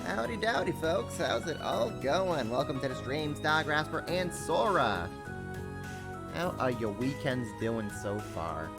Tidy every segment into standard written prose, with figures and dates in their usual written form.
Howdy dowdy, folks. How's it all going? Welcome to the streams, Dog Rasper and Sora. How are your weekends doing so far?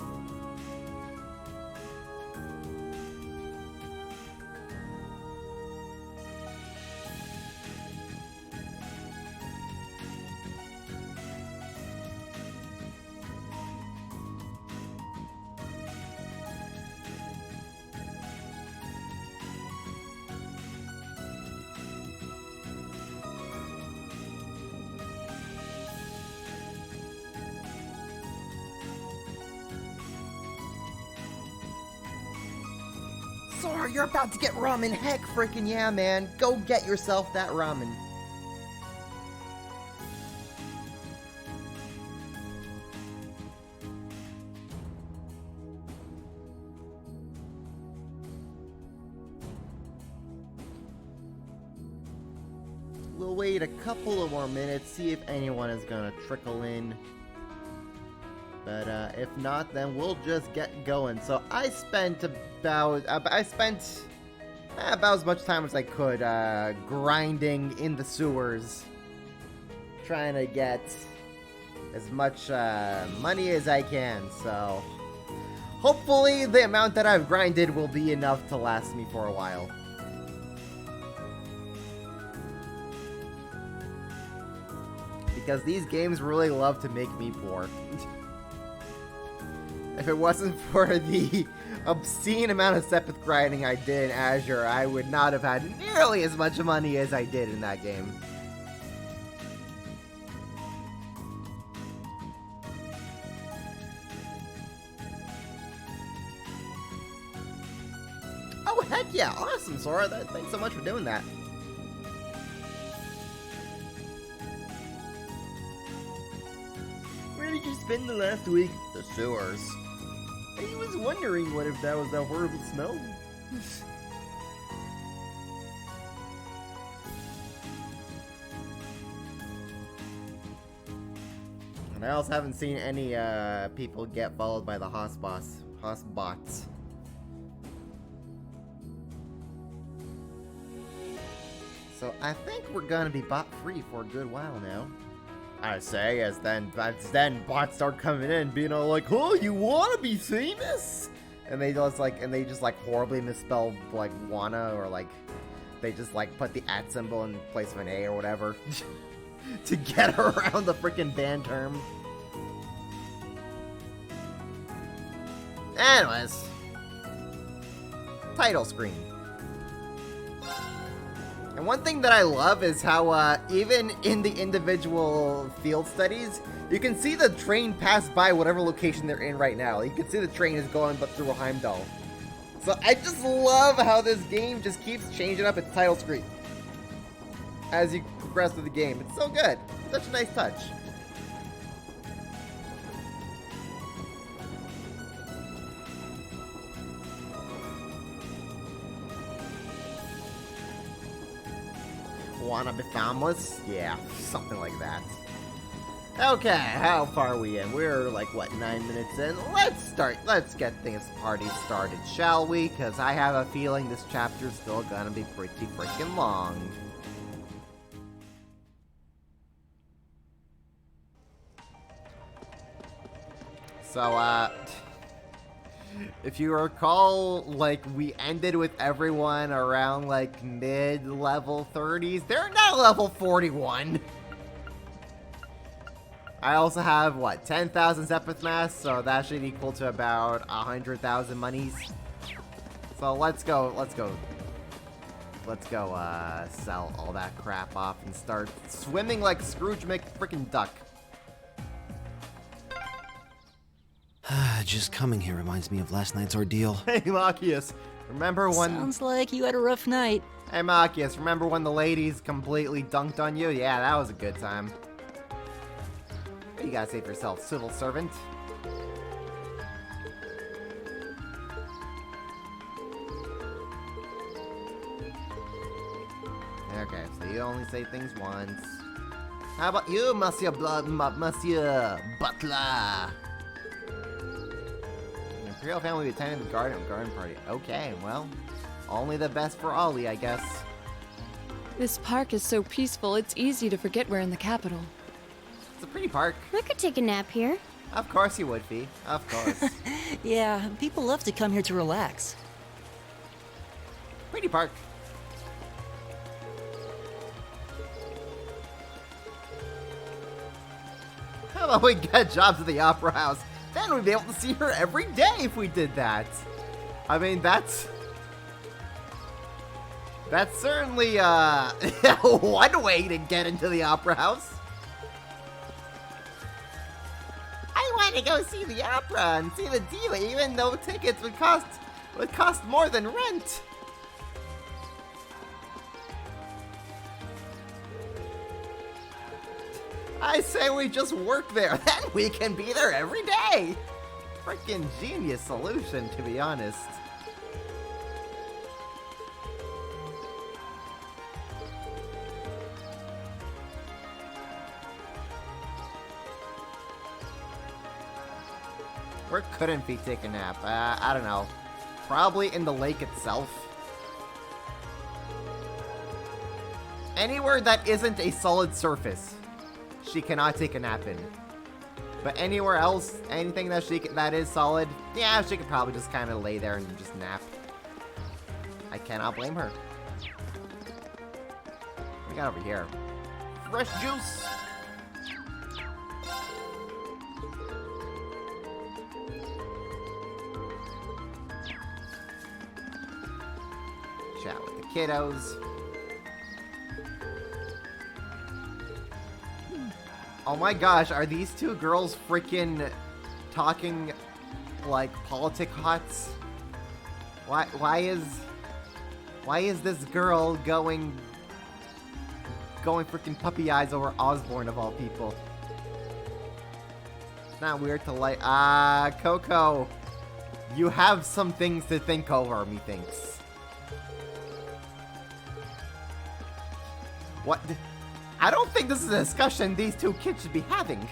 Sora, you're about to get ramen. Heck freaking yeah, man. Go get yourself that ramen. We'll wait a couple of more minutes, see if anyone is gonna trickle in. But if not, then we'll just get going. So I spent about as much time as I could grinding in the sewers, trying to get as much money as I can. So hopefully the amount that I've grinded will be enough to last me for a while. because these games really love to make me poor. If it wasn't for the obscene amount of Sepith grinding I did in Azure, I would not have had nearly as much money as I did in that game. Oh, heck yeah. Awesome, Sora. Thanks so much for doing that. Where did you spend the last week? The sewers. I was wondering what if that was that horrible smell. And I also haven't seen any people get followed by the Hossbots. So I think we're gonna be bot free for a good while now. I say, as then bots start coming in, being all like, "Oh, you wanna be famous?" And they just like horribly misspell like wanna, or like they just like put the @ symbol in place of an A or whatever to get around the freaking ban term. Anyways, title screen. And one thing that I love is how, even in the individual field studies, you can see the train pass by whatever location they're in right now. You can see the train is going but through Heimdall. So I just love how this game just keeps changing up its title screen as you progress through the game. It's so good. Such a nice touch. Wanna be famous? Yeah, something like that. Okay, how far are we in? We're like, what, 9 minutes in? Let's get things party started, shall we? Because I have a feeling this chapter's still gonna be pretty freaking long. So, if you recall, like, we ended with everyone around, like, mid-level 30s. They're now level 41. I also have, what, 10,000 Sepith Mass, so that should equal to about 100,000 monies. So let's go, sell all that crap off and start swimming like Scrooge McFrickin' Just coming here reminds me of last night's ordeal. Hey, Machias, remember when... Sounds like you had a rough night. Hey, Machias, remember when the ladies completely dunked on you? Yeah, that was a good time. What do you gotta say for yourself, civil servant? Okay, so you only say things once. How about you, Monsieur Monsieur Butler? The Imperial family will be attending the garden party. Okay, well, only the best for Ollie, I guess. This park is so peaceful, it's easy to forget we're in the capital. It's a pretty park. I could take a nap here. Of course you would, Fee. Of course. Yeah, people love to come here to relax. Pretty park. How about we get jobs at the Opera House? Then we'd be able to see her every day if we did that. I mean, that's certainly, one way to get into the Opera House. I want to go see the opera and see the diva, even though tickets would cost more than rent. I say we just work there, then we can be there every day. Freaking genius solution, to be honest. Where couldn't we take a nap? I don't know. Probably in the lake itself. Anywhere that isn't a solid surface, she cannot take a nap in. But anywhere else, anything that is solid, yeah, she could probably just kind of lay there and just nap. I cannot blame her. What we got over here? Fresh juice. kiddos. Oh my gosh, are these two girls freaking talking like politic hots? Why is this girl going freaking puppy eyes over Osborne of all people? It's not weird to like Coco. You have some things to think over, methinks. What? I don't think this is a discussion these two kids should be having.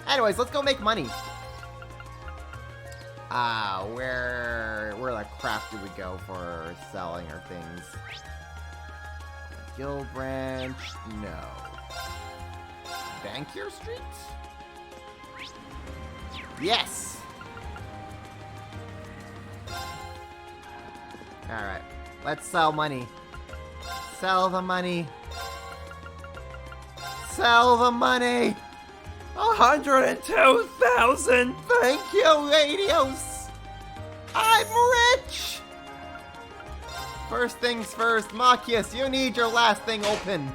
Anyways, let's go make money. Where the crap do we go for selling our things? Gill Branch, no. Bankier Street? Yes! Alright, let's sell money. Sell the money. Sell the money! 102,000! Thank you, Radios! I'm rich! First things first, Machias, you need your last thing open.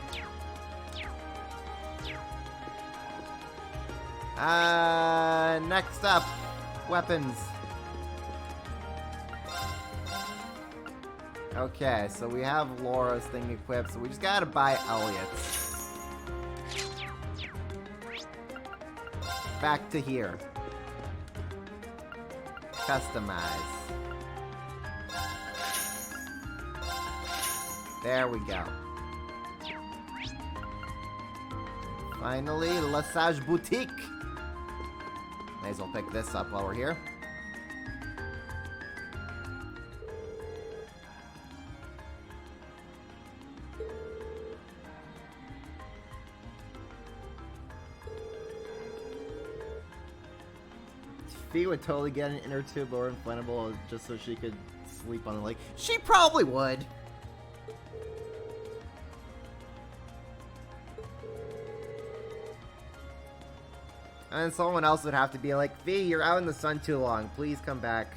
Next up, weapons. Okay, so we have Laura's thing equipped, so we just gotta buy Elliot's. Back to here. Customize. There we go. Finally, Lesage Boutique. May as well pick this up while we're here. Fee would totally get an inner tube or inflatable just so she could sleep on the lake. She probably would. And someone else would have to be like, Fee, you're out in the sun too long. Please come back.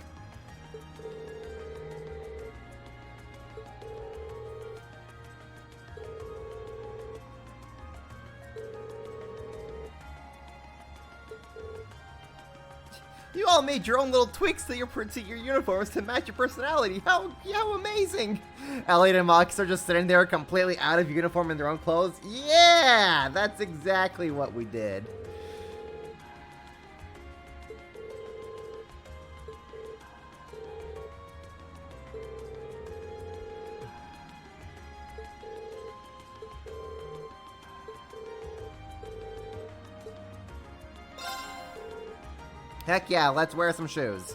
You all made your own little tweaks to your uniforms to match your personality. How amazing! Elliot and Mox are just sitting there completely out of uniform in their own clothes. Yeah, that's exactly what we did. Heck yeah, let's wear some shoes.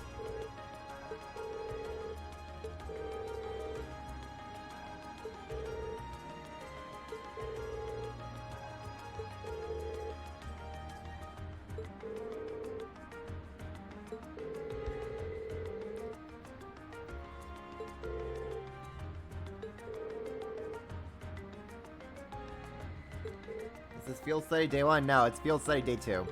Is this field study day 1? No, it's field study day 2.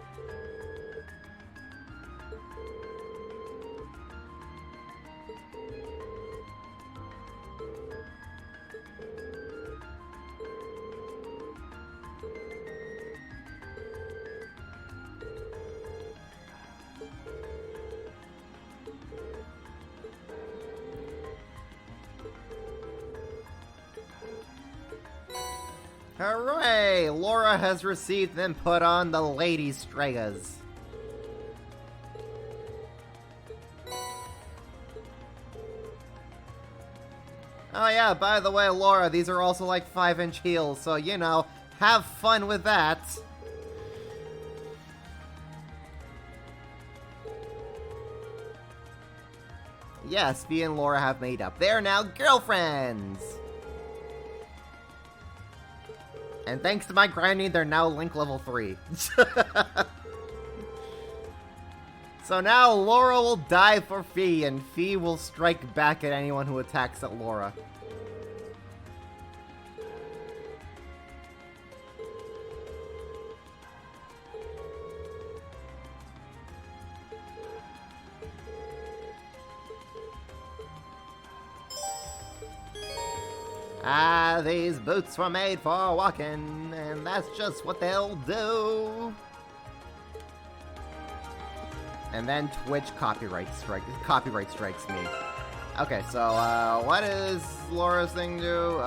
Hooray! Laura has received and put on the Lady Stregas. Oh yeah, by the way, Laura, these are also like 5-inch heels, so you know, have fun with that. Yes, Fee and Laura have made up. They are now girlfriends! And thanks to my grinding, they're now Link level 3. So now Laura will die for Fee, and Fee will strike back at anyone who attacks at Laura. Ah, these boots were made for walking, and that's just what they'll do. And then Twitch copyright strikes me. Okay, so what does Laura's thing do?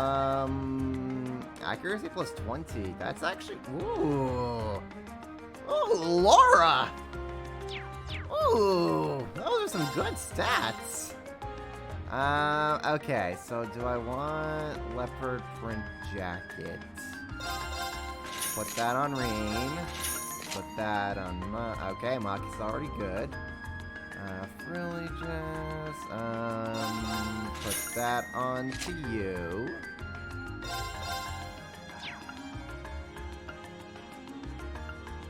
Accuracy plus 20. That's actually ooh, Laura. Ooh, those are some good stats. Okay, so do I want leopard print jacket? Put that on Reen. Put that on okay, Maki's already good. Frilly dress, put that on to you.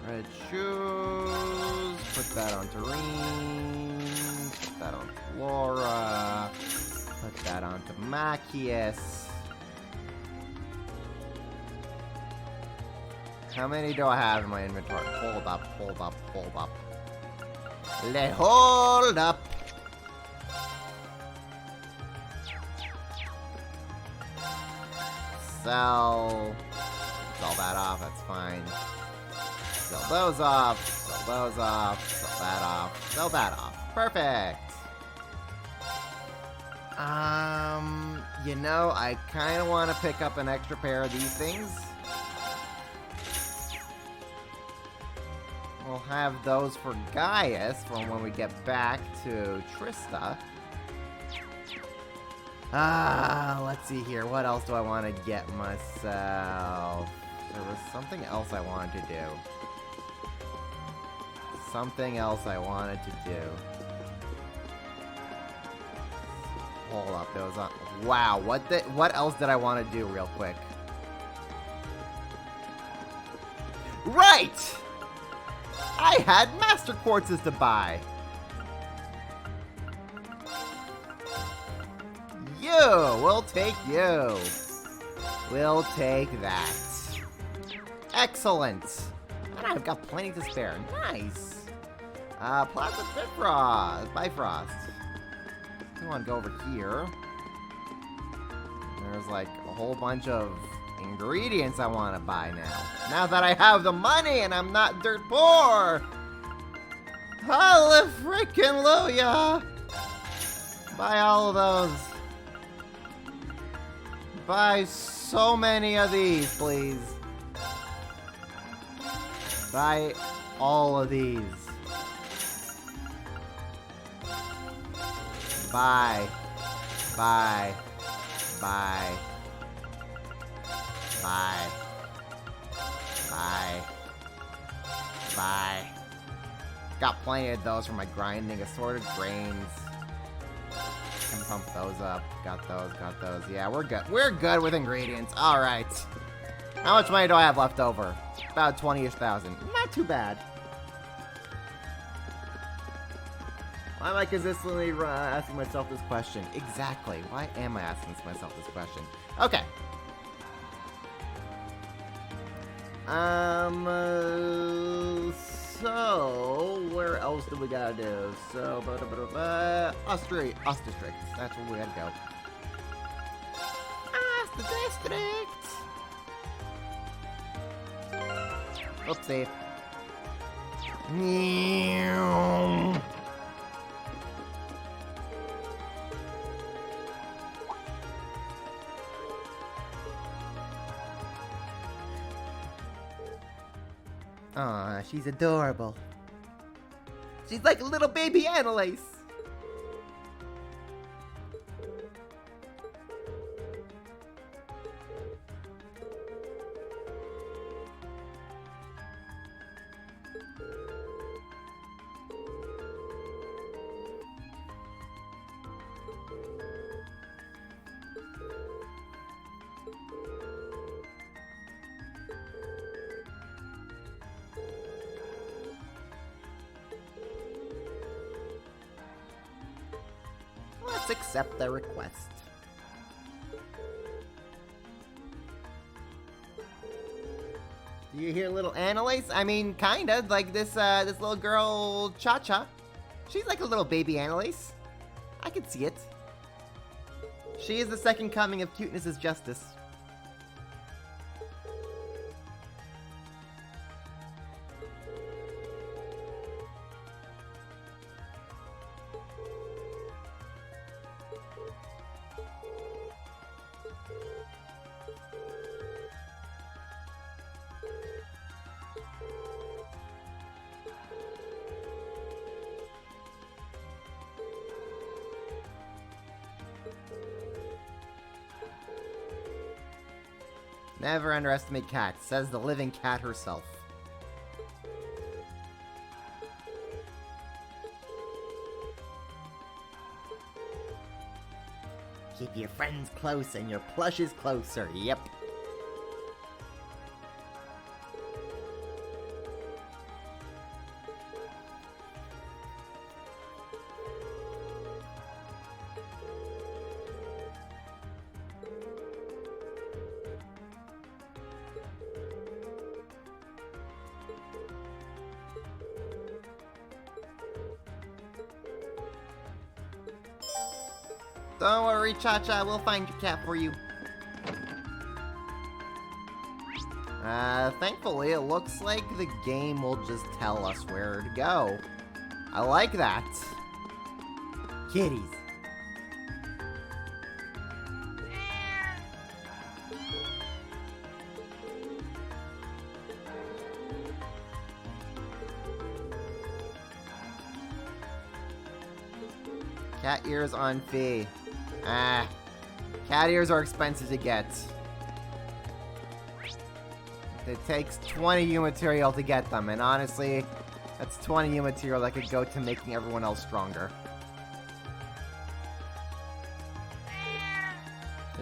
Red shoes, put that on Tareen, put that on Laura, put that on to Machias. How many do I have in my inventory? Hold up. Hold up. Sell that off, that's fine. Sell those off, sell those off, sell that off, sell that off. Perfect. You know, I kind of want to pick up an extra pair of these things. We'll have those for Gaius from when we get back to Trista. Let's see here. What else do I want to get myself? There was something else I wanted to do. Something else I wanted to do. Hold up, there was wow, what else did I want to do real quick? Right! I had master quartzes to buy. We'll take you. We'll take that. Excellent. And I've got plenty to spare. Nice. Plasma Bifrost. I want to go over here. There's like a whole bunch of ingredients I want to buy now. Now that I have the money and I'm not dirt poor. Hallelujah! Buy all of those. Buy so many of these, please. Buy all of these. Buy. Buy. Buy. Buy. Buy. Buy. Got plenty of those for my grinding. Assorted grains. Can pump those up. Got those. Yeah, we're good. We're good with ingredients. Alright. How much money do I have left over? About 20-ish thousand. Not too bad. Why am I consistently asking myself this question? Exactly. Why am I asking myself this question? Okay. So, where else do we gotta do? So, Oster District. That's where we gotta go. Oster District! Oopsie. Meow. Aw, she's adorable. She's like a little baby Annalise. Let's accept the request. Do you hear little Annalise? I mean, kinda, like this little girl, Cha-Cha. She's like a little baby Annalise. I can see it. She is the second coming of cuteness as justice. Never underestimate cats, says the living cat herself. Keep your friends close and your plushes closer, yep. Don't worry, Cha-Cha, we'll find your cat for you. Thankfully, it looks like the game will just tell us where to go. I like that. Kitties. Cat ears on fee. Ah. Cat ears are expensive to get. It takes 20 U material to get them, and honestly, that's 20 U material that could go to making everyone else stronger.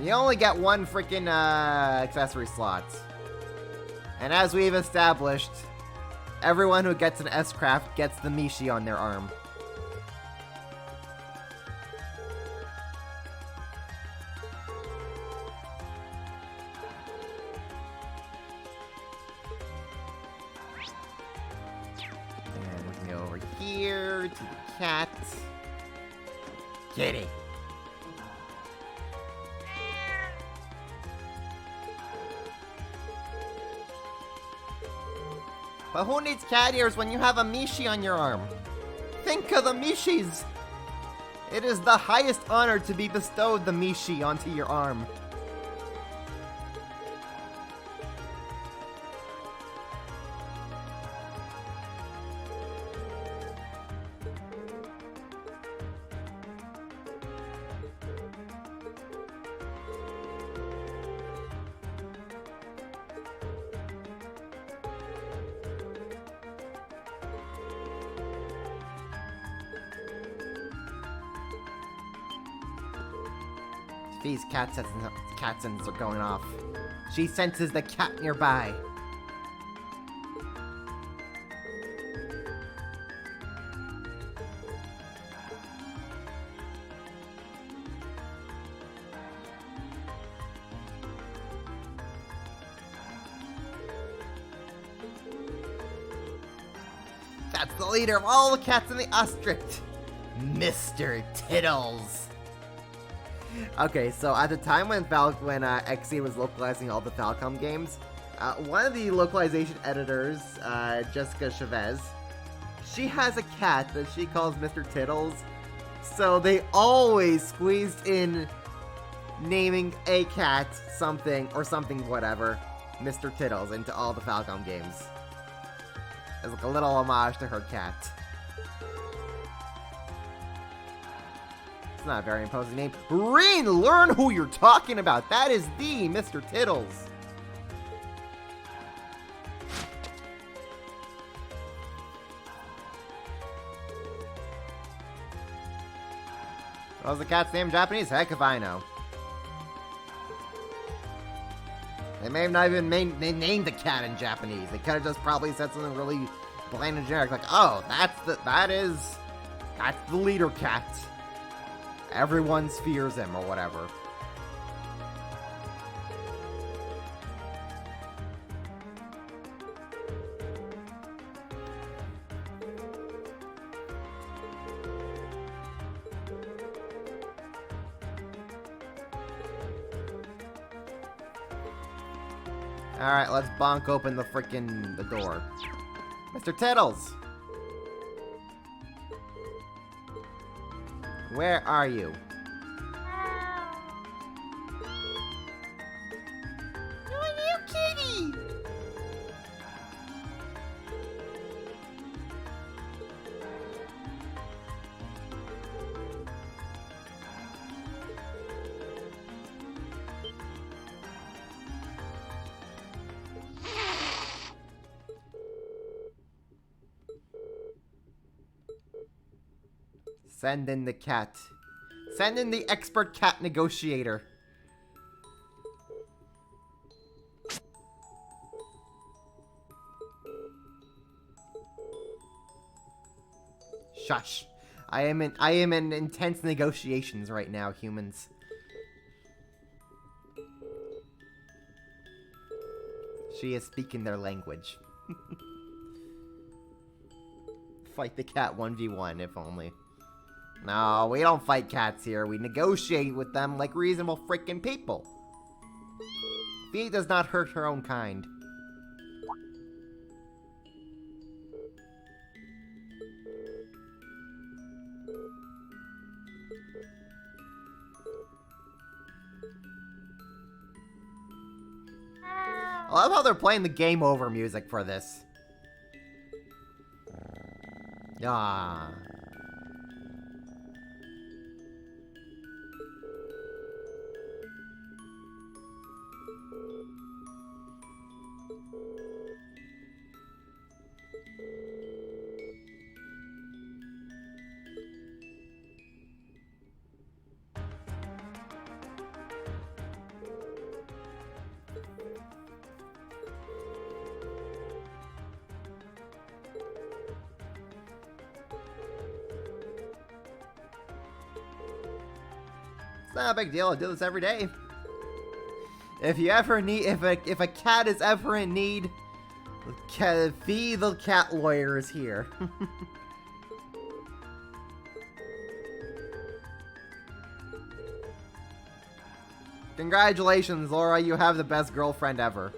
You only get one freaking accessory slot. And as we've established, everyone who gets an S-Craft gets the Mishi on their arm. And we can go over here to the cat. Kitty. But who needs cat ears when you have a Mishi on your arm? Think of the Mishis! It is the highest honor to be bestowed the Mishi onto your arm. These cat sensors are going off. She senses the cat nearby. That's the leader of all the cats in the Ostrict, Mr. Tiddles. Okay, so at the time when XE was localizing all the Falcom games, one of the localization editors, Jessica Chavez, she has a cat that she calls Mr. Tiddles, so they always squeezed in naming a cat something, or something whatever, Mr. Tiddles into all the Falcom games. As like a little homage to her cat. Not a very imposing name. Reen, learn who you're talking about. That is the Mr. Tiddles. What was the cat's name in Japanese? Heck if I know. They may have not even named the cat in Japanese. They could have just probably said something really bland and generic, like, oh, that's the leader cat. Everyone fears him, or whatever. Alright, let's bonk open the the door. Mr. Tittles! Where are you? Oh, you kitty! Send in the cat. Send in the expert cat negotiator. Shush. I am in intense negotiations right now, humans. She is speaking their language. Fight the cat 1v1, if only. No, we don't fight cats here. We negotiate with them like reasonable freaking people. Fee does not hurt her own kind. I love how they're playing the game over music for this. Ah. It's not a big deal. I do this every day. If you ever need, if a cat is ever in need, Fee the cat lawyer is here. Congratulations, Laura. You have the best girlfriend ever.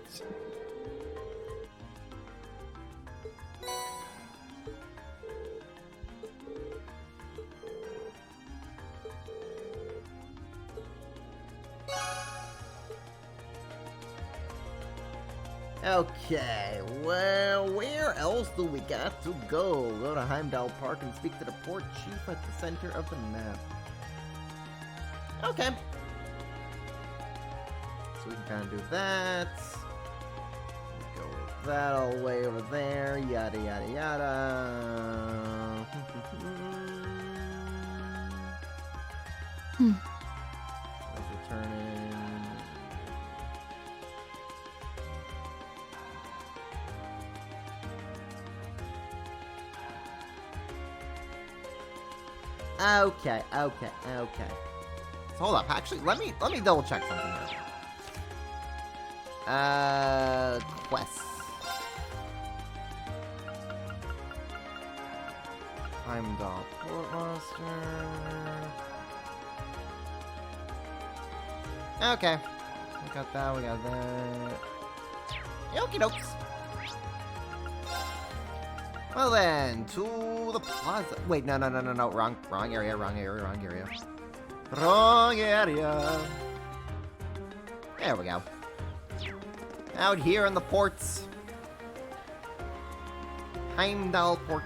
Okay, well, where else do we got to go? Go to Heimdall Park and speak to the port chief at the center of the map. Okay. So we can kind of do that. Go with that all the way over there. Yada, yada, yada. Let's return it. Okay. So hold up, actually, let me double check something here. Quests. Heimdall Portmaster. Okay. We got that, we got that. Okie dokes. Well then, to the plaza. Wait, no. Wrong area. There we go. Out here in the ports. Heimdall Port.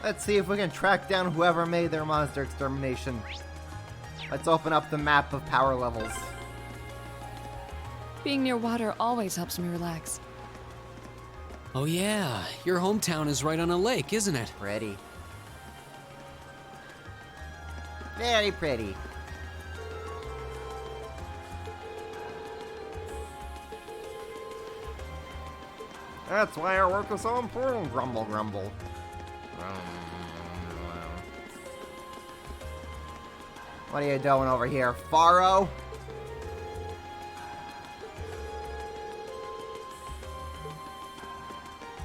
Let's see if we can track down whoever made their monster extermination. Let's open up the map of power levels. Being near water always helps me relax. Oh yeah, your hometown is right on a lake, isn't it? Ready. Very pretty. That's why our work is so important, grumble, grumble. What are you doing over here, Faro?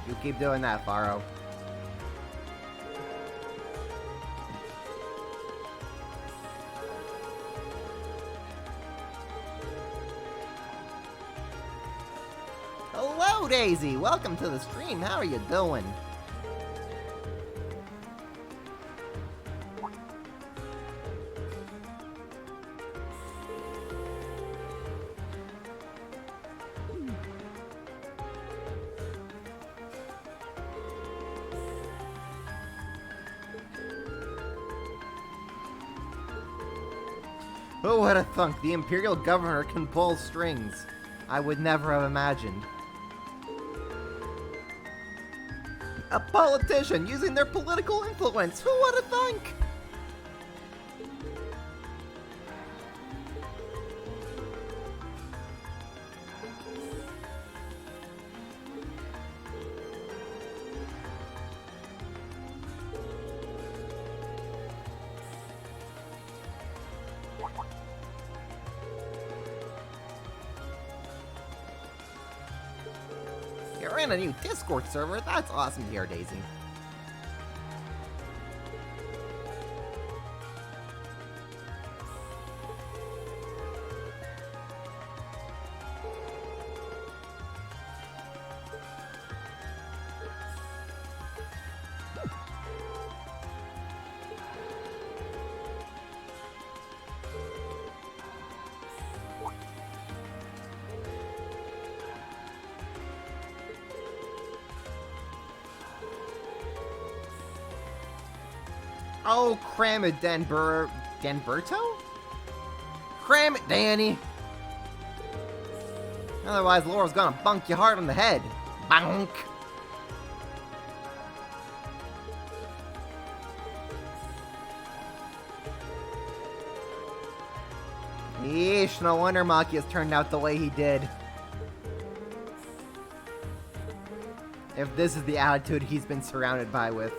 You keep doing that, Faro. Hello, Daisy! Welcome to the stream. How are you doing? Who would have thunk the Imperial Governor can pull strings? I would never have imagined. A politician using their political influence. Who would have thunk? You're in a new Discord server? That's awesome to hear, Daisy. Oh, cram it, Denberto? Cram it, Danny! Otherwise, Laura's gonna bunk you hard on the head. Bonk! Yeesh, no wonder Maki has turned out the way he did. If this is the attitude he's been surrounded by with.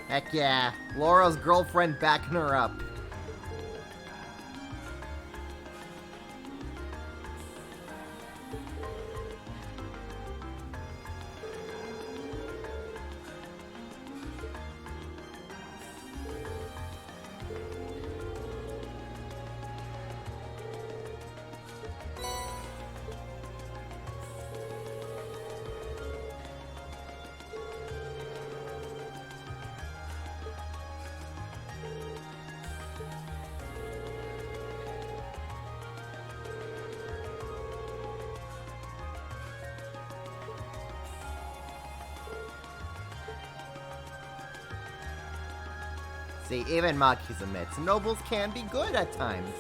Heck yeah, Laura's girlfriend backing her up. See, even Maki admits, nobles can be good at times.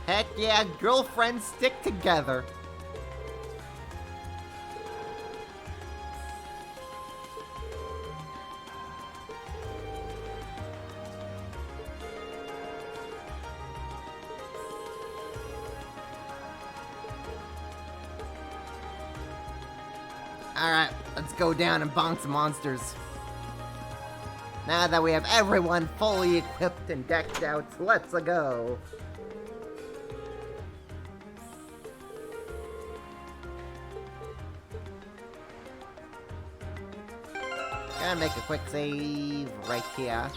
Heck yeah, girlfriends stick together. Alright, let's go down and bonk some monsters. Now that we have everyone fully equipped and decked out, let's go. Gonna make a quick save right here.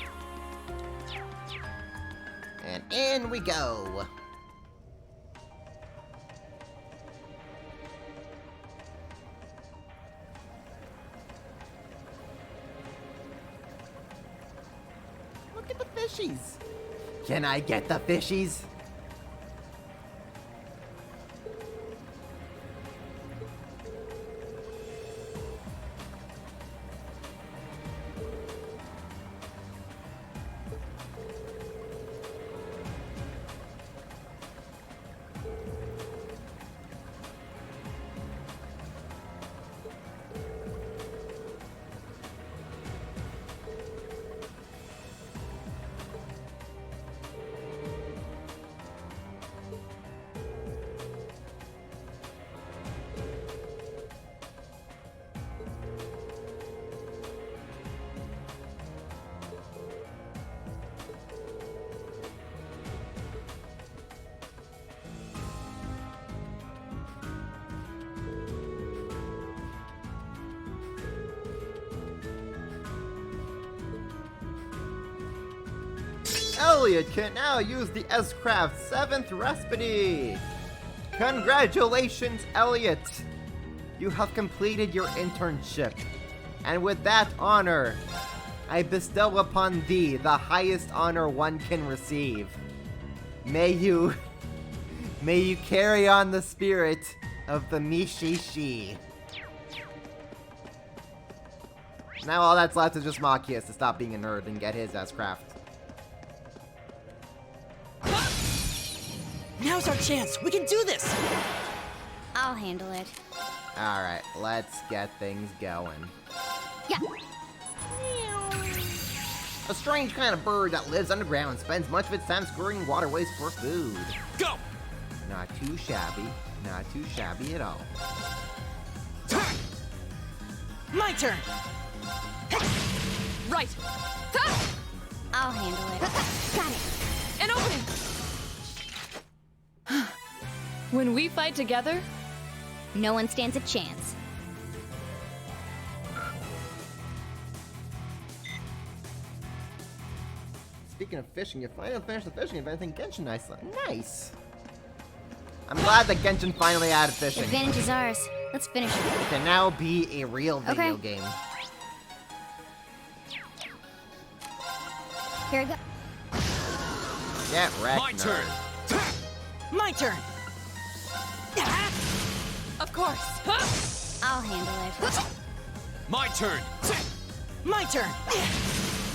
And in we go. Get the fishies. Can I get the fishies? Elliot can now use the S-Craft's 7th recipe! Congratulations, Elliot! You have completed your internship. And with that honor, I bestow upon thee the highest honor one can receive. May you carry on the spirit of the Mishishi. Now all that's left is just Machias to stop being a nerd and get his S-Craft. Now's our chance. We can do this. I'll handle it. Alright, let's get things going. Yeah. A strange kind of bird that lives underground and spends much of its time scouring waterways for food. Go! Not too shabby. Not too shabby at all. My turn. Right. I'll handle it. Got it. An opening. When we fight together, No one stands a chance. Speaking of fishing, you finally finished the fishing event in Genshin Iceland. Nice! I'm glad that Genshin finally added The fishing. advantage is ours. Let's finish it. It can now be a real video Okay. game. Here we go. Get wrecked, My nerd. turn! My turn. of course. I'll handle it. My turn! My turn.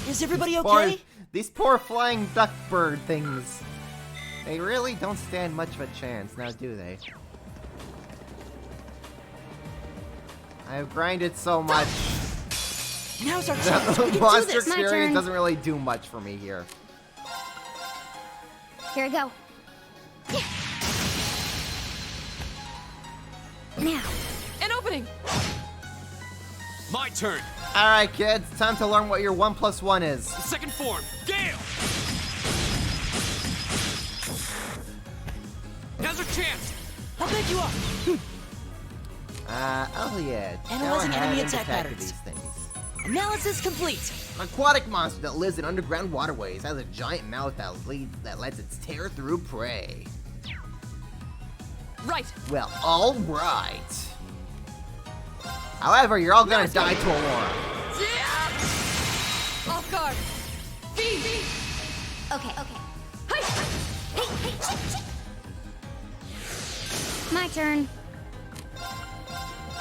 Is everybody Poor- okay? These poor flying duck bird things. They really don't stand much of a chance, now do they? I've grinded so much. Now's our chance. We can do Monster this. My experience turn. doesn't really do much for me here. Here we go. Now. An opening. My turn! Alright, kids, time to learn what your 1 + 1 is. Second form, Gale! Now's our chance! I'll pick you up. Elliot. Analyzing go ahead enemy and attack detect patterns. these things. Analysis complete. An aquatic monster that lives in underground waterways has a giant mouth that lets it tear through prey. Right. Well, alright. However, you're all gonna die to Aurora. Off guard. V. Okay. Hi. My turn.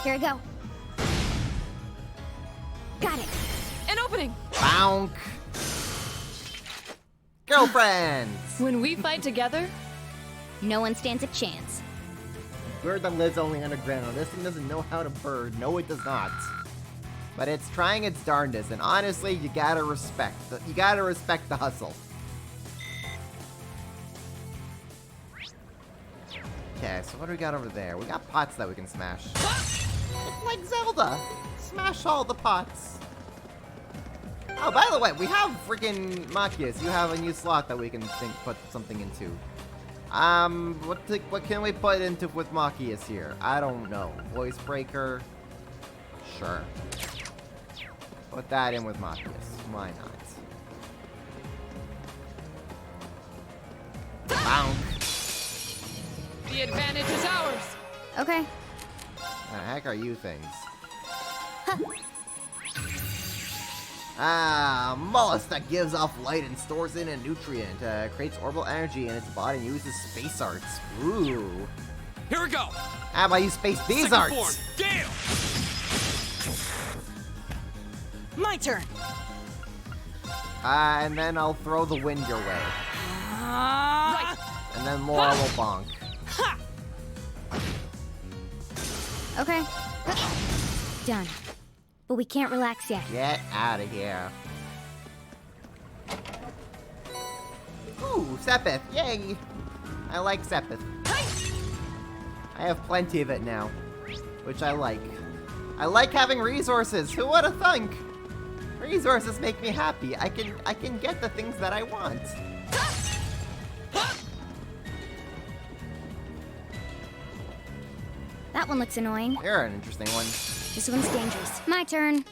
Here we go. Got it. An opening. Bonk. Girlfriends! When we fight together, No one stands a chance. Bird that lives only underground. Now, this thing doesn't know how to bird. No, it does not. But it's trying its darndest, and honestly, you gotta respect the hustle. Okay, so what do we got over there? We got pots that we can smash. It's like Zelda. Smash all the pots. Oh, by the way, we have freaking Machias. You have a new slot that we can put something into. What can we put into with Machias here? I don't know. Voice breaker? Sure. Put that in with Machias. Why not? Bonk. the advantage is ours. Okay. The heck are you things? Mollusk that gives off light and stores in a nutrient. Creates orbital energy in its body and uses space arts. Ooh. Here we go. How about you space these Second arts? form, Gale. My turn. And then I'll throw the wind your way. Right. And then Laura will bonk. Ha! Okay. Done. But we can't relax yet. Get out of here. Ooh, Sepith. Yay. I like Sepith. I have plenty of it now, which I like. I like having resources. Who would have thunk? Resources make me happy. I can get the things that I want. That one looks annoying. You're an interesting one. This one's dangerous. My turn.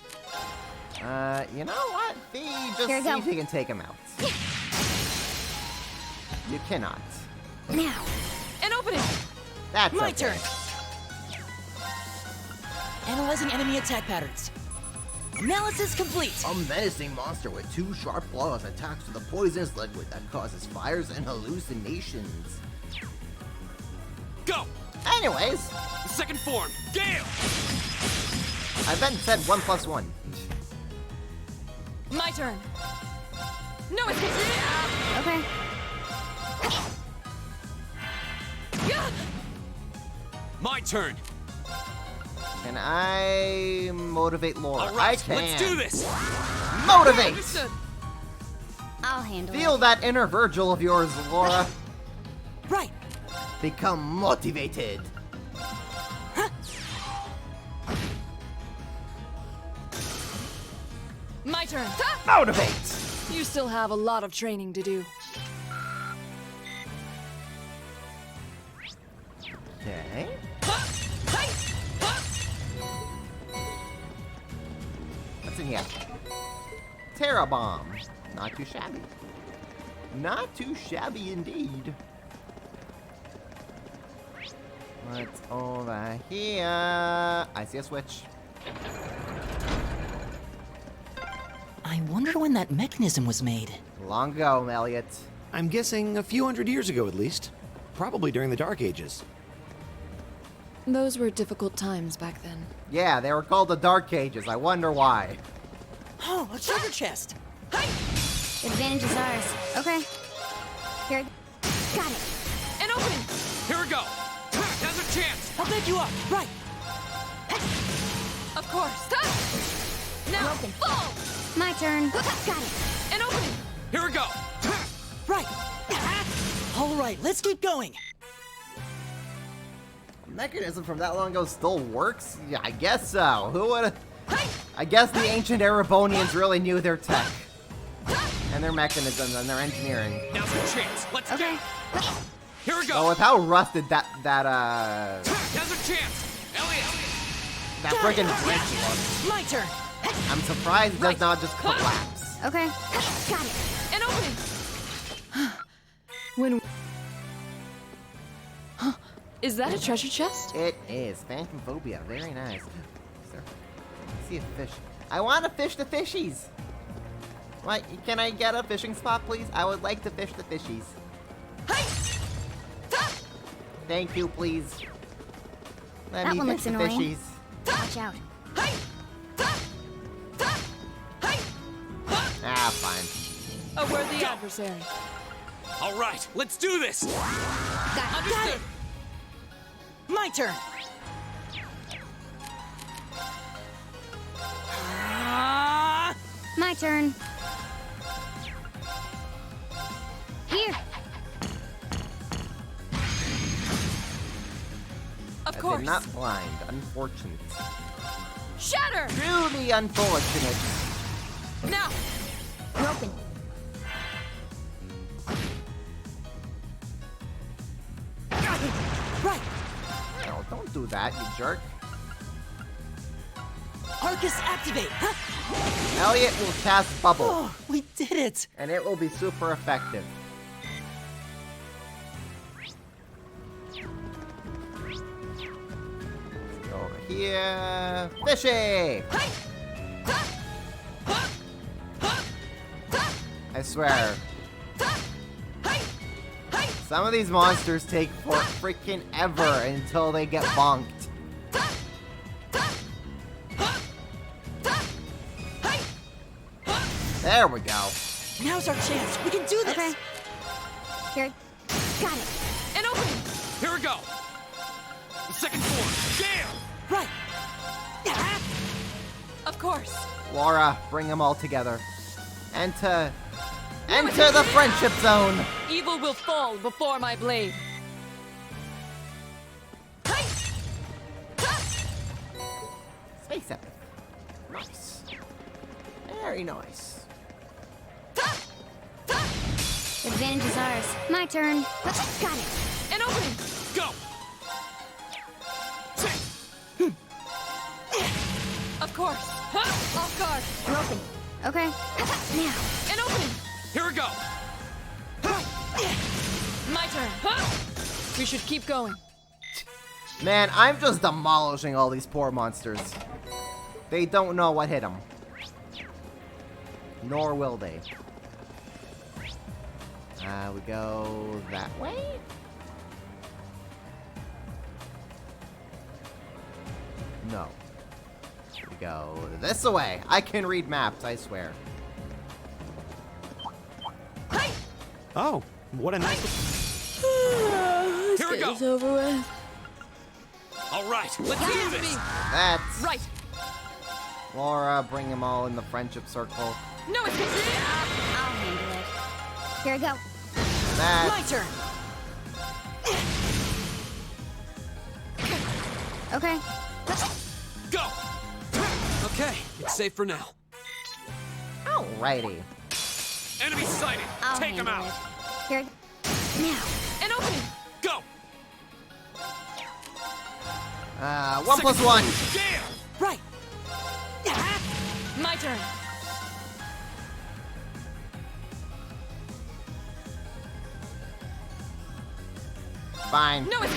You know what? Fee, just Here see you go. if you can take him out. You cannot. Now. An opening. That's My okay. turn. Analyzing enemy attack patterns. Analysis complete. A menacing monster with 2 sharp claws attacks with a poisonous liquid that causes fires and hallucinations. Go. Anyways, Second form, Gale. I then said 1 + 1. My turn. No escape. Okay. My turn. Can I motivate Laura? All right, I can. let's do this. Motivate! Understood. I'll handle Feel it. that inner Virgil of yours, Laura. Right. Become motivated. My turn. Motivate! You still have a lot of training to do. Okay. What's in here? Terra Bomb. Not too shabby. Not too shabby indeed. What's over here? I see a switch. I wonder when that mechanism was made. Long ago, Elliot. I'm guessing a few hundred years ago at least. Probably during the Dark Ages. Those were difficult times back then. Yeah, they were called the Dark Ages. I wonder why. Oh, a treasure chest. Advantage is ours. Okay. Here. Got it. An opening. Here we go. Now's a chance. I'll bed you up. Right. Of course. Now. Open. Fall. My turn. Got it. An opening. Here we go. Right. All right, let's keep going. Mechanism from that long ago still works? Yeah, I guess so. Who would have... I guess the ancient Erebonians really knew their tech. And their mechanisms and their engineering. Now's a chance. Let's Okay. go. Here we But go. with how rusted that Now's a chance. Elliot. friggin' bridge looks, My turn. I'm surprised it does not just collapse. Okay. Got it. An opening. When... Huh. Is that a treasure chest? It is. Phantom Phobia. Very nice. Sir, I see a fish. I want to fish the fishies. What? Can I get a fishing spot, please? I would like to fish the fishies. Thank you, please. Let That me one fish looks the annoying. fishies. Watch out. Ah, fine. A worthy adversary. All right, let's do this. Got it. Understood. My turn. My turn. Here. Of I course. did not blind. Unfortunate. Shatter. Truly unfortunate. Now. You're open. Right. No, don't do that, you jerk. Arcus activate. Elliot will cast Bubble, Oh, we did it. and it will be super effective. Over here. Fishy! I swear. Some of these monsters take for freaking ever until they get bonked. There we go. Now's our chance. We can do this. Okay. Here. Got it. An opening. Here we go. The second floor. Gale! Right. Of course. Laura, bring them all together. Enter the friendship zone. Evil will fall before my blade. Space epic. Nice. Very nice. Advantage is ours. My turn. Got it. An opening. Go! Of course. Off guard. We're open. Okay. Now. An opening. Here we go. My turn. We should keep going. Man, I'm just demolishing all these poor monsters. They don't know what hit them. Nor will they. We go that way? No. We go this way. I can read maps, I swear. Oh, what a nice. Here we go. It's over with. All right, let's do this. That's Right. Laura, bring them all in the friendship circle. No, it's I'll handle it. Here I go. my That's turn. Okay. Go! Okay, it's safe for now. alrighty. Enemy sighted. I'll Take him handle out. it. Here. Now. An opening. Go! 1 plus 1. Gale! Right. My turn. Fine. No, it's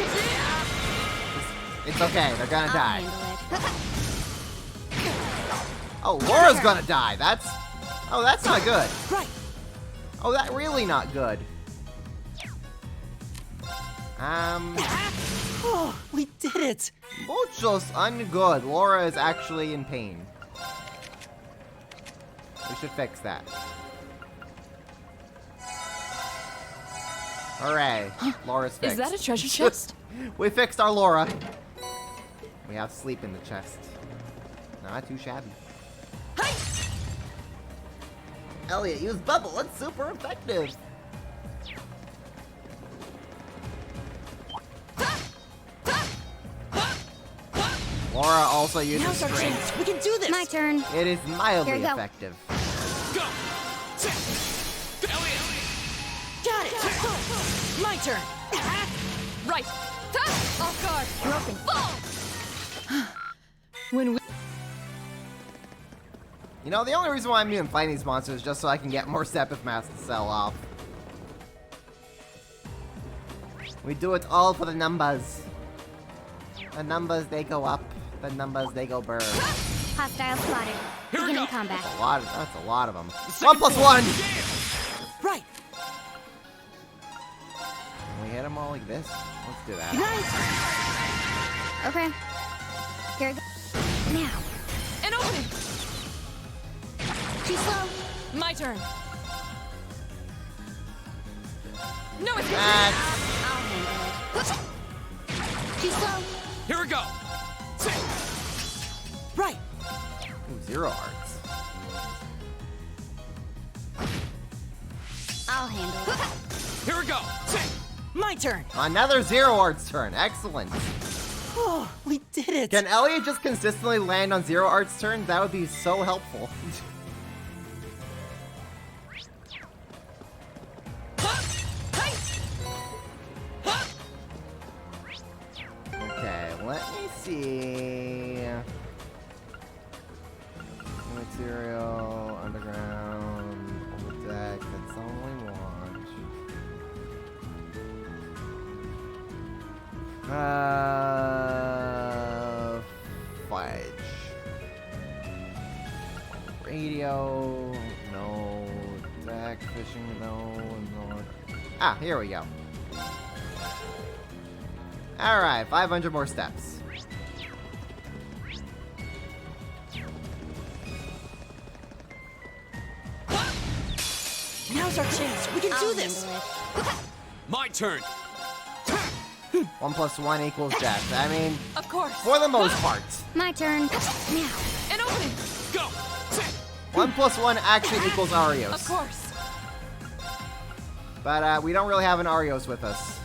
It's okay. They're gonna I'll die. handle it. Oh, Laura's gonna die. That's not good. right. Oh, that really not good. Oh, we did it. Muchos ungood. Laura is actually in pain. We should fix that. Hooray. Laura's fixed. Is that a treasure chest? We fixed our Laura. We have sleep in the chest. Not too shabby. Elliot, use bubble. It's super effective. Laura also uses Now's our string. chance. We can do this. My turn. It is mildly Here we go. effective. Go! Elliot! Got it. My turn. Right. Off guard. We're open. When we You know, the only reason why I'm even fighting these monsters is just so I can get more Sepith masks to sell off. We do it all for the numbers. The numbers, they go up. The numbers, they go burr. Hostile spotted. Here we Beginning go. combat. That's a lot of them. The 1 plus second 1! floor. Right. Can we hit them all like this? Let's do that. Okay. Here I go. Now. An opening. Too slow. My turn. No, it's That's I'll handle it. Too slow. Here we go. right. ooh, 0 arts. I'll handle it. Here we go. My turn. Another 0 arts turn. Excellent. Oh, we did it. Can Elliot just consistently land on 0 arts turns? That would be so helpful. Okay, let me see. Material, underground, deck, that's all we want. Fudge. Check fishing, no. Ah, here we go. Alright, 500 more steps. Now's our chance. We can I'll do this. handle it. My turn. 1 + 1 equals death. I mean, Of course. for the most part. My turn. Now. An opening. Go. 1 + 1 actually equals Arios. Of course. But we don't really have an Arios with us.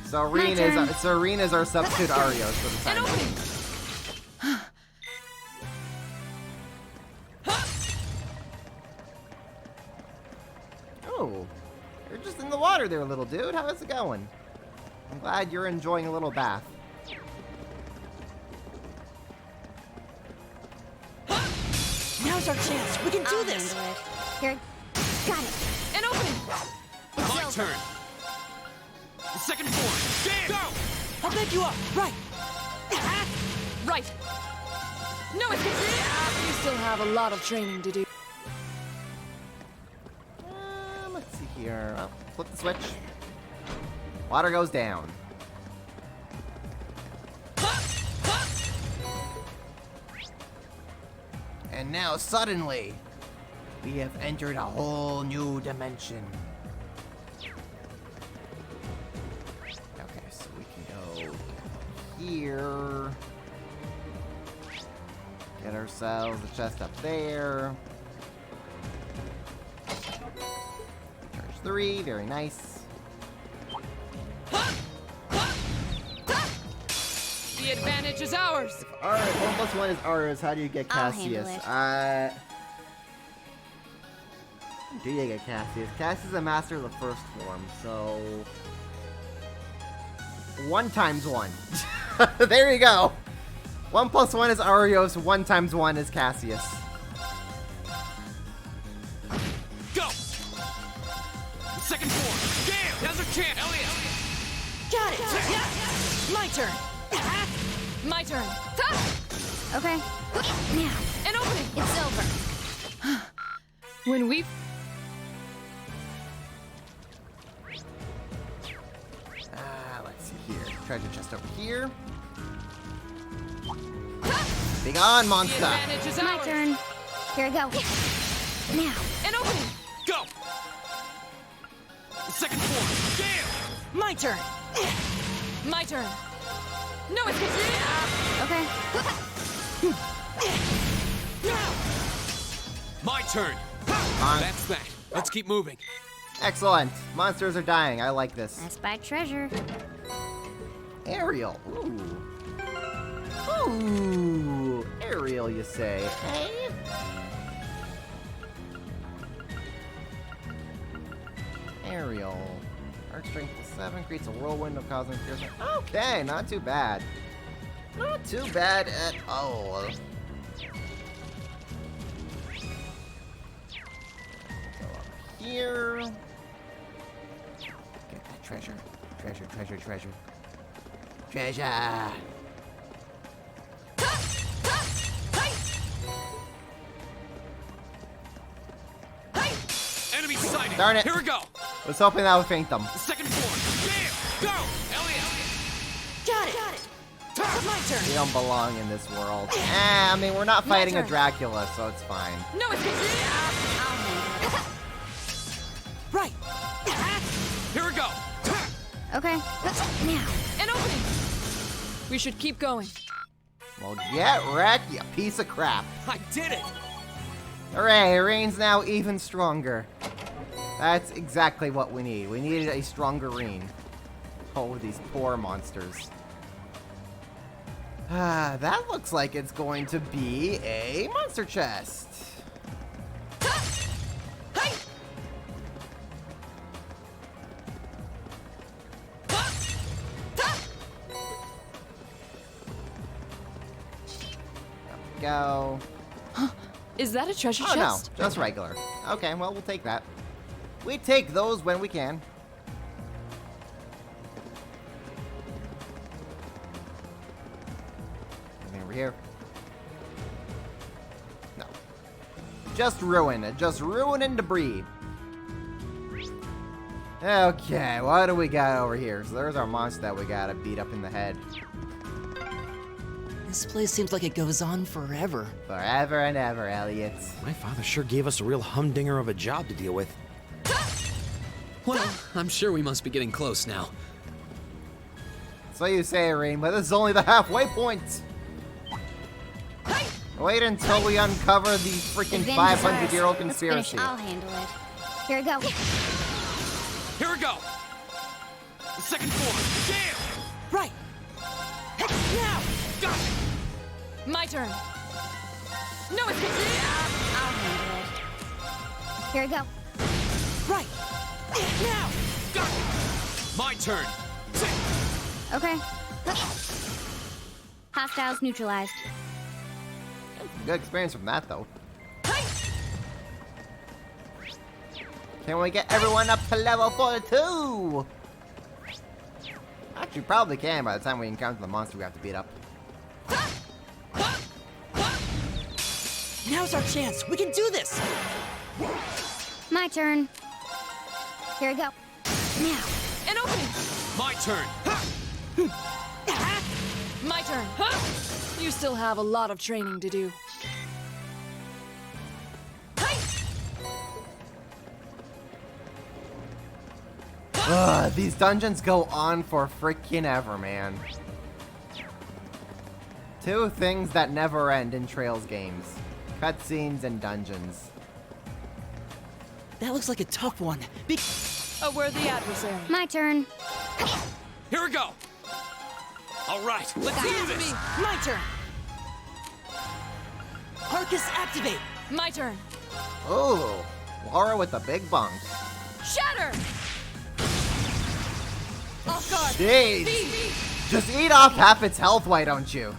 So Reen turn. is our substitute Arios for the An time opening. being. Oh, you're just in the water there, little dude. How's it going? I'm glad you're enjoying a little bath. Now's our chance. We can do I'll this. handle it. Here. Got it. An opening. My turn. The second form. Damn. Go. I'll back you up. Right. Right. No, it's You still have a lot of training to do. Let's see here. Oh, flip the switch. Water goes down. And now suddenly, we have entered a whole new dimension. Okay, so we can go here. Get ourselves a chest up there. Charge 3, very nice. The advantage is ours. Alright, 1 + 1 is ours. How do you get I'll handle Cassius? it. Do you get Cassius? Cassius is a master of the first form, so 1 × 1. There you go. 1 + 1 is Arios, 1 × 1 is Cassius. Go. The second form. Damn. Now's our chance. Elliot. Got it. My turn. My turn. Okay. Now. An opening. It's over. When we Let's see here. Treasure chest over here. Be gone, The monster! advantage is My ours. turn. Here we go. Now. An opening. Go. The second form. Damn. My turn. My turn. No, it's Okay. My turn. On. That's that. Let's keep moving. Excellent. Monsters are dying. I like this. I spy treasure. Ariel. Ooh. Ooh. Ariel, you say? Hey. Ariel. Arc strength +7 creates a whirlwind of cosmic fear. Okay, not too bad. Not too bad at all. Go up here. Get that treasure. Treasure, treasure, treasure. Treasure! Enemy sighted. Darn it. Here we go. Was hoping that would faint them. The second form. Damn. Go. Elliot. Got it. My turn. We don't belong in this world. I mean, we're not fighting a turn. Dracula, so it's fine. No, it's I'll handle Right. Here we go. it. Okay. Now. An opening. We should keep going. Well, get wrecked, you piece of crap. I did it. Hooray, Rain's now even stronger. That's exactly what we need. We needed a stronger Rain. Oh, these poor monsters. That looks like it's going to be a monster chest. There we go. is that a treasure Oh, chest? no, just regular. Okay, well, we'll take that. We take those when we can. Anything over here? No. Just ruin. Just ruin and debris. Okay, what do we got over here? So there's our monster that we gotta beat up in the head. This place seems like it goes on forever. Forever and ever, Elliot. My father sure gave us a real humdinger of a job to deal with. Well, I'm sure we must be getting close now. So you say, Irene, but this is only the halfway point. Wait until we uncover the freaking Revenge is 500-year-old ours. Let's finish. conspiracy. I'll handle it. Here we go. Here we go. The second form. Jam. Right! Now! Got it. My turn. No escape. I'll handle it. Here we go. Right! Now! Got it. My turn. Okay. Hostiles neutralized. Good experience from that, though. Can we get everyone up to level 42? Actually, probably can by the time we encounter the monster we have to beat up. Now's our chance. We can do this. My turn. Here we go. Now. An opening. My turn. My turn. You still have a lot of training to do. Ugh, these dungeons go on for freaking ever, man. Two things that never end in Trails games. Cutscenes and dungeons. That looks like a tough one. A worthy adversary. My turn. Here we go. All right, let's do this. My turn. Arcus activate. My turn. Ooh, Laura with the big bunk. Shatter. Off guard. Jeez. Just eat off half its health, why don't you?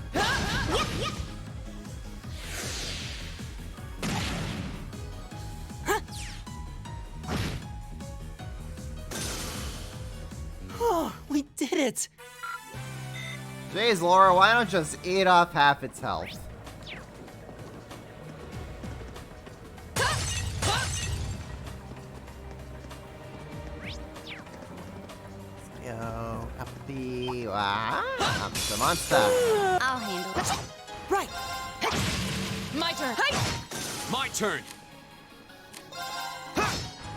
Oh, we did it. Jeez, Laura, why don't you just eat off half its health? Yo, up the the monster. I'll handle it. Right. My turn. My turn.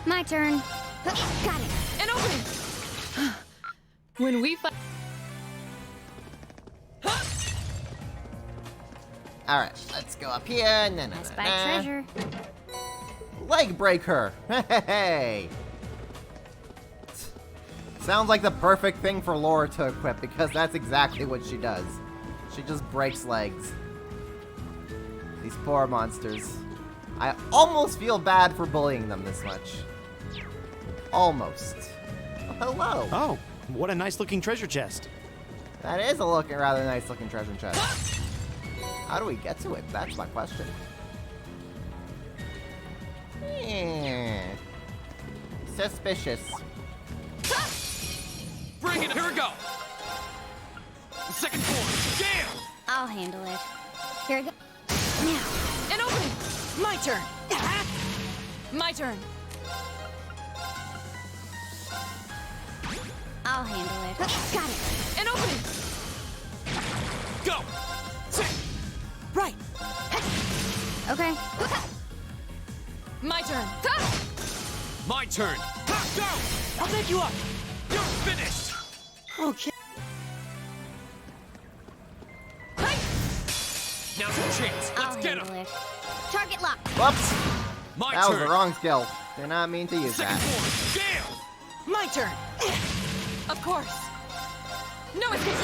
My turn. Got it. An opening. When we fight. Alright, let's go up here. Spy treasure. Leg breaker. Hey. Sounds like the perfect thing for Laura to equip because that's exactly what she does. She just breaks legs. These poor monsters. I almost feel bad for bullying them this much. Almost. Oh, hello. Oh, what a nice looking treasure chest. That is a rather nice looking treasure chest. How do we get to it? That's my question. Suspicious. Bring it. Here we go. The second form. Jam. I'll handle it. Here we go. Now. An opening. My turn. My turn. I'll handle it. Got it. An opening. Go. Right. Okay. My turn. My turn. Go. I'll pick you up. You're finished. Okay. Now's your chance. I'll Let's get handle him. it. Target lock. Whoops. My That was turn. the wrong skill. Did not mean to use Second that. form. Jam. My turn. Of course. No escape.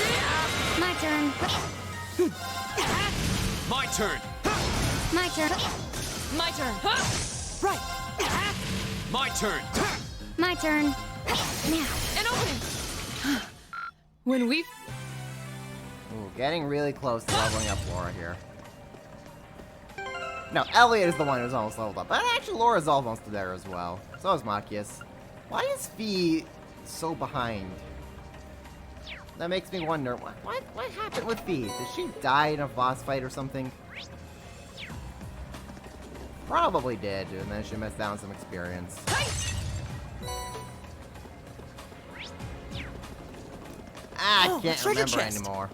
My turn. My turn. My turn. My turn. Right. My turn. My turn. Now. An opening. When we Ooh, getting really close to leveling up Laura here. No, Elliot is the one who's almost leveled up. But actually, Laura's almost there as well. So is Machias. Why is Fee so behind? That makes me wonder, what happened with Fee? Did she die in a boss fight or something? Probably did, and then she missed out on some experience. I Oh, can't treasure remember chest. anymore.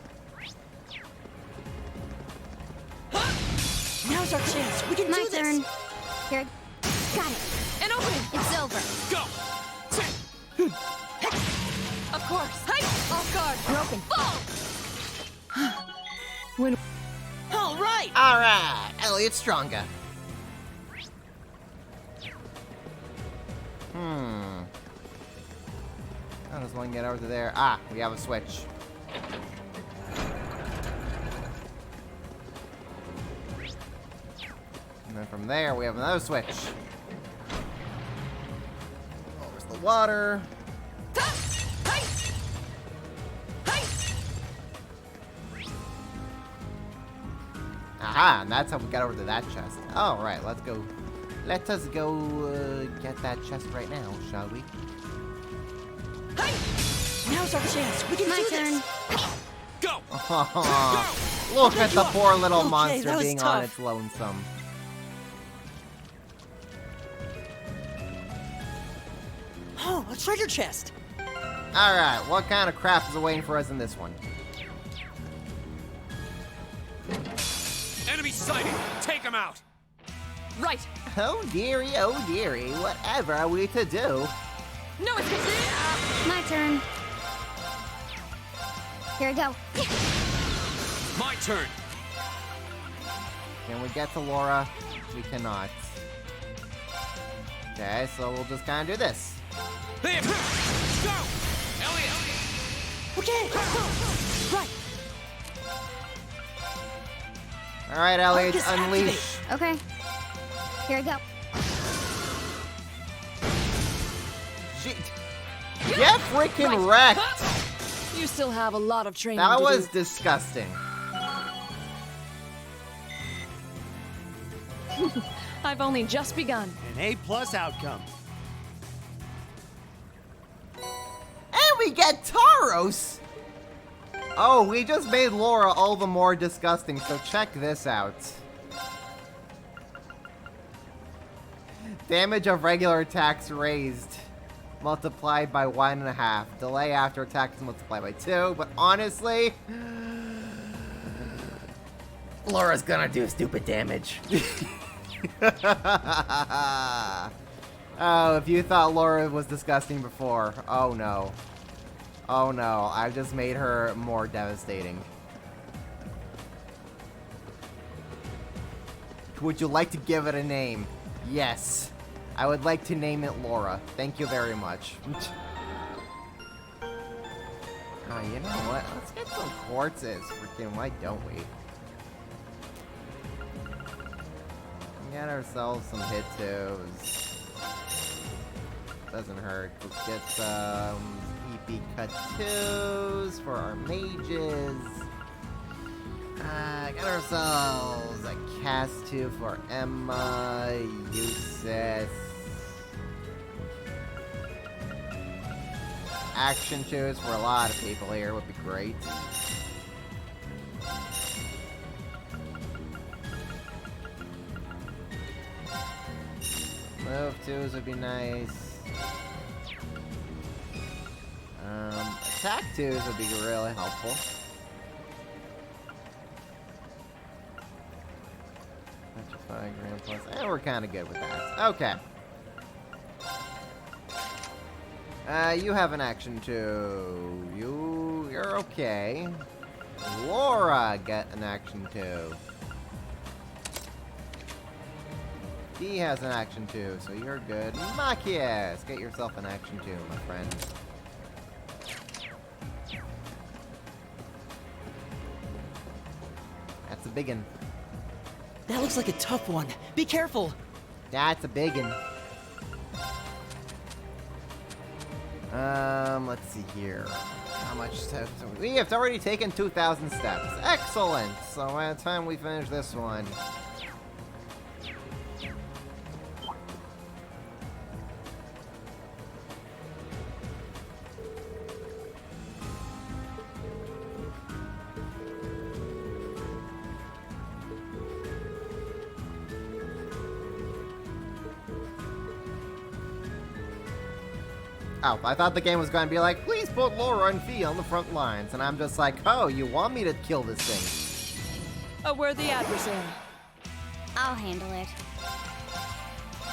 Now's our chance. We can My do this. turn. Here. Got it. An opening! It's over. Go! Of course! Hey! Off guard! Broken. Fall! When All right. Alright, Elliot's stronger. How does one get over to there? Ah, we have a switch. And then from there, we have another switch. Over's the water. Aha, and that's how we got over to that chest. All right, let's go. Let us go get that chest right now, shall we? Now's our chance. We can My do turn. this. Go! Look at the poor little Okay, monster that was being on tough. its lonesome. Oh, a treasure chest. Alright, what kind of crap is waiting for us in this one? Enemy sighted! Take him out! right! Oh dearie, whatever are we to do? No escape! My turn. Here I go. My turn! Can we get to Laura? We cannot. Okay, so we'll just kind of do this. There! Go! Elliot! Okay. Right. Alright, Elliot, Arcus unleash. Okay. Here I go. Get freaking wrecked! You still have a lot of training That to was do. disgusting. I've only just begun. An A+ outcome. And we get Tauros! Oh, we just made Laura all the more disgusting, so check this out. Damage of regular attacks raised. Multiplied by 1.5. Delay after attack is multiplied by 2, but honestly... Laura's gonna do stupid damage. Oh, if you thought Laura was disgusting before, oh no. Oh no, I've just made her more devastating. Would you like to give it a name? Yes. I would like to name it Laura. Thank you very much. Oh, you know what? Let's get some quartzes. Freaking, why don't we? Get ourselves some hit twos. Doesn't hurt. Let's get some EP cut twos for our mages. Get ourselves a cast 2 for Emma, Eustace. Action 2s for a lot of people here would be great. Move 2s would be nice. Attack 2s would be really helpful. Grand plus, and we're kind of good with that. Okay. You have an action too. You're okay. Laura get an action too. He has an action too, so you're good. Machias, get yourself an action too, my friend. That's a biggin. That looks like a tough one. Be careful. That's a biggin. Let's see here. How much steps? We have already taken 2,000 steps. Excellent! So by the time we finish this one... Oh, I thought the game was going to be like, please put Laura and Fee on the front lines. And I'm just like, oh, you want me to kill this thing? A worthy adversary. I'll handle it.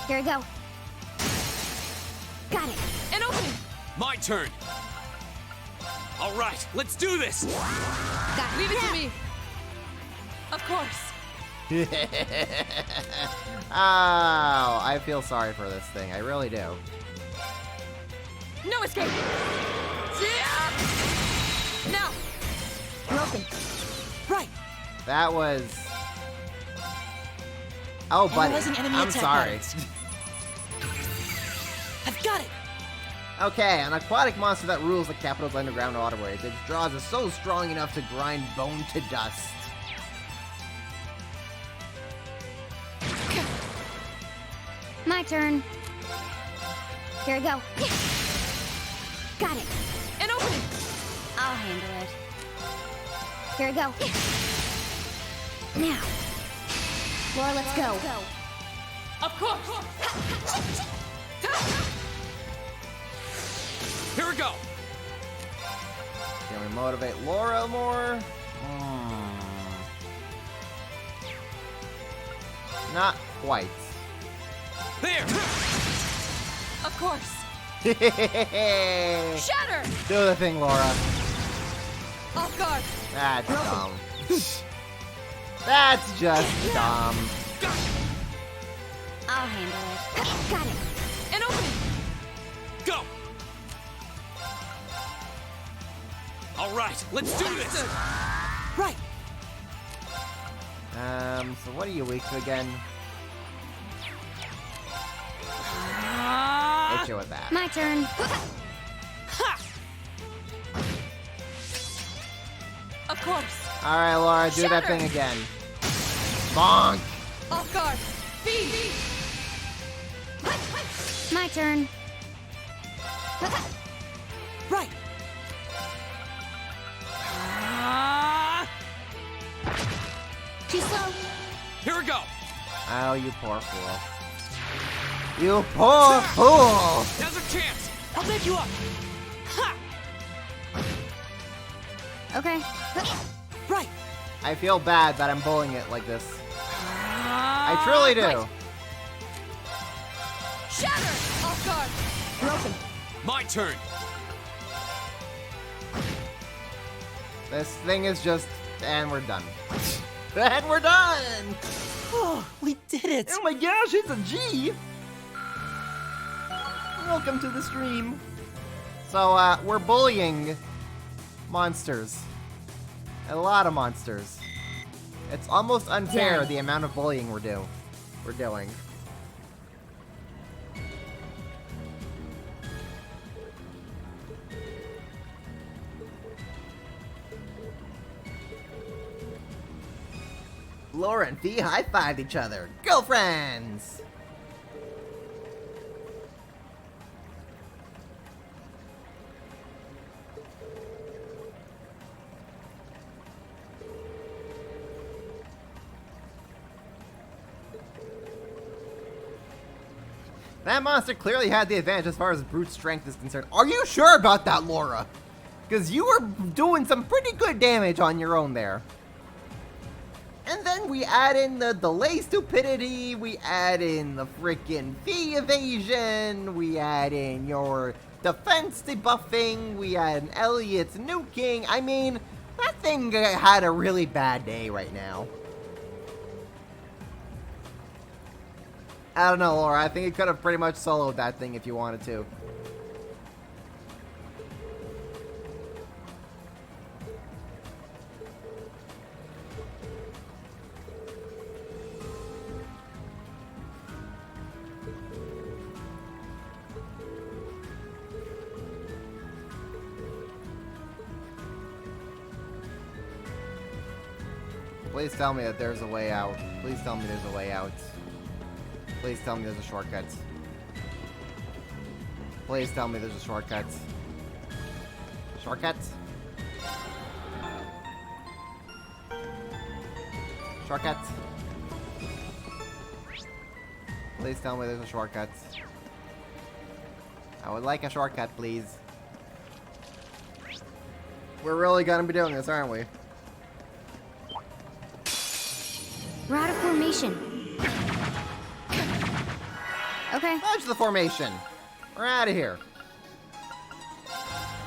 Here we go. Got it. An opening. My turn. All right, let's do this. Got it. Leave it to me. Of course. Oh, I feel sorry for this thing. I really do. No escape. Yeah. Now. Broken. Right. That was... Oh, buddy. Analyzing enemy I'm attack sorry. patterns. I've got it. Okay, an aquatic monster that rules the capital's underground waterways. Its jaws are so strong enough to grind bone to dust. My turn. Here we go. Got it. An opening. I'll handle it. Here we go. Now. Laura, let's go. Of course. Here we go. Can we motivate Laura more? Not quite. There. Of course. Do Shatter. the thing, Laura. Off guard. That's dumb. That's just dumb. I'll handle it. Got it. An opening. Go. All right, let's do this. Right. So what are you weak to again? Hit you with that. My turn. Of course. Alright, Laura, do that Shatter. thing again. Bonk! Off guard. Feed. My turn. Right. Too slow. Here we go. Oh, you poor fool. You poor fool! Now's our chance. I'll make you up. Ha! Okay. Right. I feel bad that I'm bullying it like this. I truly do. Right. Shatter. Off guard. Broken. My turn. This thing is just... And we're done. And we're done! Oh, we did it. Oh my gosh, it's a G! Welcome to the stream. So, we're bullying monsters. A lot of monsters. It's almost unfair Yeah. the amount of bullying we're doing. Laura and Fee high-fived each other. Girlfriends! That monster clearly had the advantage as far as brute strength is concerned. Are you sure about that, Laura? Because you were doing some pretty good damage on your own there. And then we add in the delay stupidity, we add in the freaking fee evasion, we add in your defense debuffing, we add in Elliot's nuking. I mean, that thing had a really bad day right now. I don't know, Laura. I think you could have pretty much soloed that thing if you wanted to. Please tell me that there's a way out. Please tell me there's a way out. Please tell me there's a shortcut. Please tell me there's a shortcut. Shortcut? Shortcut? Please tell me there's a shortcut. I would like a shortcut, please. We're really gonna be doing this, aren't we? We're out of formation. Okay. Watch the formation. We're out of here.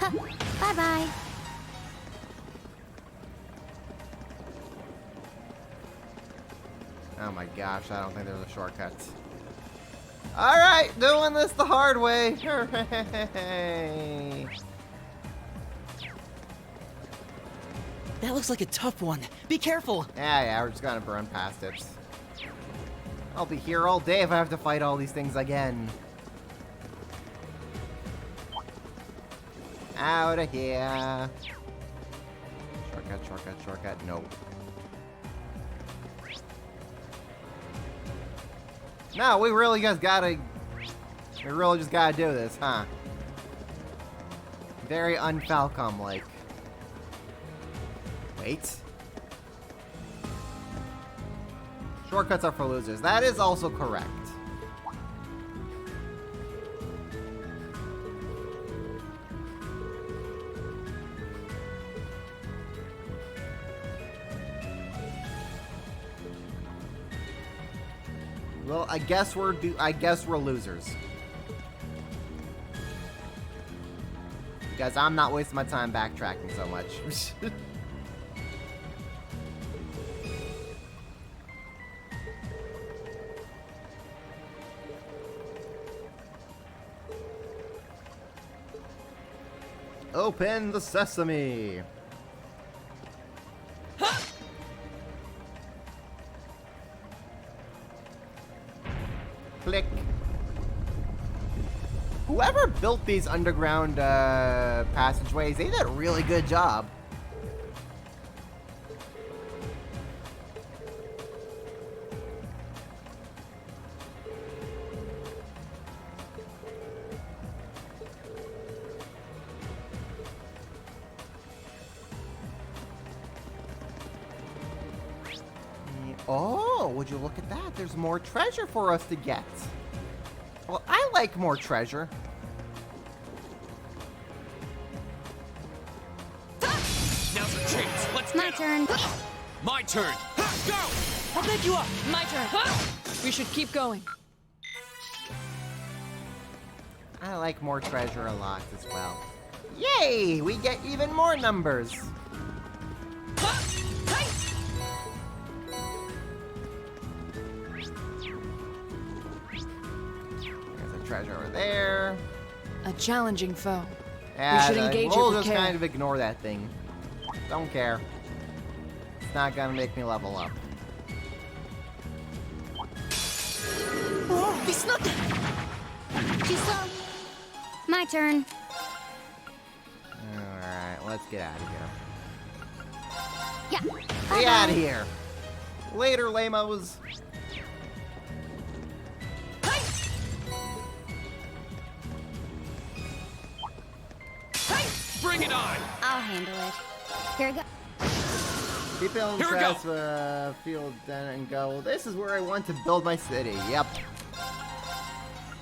Huh. Bye-bye. Oh my gosh, I don't think there's a shortcut. Alright, doing this the hard way. Hooray. That looks like a tough one. Be careful. Yeah, we're just gonna burn past it. I'll be here all day if I have to fight all these things again. Out of here. Shortcut, shortcut, shortcut. No. No, we really just gotta do this, huh? Very un-Falcom-like. Wait. Shortcuts are for losers. That is also correct. Well, I guess we're losers. Because I'm not wasting my time backtracking so much. Open the sesame. Click. Whoever built these underground passageways, they did a really good job. Oh, would you look at that? There's more treasure for us to get. Well, I like more treasure. Now's our chance. Let's My get 'em. turn. My turn. Go! I'll back you up. My turn. We should keep going. I like more treasure a lot as well. Yay! We get even more numbers. There's a treasure over there. A challenging foe. Yeah, should engage it we'll with just care. kind of ignore that thing. Don't care. It's not gonna make me level up. Oh, he snuck it. Too slow. My turn. Alright, let's get out of here. Yeah. Get Bye-bye. out of here. Later, lamos. Bring it on! I'll handle it. Here we go. Keep it on Here we track, go. field then and go. This is where I want to build my city. Yep.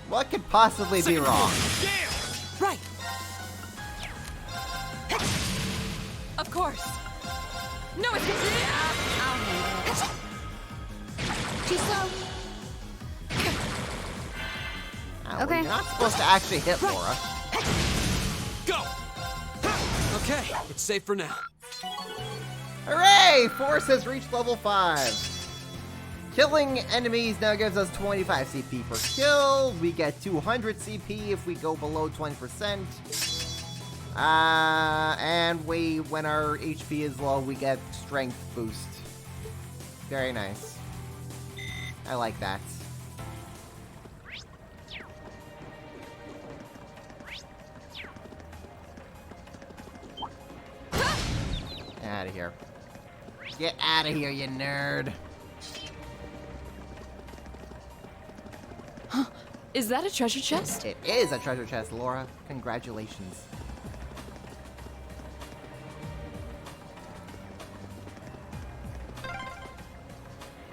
What could possibly be Second wrong? floor. Damn! Right. Of course. No escape. I'll handle it. Too slow. Ah, Okay. You're not supposed to actually hit Laura. Go! Okay, it's safe for now. Hooray! Force has reached level 5. Killing enemies now gives us 25 CP per kill. We get 200 CP if we go below 20%. And when our HP is low, we get strength boost. Very nice. I like that. Out of here. Get out of here, you nerd. Is that a treasure chest? It is a treasure chest, Laura. Congratulations.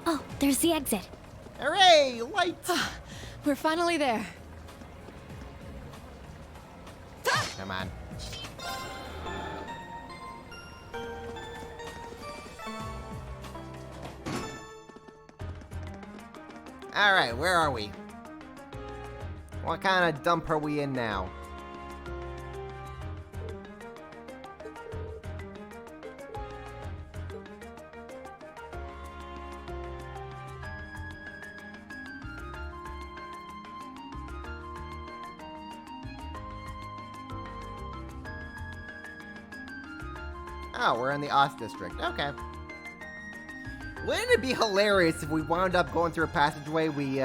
Oh, there's the exit. Hooray! Light! We're finally there. Come on. Alright, where are we? What kind of dump are we in now? Oh, we're in the Ost district. Okay. Wouldn't it be hilarious if we wound up going through a passageway, we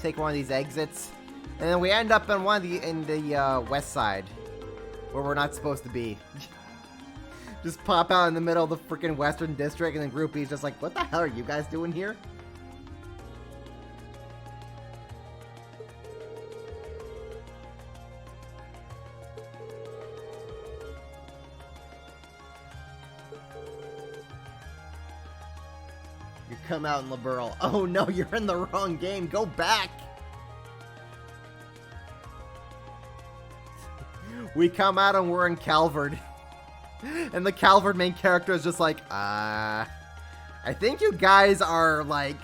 take one of these exits, and then we end up in the west side, where we're not supposed to be. Just pop out in the middle of the freaking Western District, and then Group B's just like, what the hell are you guys doing here? You come out in Liberl. Oh no, you're in the wrong game. Go back. We come out and we're in Calvard. And the Calvard main character is just like, I think you guys are, like,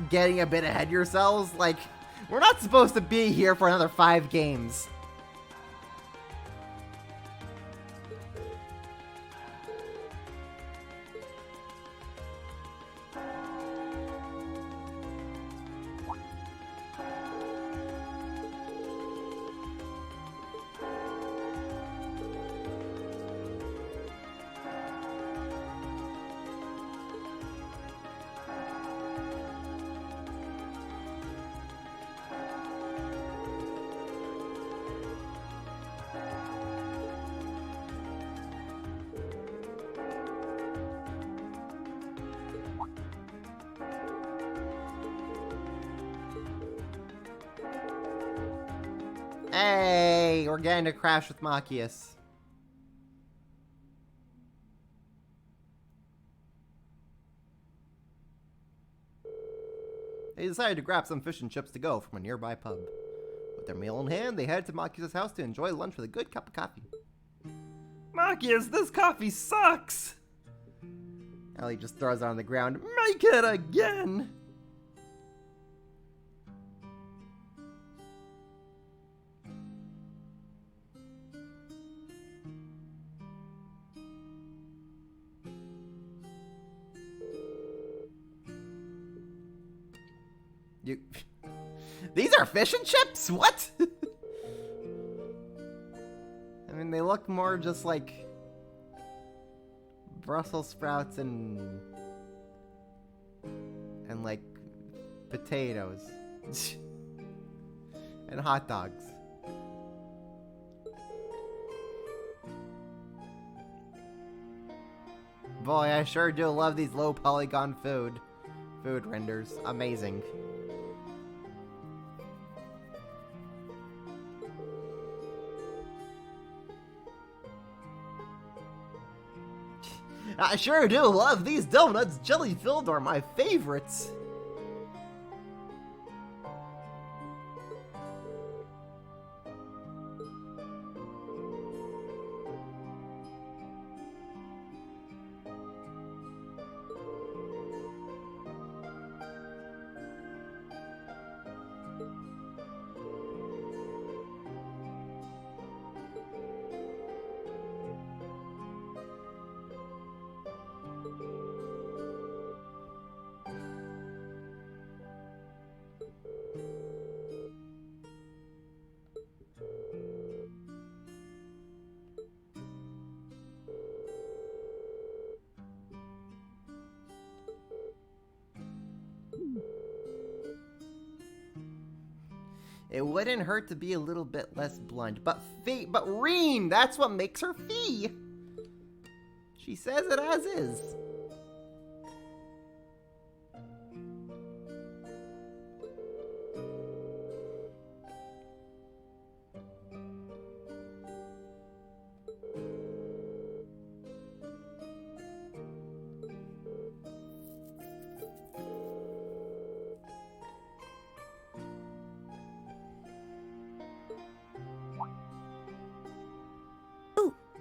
getting a bit ahead of yourselves. Like, we're not supposed to be here for another 5 games. Hey, we're getting to crash with Machias. They decided to grab some fish and chips to go from a nearby pub. With their meal in hand, they headed to Machias' house to enjoy lunch with a good cup of coffee. Machias, this coffee sucks! Ellie just throws it on the ground. Make it again! These are fish and chips? What? I mean, they look more just like Brussels sprouts and like potatoes and hot dogs. Boy, I sure do love these low polygon food renders. Amazing. I sure do love these donuts. Jelly filled are my favorites. It wouldn't hurt to be a little bit less blunt, but Reen, that's what makes her Fee. She says it as is.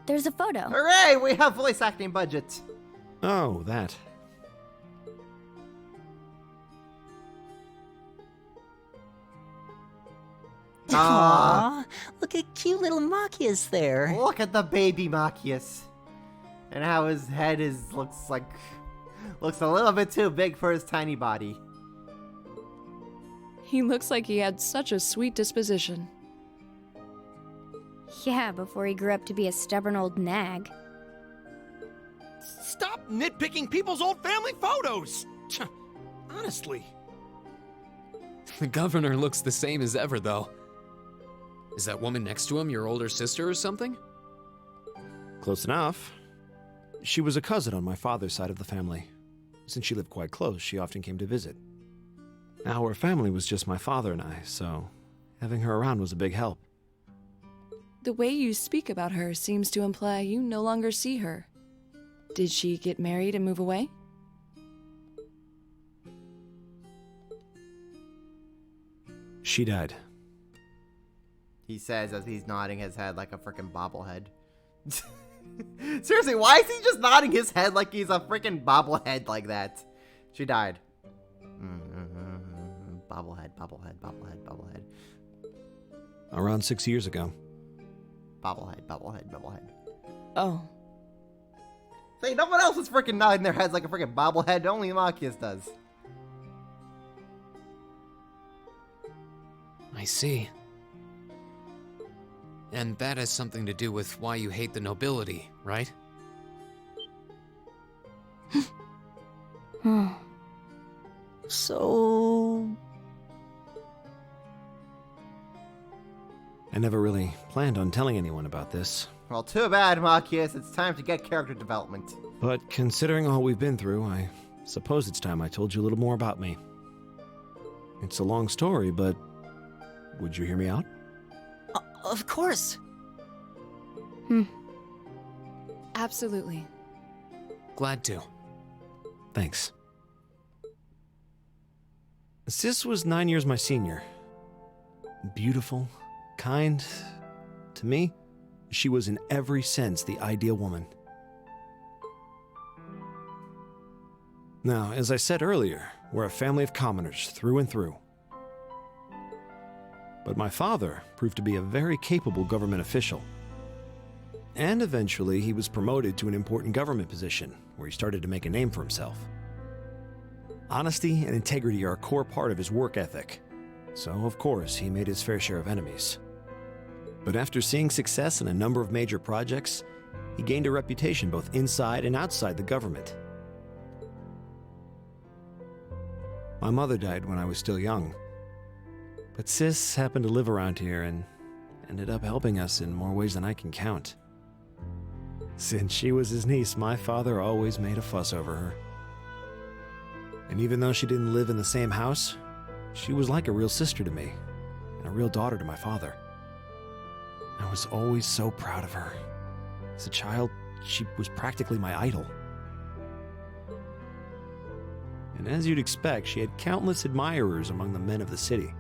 there's a photo. Hooray! We have voice acting budget. Oh, that. Aw, Look at cute little Machias there. look at the baby Machias. And how his head looks a little bit too big for his tiny body. He looks like he had such a sweet disposition. Yeah, before he grew up to be a stubborn old nag. Stop nitpicking people's old family photos! Honestly. The governor looks the same as ever, though. Is that woman next to him your older sister or something? Close enough. She was a cousin on my father's side of the family. Since she lived quite close, she often came to visit. Our family was just my father and I, so having her around was a big help. The way you speak about her seems to imply you no longer see her. Did she get married and move away? She died. He says as he's nodding his head like a freaking bobblehead. Seriously, why is he just nodding his head like he's a freaking bobblehead like that? She died. Bobblehead, bobblehead, bobblehead, bobblehead. Around 6 years ago. Bobblehead, bobblehead, bobblehead. Oh. Say, no one else is freaking nodding their heads like a freaking bobblehead. Only Machias does. I see. And that has something to do with why you hate the nobility, right? So... I never really planned on telling anyone about this. Well, too bad, Machias. It's time to get character development. But considering all we've been through, I suppose it's time I told you a little more about me. It's a long story, but would you hear me out? Of course. Absolutely. Glad to. Thanks. Sis was 9 years my senior. Beautiful, kind. To me, she was in every sense the ideal woman. Now, as I said earlier, we're a family of commoners through and through. But my father proved to be a very capable government official. And eventually, he was promoted to an important government position, where he started to make a name for himself. Honesty and integrity are a core part of his work ethic, so of course, he made his fair share of enemies. But after seeing success in a number of major projects, he gained a reputation both inside and outside the government. My mother died when I was still young, but Sis happened to live around here and ended up helping us in more ways than I can count. Since she was his niece, my father always made a fuss over her. And even though she didn't live in the same house, she was like a real sister to me, and a real daughter to my father. I was always so proud of her. As a child, she was practically my idol. And as you'd expect, she had countless admirers among the men of the city.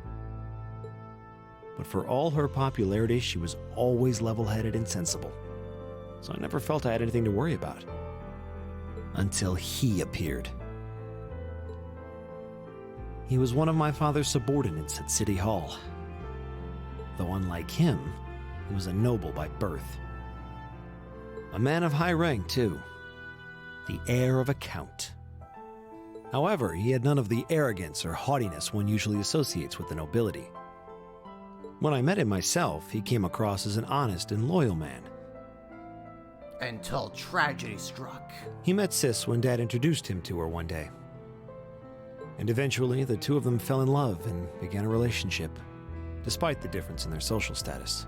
But for all her popularity, she was always level-headed and sensible. So I never felt I had anything to worry about. Until he appeared. He was one of my father's subordinates at City Hall. Though unlike him, he was a noble by birth. A man of high rank, too. The heir of a count. However, he had none of the arrogance or haughtiness one usually associates with the nobility. When I met him myself, he came across as an honest and loyal man. Until tragedy struck. He met Sis when Dad introduced him to her one day. And eventually, the two of them fell in love and began a relationship, despite the difference in their social status.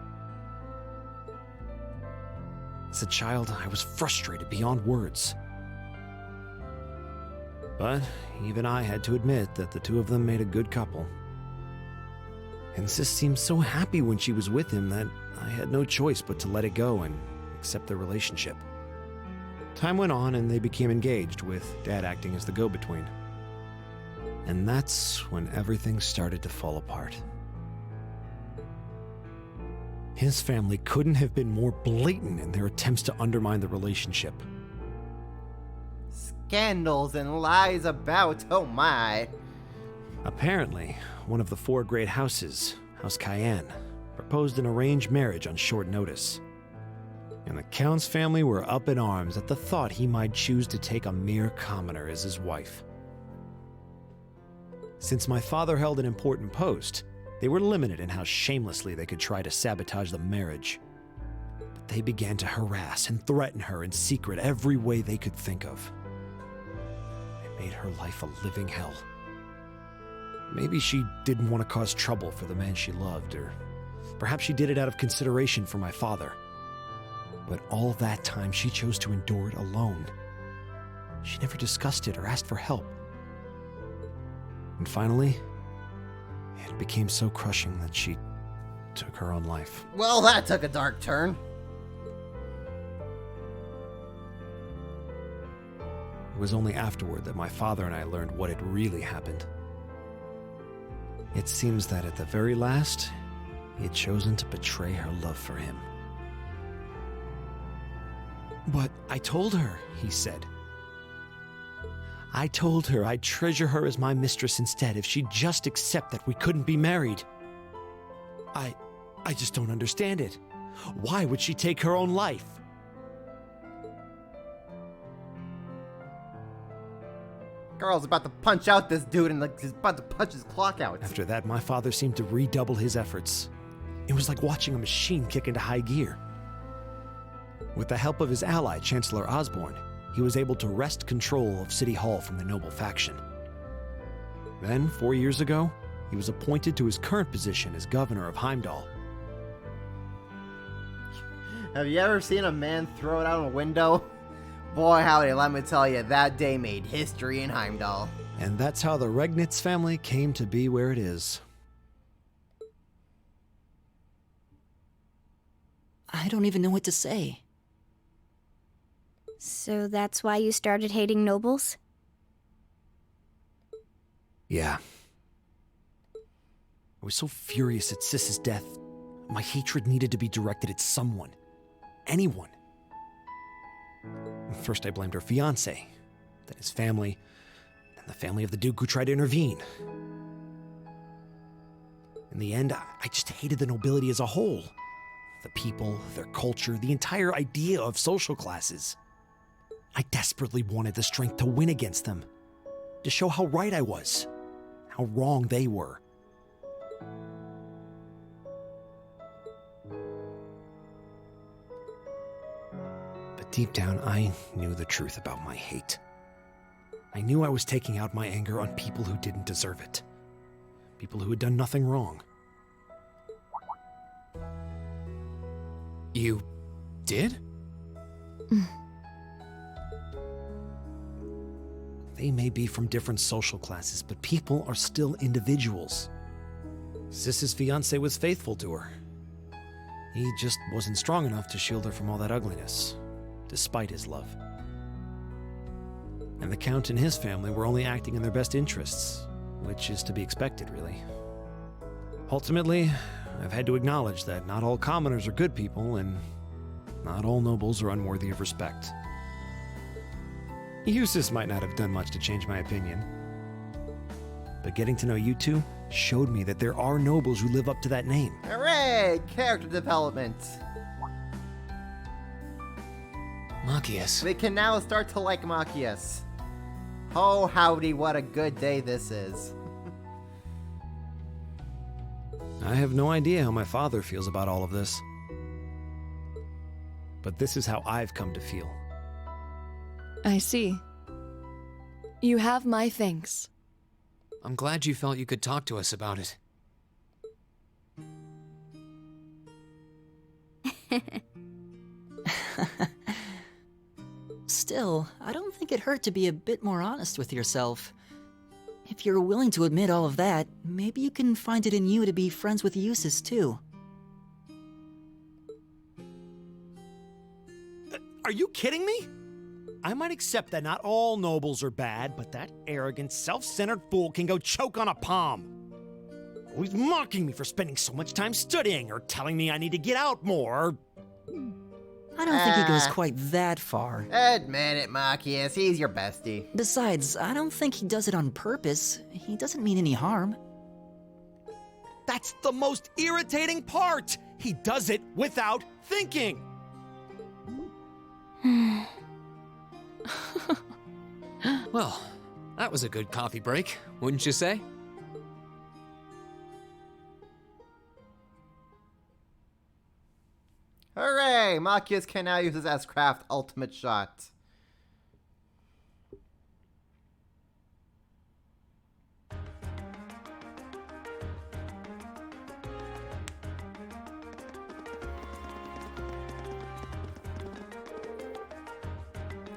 As a child, I was frustrated beyond words. But even I had to admit that the two of them made a good couple. And Sis seemed so happy when she was with him that I had no choice but to let it go and accept their relationship. Time went on and they became engaged, with Dad acting as the go-between. And that's when everything started to fall apart. his family couldn't have been more blatant in their attempts to undermine the relationship. Scandals and lies about, oh my. Apparently, one of the 4 great houses, House Cayenne, proposed an arranged marriage on short notice. And the Count's family were up in arms at the thought he might choose to take a mere commoner as his wife. Since my father held an important post, they were limited in how shamelessly they could try to sabotage the marriage. But they began to harass and threaten her in secret every way they could think of. It made her life a living hell. Maybe she didn't want to cause trouble for the man she loved, or perhaps she did it out of consideration for my father. But all that time, she chose to endure it alone. She never discussed it or asked for help. And finally, it became so crushing that she took her own life. Well, that took a dark turn. It was only afterward that my father and I learned what had really happened. It seems that at the very last, he had chosen to betray her love for him. "But I told her," he said. "I told her I'd treasure her as my mistress instead if she'd just accept that we couldn't be married. I just don't understand it. Why would she take her own life?" Girl's about to punch out this dude and he's about to punch his clock out. After that, my father seemed to redouble his efforts. It was like watching a machine kick into high gear. With the help of his ally, Chancellor Osborne, he was able to wrest control of City Hall from the noble faction. Then, 4 years ago, he was appointed to his current position as governor of Heimdall. Have you ever seen a man throw it out a window? Boy, howdy, let me tell you, that day made history in Heimdall. And that's how the Regnitz family came to be where it is. I don't even know what to say. So that's why you started hating nobles? Yeah. I was so furious at Sis's death. My hatred needed to be directed at someone. Anyone. First I blamed her fiancé, then his family, then the family of the Duke who tried to intervene. In the end, I just hated the nobility as a whole. The people, their culture, the entire idea of social classes. I desperately wanted the strength to win against them, to show how right I was, how wrong they were. But deep down, I knew the truth about my hate. I knew I was taking out my anger on people who didn't deserve it. People who had done nothing wrong. You did? They may be from different social classes, but people are still individuals. Sis's fiancé was faithful to her. He just wasn't strong enough to shield her from all that ugliness, despite his love. And the Count and his family were only acting in their best interests, which is to be expected, really. Ultimately, I've had to acknowledge that not all commoners are good people, and not all nobles are unworthy of respect. Eustace might not have done much to change my opinion, but getting to know you two showed me that there are nobles who live up to that name. Hooray! Character development. Machias. We can now start to like Machias. Oh, howdy, what a good day this is. I have no idea how my father feels about all of this, but this is how I've come to feel. I see. You have my thanks. I'm glad you felt you could talk to us about it. Still, I don't think it hurt to be a bit more honest with yourself. If you're willing to admit all of that, maybe you can find it in you to be friends with Eustace, too. Are you kidding me? I might accept that not all nobles are bad, but that arrogant, self-centered fool can go choke on a palm. always mocking me for spending so much time studying, or telling me I need to get out more. I don't think he goes Ah. quite that far. Admit it, Machias, he's your bestie. Besides, I don't think he does it on purpose. He doesn't mean any harm. That's the most irritating part! He does it without thinking! Well, that was a good coffee break, wouldn't you say? Hooray! Machias can now use his S-Craft ultimate shot.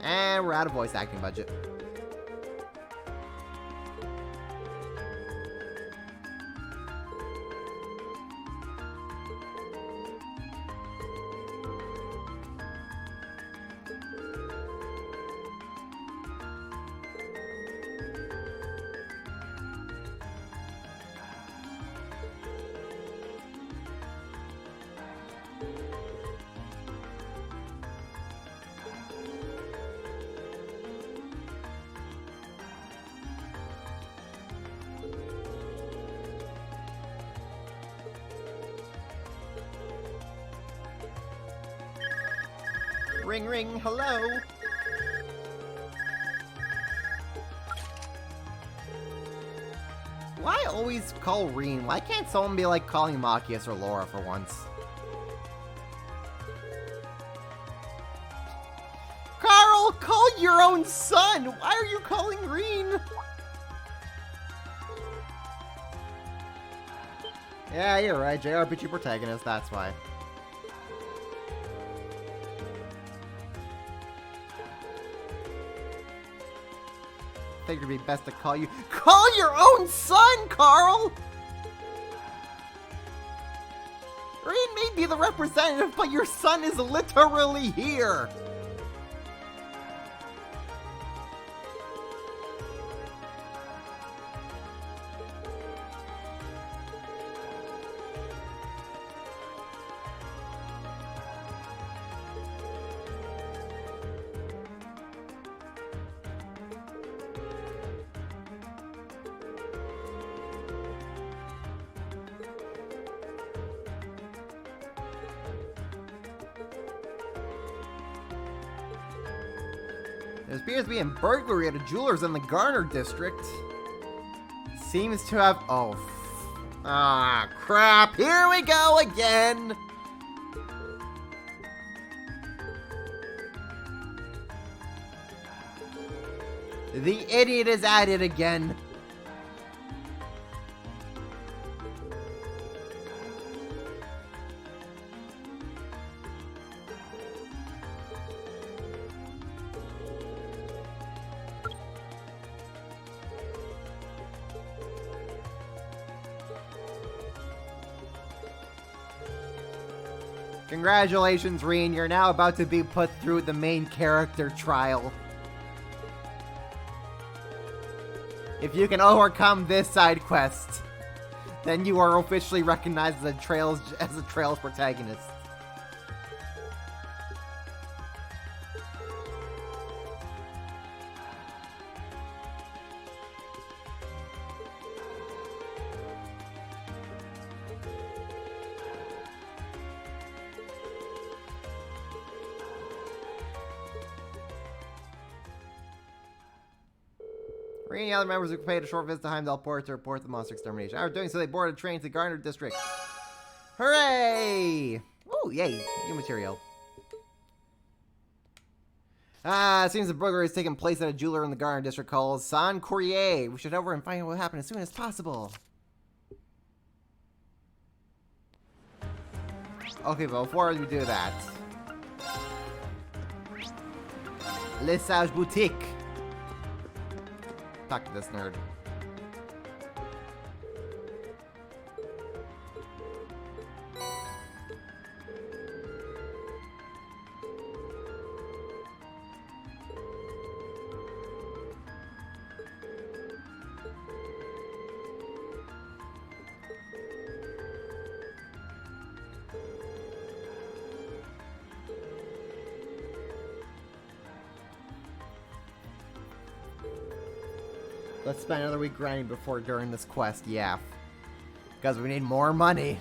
And we're out of voice acting budget. Ring ring, hello? Why always call Reen? Why can't someone be like calling Machias or Laura for once? Carl, call your own son! Why are you calling Reen? Yeah, you're right, JRPG protagonist, that's why. I think it'd be best to call you. Call your own son, Carl! Reen may be the representative, but your son is literally here! There appears to be a burglary at a jeweler's in the Garner district. Seems to have... Oh. Ah, crap. Here we go again. The idiot is at it again. Congratulations, Reen. You're now about to be put through the main character trial. If you can overcome this side quest, then you are officially recognized as a Trails protagonist. Any other members who paid a short visit to Heimdall Port to report the monster extermination. After doing so, they boarded a train to the Garner District. Hooray! Oh, yay. New material. It seems the burglary is taking place at a jeweler in the Garner District called San Courier. We should head over and find out what happened as soon as possible. Okay, but before we do that... Le Sage Boutique. Talk to this nerd. Let's spend another week grinding during this quest, yeah. Because we need more money.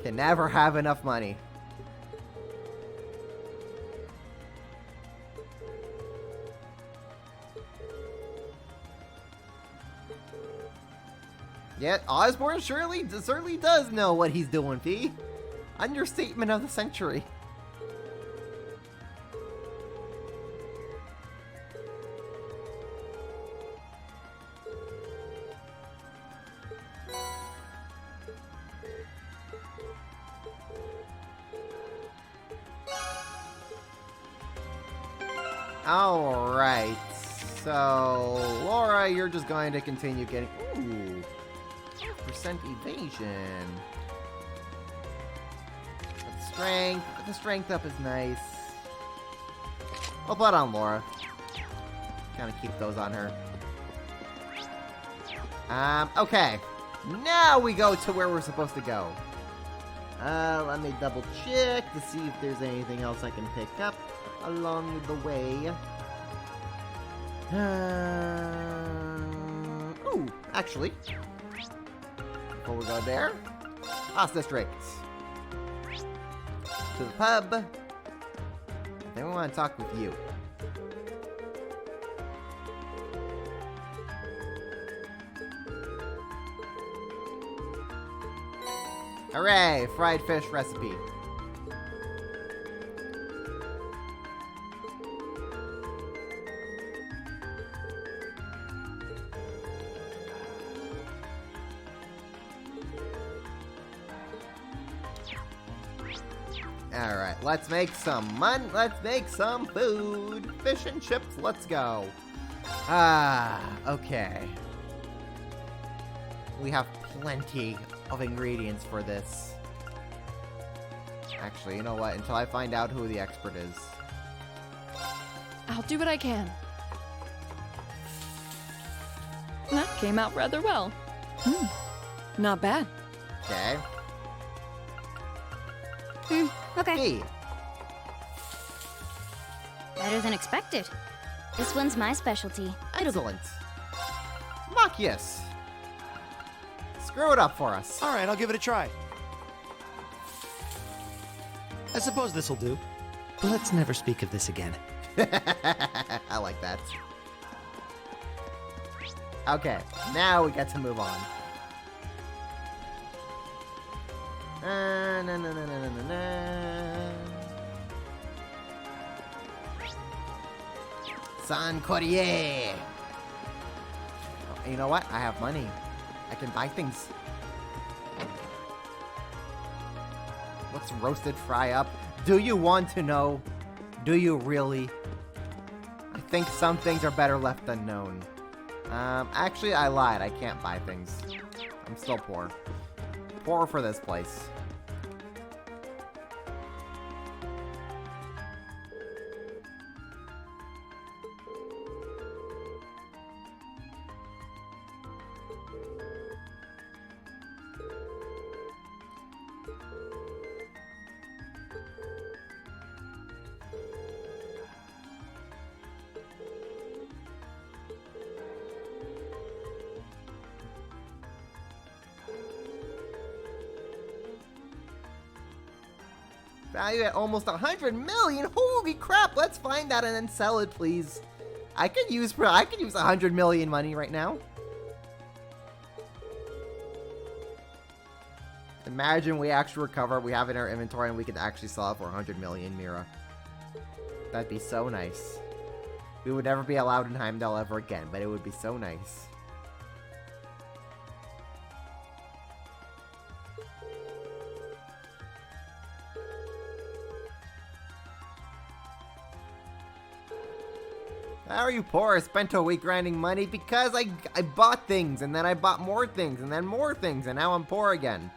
Can never have enough money. Yet Osborne certainly does know what he's doing, P. Understatement of the century. Alright, so Laura, you're just going to continue getting... Ooh, percent evasion. Put the strength up is nice. We'll put on Laura. Kind of keep those on her. Okay. Now we go to where we're supposed to go. Let me double check to see if there's anything else I can pick up along the way. Ooh, actually, before we go there, House District. To the pub. Then we want to talk with you. Hooray! Fried fish recipe. Alright, let's make some let's make some food. Fish and chips, let's go. Okay. We have plenty of ingredients for this. Actually, you know what? Until I find out who the expert is. I'll do what I can. That came out rather well. Not bad. Okay. Okay. Hey. Better than expected. This one's my specialty. Excellent. Machias. Screw it up for us. All right, I'll give it a try. I suppose this'll do. But let's never speak of this again. I like that. Okay, now we get to move on. Na, na, na, na, na, na, na. San Courrier. Oh, you know what? I have money. I can buy things. What's roasted fry up? Do you want to know? Do you really? I think some things are better left unknown. Actually, I lied. I can't buy things. I'm still poor. Poor for this place. Value at almost 100 million. Holy crap! Let's find that and then sell it, please. I could use 100 million money right now. Imagine we actually recover, we have it in our inventory, and we could actually sell it for 100 million, Mira. That'd be so nice. We would never be allowed in Heimdall ever again, but it would be so nice. How are you poor? I spent a week grinding money because I bought things, and then I bought more things, and then more things, and now I'm poor again.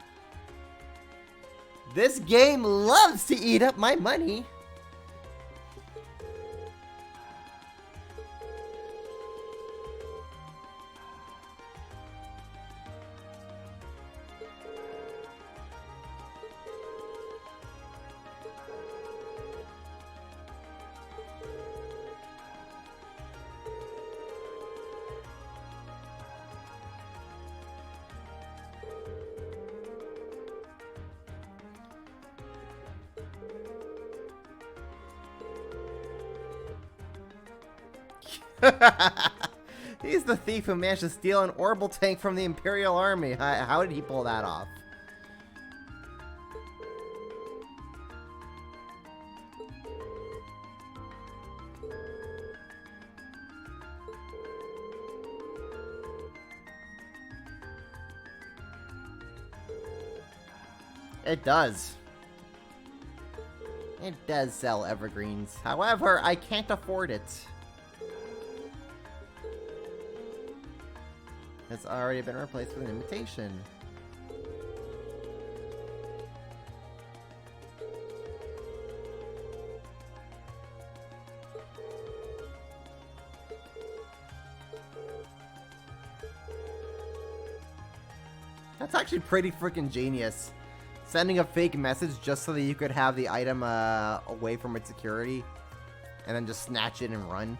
This game loves to eat up my money. He's the thief who managed to steal an orbital tank from the Imperial Army. How did he pull that off? It does. It does sell evergreens. However, I can't afford it. It's already been replaced with an imitation. That's actually pretty freaking genius. Sending a fake message just so that you could have the item away from its security, and then just snatch it and run.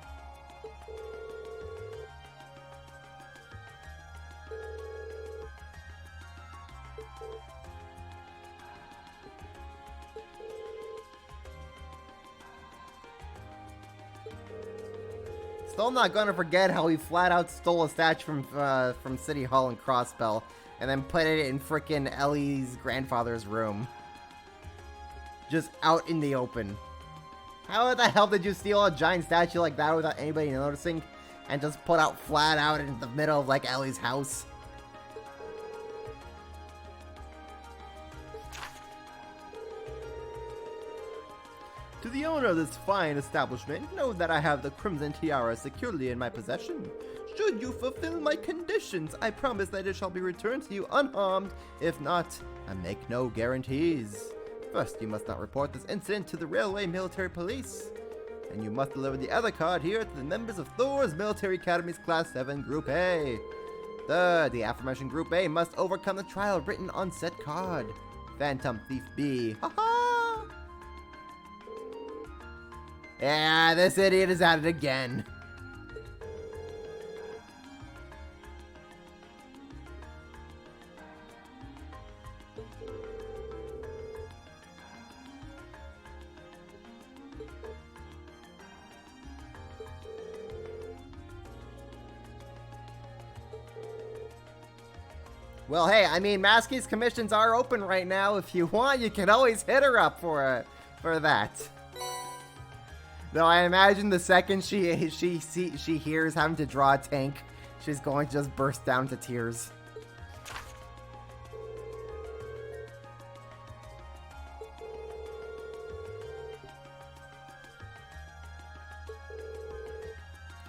Still not gonna forget how he flat out stole a statue from City Hall in Crossbell, and then put it in frickin' Ellie's grandfather's room. Just out in the open. How the hell did you steal a giant statue like that without anybody noticing? And just put out flat out in the middle of, like, Ellie's house? To the owner of this fine establishment, know that I have the Crimson Tiara securely in my possession. Should you fulfill my conditions, I promise that it shall be returned to you unharmed. If not, I make no guarantees. First, you must not report this incident to the Railway Military Police. And you must deliver the other card here to the members of Thor's Military Academy's Class 7 Group A. Third, the aforementioned Group A must overcome the trial written on said card. Phantom Thief B. Ha-ha! Yeah, this idiot is at it again. Well, hey, I mean, Masky's commissions are open right now. If you want, you can always hit her up for that. Though I imagine the second she hears having to draw a tank, she's going to just burst down to tears.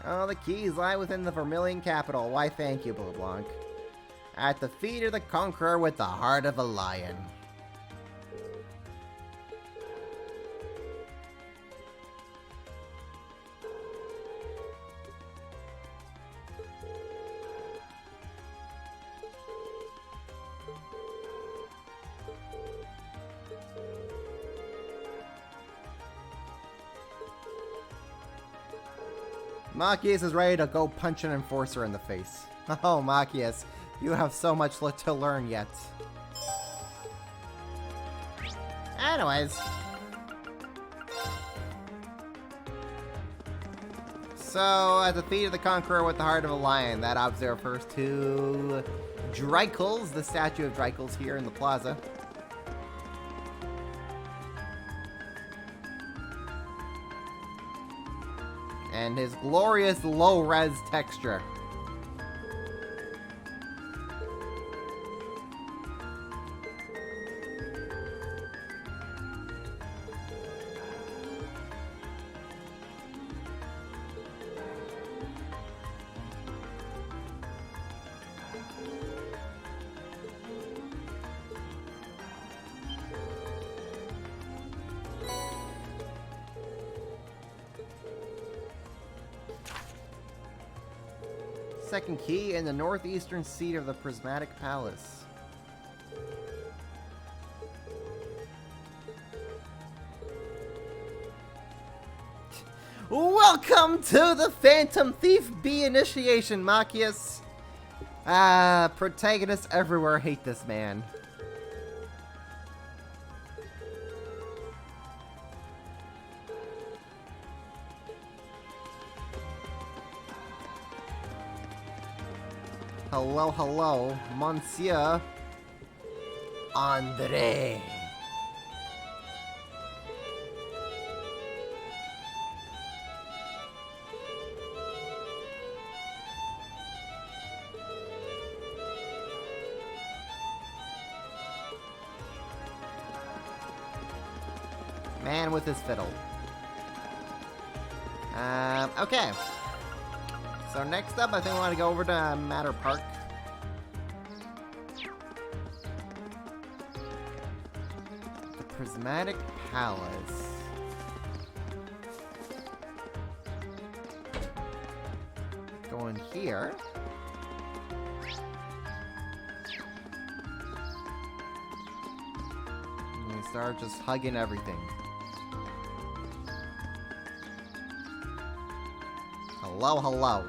Oh, the keys lie within the Vermilion capital. Why, thank you, Blue-Blanc. At the feet of the conqueror with the heart of a lion. Machias is ready to go punch an enforcer in the face. Oh, Machias, you have so much to learn yet. Anyways. So, at the feet of the conqueror with the heart of a lion, that obviously refers to Dreichels, the statue of Dreichels here in the plaza. And his glorious low-res texture. Second key in the northeastern seat of the Prismatic Palace. Welcome to the Phantom Thief B initiation, Machias. Protagonists everywhere hate this man. Hello, hello, Monsieur Andre. Man with his fiddle. Okay. So next up, I think we want to go over to Matter Park. The Prismatic Palace. Go in here. And we start just hugging everything. Hello, hello.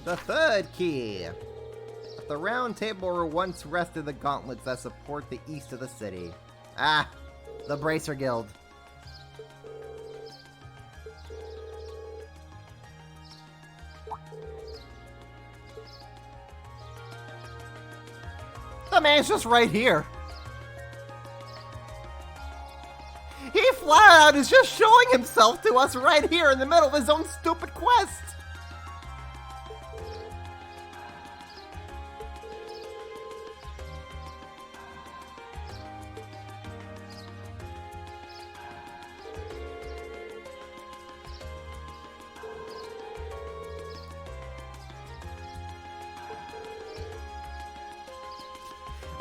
The third key. At the round table were once rested the gauntlets that support the east of the city. Ah, the Bracer Guild. The man's just right here. He flat out is just showing himself to us right here in the middle of his own stupid quest.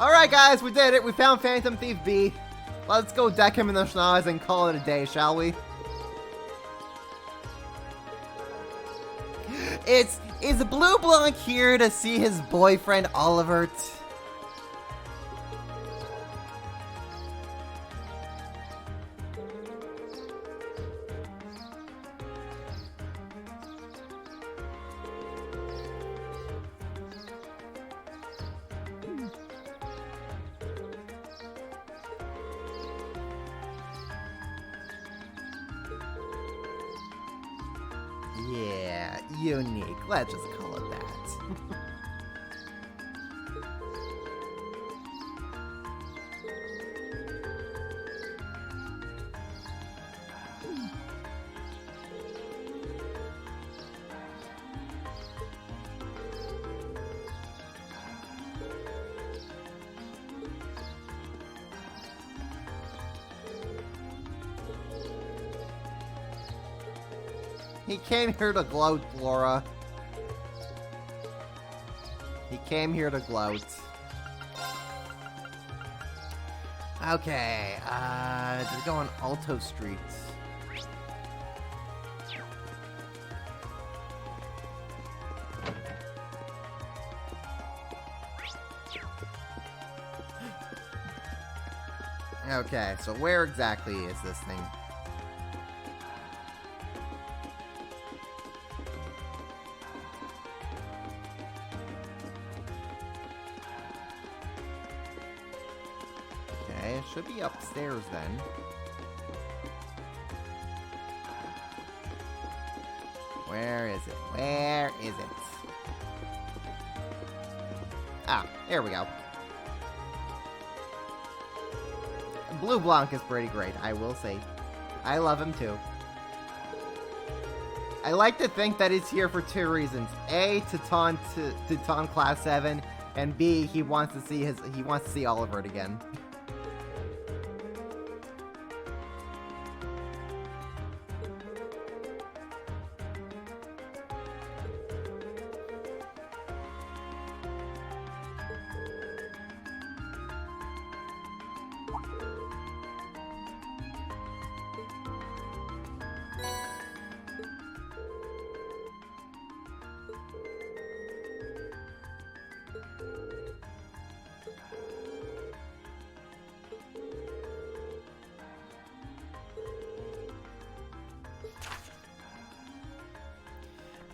Alright guys, we did it. We found Phantom Thief B. Let's go deck him in the schnoz and call it a day, shall we? Is Blue Blanc here to see his boyfriend Olivert? Yeah, unique. Let's just call it that. He came here to gloat, Laura. He came here to gloat. Okay, did we go on Alto Street? Okay, so where exactly is this thing? Okay, it should be upstairs then. Where is it? Where is it? Ah, there we go. Blue Blanc is pretty great, I will say. I love him too. I like to think that he's here for two reasons. A, to taunt Class 7, and B, he wants to see Olivert again.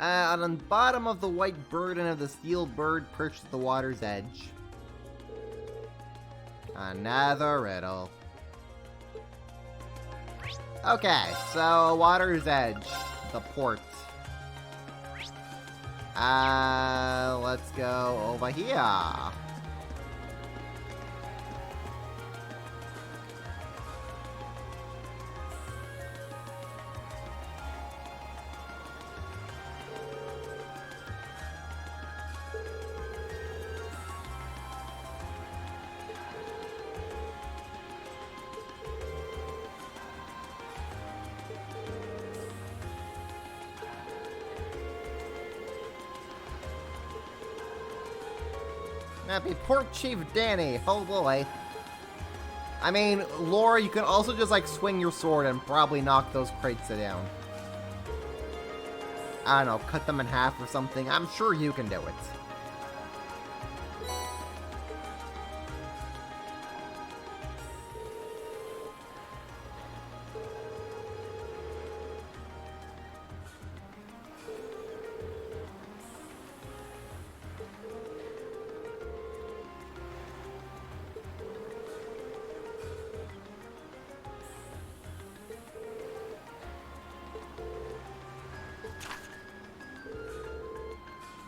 On the bottom of the white bird and of the steel bird perched at the water's edge. Another riddle. Okay, so water's edge, the port. Let's go over here. Happy Port Chief Danny, oh boy. I mean, Laura, you can also just like swing your sword and probably knock those crates down. I don't know, cut them in half or something. I'm sure you can do it.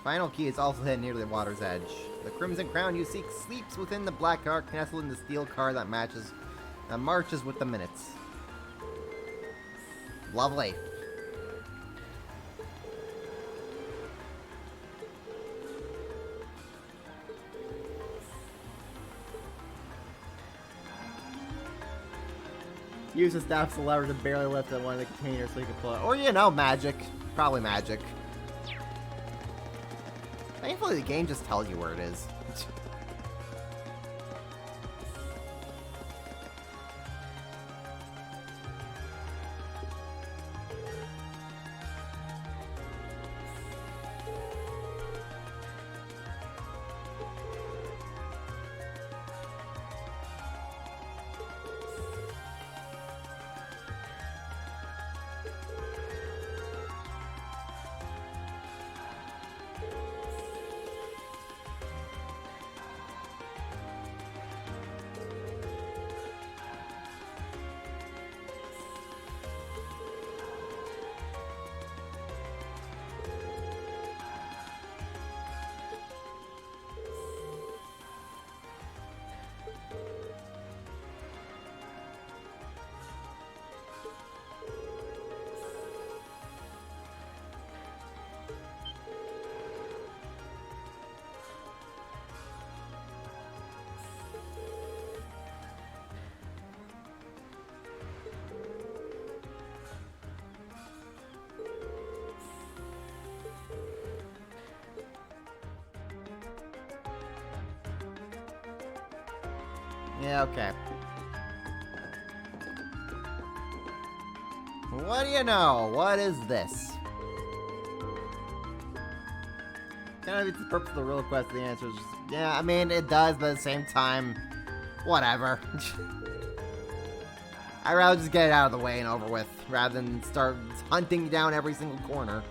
Final key is also hidden near the water's edge. The crimson crown you seek sleeps within the black ark nestled in the steel car that marches with the minutes. Lovely. Use the staff's lever to barely lift one of the containers so you can pull it. Or, you know, magic. Probably magic. Thankfully, the game just tells you where it is. Yeah, okay. What do you know? What is this? Kind of it's the purpose of the real quest. The answer is just, yeah, I mean, it does, but at the same time, whatever. I'd rather just get it out of the way and over with, rather than start hunting down every single corner.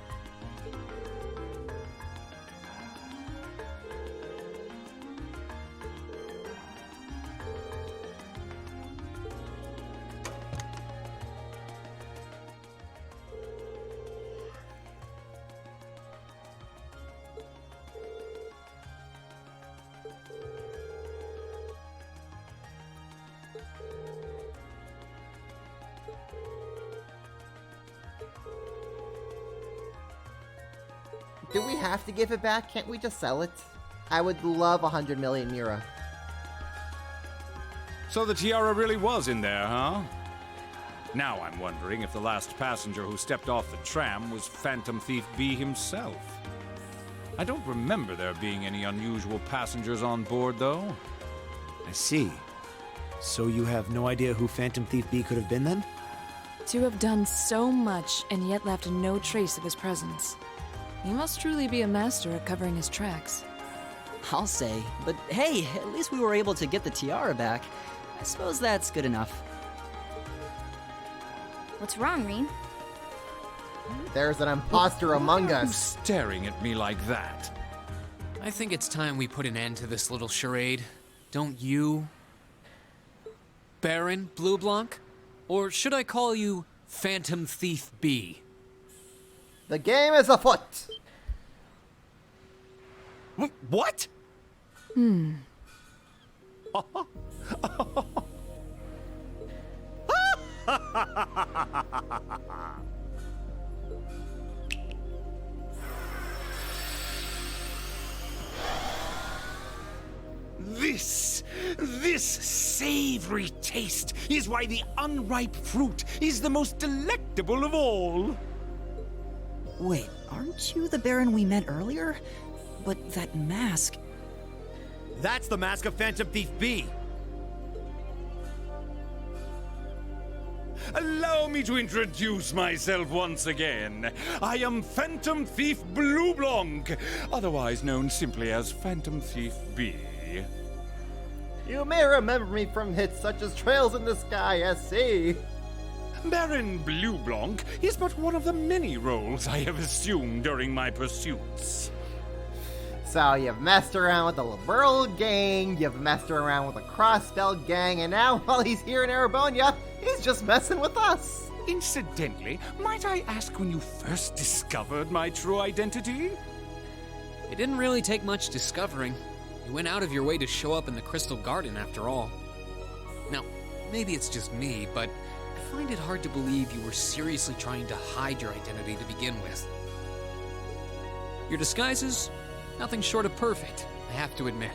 Do we have to give it back? Can't we just sell it? I would love 100 million Mira. So the tiara really was in there, huh? Now I'm wondering if the last passenger who stepped off the tram was Phantom Thief B himself. I don't remember there being any unusual passengers on board, though. I see. So you have no idea who Phantom Thief B could have been then? To have done so much and yet left no trace of his presence. He must truly be a master at covering his tracks. I'll say. But hey, at least we were able to get the tiara back. I suppose that's good enough. What's wrong, Rean? There's an imposter among Why are you us. staring at me like that? I think it's time we put an end to this little charade. Don't you? Baron Blue Blanc? Or should I call you Phantom Thief B? The game is afoot. What? This savory taste is why the unripe fruit is the most delectable of all. Wait, aren't you the Baron we met earlier? But that mask... That's the mask of Phantom Thief B. Allow me to introduce myself once again. I am Phantom Thief Blue Blanc, otherwise known simply as Phantom Thief B. You may remember me from hits such as Trails in the Sky SC. Baron Blue Blanc is but one of the many roles I have assumed during my pursuits. So you've messed around with the Liberal gang, you've messed around with the Crossbelt gang, and now while he's here in Arabonia, he's just messing with us. Incidentally, might I ask when you first discovered my true identity? It didn't really take much discovering. You went out of your way to show up in the Crystal Garden after all. Now, maybe it's just me, but I find it hard to believe you were seriously trying to hide your identity to begin with. Your disguises? Nothing short of perfect, I have to admit.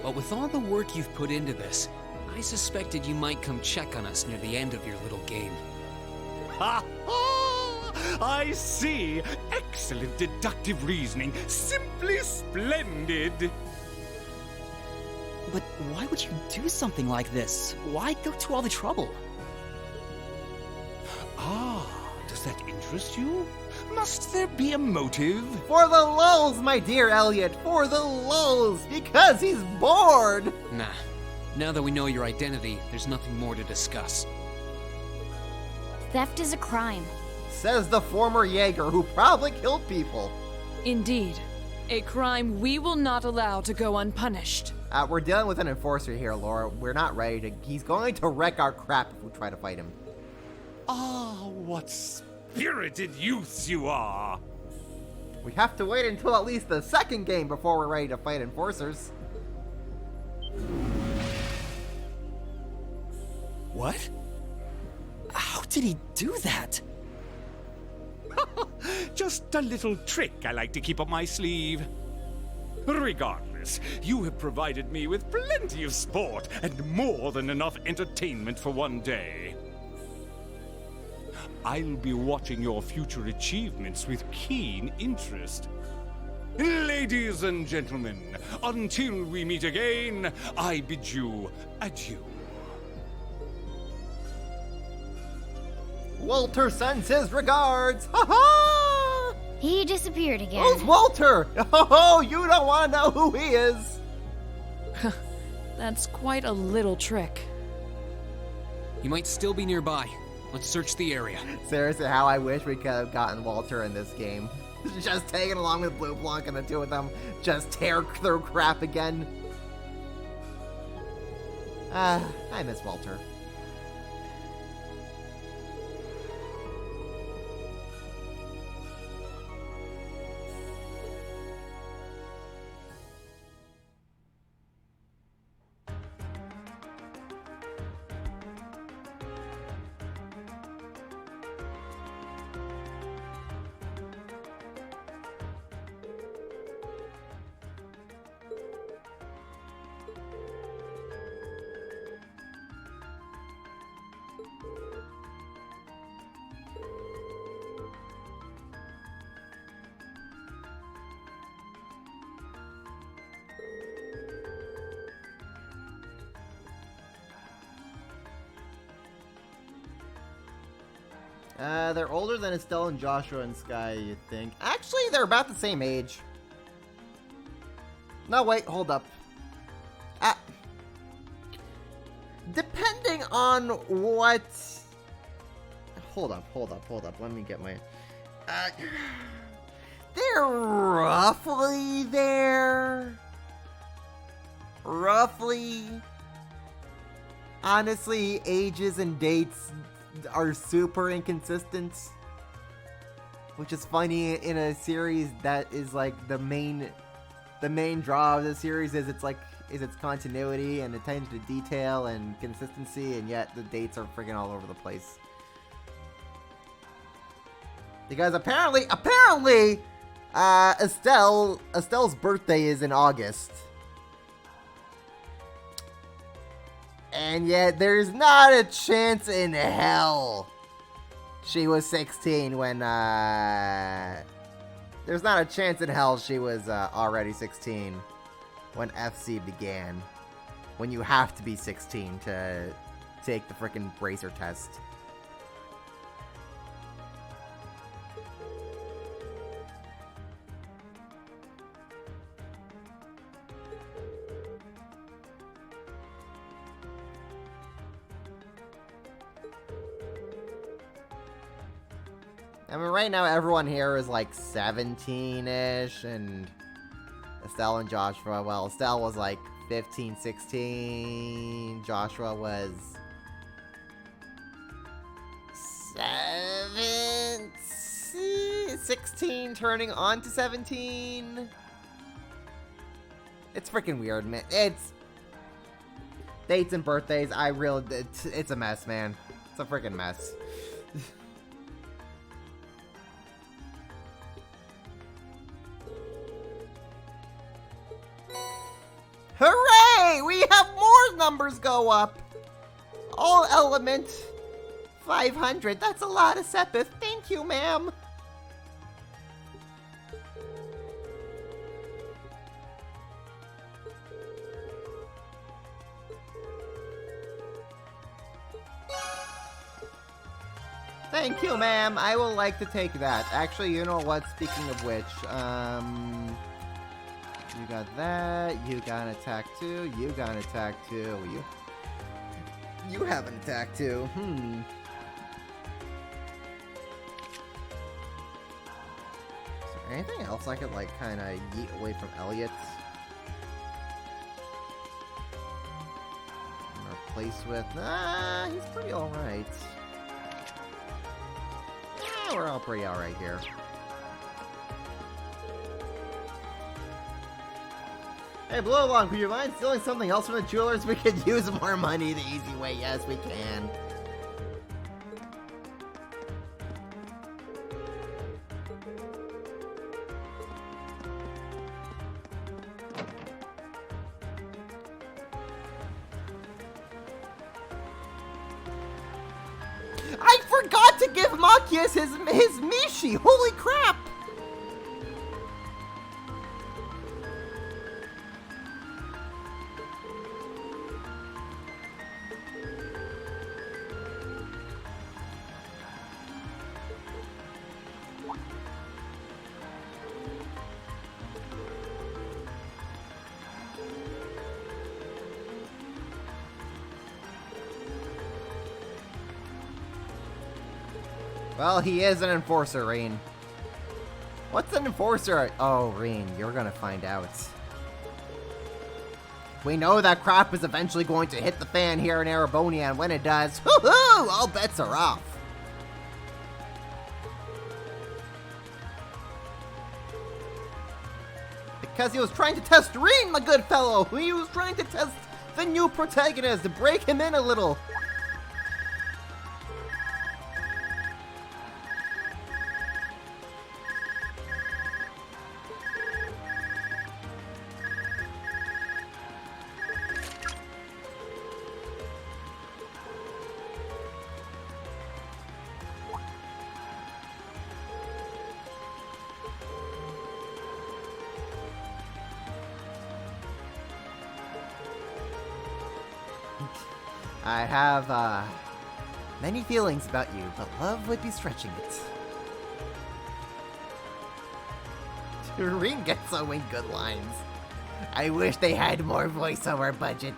But with all the work you've put into this, I suspected you might come check on us near the end of your little game. Ha ha! I see! Excellent deductive reasoning. Simply splendid! But why would you do something like this? Why go to all the trouble? Ah, does that interest you? Must there be a motive? For the lulz, my dear Elliot, for the lulz, because he's bored. Nah. Now that we know your identity, there's nothing more to discuss. Theft is a crime. Says the former Jaeger who probably killed people. Indeed. A crime we will not allow to go unpunished. We're dealing with an enforcer here, Laura. We're not ready to... He's going to wreck our crap if we try to fight him. Ah, what spirited youths you are! We have to wait until at least the second game before we're ready to fight enforcers. What? How did he do that? Just a little trick I like to keep up my sleeve. Regardless, you have provided me with plenty of sport and more than enough entertainment for one day. I'll be watching your future achievements with keen interest. Ladies and gentlemen, until we meet again, I bid you adieu. Walter sends his regards. Ha ha! He disappeared again. Who's Walter? Oh, you don't want to know who he is. That's quite a little trick. He might still be nearby. Let's search the area. Seriously, how I wish we could have gotten Walter in this game. Just tagging along with Blue Blanc and the two of them just tear through crap again. I miss Walter. They're older than Estelle and Joshua and Sky, you think. Actually, they're about the same age. No, wait, hold up. Depending on what... Hold up. Let me get my... They're roughly there. Roughly. Honestly, ages and dates are super inconsistent. Which is funny in a series that is like the main draw of the series is its continuity and attention to detail and consistency, and yet the dates are freaking all over the place. Because apparently, Estelle's birthday is in August. And yet there's not a chance in hell she was 16 when, there's not a chance in hell she was already 16 when FC began. When you have to be 16 to take the frickin' bracer test. I mean, right now everyone here is like 17-ish, and Estelle and Joshua, well, Estelle was like 15, 16, Joshua was 16, turning on to 17. It's freaking weird, man. It's dates and birthdays, it's a mess, man. It's a freaking mess. Hooray! We have more numbers go up! All element 500. That's a lot of Sepith. Thank you, ma'am. Thank you, ma'am. I will like to take that. Actually, you know what? Speaking of which, you got that, you got an attack too, you got an attack too, you have an attack too, Is there anything else I could, like, kinda yeet away from Elliot? And replace with, he's pretty alright. Yeah, we're all pretty alright here. Hey, Blue Along, would you mind stealing something else from the jewelers? We could use more money the easy way. Yes, we can. I forgot to give Machias his Mishi! Holy crap! Well, he is an enforcer, Reen. What's an enforcer? Oh, Reen, you're gonna find out. We know that crap is eventually going to hit the fan here in Erebonia, and when it does, woohoo! All bets are off. Because he was trying to test Reen, my good fellow! He was trying to test the new protagonist to break him in a little. I have, many feelings about you, but love would be stretching it. Reen gets so many good lines. I wish they had more voiceover budget.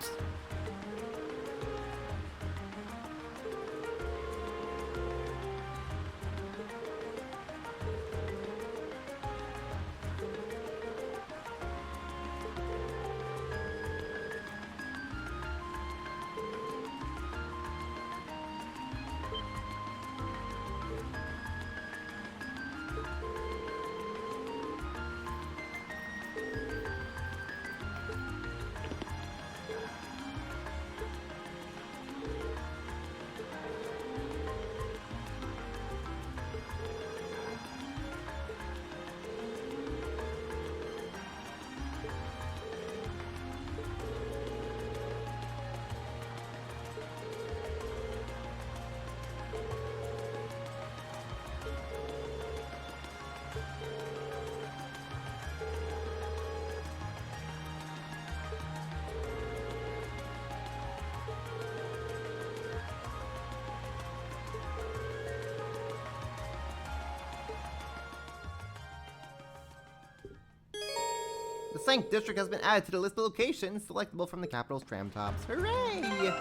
Sanct District has been added to the list of locations selectable from the capital's tram tops. Hooray!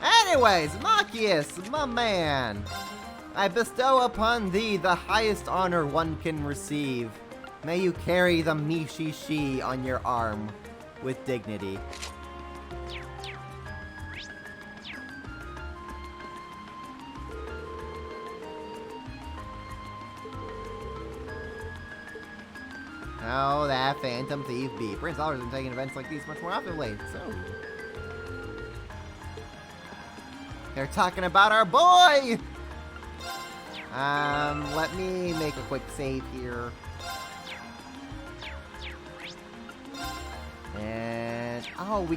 Anyways, Machias, my man, I bestow upon thee the highest honor one can receive. May you carry the Mishishi on your arm with dignity. Oh, that Phantom Thief B. Prince Oliver's been taking events like these much more often lately, so... They're talking about our boy! Let me make a quick save here. And... oh, we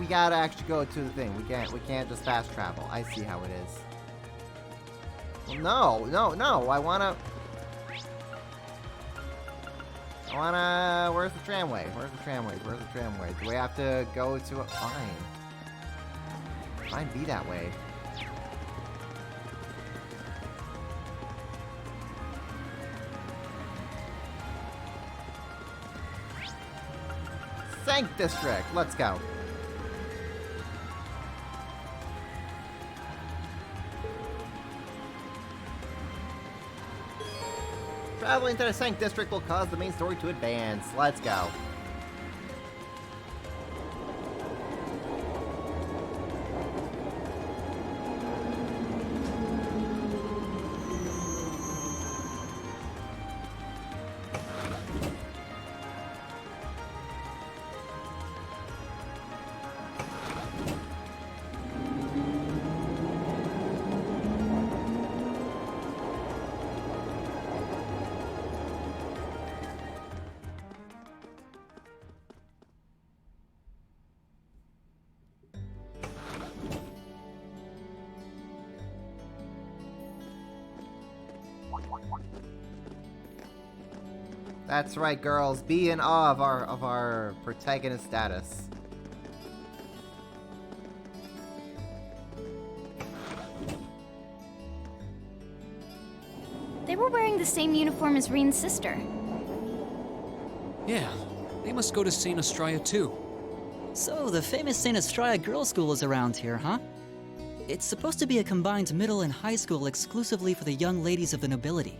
gotta actually go to the thing. We can't just fast travel. I see how it is. Well, no, I wanna... where's the tramway? Where's the tramway? Do we have to go to a... fine. Fine, be that way. Sanct District, let's go. Traveling to the Sanct District will cause the main story to advance. Let's go. That's right, girls. Be in awe of our protagonist status. They were wearing the same uniform as Reen's sister. Yeah, they must go to St. Estrella too. So, the famous St. Estrella Girls' School is around here, huh? It's supposed to be a combined middle and high school exclusively for the young ladies of the nobility.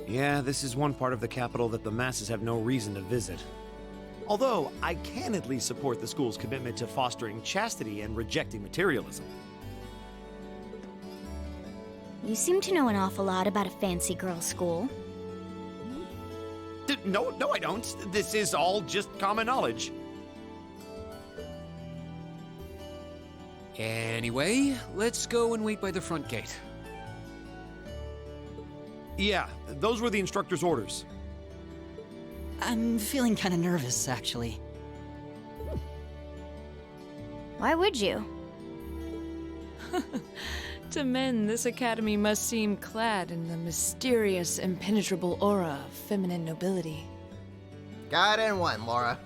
Yeah, this is one part of the capital that the masses have no reason to visit. Although, I can at least support the school's commitment to fostering chastity and rejecting materialism. You seem to know an awful lot about a fancy girls' school. No, I don't. This is all just common knowledge. Anyway, let's go and wait by the front gate. Yeah, those were the instructor's orders. I'm feeling kind of nervous, actually. Why would you? To men, this academy must seem clad in the mysterious, impenetrable aura of feminine nobility. Got in one, Laura.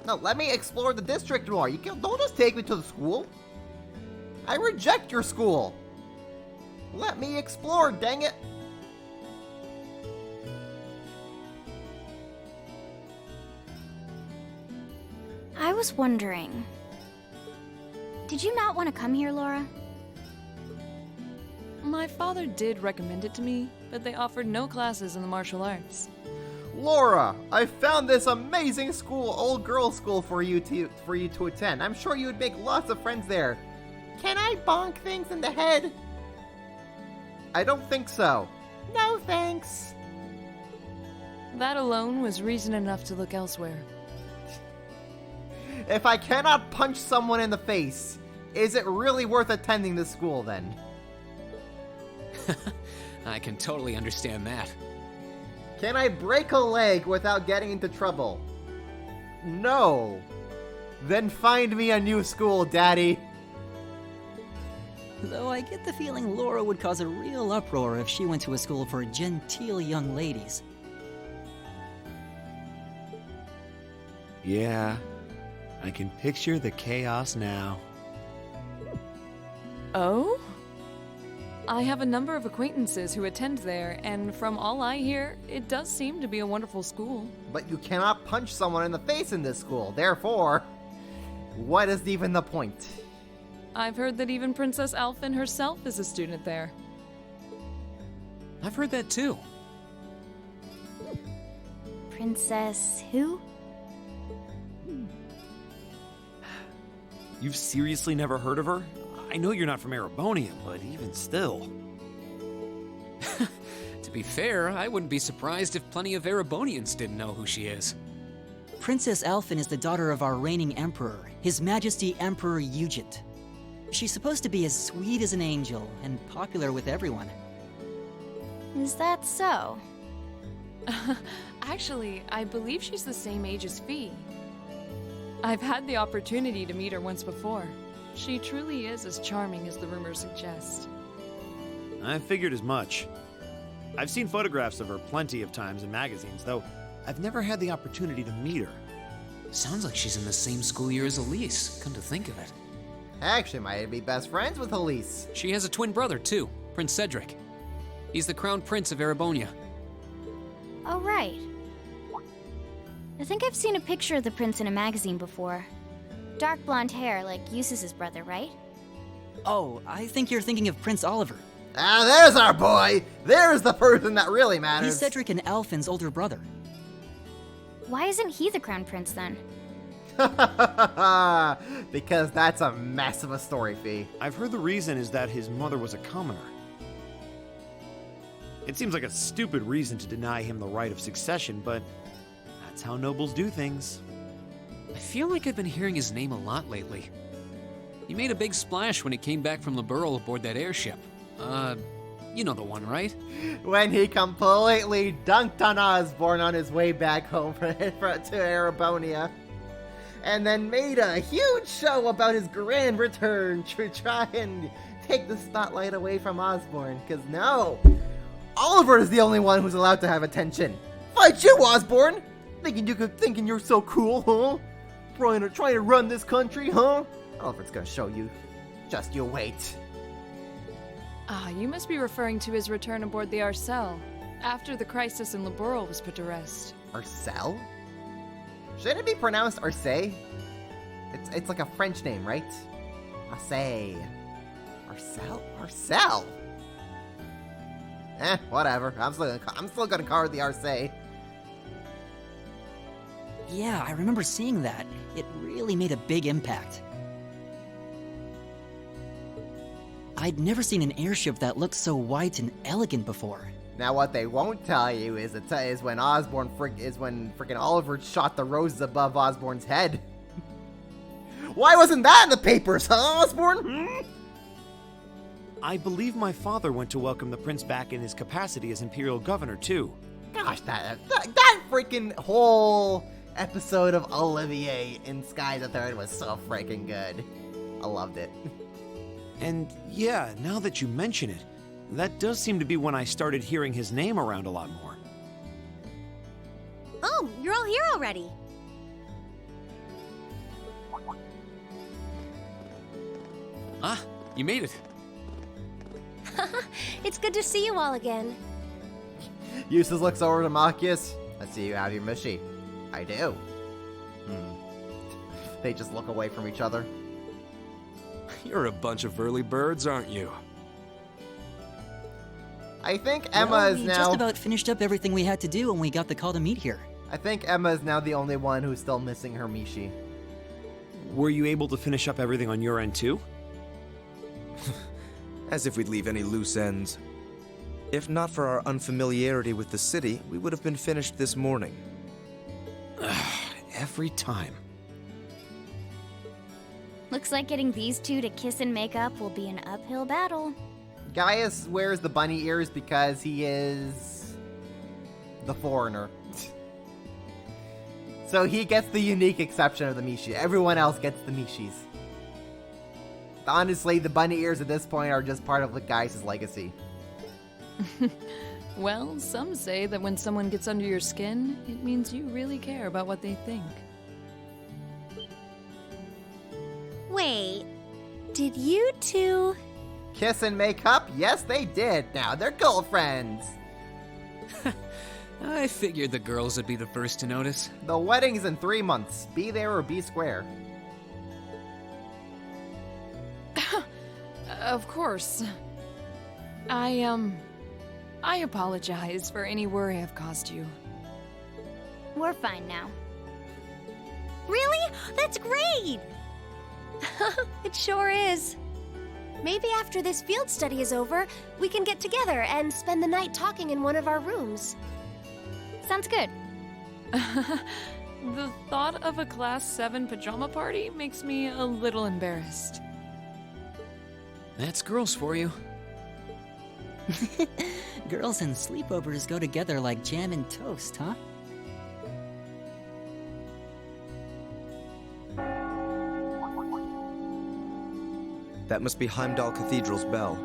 No, let me explore the district more. Don't just take me to the school. I reject your school. Let me explore, dang it. I was wondering... did you not want to come here, Laura? My father did recommend it to me, but they offered no classes in the martial arts. Laura, I found this amazing school, old girls' school for you to attend. I'm sure you would make lots of friends there. Can I bonk things in the head? I don't think so. No thanks. That alone was reason enough to look elsewhere. If I cannot punch someone in the face, is it really worth attending this school then? I can totally understand that. Can I break a leg without getting into trouble? No. Then find me a new school, Daddy. Though I get the feeling Laura would cause a real uproar if she went to a school for genteel young ladies. Yeah, I can picture the chaos now. Oh? I have a number of acquaintances who attend there, and from all I hear, it does seem to be a wonderful school. But you cannot punch someone in the face in this school, therefore, what is even the point? I've heard that even Princess Alphen herself is a student there. I've heard that too. Princess who? You've seriously never heard of her? I know you're not from Erebonia, but even still. To be fair, I wouldn't be surprised if plenty of Erebonians didn't know who she is. Princess Alphen is the daughter of our reigning emperor, His Majesty Emperor Euget. She's supposed to be as sweet as an angel and popular with everyone. Is that so? Actually, I believe she's the same age as Fee. I've had the opportunity to meet her once before. She truly is as charming as the rumors suggest. I figured as much. I've seen photographs of her plenty of times in magazines, though I've never had the opportunity to meet her. Sounds like she's in the same school year as Elise, come to think of it. Actually, might be best friends with Elise. She has a twin brother, too, Prince Cedric. He's the crown prince of Erebonia. Oh, right. I think I've seen a picture of the prince in a magazine before. Dark blonde hair, like Eustace's brother, right? Oh, I think you're thinking of Prince Oliver. Ah, there's our boy! There's the person that really matters. He's Cedric and Alphen's older brother. Why isn't he the crown prince then? Because that's a mess of a story, Fee. I've heard the reason is that his mother was a commoner. It seems like a stupid reason to deny him the right of succession, but that's how nobles do things. I feel like I've been hearing his name a lot lately. He made a big splash when he came back from Liberl aboard that airship. You know the one, right? When he completely dunked on Osborne on his way back home to Erebonia. And then made a huge show about his grand return to try and take the spotlight away from Osborne. Because no, Oliver is the only one who's allowed to have attention. Fight you, Osborne! Thinking you're so cool, huh? Trying to run this country, huh? Oliver's gonna show you. Just you wait. Ah, you must be referring to his return aboard the Arcel, after the crisis in Liberl was put to rest. Arcel? Shouldn't it be pronounced Arce? It's like a French name, right? Arce. Arcel? Arcel? Whatever. I'm still gonna call it the Arce. Yeah, I remember seeing that. It really made a big impact. I'd never seen an airship that looked so white and elegant before. Now, what they won't tell you is when freaking Oliver shot the roses above Osborne's head. Why wasn't that in the papers, huh, Osborne? I believe my father went to welcome the prince back in his capacity as imperial governor, too. Gosh, that freaking whole episode of Olivier in Sky the Third was so freaking good. I loved it. And yeah, now that you mention it, that does seem to be when I started hearing his name around a lot more. Oh, you're all here already. Ah, you made it. It's good to see you all again. Eustace looks over to Machias. I see you have your Mishi. I do. They just look away from each other. You're a bunch of early birds, aren't you? I think Emma Well, is we now... just about finished up everything we had to do when we got the call to meet here. I think Emma is now the only one who's still missing her Mishi. Were you able to finish up everything on your end, too? As if we'd leave any loose ends. If not for our unfamiliarity with the city, we would have been finished this morning. Every time. Looks like getting these two to kiss and make up will be an uphill battle. Gaius wears the bunny ears because he is the foreigner. So he gets the unique exception of the Mishi. Everyone else gets the Mishis. Honestly, the bunny ears at this point are just part of Gaius' legacy. Well, some say that when someone gets under your skin, it means you really care about what they think. Wait, did you two... Kiss and make up? Yes, they did. Now they're girlfriends. I figured the girls would be the first to notice. The wedding's in 3 months. Be there or be square. Of course. I apologize for any worry I've caused you. We're fine now. Really? That's great! It sure is. Maybe after this field study is over, we can get together and spend the night talking in one of our rooms. Sounds good. The thought of a Class 7 pajama party makes me a little embarrassed. That's girls for you. Girls and sleepovers go together like jam and toast, huh? That must be Heimdall Cathedral's bell.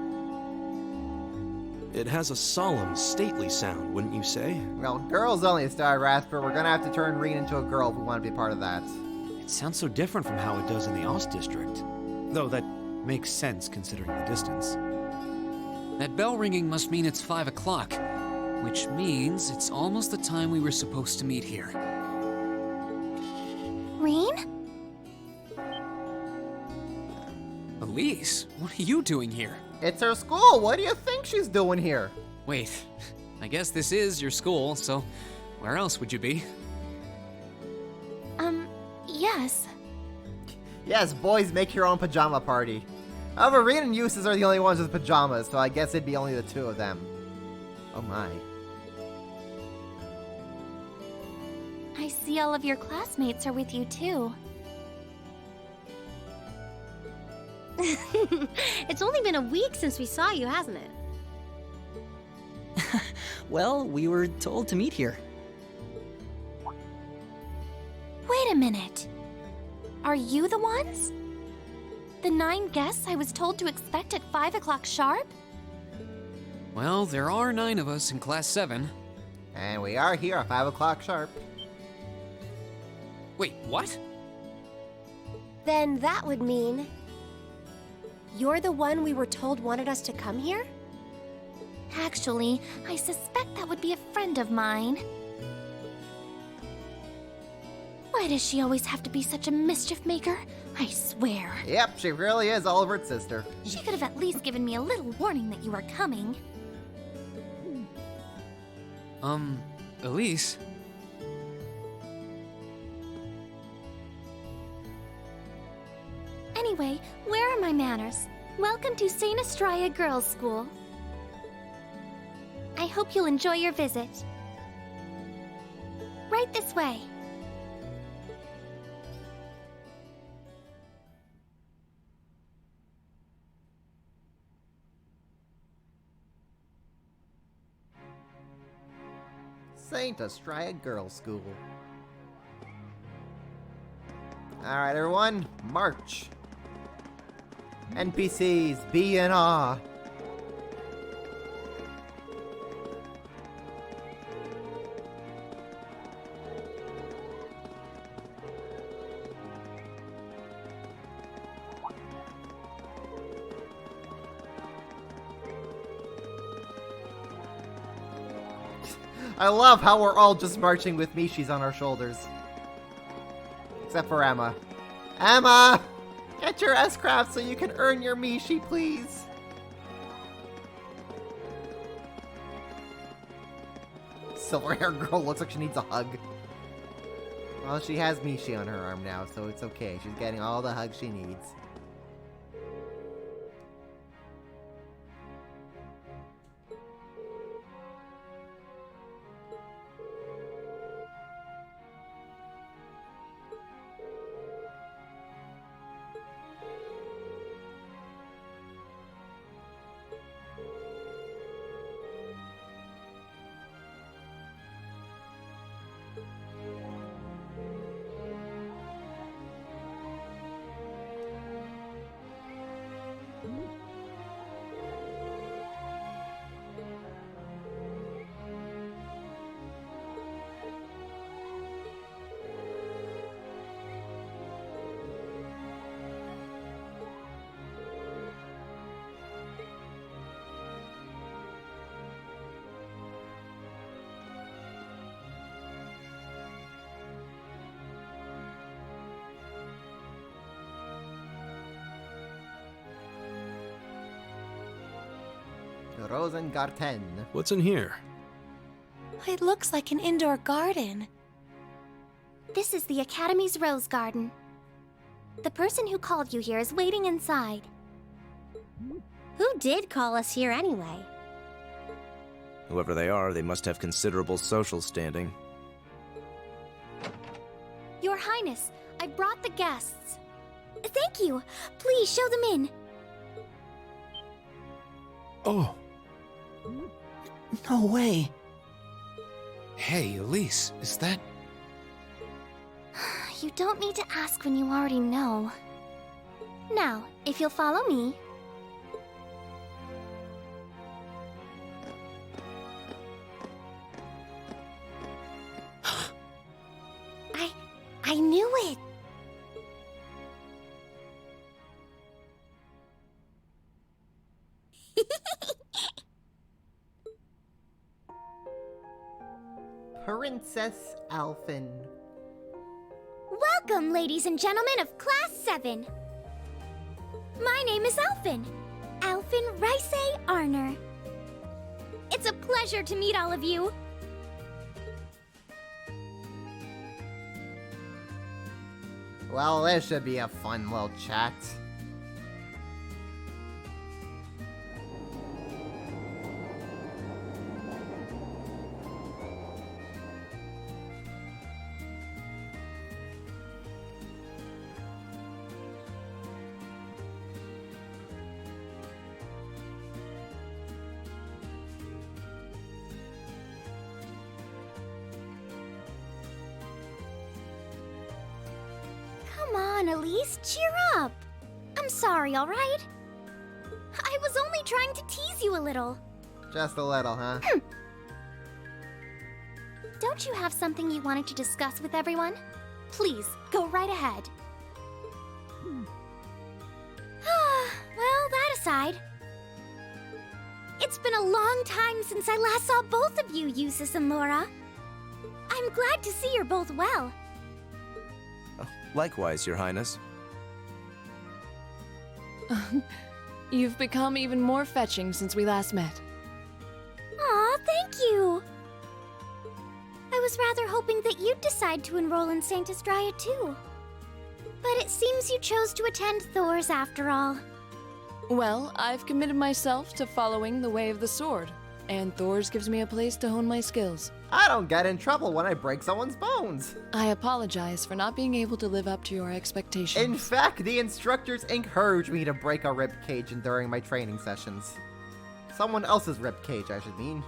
It has a solemn, stately sound, wouldn't you say? Well, girls only, Star Rasper. We're gonna have to turn Reen into a girl if we want to be part of that. It sounds so different from how it does in the Ost District. Though that makes sense considering the distance. That bell ringing must mean it's 5 o'clock, which means it's almost the time we were supposed to meet here. Reen? Elise, what are you doing here? It's her school. What do you think she's doing here? Wait, I guess this is your school, so where else would you be? Yes. Yes, boys, make your own pajama party. However, Reen and Eustace are the only ones with pajamas, so I guess it'd be only the two of them. Oh my. I see all of your classmates are with you too. It's only been a week since we saw you, hasn't it? Well, we were told to meet here. Wait a minute. Are you the ones? The 9 guests I was told to expect at 5 o'clock sharp? Well, there are 9 of us in Class 7. And we are here at 5 o'clock sharp. Wait, what? Then that would mean... you're the one we were told wanted us to come here? Actually, I suspect that would be a friend of mine. Why does she always have to be such a mischief maker? I swear. Yep, she really is Oliver's sister. She could have at least given me a little warning that you were coming. Elise? Anyway, where are my manners? Welcome to St. Estrella Girls' School. I hope you'll enjoy your visit. Right this way. St. Estrella Girls' School. Alright, everyone, march. NPCs, be in awe. I love how we're all just marching with Mishi's on our shoulders. Except for Emma. Emma! Get your S-Craft so you can earn your Mishi, please. Silver hair girl looks like she needs a hug. Well, she has Mishi on her arm now, so it's okay. She's getting all the hugs she needs. Rosengarten. What's in here? It looks like an indoor garden. This is the Academy's rose garden. The person who called you here is waiting inside. Who did call us here anyway? Whoever they are, they must have considerable social standing. Your Highness, I brought the guests. Thank you. Please show them in. Oh, No way. Hey, Elise, is that... You don't need to ask when you already know. Now, if you'll follow me. I knew it! Princess Alphen. Welcome, ladies and gentlemen of Class 7. My name is Alphen. Alphen Rice Arner. It's a pleasure to meet all of you. Well, this should be a fun little chat. Come on, Elise, cheer up. I'm sorry, all right? I was only trying to tease you a little. Just a little, huh? Don't you have something you wanted to discuss with everyone? Please, go right ahead. Well, that aside, it's been a long time since I last saw both of you, Eustace and Laura. I'm glad to see you're both well. Likewise, Your Highness. You've become even more fetching since we last met. Aw, thank you! I was rather hoping that you'd decide to enroll in Saint Estrella too. But it seems you chose to attend Thor's after all. Well, I've committed myself to following the way of the sword, and Thor's gives me a place to hone my skills. I don't get in trouble when I break someone's bones. I apologize for not being able to live up to your expectations. In fact, the instructors encourage me to break a rib cage during my training sessions. Someone else's rib cage, I should mean.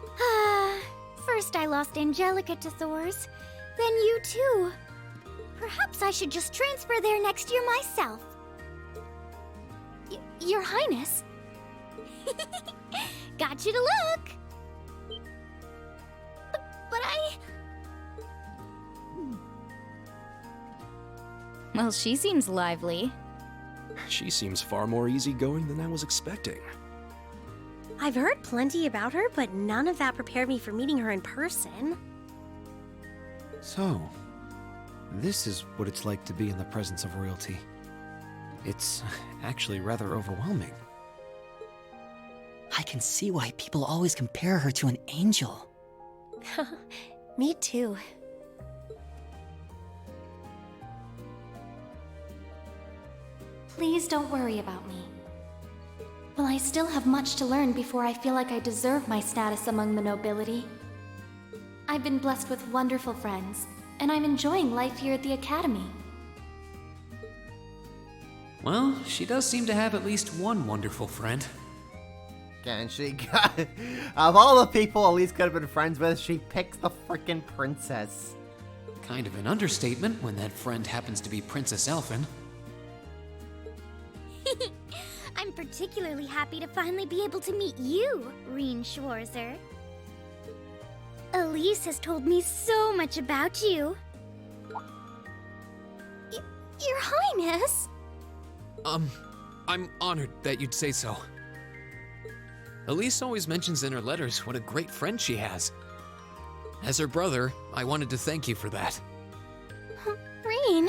First I lost Angelica to Thor's, then you too. Perhaps I should just transfer there next year myself. Your Highness. Got you to look. But Well, she seems lively. she seems far more easygoing than I was expecting. I've heard plenty about her, but none of that prepared me for meeting her in person. So, this is what it's like to be in the presence of royalty. It's actually rather overwhelming. I can see why people always compare her to an angel. Me too. Please don't worry about me. While I still have much to learn before I feel like I deserve my status among the nobility, I've been blessed with wonderful friends, and I'm enjoying life here at the Academy. Well, she does seem to have at least one wonderful friend. And she got... Of all the people Elise could have been friends with, she picks the frickin' princess. Kind of an understatement when that friend happens to be Princess Elphen. I'm particularly happy to finally be able to meet you, Reen Schwarzer. Elise has told me so much about you. Your Highness? I'm honored that you'd say so. Elise always mentions in her letters what a great friend she has. As her brother, I wanted to thank you for that. Reen?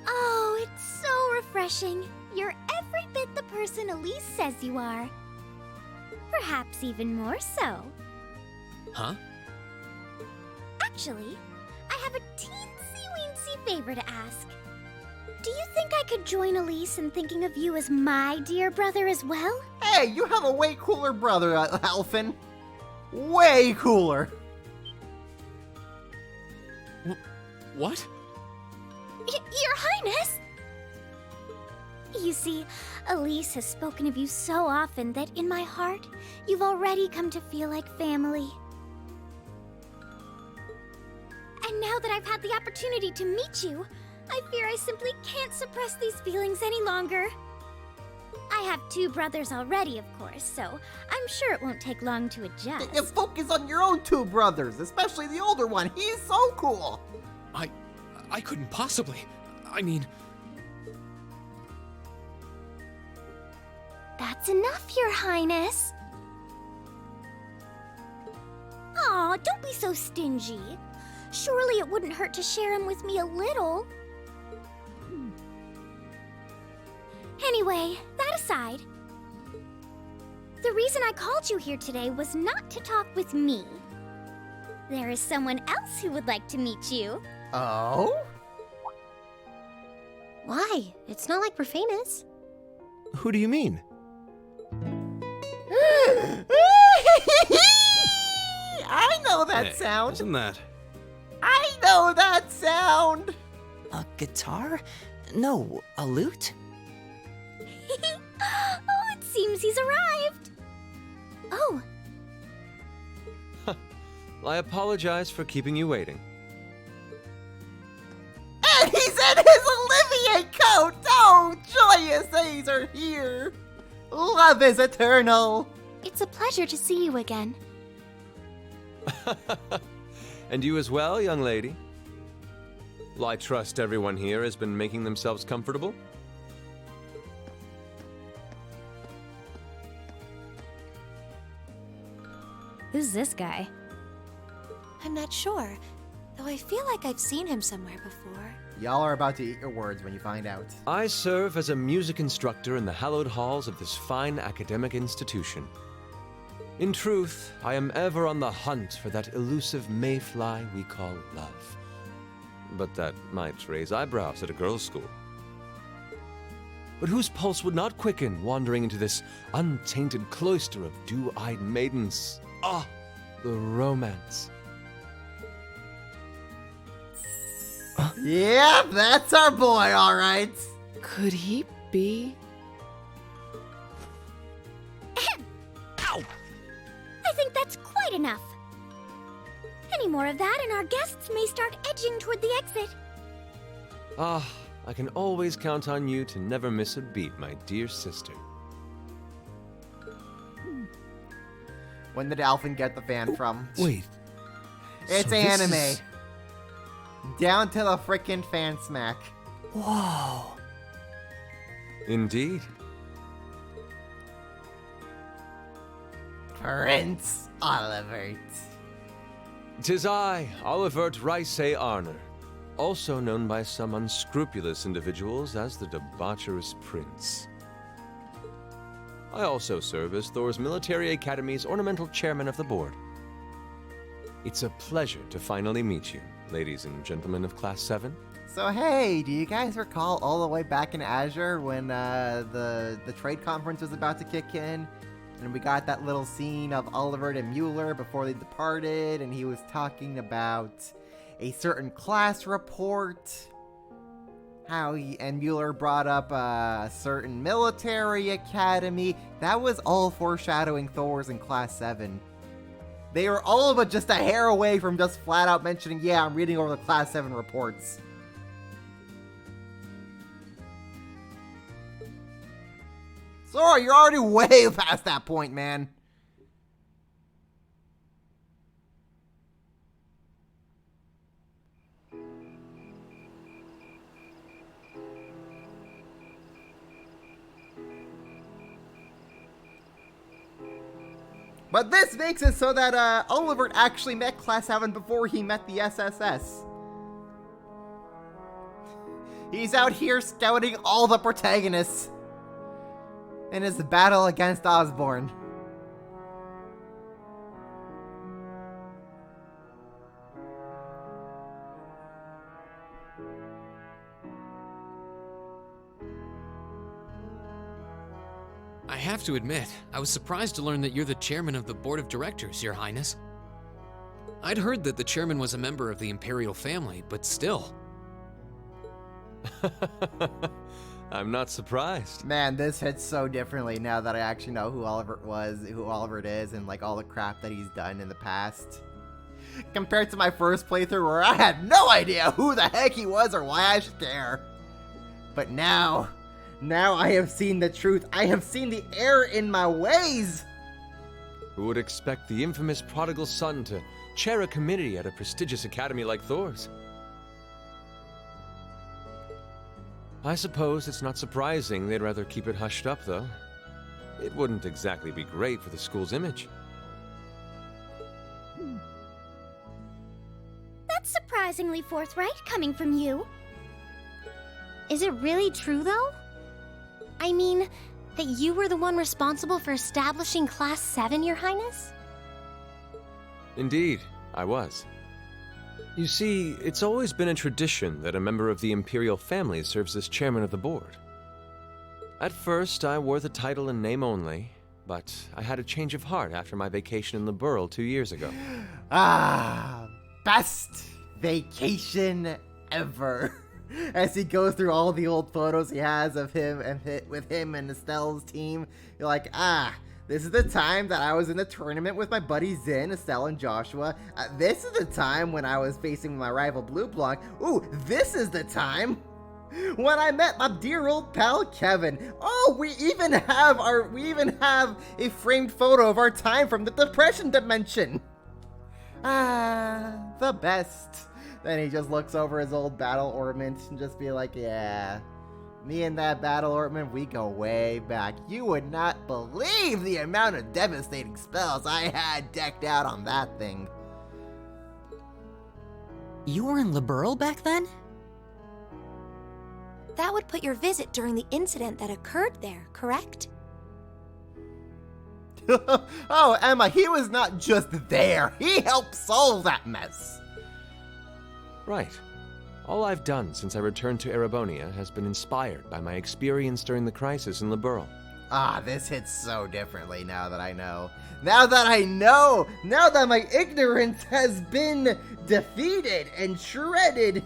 Oh, it's so refreshing. You're every bit the person Elise says you are. Perhaps even more so. Huh? Actually, I have a teensy-weensy favor to ask. Do you think I could join Elise in thinking of you as my dear brother as well? Hey, you have a way cooler brother, Alphen. Way cooler. What? Your Highness! You see, Elise has spoken of you so often that in my heart, you've already come to feel like family. And now that I've had the opportunity to meet you, I fear I simply can't suppress these feelings any longer. I have 2 brothers already, of course, so I'm sure it won't take long to adjust. You focus on your own 2 brothers, especially the older one. He's so cool. I couldn't possibly. I mean... That's enough, Your Highness. Aw, don't be so stingy. Surely it wouldn't hurt to share him with me a little. Anyway, that aside, the reason I called you here today was not to talk with me. There is someone else who would like to meet you. Oh? Why? It's not like we're famous. Who do you mean? I know that Hey, sound. Isn't that? I know that sound. A guitar? No, a lute? Oh, it seems he's arrived. Oh, I apologize for keeping you waiting. And he's in his Olivier coat. Oh, joyous days are here. Love is eternal. It's a pleasure to see you again. And you as well, young lady? Well, I trust everyone here has been making themselves comfortable? Who's this guy? I'm not sure, though I feel like I've seen him somewhere before. Y'all are about to eat your words when you find out. I serve as a music instructor in the hallowed halls of this fine academic institution. In truth, I am ever on the hunt for that elusive mayfly we call love. But that might raise eyebrows at a girls' school. But whose pulse would not quicken wandering into this untainted cloister of dew-eyed maidens? Ah, the romance. Yep, that's our boy, all right. Could he be? Ow! I think that's quite enough. Any more of that and our guests may start edging toward the exit. Ah, I can always count on you to never miss a beat, my dear sister. When did Alphen get the fan from? Wait. It's so this anime. is- Down to the frickin' fan smack. Whoa. Indeed. Prince Olivert. 'Tis I, Olivert Ricey Arner, also known by some unscrupulous individuals as the Debaucherous Prince. I also serve as Thor's Military Academy's ornamental chairman of the board. It's a pleasure to finally meet you, ladies and gentlemen of Class 7. So hey, do you guys recall all the way back in Azure when the trade conference was about to kick in? And we got that little scene of Olivert and Mueller before they departed, and he was talking about a certain class report. How and Mueller brought up a certain military academy. That was all foreshadowing Thor's in Class 7. They were all but just a hair away from just flat out mentioning, yeah, I'm reading over the Class 7 reports. Sora, you're already way past that point, man. But this makes it so that Olivert actually met Class 7 before he met the SSS. He's out here scouting all the protagonists in his battle against Osborn. I have to admit, I was surprised to learn that you're the chairman of the board of directors, Your Highness. I'd heard that the chairman was a member of the Imperial family, but still. I'm not surprised. Man, this hits so differently now that I actually know who Oliver is, and like all the crap that he's done in the past. Compared to my first playthrough where I had no idea who the heck he was or why I should care. But now I have seen the truth. I have seen the error in my ways. Who would expect the infamous prodigal son to chair a committee at a prestigious academy like Thor's? I suppose it's not surprising they'd rather keep it hushed up, though. It wouldn't exactly be great for the school's image. That's surprisingly forthright coming from you. Is it really true, though? I mean, that you were the one responsible for establishing Class 7, Your Highness? Indeed, I was. You see, it's always been a tradition that a member of the Imperial family serves as chairman of the board. At first, I wore the title in name only, but I had a change of heart after my vacation in Liberl 2 years ago. Best vacation ever. As he goes through all the old photos he has of him and with him and Estelle's team, you're like, this is the time that I was in the tournament with my buddies Zin, Estelle, and Joshua. This is the time when I was facing my rival Blue Blanc. Ooh, this is the time when I met my dear old pal Kevin. Oh, we even have a framed photo of our time from the Depression Dimension. The best. Then he just looks over his old battle ornament and just be like, yeah, me and that battle ornament, we go way back. You would not believe the amount of devastating spells I had decked out on that thing. You were in Liberl back then? That would put your visit during the incident that occurred there, correct? Oh, Emma, he was not just there. He helped solve that mess. Right. All I've done since I returned to Erebonia has been inspired by my experience during the crisis in Liberl. This hits so differently now that I know. Now that my ignorance has been defeated and shredded,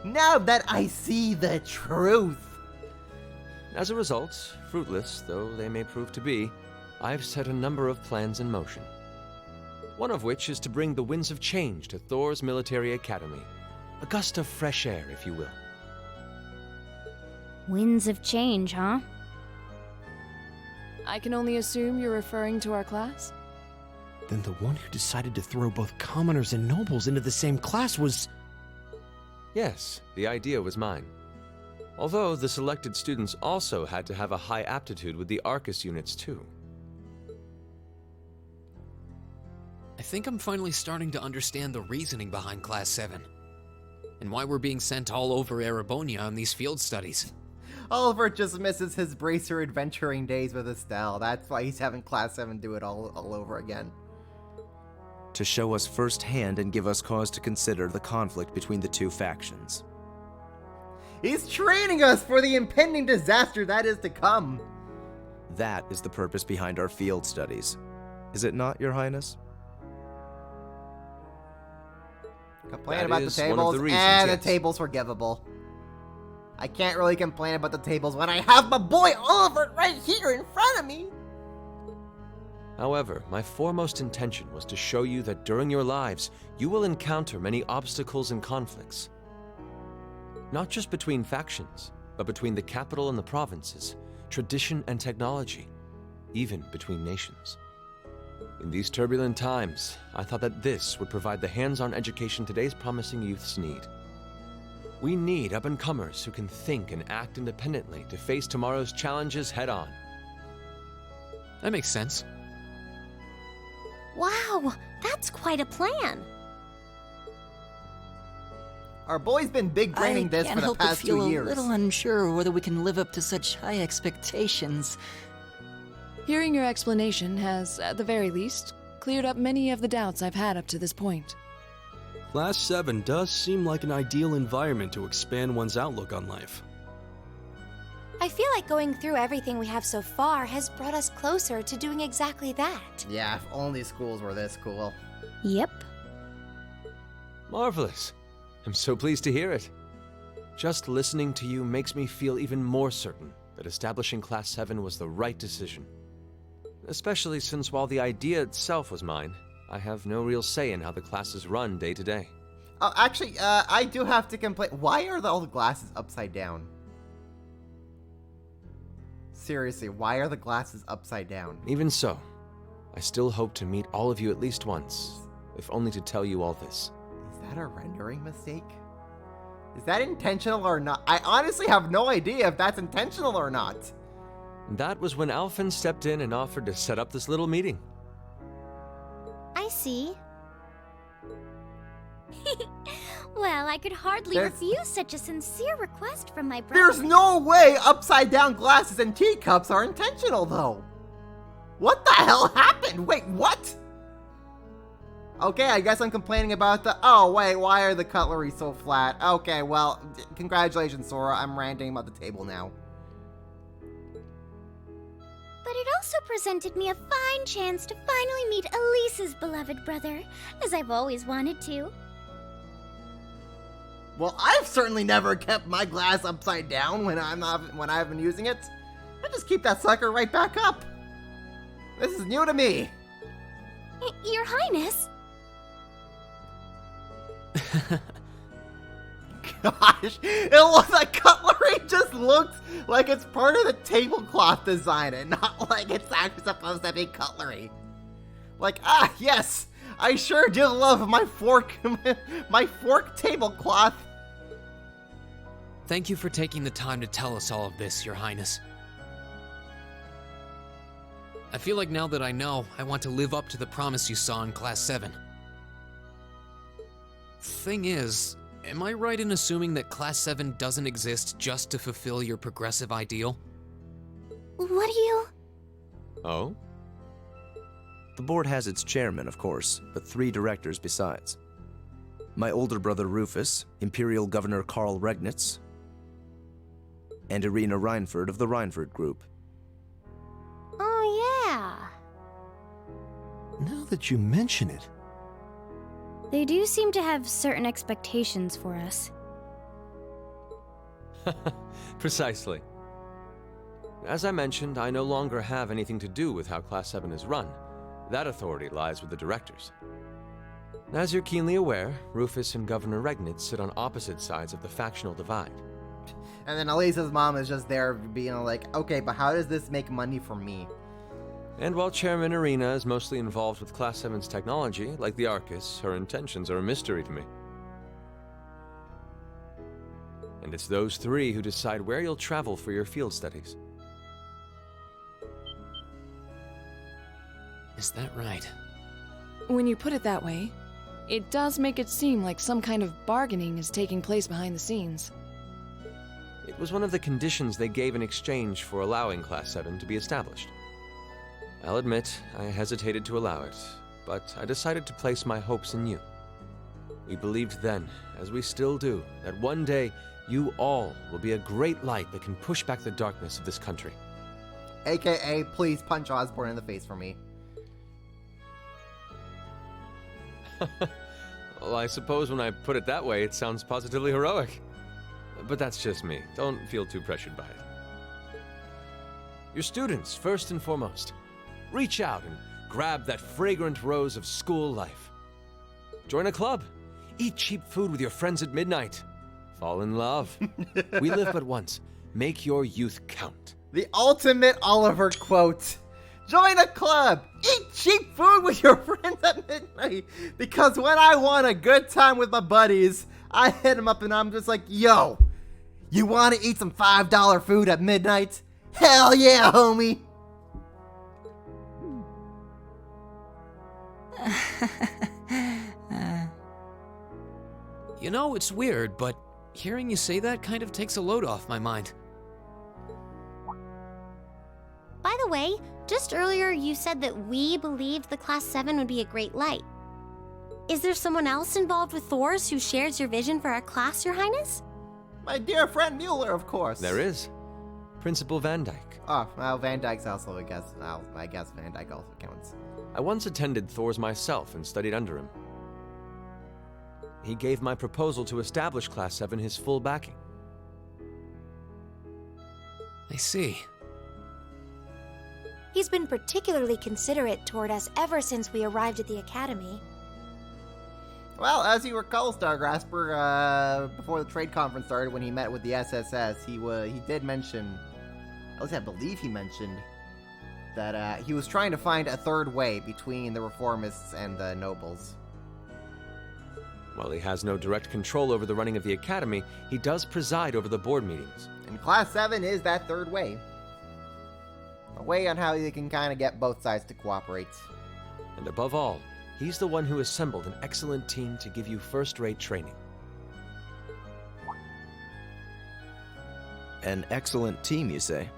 now that I see the truth. As a result, fruitless though they may prove to be, I've set a number of plans in motion. One of which is to bring the winds of change to Thor's military academy. A gust of fresh air, if you will. Winds of change, huh? I can only assume you're referring to our class? Then the one who decided to throw both commoners and nobles into the same class was... Yes, the idea was mine. Although the selected students also had to have a high aptitude with the Arcus units too. I think I'm finally starting to understand the reasoning behind Class 7. And why we're being sent all over Erebonia on these field studies. Oliver just misses his bracer adventuring days with Estelle. That's why he's having Class 7 do it all over again. To show us firsthand and give us cause to consider the conflict between the two factions. He's training us for the impending disaster that is to come. That is the purpose behind our field studies. Is it not, Your Highness? Complain about the tables, the table's forgivable. I can't really complain about the tables when I have my boy Oliver right here in front of me. However, my foremost intention was to show you that during your lives, you will encounter many obstacles and conflicts. Not just between factions, but between the capital and the provinces, tradition and technology, even between nations. In these turbulent times, I thought that this would provide the hands-on education today's promising youths need. We need up-and-comers who can think and act independently to face tomorrow's challenges head-on. That makes sense. Wow, that's quite a plan. Our boy's been big braining this for the past 2 years. I feel a little unsure whether we can live up to such high expectations. Hearing your explanation has, at the very least, cleared up many of the doubts I've had up to this point. Class 7 does seem like an ideal environment to expand one's outlook on life. I I feel like going through everything we have so far has brought us closer to doing exactly that. Yeah, if only schools were this cool. Yep. Marvelous. I'm so pleased to hear it. Just listening to you makes me feel even more certain that establishing Class 7 was the right decision. Especially since while the idea itself was mine, I have no real say in how the classes run day to day. Oh, actually, I do have to complain. Why are all the glasses upside down? Seriously, why are the glasses upside down? Even so, I still hope to meet all of you at least once, if only to tell you all this. Is that a rendering mistake? Is that intentional or not? I honestly have no idea if that's intentional or not. That was when Alphen stepped in and offered to set up this little meeting. I see. Well, I could hardly refuse such a sincere request from my brother. There's no way upside down glasses and teacups are intentional, though. What the hell happened? Wait, what? Okay, I guess I'm complaining about the... Oh, wait, why are the cutlery so flat? Okay, well, congratulations, Sora. I'm ranting about the table now. But it also presented me a fine chance to finally meet Elise's beloved brother, as I've always wanted to. Well, I've certainly never kept my glass upside down when I've been using it. I just keep that sucker right back up. This is new to me. Your Highness? Gosh, the cutlery just looks like it's part of the tablecloth design and not like it's actually supposed to be cutlery. Like, yes, I sure do love my fork tablecloth. Thank you for taking the time to tell us all of this, Your Highness. I feel like now that I know, I want to live up to the promise you saw in Class 7. Thing is, am I right in assuming that Class 7 doesn't exist just to fulfill your progressive ideal? What do you... Oh? The board has its chairman, of course, but 3 directors besides. My older brother Rufus, Imperial Governor Karl Regnitz, and Irina Reinford of the Reinford Group. Oh, yeah. Now that you mention it. They do seem to have certain expectations for us. Precisely. As I mentioned, I no longer have anything to do with how Class 7 is run. That authority lies with the directors. As you're keenly aware, Rufus and Governor Regnitz sit on opposite sides of the factional divide. And then Elisa's mom is just there being like, okay, but how does this make money for me? And while Chairman Irina is mostly involved with Class 7's technology, like the Arcus, her intentions are a mystery to me. And it's those 3 who decide where you'll travel for your field studies. Is that right? When you put it that way, it does make it seem like some kind of bargaining is taking place behind the scenes. It was one of the conditions they gave in exchange for allowing Class 7 to be established. I'll admit, I hesitated to allow it, but I decided to place my hopes in you. We believed then, as we still do, that one day you all will be a great light that can push back the darkness of this country. AKA, please punch Osborn in the face for me. Well, I suppose when I put it that way, it sounds positively heroic. But that's just me. Don't feel too pressured by it. Your students, first and foremost. Reach out and grab that fragrant rose of school life. Join a club. Eat cheap food with your friends at midnight. Fall in love. We live but once. Make your youth count. The ultimate Oliver quote. Join a club. Eat cheap food with your friends at midnight. Because when I want a good time with my buddies, I hit them up and I'm just like, yo, you want to eat some $5 food at midnight? Hell yeah, homie. You know, it's weird, but hearing you say that kind of takes a load off my mind. By the way, just earlier you said that we believed the Class 7 would be a great light. Is there someone else involved with Thors who shares your vision for our class, Your Highness? My dear friend Mueller, of course. There is. Principal Van Dyke. Oh, well, Van Dyke's also, I guess Van Dyke also counts. I once attended Thor's myself and studied under him. He gave my proposal to establish Class 7 his full backing. I see. He's been particularly considerate toward us ever since we arrived at the Academy. Well, as you recall, Stargrasper, before the trade conference started, when he met with the SSS, he did mention, at least I believe he mentioned, that he was trying to find a third way between the reformists and the nobles. While he has no direct control over the running of the Academy, he does preside over the board meetings. And Class 7 is that third way. A way on how you can kind of get both sides to cooperate. And above all, he's the one who assembled an excellent team to give you first-rate training. An excellent team, you say?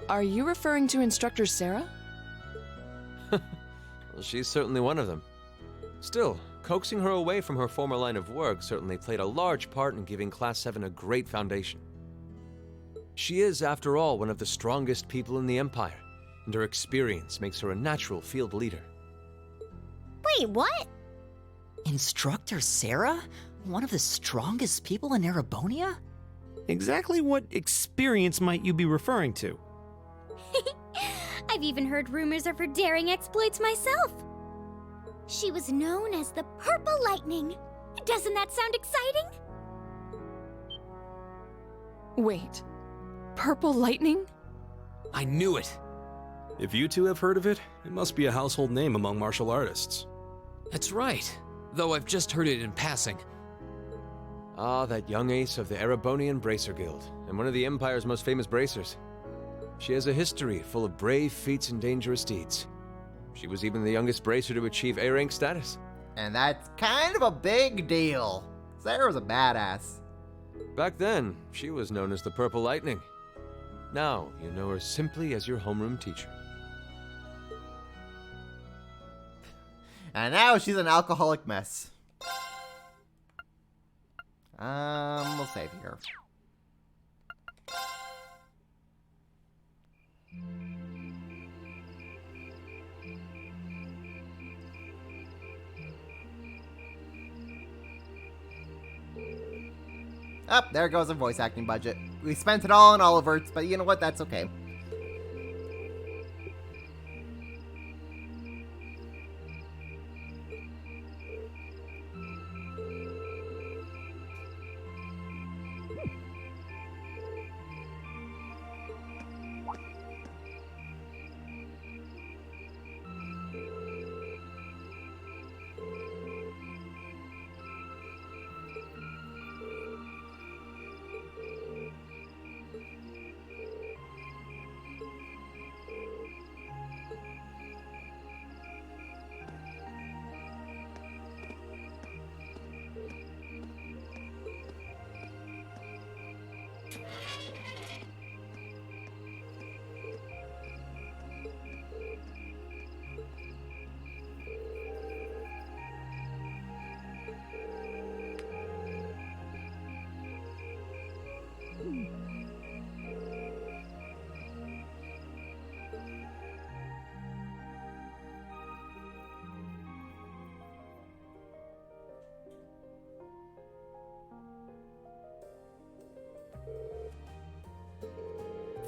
Are you referring to Instructor Sarah? Well, she's certainly one of them. Still, coaxing her away from her former line of work certainly played a large part in giving Class 7 a great foundation. She is, after all, one of the strongest people in the Empire, and her experience makes her a natural field leader. Wait, what? Instructor Sarah? One of the strongest people in Erebonia? Exactly what experience might you be referring to? I've even heard rumors of her daring exploits myself. She was known as the Purple Lightning. Doesn't that sound exciting? Wait. Purple Lightning? I knew it. If you two have heard of it, it must be a household name among martial artists. That's right. Though I've just heard it in passing. Ah, that young ace of the Erebonian Bracer Guild, and one of the Empire's most famous bracers. She has a history full of brave feats and dangerous deeds. She was even the youngest bracer to achieve A-rank status. And that's kind of a big deal. Sarah was a badass. Back then, she was known as the Purple Lightning. Now, you know her simply as your homeroom teacher. And now she's an alcoholic mess. We'll save here. Up, there goes a voice acting budget. We spent it all on Oliverts, but you know what? That's okay.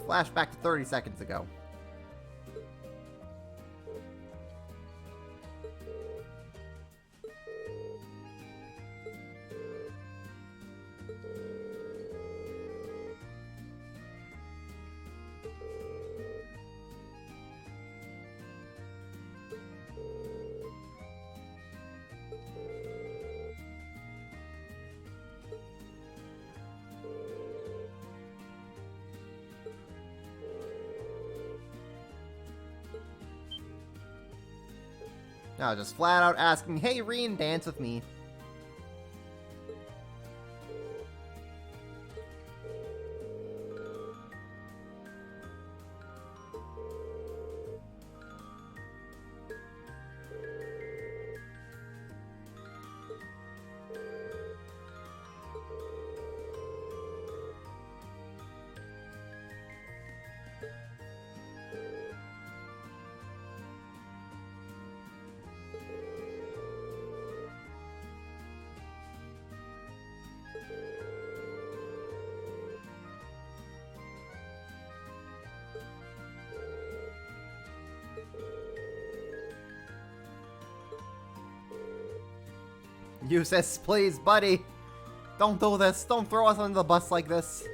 Flashback to 30 seconds ago. No, just flat out asking, hey, Reen, dance with me. Eustace, please, buddy. Don't do this. Don't throw us under the bus like this.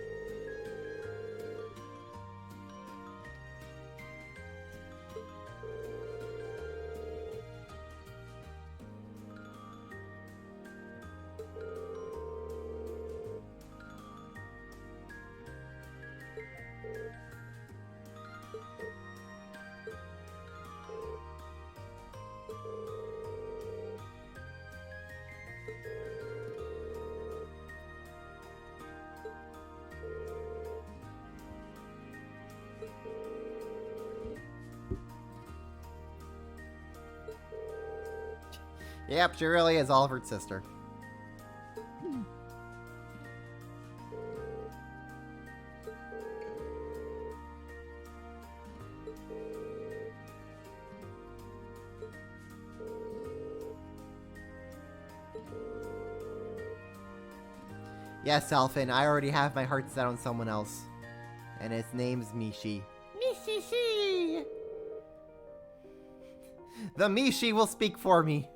Yep, she really is Oliver's sister. Yes, Alphen, I already have my heart set on someone else. And his name's Mishi. Mishi! The Mishi will speak for me.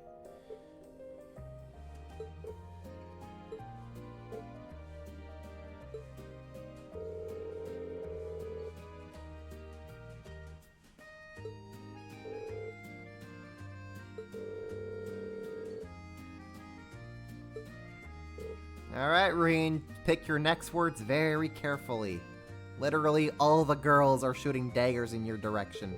Alright, Reen, pick your next words very carefully. Literally, all the girls are shooting daggers in your direction.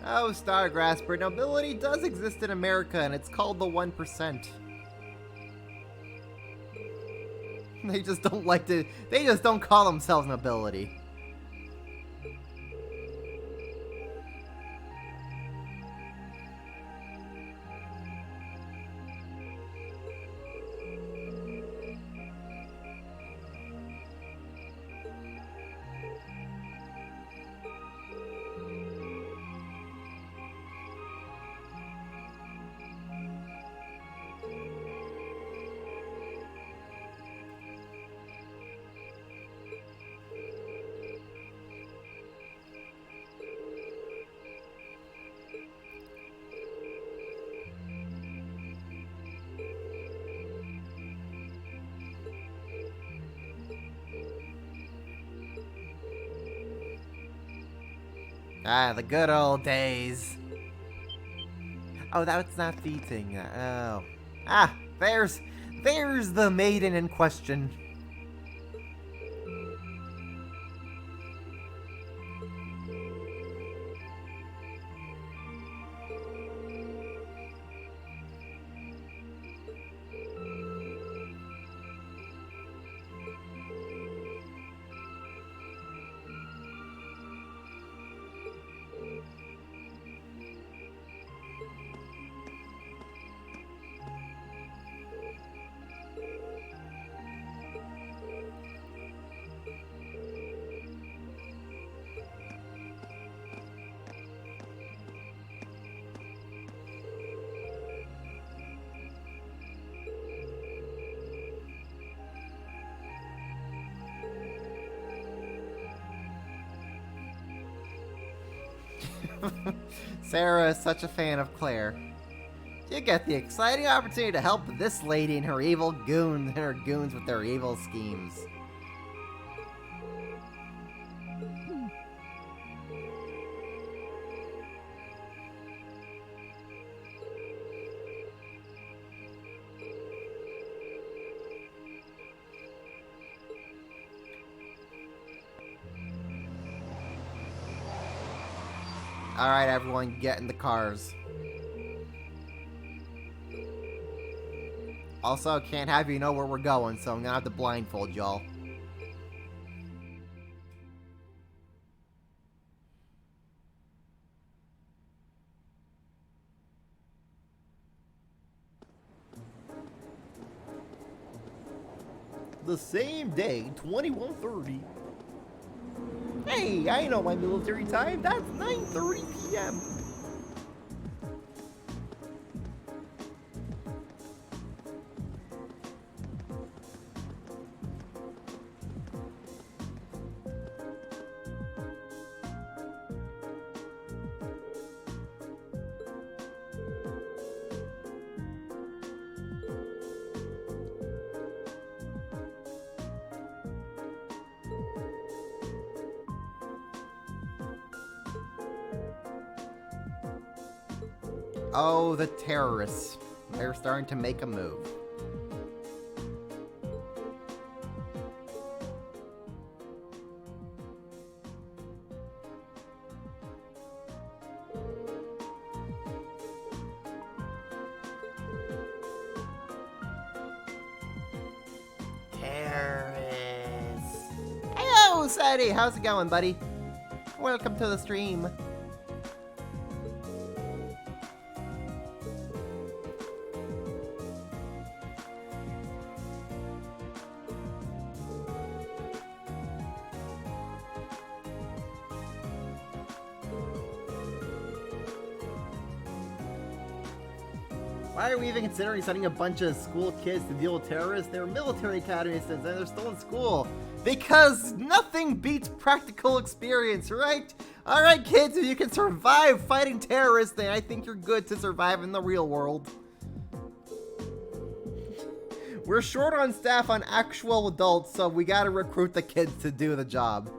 Oh, Stargrasper, nobility does exist in America, and it's called the 1%. They just don't like to... They just don't call themselves nobility. Ah, the good old days. Oh, that's not the thing. Oh. Ah, there's the maiden in question. Sarah is such a fan of Claire. you get the exciting opportunity to help this lady and her evil goons with their evil schemes. Alright, everyone, get in the cars. Also, can't have you know where we're going, so I'm gonna have to blindfold y'all. The same day, 21:30. Hey, I know my military time. That's 9:30 p.m. Oh, the terrorists. They're starting to make a move. Terrorists. Hello, Sadie. How's it going, buddy? Welcome to the stream. Why are we even considering sending a bunch of school kids to deal with terrorists? They're military academies and they're still in school. Because nothing beats practical experience, right? Alright kids, if you can survive fighting terrorists, then I think you're good to survive in the real world. We're short on staff on actual adults, so we gotta recruit the kids to do the job.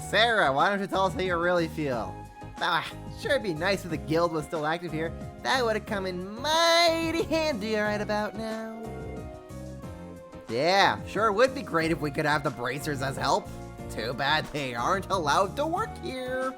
Sarah, why don't you tell us how you really feel? Sure it'd be nice if the guild was still active here. That would have come in mighty handy right about now. Yeah, sure would be great if we could have the bracers as help. Too bad they aren't allowed to work here.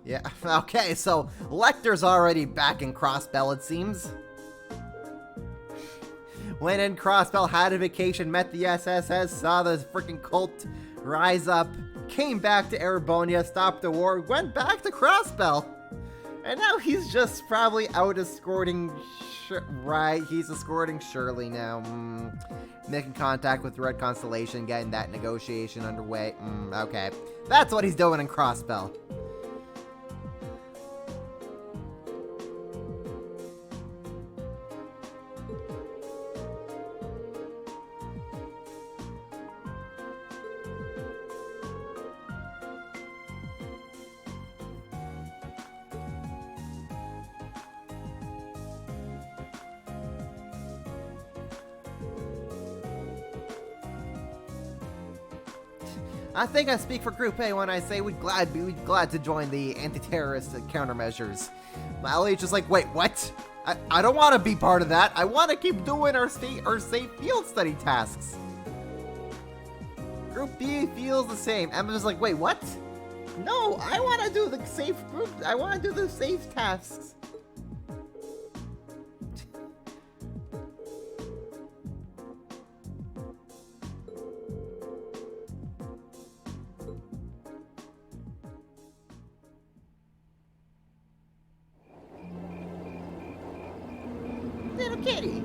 Yeah, okay, so Lecter's already back in Crossbell, it seems. Went in Crossbell, had a vacation, met the SSS, saw the freaking cult rise up, came back to Erebonia, stopped the war, went back to Crossbell. And now he's just probably out escorting, he's escorting Shirley now. Making contact with Red Constellation, getting that negotiation underway. Okay. That's what he's doing in Crossbell. I think I speak for Group A when I say we'd be glad to join the anti-terrorist countermeasures. My LH is like, wait, what? I don't want to be part of that. I want to keep doing our safe field study tasks. Group B feels the same. Emma's like, wait, what? No, I want to do the safe group. I want to do the safe tasks. Little kitty.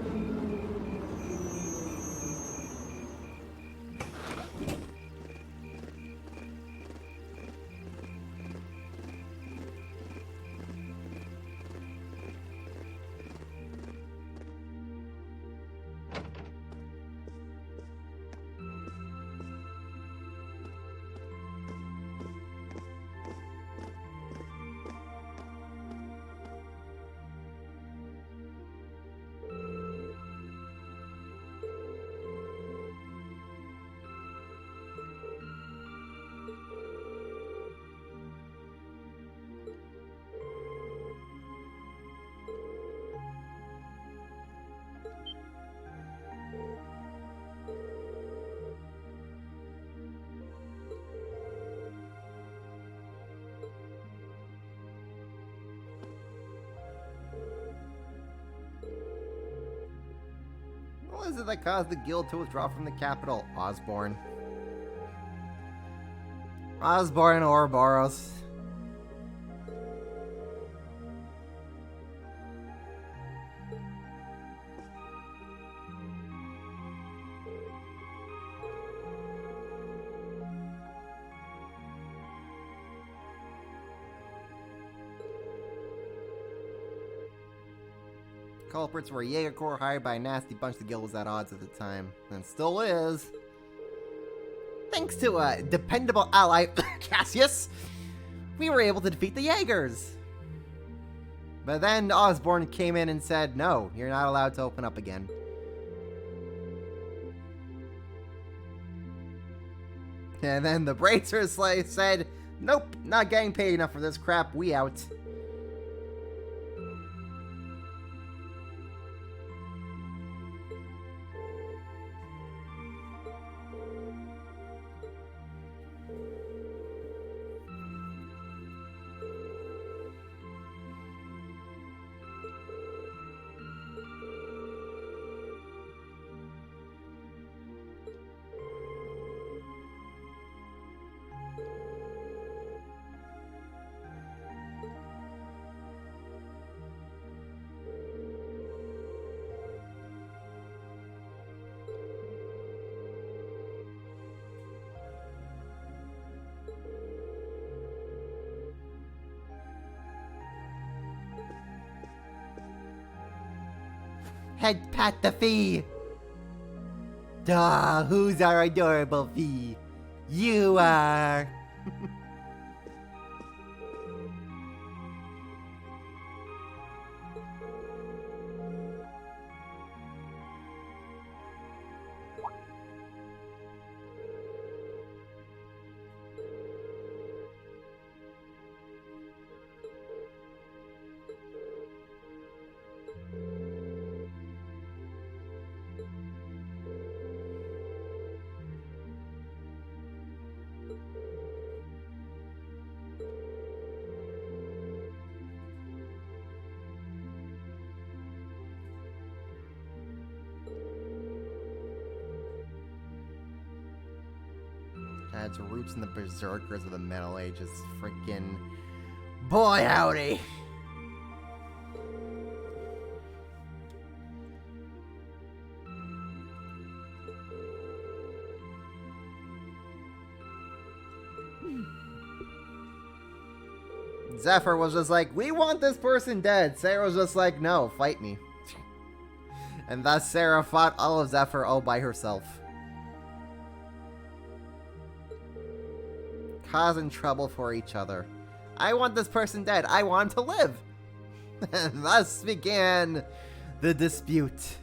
What was it that caused the guild to withdraw from the capital? Osborne. Osborne Ouroboros. Culprits were Jaeger Corps hired by a nasty bunch the guild was at odds at the time, and still is. Thanks to a dependable ally, Cassius, we were able to defeat the Jaegers. But then Osborne came in and said, no, you're not allowed to open up again. And then the Bracers said, nope, not getting paid enough for this crap, we out. Head pat the fee. Duh, who's our adorable fee? You are. Its roots in the berserkers of the Middle Ages. Freaking boy howdy! Zephyr was just like, we want this person dead. Sarah was just like, no, fight me. And thus Sarah fought all of Zephyr all by herself. Causing trouble for each other. I want this person dead. I want to live. And thus began the dispute.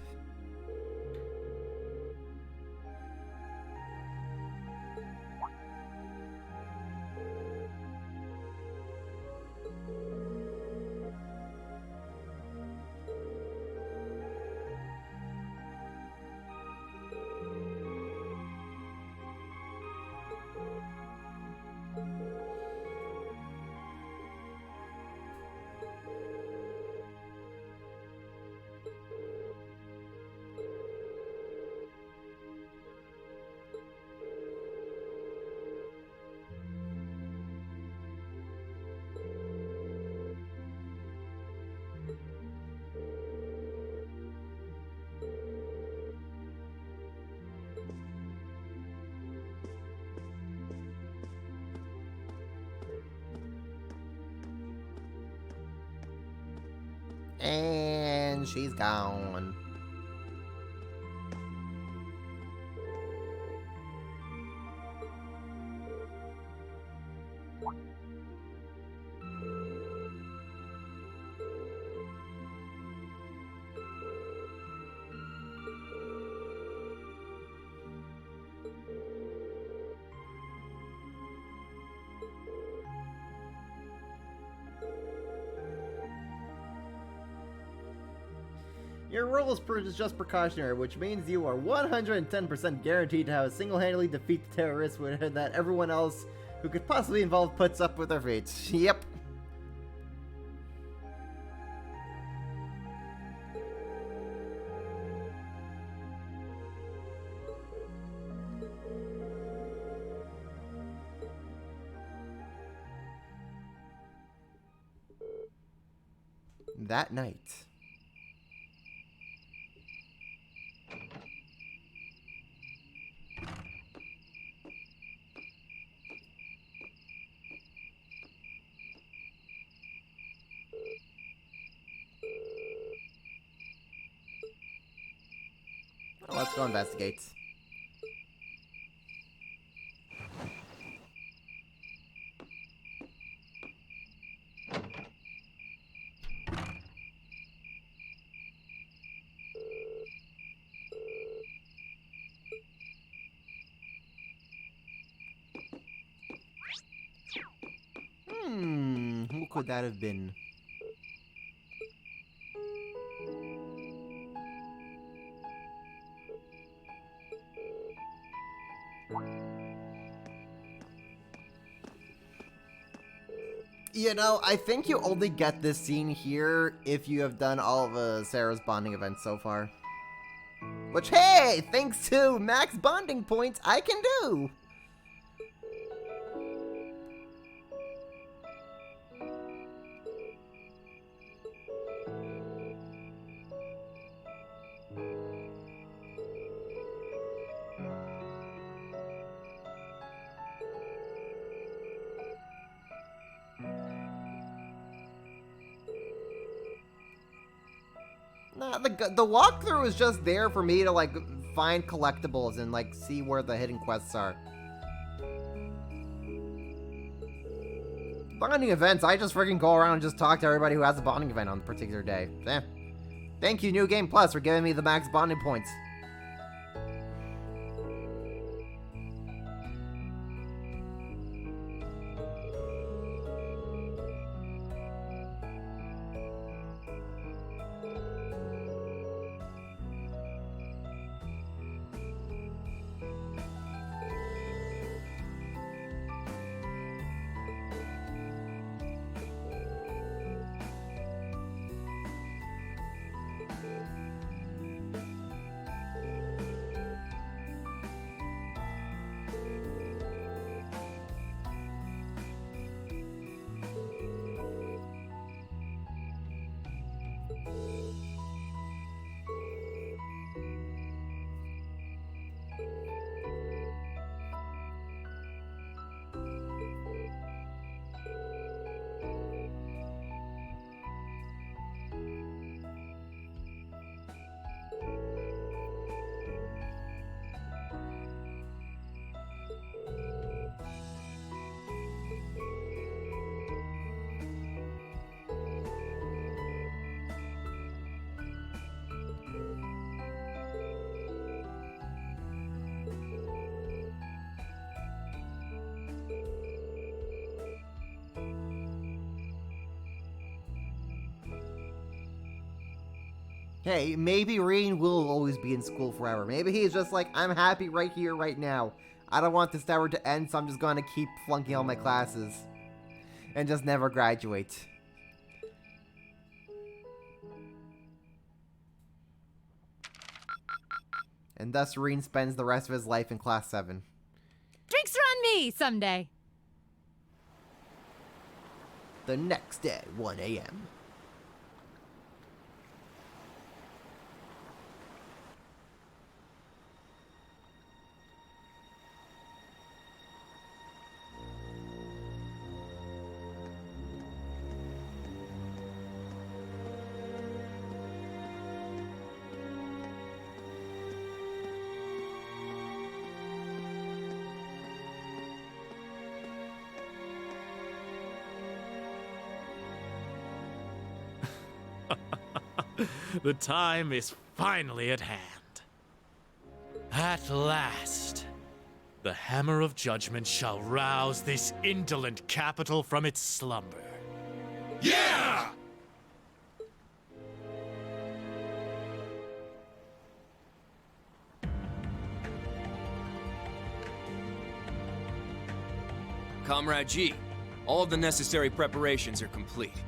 And she's gone. Your role is just precautionary, which means you are 110% guaranteed to have single-handedly defeat the terrorists that everyone else who could possibly be involved puts up with their fate. Yep. That night. Oh, let's go investigate. Who could that have been? You know, I think you only get this scene here if you have done all of Sarah's bonding events so far. Which, hey, thanks to max bonding points, I can do! Nah, the walkthrough is just there for me to, like, find collectibles and, like, see where the hidden quests are. Bonding events, I just freaking go around and just talk to everybody who has a bonding event on a particular day. Eh. Thank you, New Game Plus, for giving me the max bonding points. Hey, maybe Rean will always be in school forever. Maybe he's just like, I'm happy right here, right now. I don't want this ever to end, so I'm just going to keep flunking all my classes. And just never graduate. And thus Rean spends the rest of his life in Class 7. Drinks are on me someday. The next day, 1 a.m. The time is finally at hand. At last, the Hammer of Judgment shall rouse this indolent capital from its slumber. Yeah! Comrade G, all of the necessary preparations are complete.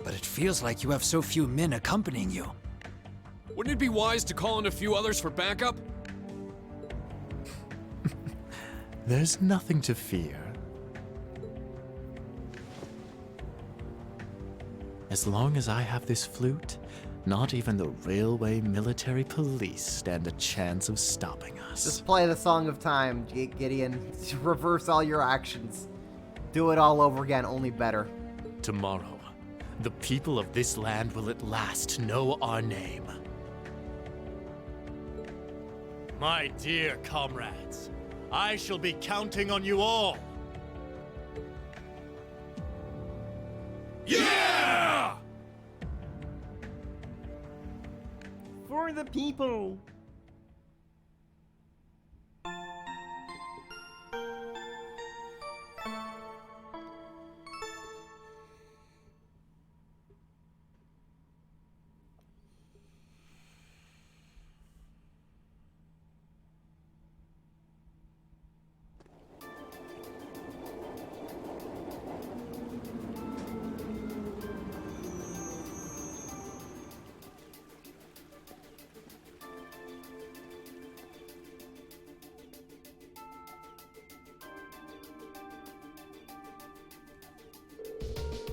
But it feels like you have so few men accompanying you. Wouldn't it be wise to call in a few others for backup? There's nothing to fear. As long as I have this flute, not even the railway military police stand a chance of stopping us. Just play the Song of Time, Gideon. Reverse all your actions. Do it all over again, only better. Tomorrow, the people of this land will at last know our name. My dear comrades, I shall be counting on you all. Yeah! For the people.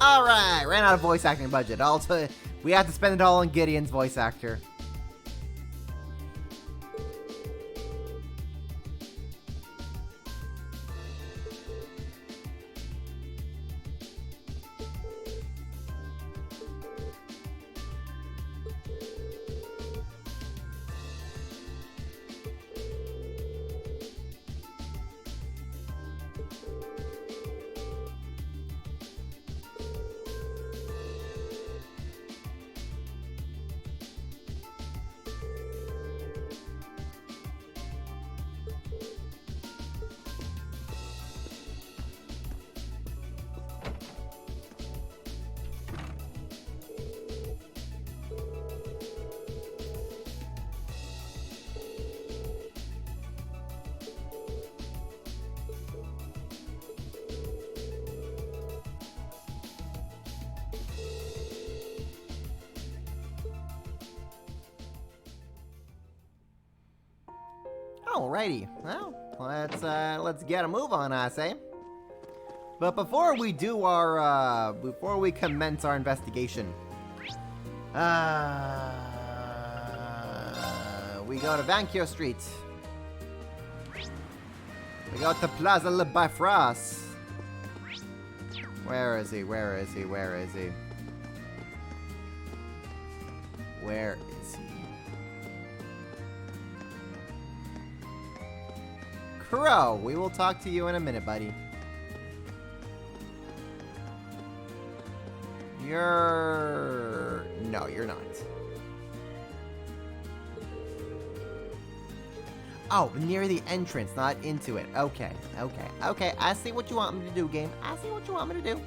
Alright, ran out of voice acting budget. We have to spend it all on Gideon's voice actor. Alrighty, well, let's get a move on, I say. But before we do our, before we commence our investigation, we go to Vankyo Street. We go to Plaza Le Bifrost. Where is he? Where is he? Where is he? Where is he? Crow, we will talk to you in a minute, buddy. No, you're not. Oh, near the entrance, not into it. Okay. I see what you want me to do, game. I see what you want me to do.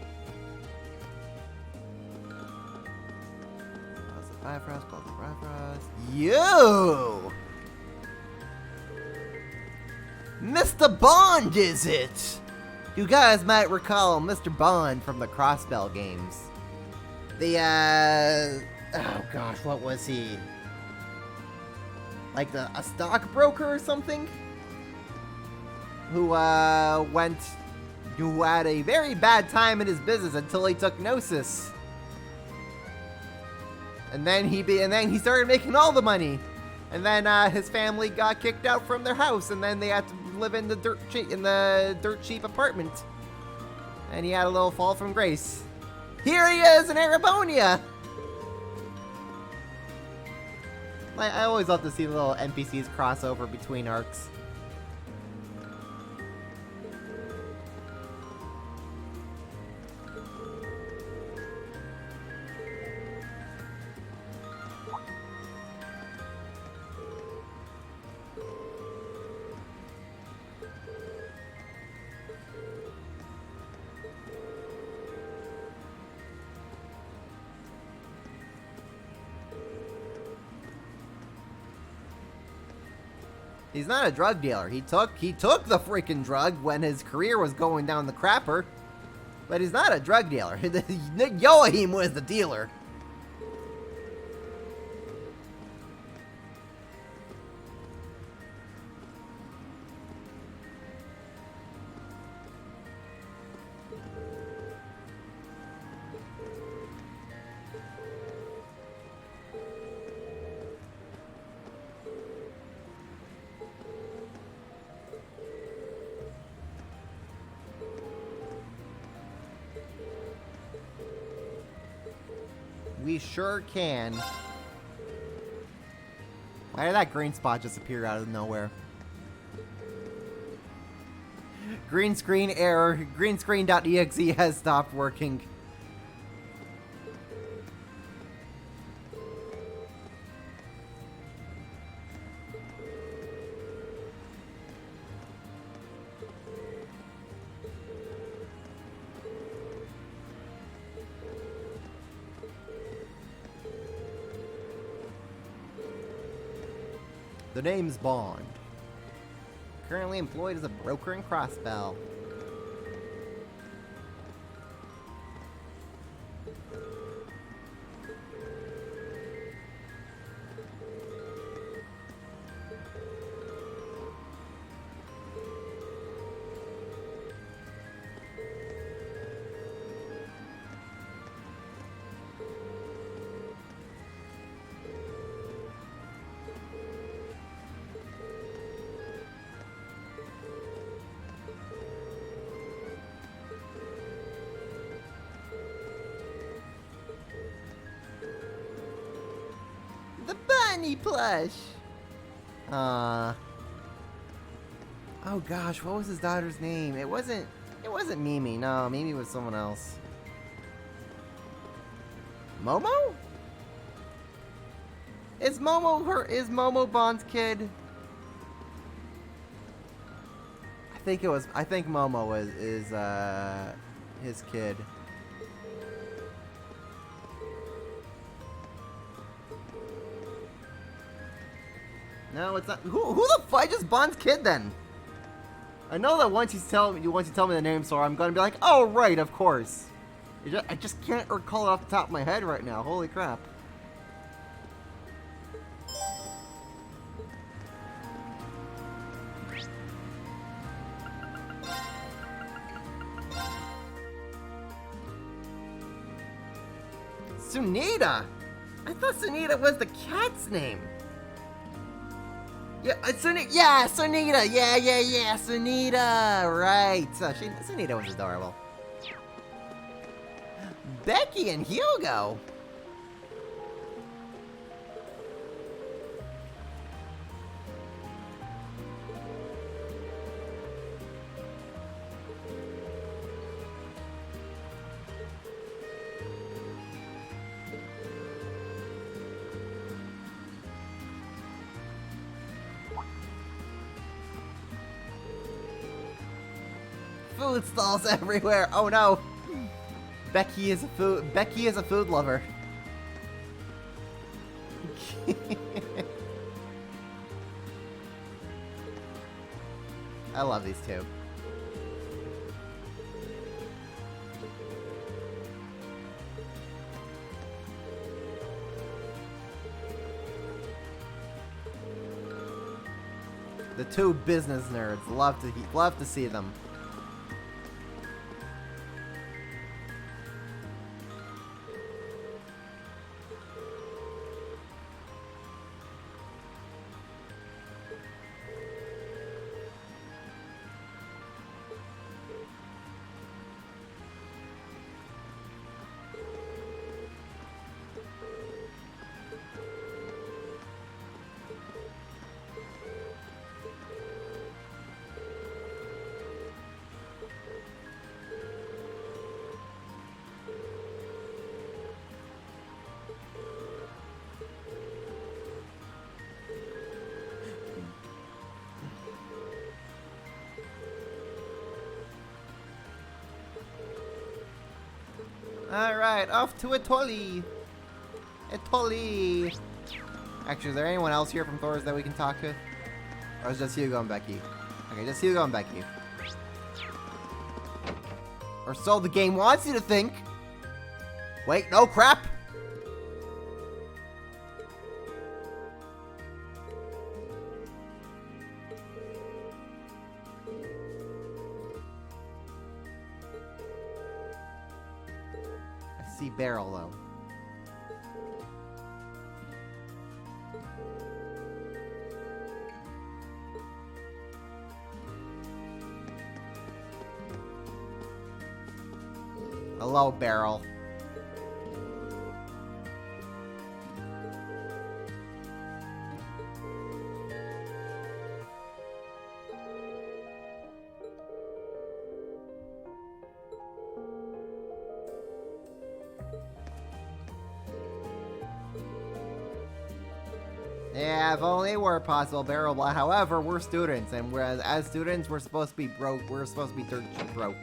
You! Mr. Bond, is it? You guys might recall Mr. Bond from the Crossbell games. Oh gosh, what was he? Like a stockbroker or something? Who had a very bad time in his business until he took Gnosis. And then he started making all the money. And then his family got kicked out from their house, and then they had to live in the dirt cheap apartment. And he had a little fall from grace. Here he is in Arabonia! I always love to see little NPCs cross over between arcs. He's not a drug dealer. He took the freaking drug when his career was going down the crapper. But he's not a drug dealer. Yoahim was the dealer. We sure can. Why did that green spot just appear out of nowhere? Green screen error. Green screen.exe has stopped working. The name's Bond. Currently employed as a broker in Crossbell. Bunny plush. Oh gosh, what was his daughter's name? It wasn't Mimi. No, Mimi was someone else. Momo? Is Momo Bond's kid? I think Momo is his kid. No, it's not. Who the fuck is Bond's kid then? I know that once you tell me the name, so I'm gonna be like, oh right, of course. I just can't recall it off the top of my head right now. Holy crap. Sunita! I thought Sunita was the cat's name. Yeah, Sunita! Yeah, Sunita! Yeah, Sunita! Right. Sunita was adorable. Becky and Hugo! Food stalls everywhere. Oh no. Becky is a food lover. I love these two. The two business nerds. Love to see them. Alright, off to Atoli! Atoli! Actually, is there anyone else here from Thor's that we can talk to? Or is just Hugo and Becky? Okay, just Hugo and Becky. Or so the game wants you to think. Wait, no crap! I see Beryl, though. Hello, Beryl. Yeah, if only it were possible, Beryl. However, we're students, and as students, we're supposed to be broke. We're supposed to be dirt cheap broke.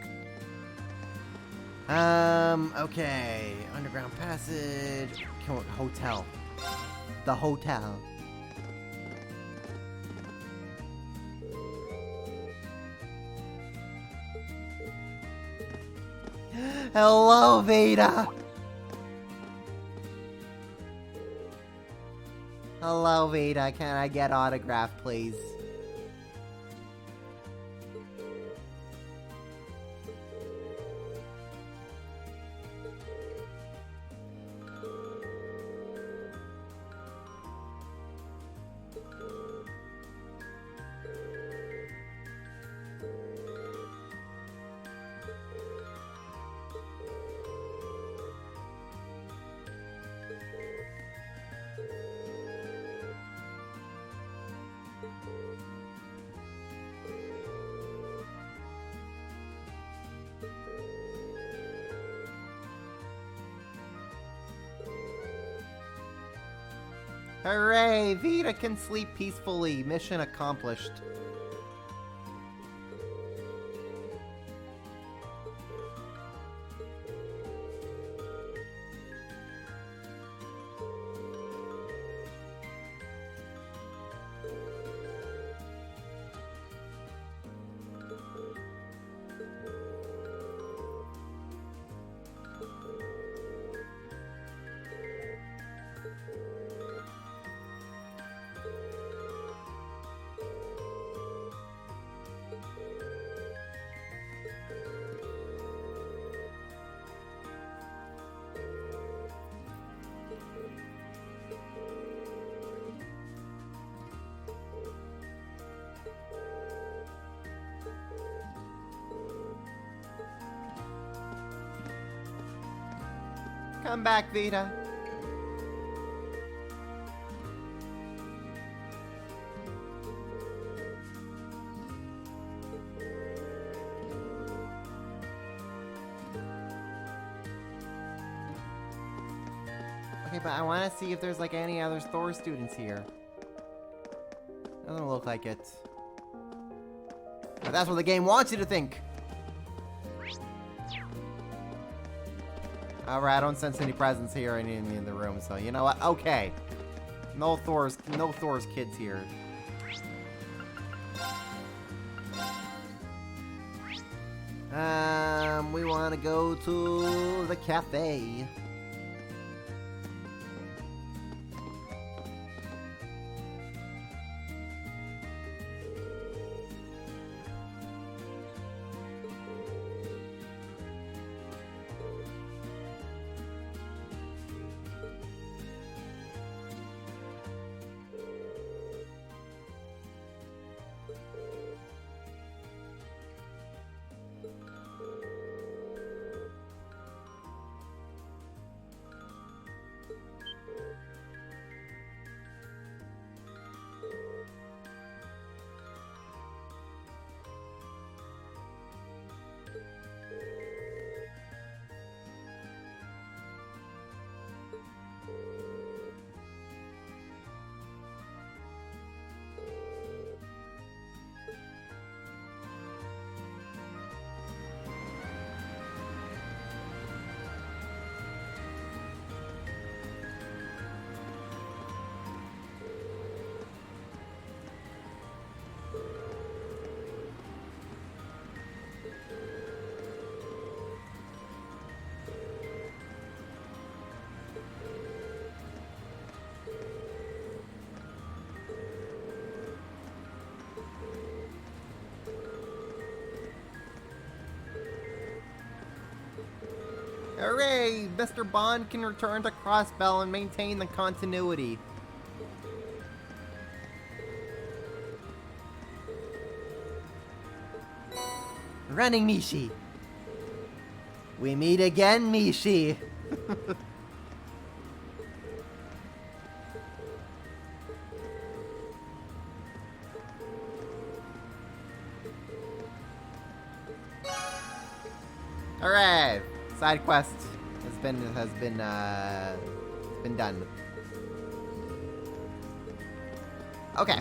Okay. Underground passage. Hotel. The hotel. Hello, Vita. Hello, Vita. Can I get autograph, please? Hooray! Vita can sleep peacefully. Mission accomplished. Come back, Vita. Okay, but I want to see if there's like any other Thor students here. Doesn't look like it. But that's what the game wants you to think. Alright, I don't sense any presence here in the room, so you know what? Okay. No Thor's kids here. We want to go to the cafe. Hooray! Mr. Bond can return to Crossbell and maintain the continuity. Running Mishi. We meet again, Mishi. Alright, side quest has been done. Okay.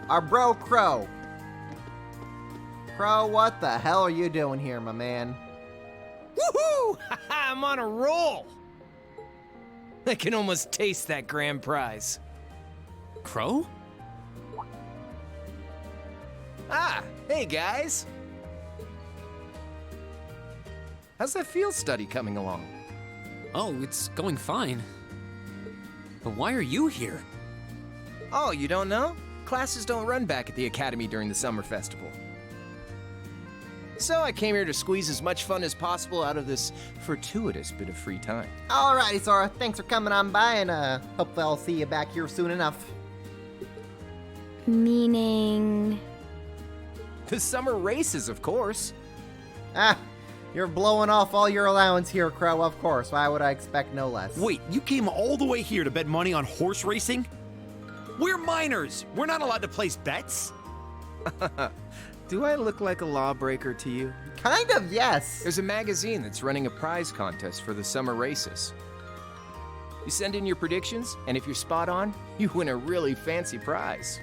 Our bro Crow. Crow, what the hell are you doing here, my man? Woohoo! I'm on a roll! I can almost taste that grand prize. Crow? Ah, hey guys! How's that field study coming along? Oh, it's going fine. But why are you here? Oh, you don't know? Classes don't run back at the academy during the summer festival. So I came here to squeeze as much fun as possible out of this fortuitous bit of free time. Alrighty, Sora. Thanks for coming on by, and hopefully I'll see you back here soon enough. Meaning... The summer races, of course. Ah, you're blowing off all your allowance here, Crow, of course. Why would I expect no less? Wait, you came all the way here to bet money on horse racing? We're minors! We're not allowed to place bets? Do I look like a lawbreaker to you? Kind of, yes. There's a magazine that's running a prize contest for the summer races. You send in your predictions, and if you're spot on, you win a really fancy prize.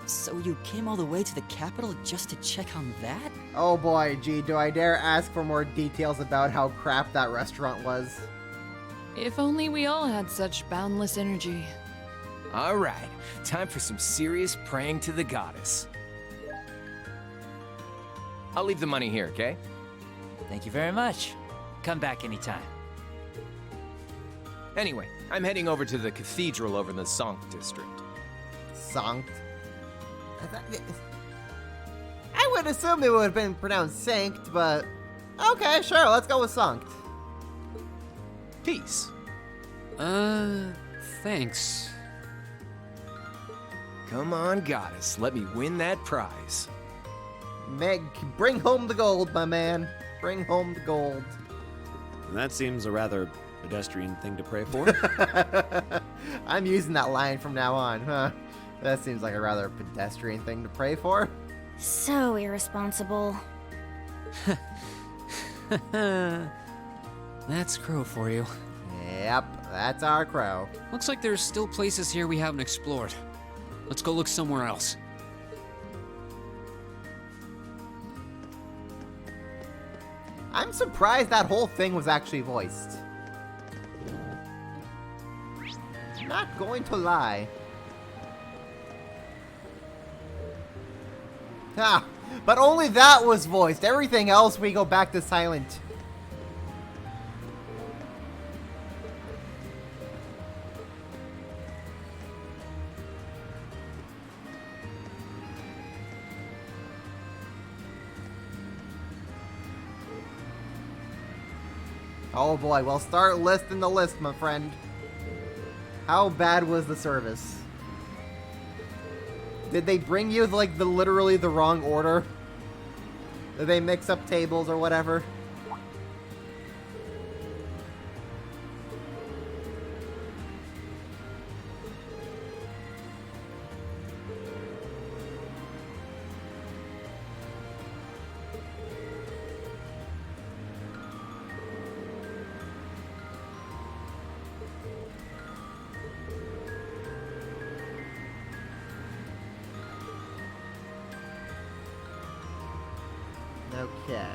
So you came all the way to the capital just to check on that? Oh boy, gee, do I dare ask for more details about how crap that restaurant was? If only we all had such boundless energy. All right, time for some serious praying to the goddess. I'll leave the money here, okay? Thank you very much. Come back anytime. Anyway, I'm heading over to the cathedral over in the Sankt district. Sankt? I would assume it would have been pronounced Sankt, but... Okay, sure, let's go with Sankt. Peace. Thanks. Come on, goddess, let me win that prize. Meg, bring home the gold, my man. Bring home the gold. That seems a rather pedestrian thing to pray for. I'm using that line from now on, huh? That seems like a rather pedestrian thing to pray for. So irresponsible. That's Crow for you. Yep, that's our Crow. Looks like there's still places here we haven't explored. Let's go look somewhere else. I'm surprised that whole thing was actually voiced. Not going to lie. Ah, but only that was voiced. Everything else we go back to silent. Oh boy, well, start listing the list, my friend. How bad was the service? Did they bring you, like, literally the wrong order? Did they mix up tables or whatever? Okay.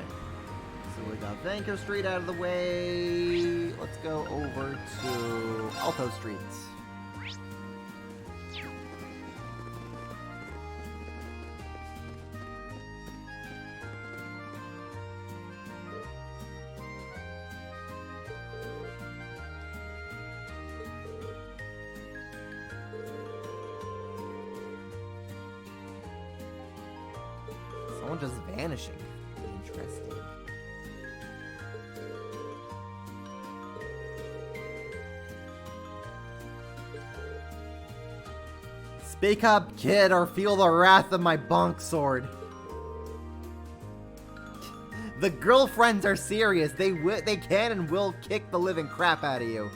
So we got Vanker Street out of the way. Let's go over to Alto Street. Someone just vanishing. Interesting. Speak up, kid, or feel the wrath of my bonk sword. The girlfriends are serious. They can and will kick the living crap out of you.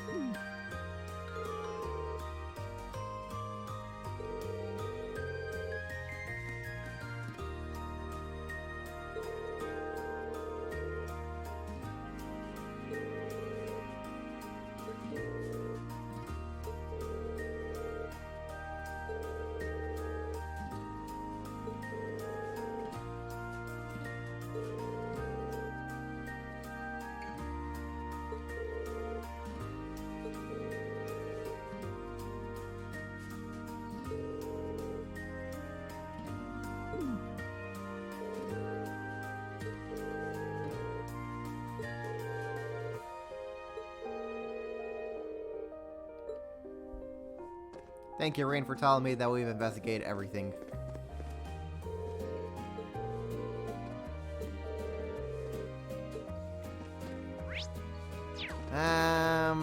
Thank you, Rain, for telling me that we've investigated everything.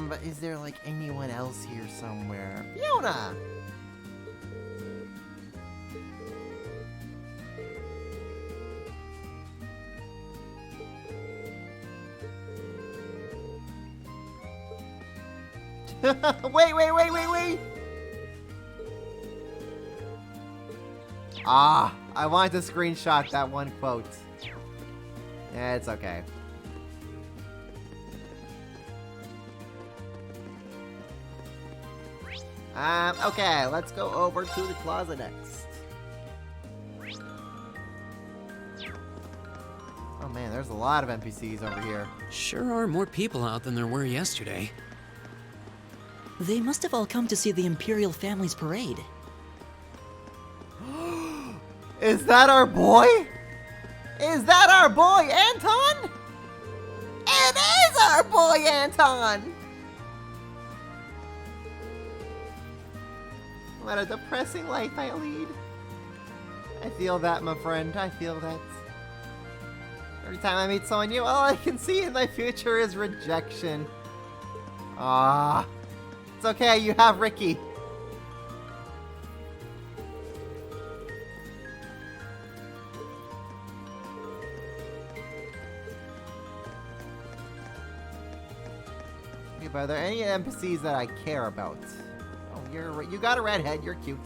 But is there, like, anyone else here somewhere? Fiona! Wait! Ah, I wanted to screenshot that one quote. Yeah, it's okay. Okay, let's go over to the plaza next. Oh man, there's a lot of NPCs over here. Sure are more people out than there were yesterday. They must have all come to see the Imperial family's parade. Is that our boy? Is that our boy, Anton? It is our boy, Anton! What a depressing life I lead. I feel that, my friend. I feel that. Every time I meet someone new, all I can see in my future is rejection. Ah, it's okay. You have Ricky. Okay, but are there any NPCs that I care about? Oh, you got a redhead. You're cute.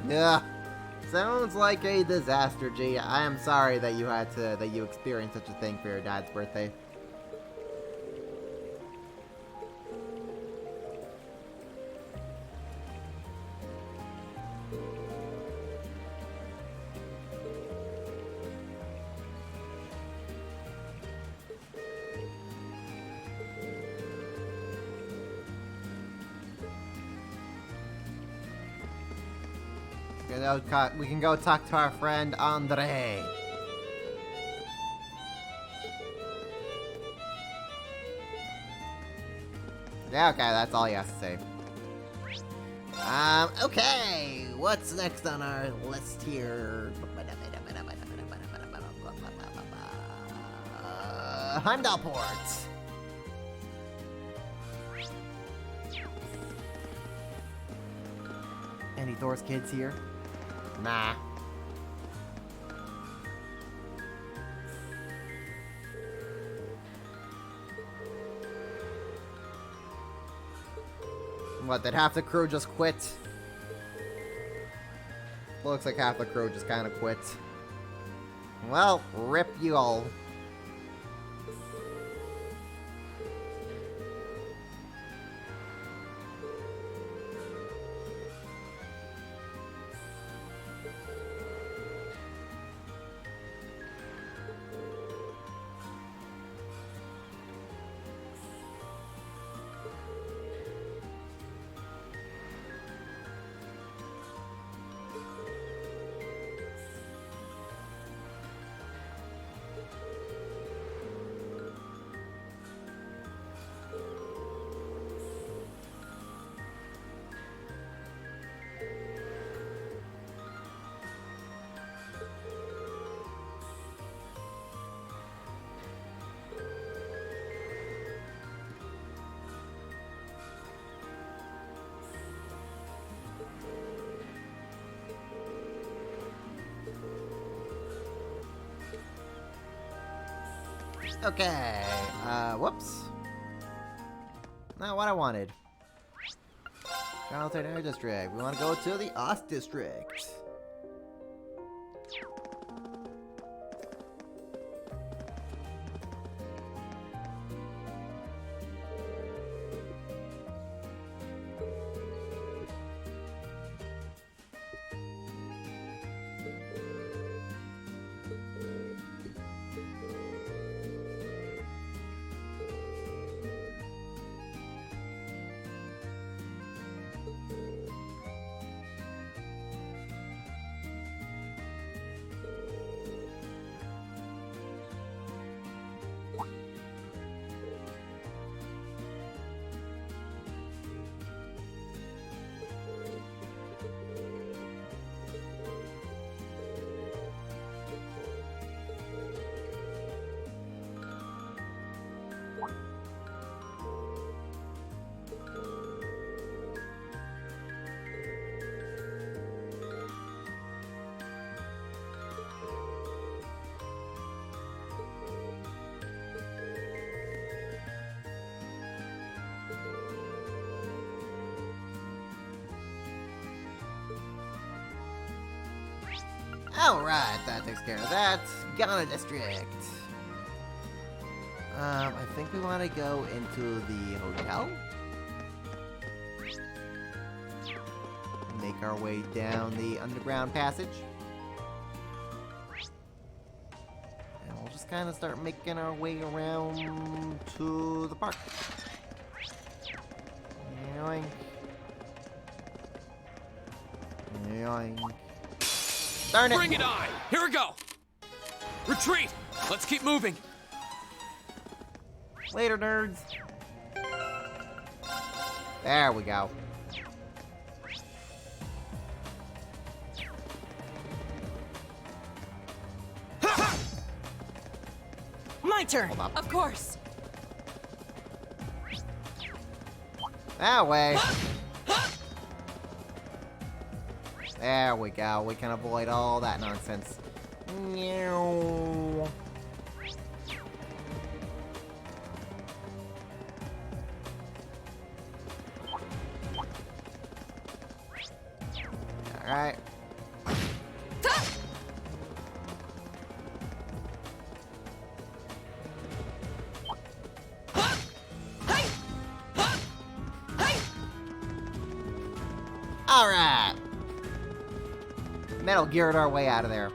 Yeah, sounds like a disaster, G. I am sorry that you experienced such a thing for your dad's birthday. We can go talk to our friend Andre. Yeah, okay, that's all he has to say. Okay, what's next on our list here? Heimdallport. Any Thor's kids here? Nah. What, did half the crew just quit? Looks like half the crew just kind of quit. Well, rip you all. Okay, whoops. Not what I wanted. Charlton Air District. We want to go to the Ost District. Alright, that takes care of that. Ghana District. I think we want to go into the hotel. Make our way down the underground passage. And we'll just kind of start making our way around to the park. Yoink. Yoink. Darn it! Bring it on! Here we go! Retreat! Let's keep moving! Later, nerds. There we go. My turn. Hold up. Of course. That way. There we go. We can avoid all that nonsense. Meow. Alright. Alright. Metal Geared our way out of there.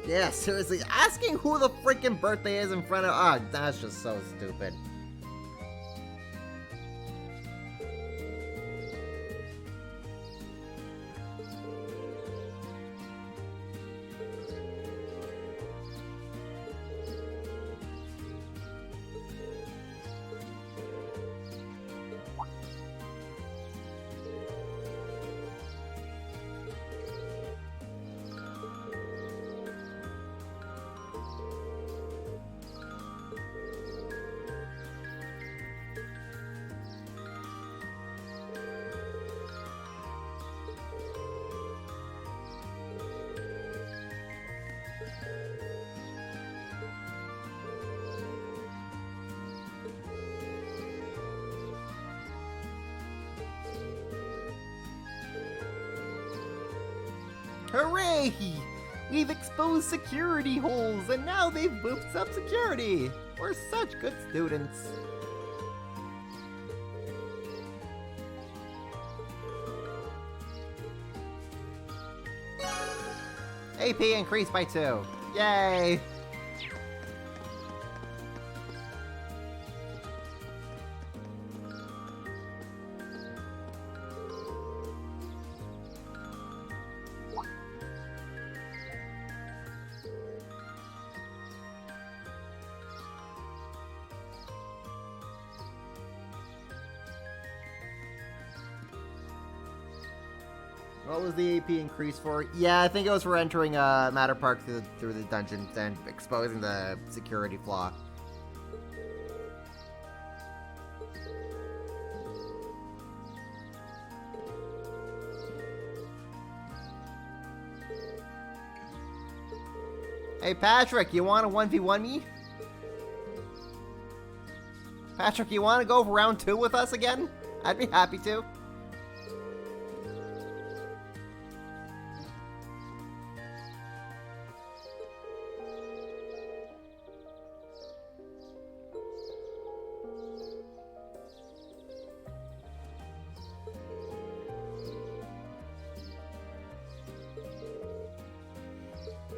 Yeah, seriously, asking who the freaking birthday is in front of— oh, that's just so stupid. Hooray! We've exposed security holes, and now they've boosted up security! We're such good students. AP increased by 2. Yay! What was the AP increase for? Yeah, I think it was for entering Matter Park through the dungeon and exposing the security flaw. Hey Patrick, you want to 1v1 me? Patrick, you want to go for round 2 with us again? I'd be happy to.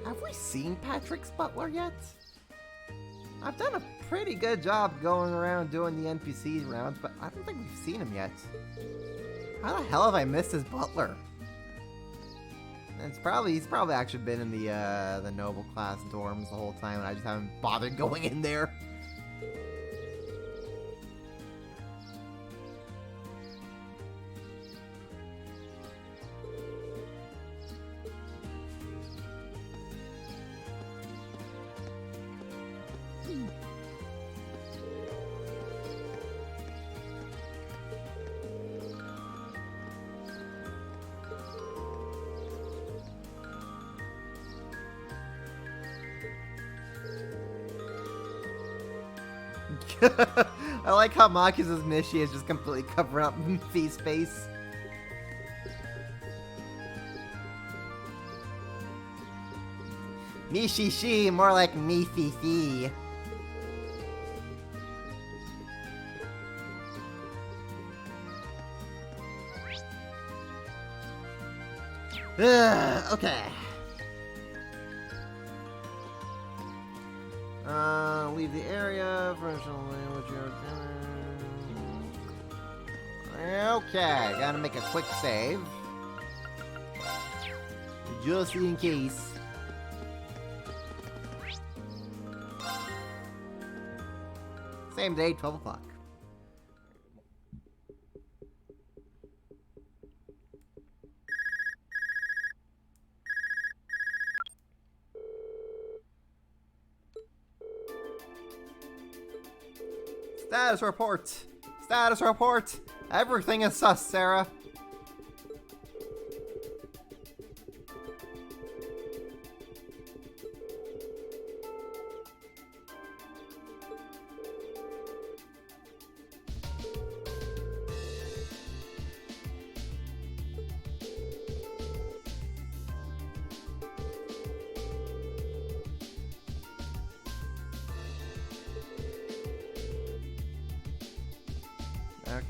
Have we seen Patrick's butler yet? I've done a pretty good job going around doing the NPC rounds, but I don't think we've seen him yet. How the hell have I missed his butler? He's probably actually been in the noble class dorms the whole time, and I just haven't bothered going in there. I like how Maki's Mishi is just completely covering up Fi's face. Mishi-shi, more like me-fi-fi. Okay. Leave the area. Okay, gotta make a quick save. Just in case. Same day, 12 o'clock. Status report! Status report! Everything is sus, Sarah.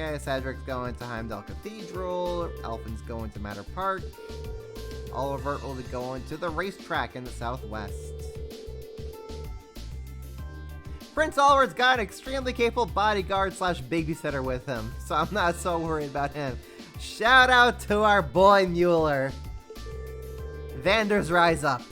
Okay, Cedric's going to Heimdall Cathedral, Elfin's going to Matter Park, Oliver will be going to the racetrack in the southwest. Prince Oliver's got an extremely capable bodyguard slash babysitter with him, so I'm not so worried about him. Shout out to our boy Mueller. Vanders rise up.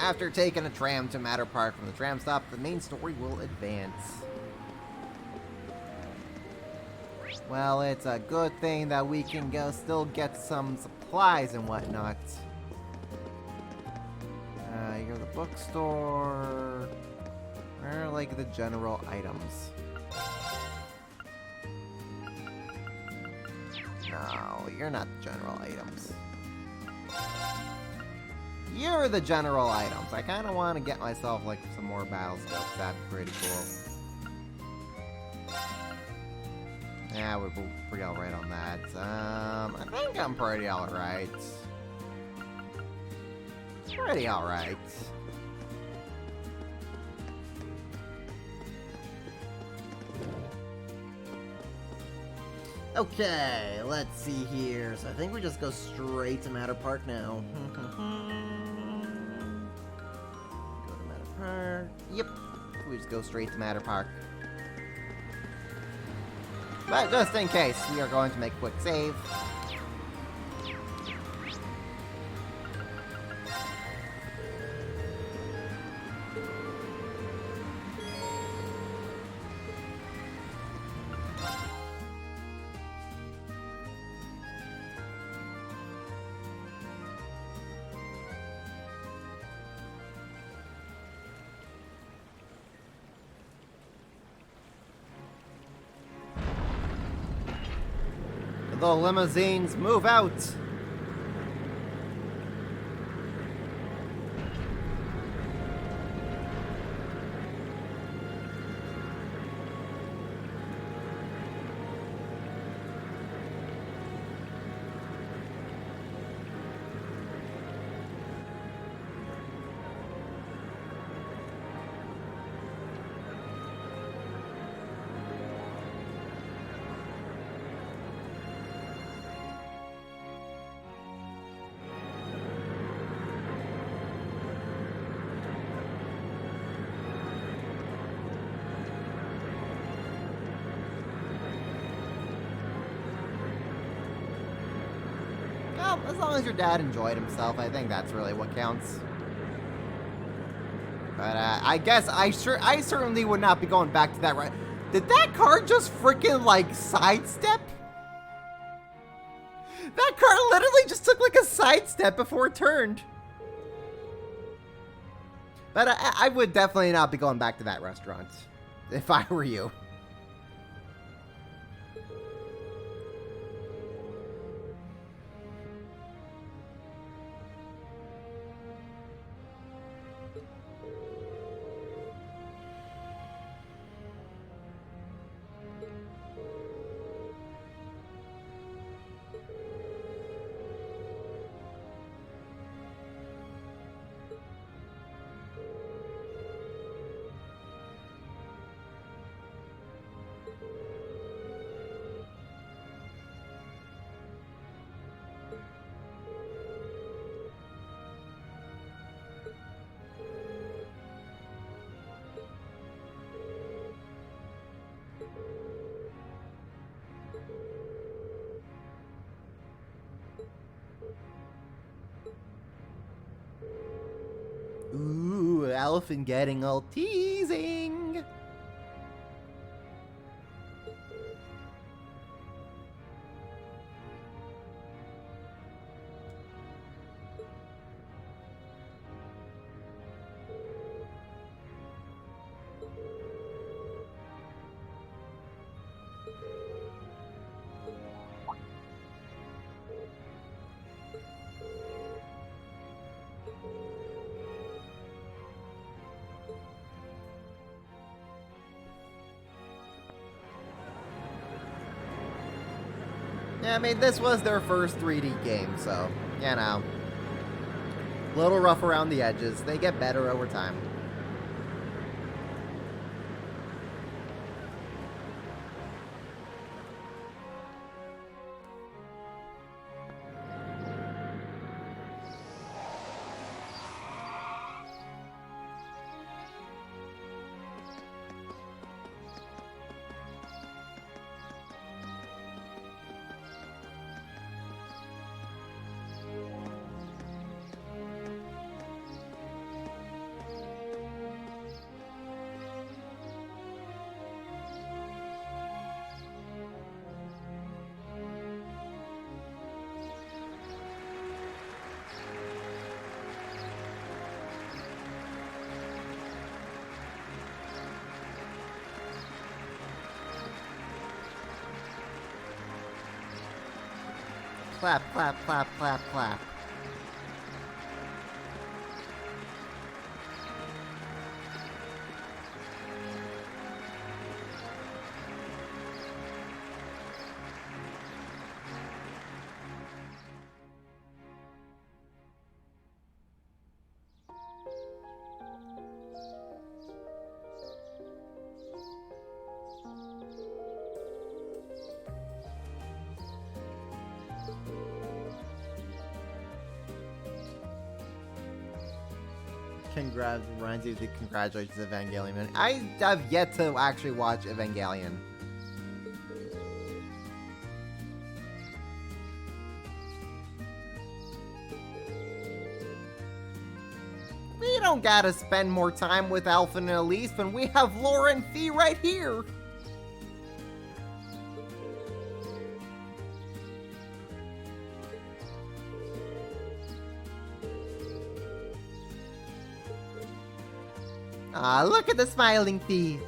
After taking a tram to Matter Park from the tram stop, the main story will advance. Well, it's a good thing that we can still get some supplies and whatnot. You go to the bookstore. Where are, like, the general items? No, you're not the general items. You're the general items. I kind of want to get myself, like, some more battle scopes. That'd be pretty cool. Yeah, we're pretty alright on that. I think I'm pretty alright. Pretty alright. Okay, let's see here. So I think we just go straight to Matter Park now. Go to Matter Park. Yep, we just go straight to Matter Park. But just in case, we are going to make a quick save. The limousines move out. Well, as long as your dad enjoyed himself, I think that's really what counts. But I guess I certainly would not be going back to that. Right? Did that car just freaking like sidestep? That car literally just took like a sidestep before it turned. But I would definitely not be going back to that restaurant if I were you. Ooh, elephant getting all teasing. Yeah, I mean, this was their first 3D game, so, you know. A little rough around the edges. They get better over time. Clap, clap, clap, clap, clap. Reminds you of the Congratulations Evangelion. Man. I have yet to actually watch Evangelion. We don't gotta spend more time with Alpha and Elise when we have Laura and Fee right here. Ah, look at the smiling Fee.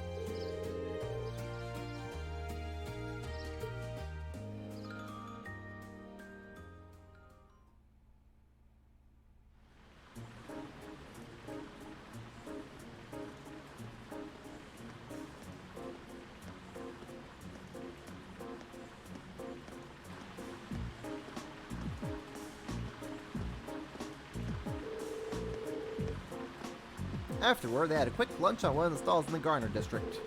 Afterward, they had a quick lunch on one of the stalls in the Garner district.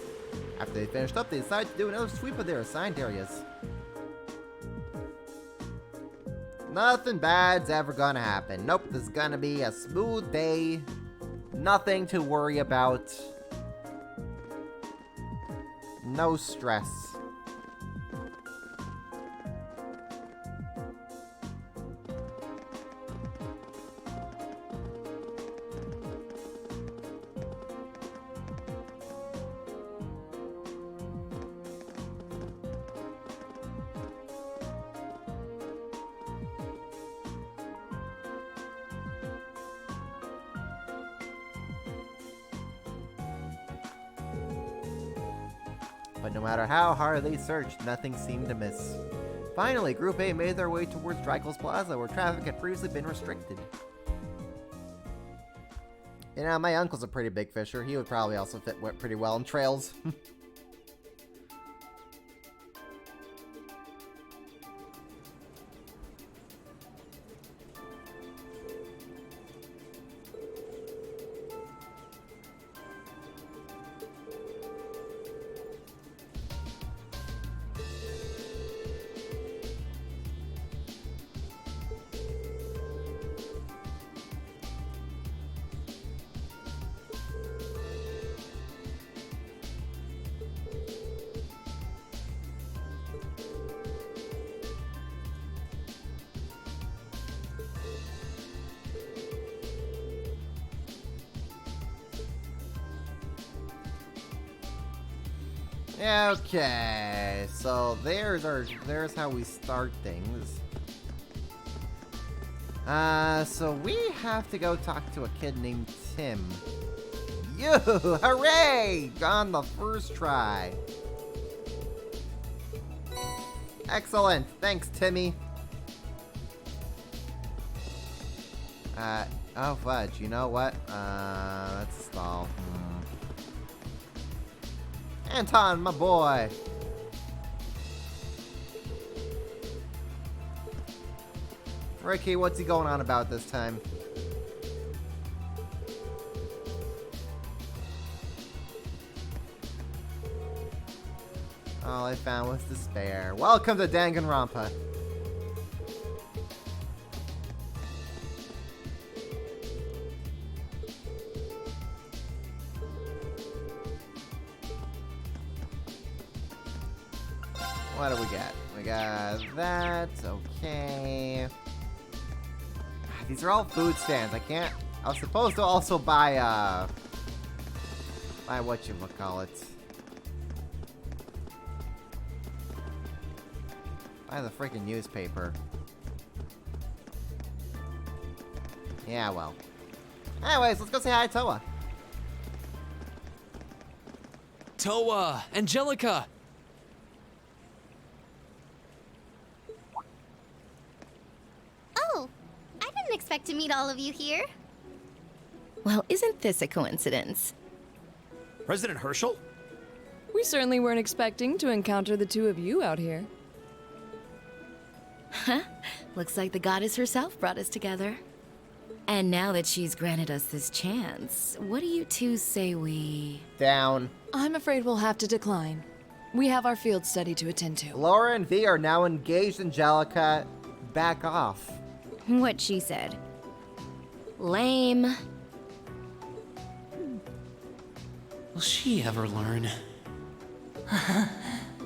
After they finished up, they decided to do another sweep of their assigned areas. Nothing bad's ever gonna happen. Nope, this is gonna be a smooth day. Nothing to worry about. No stress. But no matter how hard they searched, nothing seemed to miss. Finally, Group A made their way towards Drykel's Plaza, where traffic had previously been restricted. You know, my uncle's a pretty big fisher. He would probably also fit pretty well in trails. Okay, so there's how we start things. So we have to go talk to a kid named Tim. You, hooray! On the first try. Excellent, thanks, Timmy. Oh fudge, you know what? Let's stall. Anton, my boy! Ricky, what's he going on about this time? All I found was despair. Welcome to Danganronpa. What do we got? We got that. Okay. These are all food stands. I can't. I was supposed to also buy whatchamacallit. Buy the freaking newspaper. Yeah, well. Anyways, let's go say hi to Toa. Toa! Angelica! Oh, I didn't expect to meet all of you here. Well, isn't this a coincidence? President Herschel? We certainly weren't expecting to encounter the two of you out here. Huh? Looks like the goddess herself brought us together. And now that she's granted us this chance, what do you two say we... Down. I'm afraid we'll have to decline. We have our field study to attend to. Laura and V are now engaged. Angelica, back off. What she said. Lame. Will she ever learn?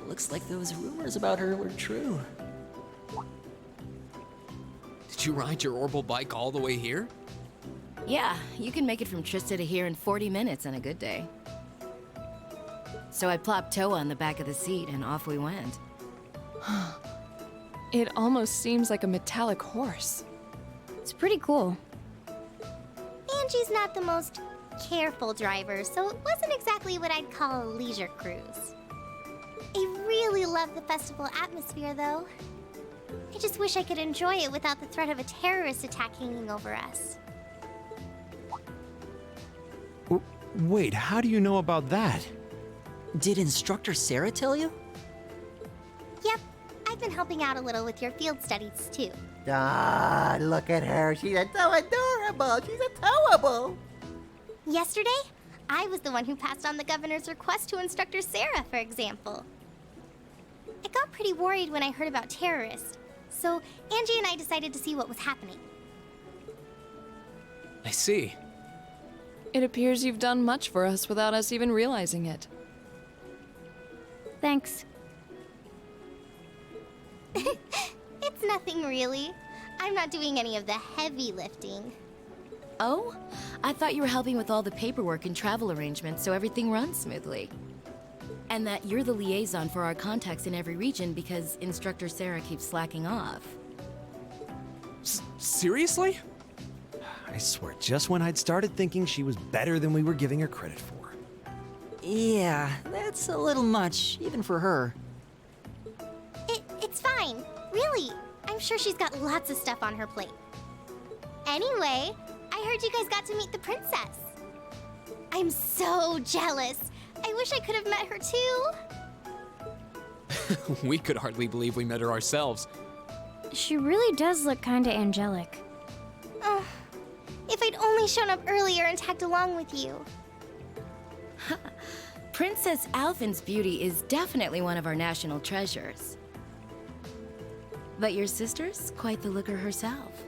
Looks like those rumors about her were true. Did you ride your orbital bike all the way here? Yeah, you can make it from Trista to here in 40 minutes on a good day. So I plopped Toa on the back of the seat and off we went. It almost seems like a metallic horse. It's pretty cool. Angie's not the most careful driver, so it wasn't exactly what I'd call a leisure cruise. I really love the festival atmosphere, though. I just wish I could enjoy it without the threat of a terrorist attack hanging over us. Wait, how do you know about that? Did Instructor Sarah tell you? Yep, I've been helping out a little with your field studies, too. Ah, look at her. She's so adorable. She's adorable. Yesterday, I was the one who passed on the governor's request to Instructor Sarah, for example. I got pretty worried when I heard about terrorists, so Angie and I decided to see what was happening. I see. It appears you've done much for us without us even realizing it. Thanks. It's nothing really. I'm not doing any of the heavy lifting. Oh? I thought you were helping with all the paperwork and travel arrangements so everything runs smoothly. And that you're the liaison for our contacts in every region because Instructor Sarah keeps slacking off. Seriously? I swear, just when I'd started thinking she was better than we were giving her credit for. Yeah, that's a little much, even for her. It's fine. Really. I'm sure she's got lots of stuff on her plate. Anyway, I heard you guys got to meet the princess. I'm so jealous. I wish I could have met her too. We could hardly believe we met her ourselves. She really does look kinda angelic. If I'd only shown up earlier and tagged along with you. Princess Alphen's beauty is definitely one of our national treasures. But your sister's quite the looker herself.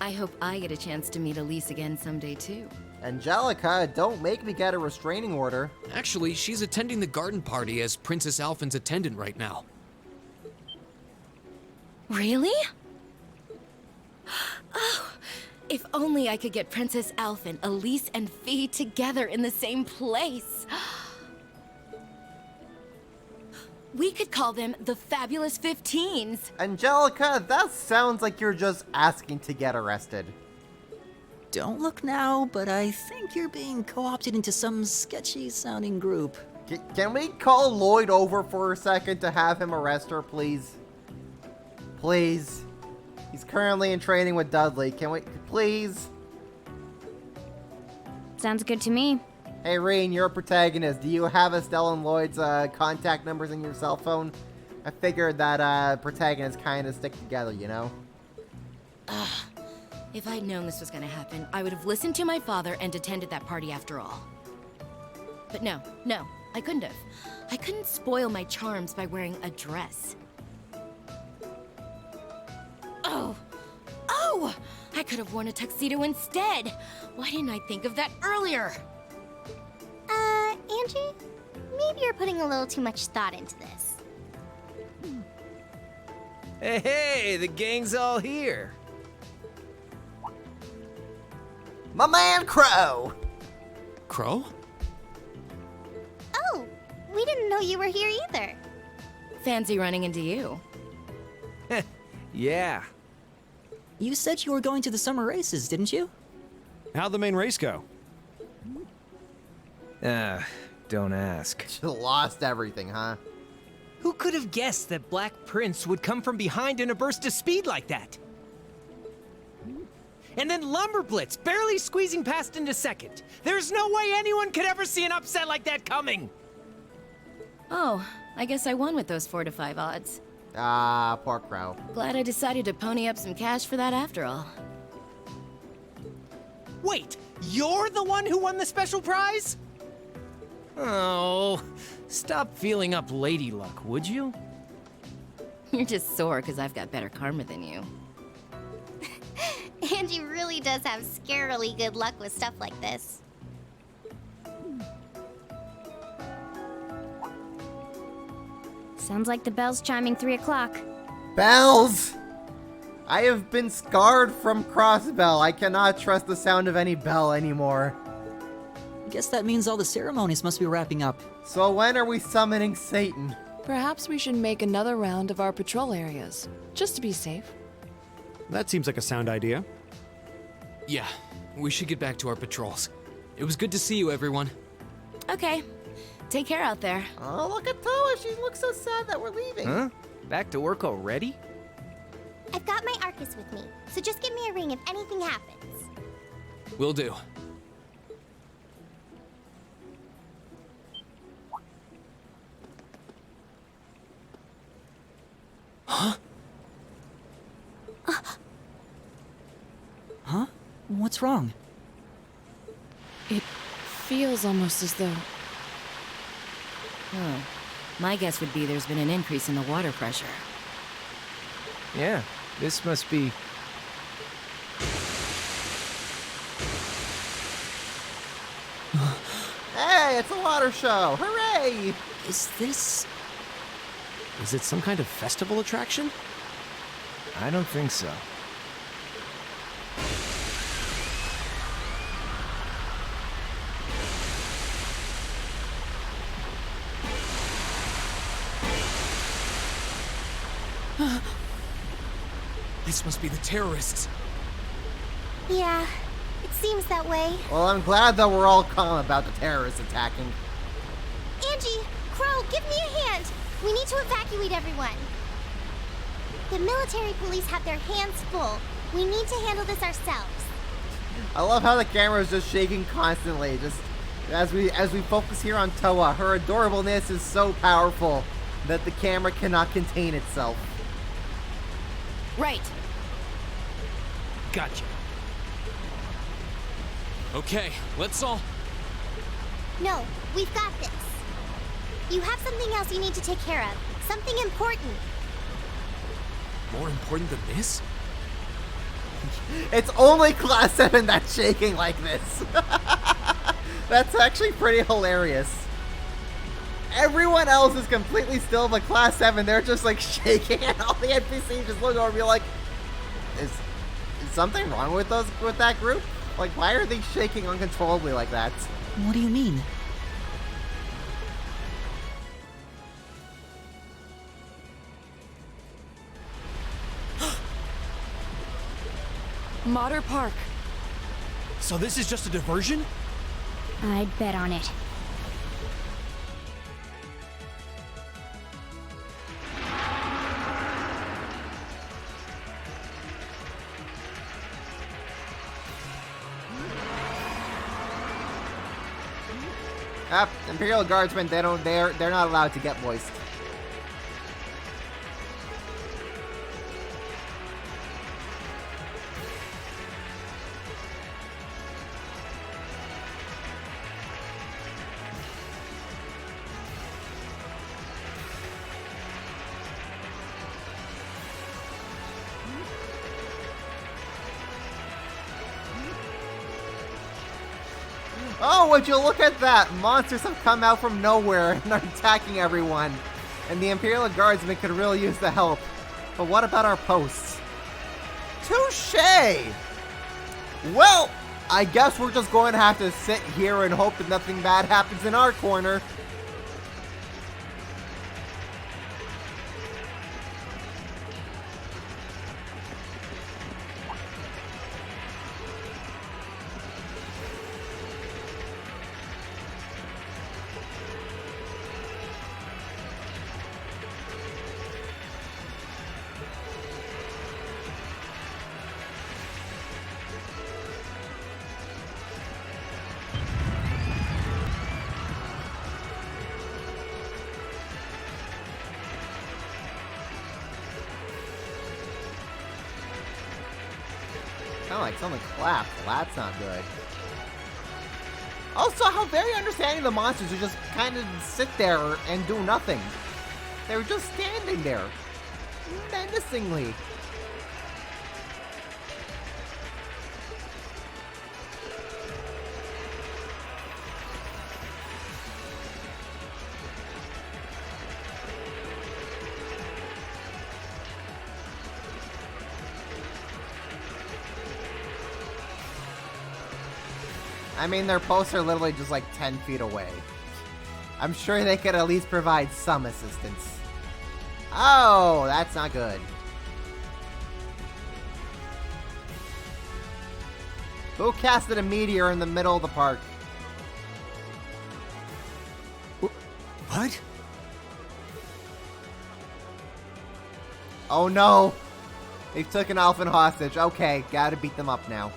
I hope I get a chance to meet Elise again someday too. Angelica, don't make me get a restraining order. Actually, she's attending the garden party as Princess Alphen's attendant right now. Really? Oh, if only I could get Princess Alphen, Elise, and Fee together in the same place. We could call them the Fabulous 15s. Angelica, that sounds like you're just asking to get arrested. Don't look now, but I think you're being co-opted into some sketchy-sounding group. Can we call Lloyd over for a second to have him arrest her, please? Please. He's currently in training with Dudley. Can we, please? Sounds good to me. Hey, Reen, you're a protagonist. Do you have Estelle and Lloyd's contact numbers in your cell phone? I figured that protagonists kind of stick together, you know? If I'd known this was gonna happen, I would have listened to my father and attended that party after all. But no, I couldn't have. I couldn't spoil my charms by wearing a dress. Oh! I could have worn a tuxedo instead! Why didn't I think of that earlier? Angie? Maybe you're putting a little too much thought into this. Hey, the gang's all here. My man Crow! Crow? Oh, we didn't know you were here either. Fancy running into you. Yeah. You said you were going to the summer races, didn't you? How'd the main race go? Don't ask. You lost everything, huh? Who could have guessed that Black Prince would come from behind in a burst of speed like that? And then Lumberblitz barely squeezing past into second. There's no way anyone could ever see an upset like that coming. Oh, I guess I won with those 4 to 5 odds. Ah, poor Crow. Glad I decided to pony up some cash for that after all. Wait, you're the one who won the special prize? Oh, stop feeling up lady luck, would you? You're just sore because I've got better karma than you. Angie really does have scarily good luck with stuff like this. Sounds like the bell's chiming 3 o'clock. Bells! I have been scarred from Crossbell. I cannot trust the sound of any bell anymore. Guess that means all the ceremonies must be wrapping up. So when are we summoning Satan? Perhaps we should make another round of our patrol areas, just to be safe. That seems like a sound idea. Yeah, we should get back to our patrols. It was good to see you, everyone. Okay. Take care out there. Oh, look at Toa. She looks so sad that we're leaving. Huh? Back to work already? I've got my Arcus with me, so just give me a ring if anything happens. Will do. Huh? Huh? What's wrong? It feels almost as though... Huh. My guess would be there's been an increase in the water pressure. Yeah, this must be... Hey, it's a water show! Hooray! Is this... Is it some kind of festival attraction? I don't think so. This must be the terrorists. Yeah, it seems that way. Well, I'm glad that we're all calm about the terrorists attacking. Angie, Crow, give me a hand. We need to evacuate everyone. The military police have their hands full. We need to handle this ourselves. I love how the camera is just shaking constantly. Just as we focus here on Toa, her adorableness is so powerful that the camera cannot contain itself. Right. Gotcha. Okay, let's all... No, we've got this. You have something else you need to take care of. Something important. More important than this? It's only Class 7 that's shaking like this. That's actually pretty hilarious. Everyone else is completely still, but Class 7, they're just like shaking, and all the NPCs just look over and be like, is something wrong with that group? Like, why are they shaking uncontrollably like that? What do you mean? Mater Park. So this is just a diversion? I'd bet on it. Imperial Guardsmen, they're not allowed to get moist. Oh, would you look at that! Monsters have come out from nowhere and are attacking everyone. And the Imperial Guardsmen could really use the help. But what about our posts? Touché! Well, I guess we're just going to have to sit here and hope that nothing bad happens in our corner. Kind of like someone clapped. Well, that's not good. Also, how very understanding the monsters who just kind of sit there and do nothing. They were just standing there. Menacingly. I mean, their posts are literally just like 10 feet away. I'm sure they could at least provide some assistance. Oh, that's not good. Who casted a meteor in the middle of the park? What? Oh no! They took an elfin hostage. Okay, gotta beat them up now.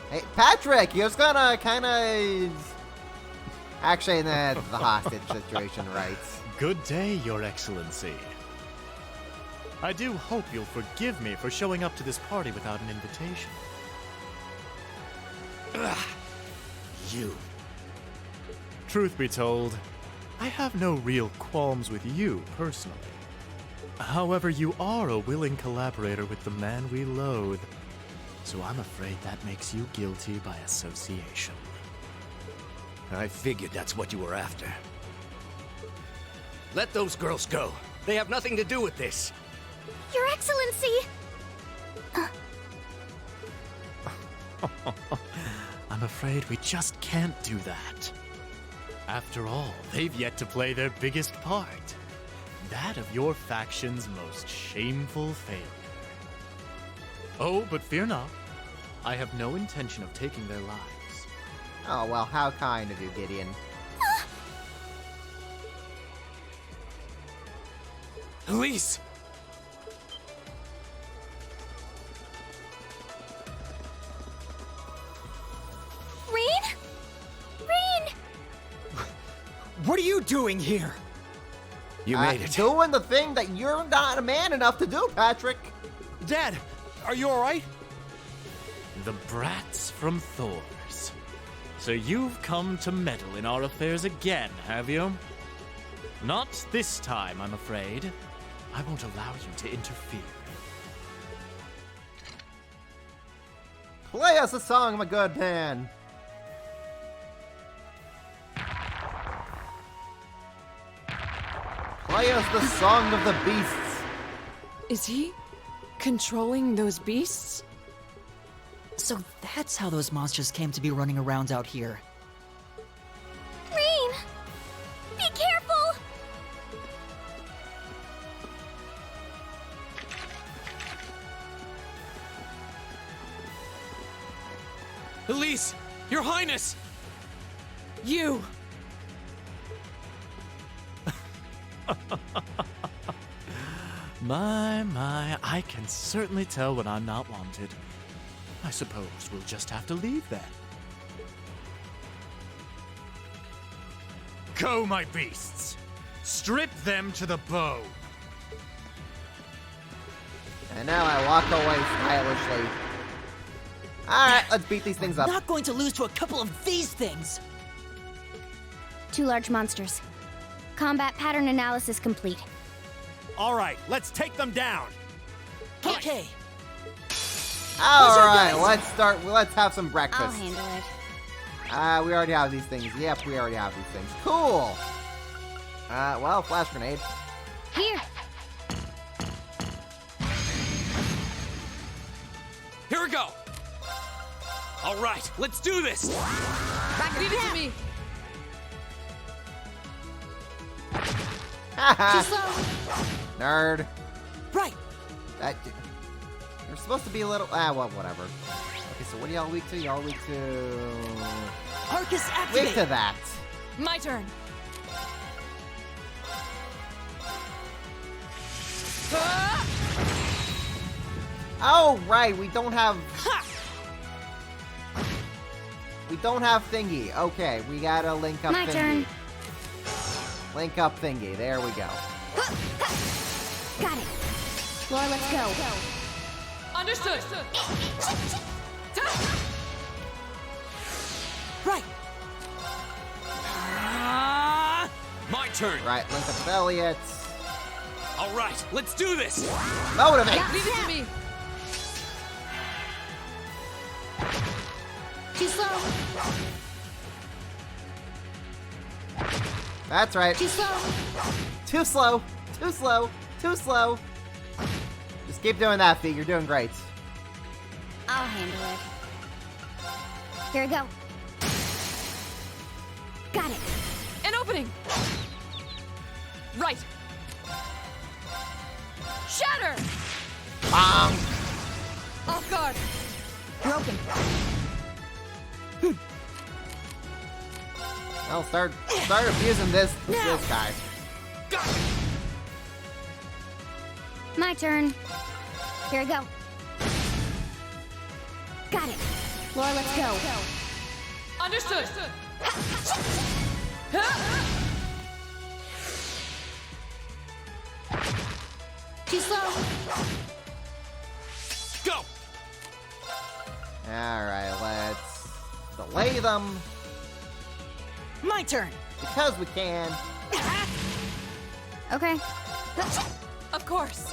Hey, Patrick, you're just gonna kinda... Actually, the hostage situation, right? Good day, Your Excellency. I do hope you'll forgive me for showing up to this party without an invitation. Ugh. You. Truth be told, I have no real qualms with you, personally. However, you are a willing collaborator with the man we loathe, so I'm afraid that makes you guilty by association. I figured that's what you were after. Let those girls go. They have nothing to do with this. Your Excellency! I'm afraid we just can't do that. After all, they've yet to play their biggest part. That of your faction's most shameful failure. Oh, but fear not. I have no intention of taking their lives. Oh, well, how kind of you, Gideon. Elise! Rean? Rean! What are you doing here? You made it. Doing the thing that you're not a man enough to do, Patrick. Dad, are you alright? The brats from Thors. So you've come to meddle in our affairs again, have you? Not this time, I'm afraid. I won't allow you to interfere. Play us a song, my good man. Play us the Song of the Beasts. Is he controlling those beasts? So that's how those monsters came to be running around out here. Rean! Be careful! Elise! Your Highness! You! My, I can certainly tell when I'm not wanted. I suppose we'll just have to leave then. Go, my beasts! Strip them to the bone! And now I walk away stylishly. Alright, let's beat these things up. Not going to lose to a couple of these things! 2 large monsters. Combat pattern analysis complete. Alright, let's take them down. Okay. Alright, let's have some breakfast. I'll handle it. We already have these things. Yep, we already have these things. Cool. Well, flash grenade. Here. Here we go. Alright, let's do this. Leave it to me. Haha. Too slow. Nerd. Right. You're supposed to be a little. Well, whatever. Okay, so what are y'all weak to? Y'all weak to. Arcus activate. Weak to that. My turn. Oh, right. We don't have. We don't have thingy. Okay, we gotta link up My thingy. turn. Link up thingy. There we go. Got it. Laura, let's go. Understood. Right. My turn. Right, link up Elliot. Alright, let's do this. Motivate. Leave it to me. Too slow. That's right. Too slow. Too slow. Too slow. Too slow. Just keep doing that, Fee. You're doing great. I'll handle it. Here we go. Got it. An opening! Right! Shatter! Bong! Off guard! Broken. I'll start abusing this guy. My turn. Here we go. Got it. Laura, let's go. Understood! Too slow. Go! Alright, let's delay them. My turn. Because we can. Okay. Of course!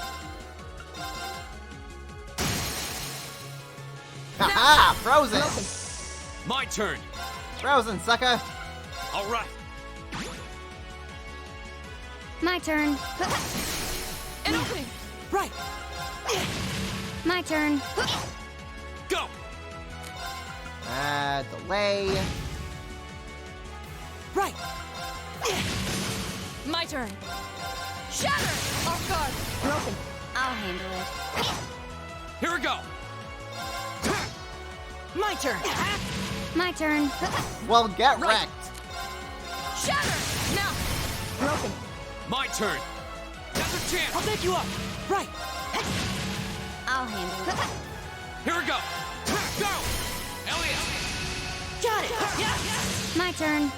Haha! Frozen! My turn. Frozen, sucker! All right. My turn. An opening! Right. My turn. Go! Delay. Right. My turn! Shatter! Off guard! Broken. I'll handle it. Here we go. My turn. My turn. Well, get wrecked. Shatter! Now! Broken. My turn. Another chance. I'll pick you up. Right. I'll handle it. Here we go. Go! Elliot! Got it. My turn.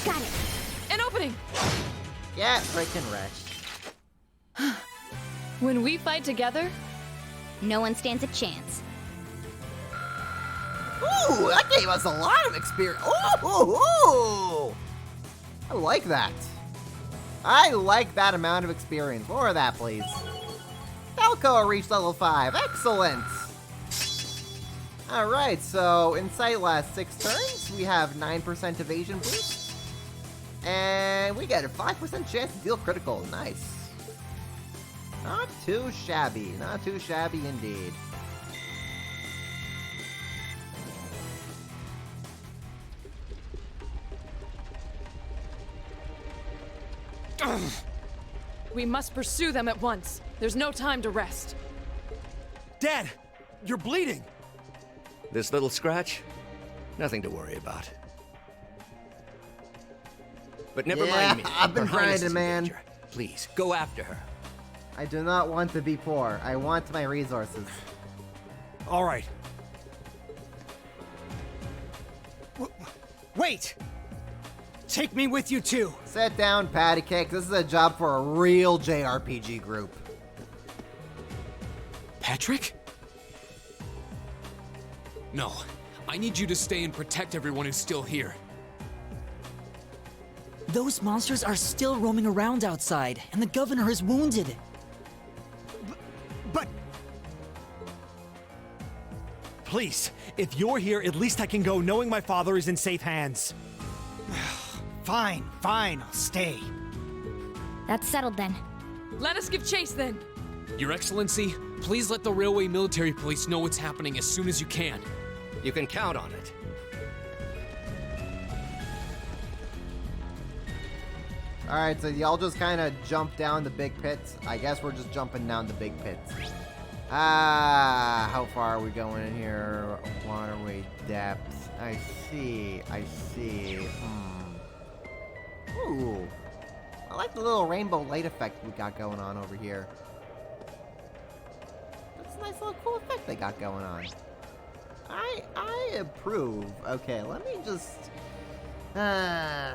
Got it. An opening! Get freaking wrecked. When we fight together, No one stands a chance. Ooh, that gave us a lot of experience. Ooh! I like that. I like that amount of experience. More of that, please. Falco reached level 5. Excellent! Alright, so inside last 6 turns, we have 9% evasion boost. And we get a 5% chance to deal critical. Nice. Not too shabby. Not too shabby indeed. we must pursue them at once. There's no time to rest. Dad, you're bleeding. This little scratch? Nothing to worry about. But never mind me. I've been Her Highness grinding, is in man. danger. Please, go after her. I do not want to be poor. I want my resources. All right. Wait! Take me with you too. Sit down, patty cake. This is a job for a real JRPG group. Patrick? No, I need you to stay and protect everyone who's still here. Those monsters are still roaming around outside, and the governor is wounded. But... Please, if you're here, at least I can go knowing my father is in safe hands. Fine, I'll stay. That's settled then. Let us give chase then. Your Excellency, please let the Railway Military Police know what's happening as soon as you can. You can count on it. Alright, so y'all just kind of jump down the big pits. I guess we're just jumping down the big pits. How far are we going in here? Waterway depth. I see. Ooh. I like the little rainbow light effect we got going on over here. That's a nice little cool effect they got going on. I approve. Okay, let me just...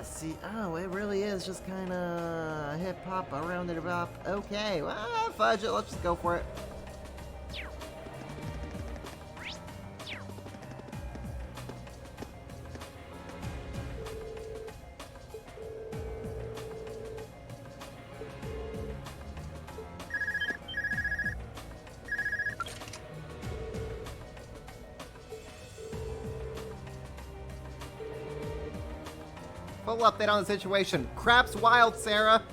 see, oh, it really is just kind of hip-hop around it up. Okay, well, fudge it, let's just go for it. Full update on the situation. Crap's wild, Sarah.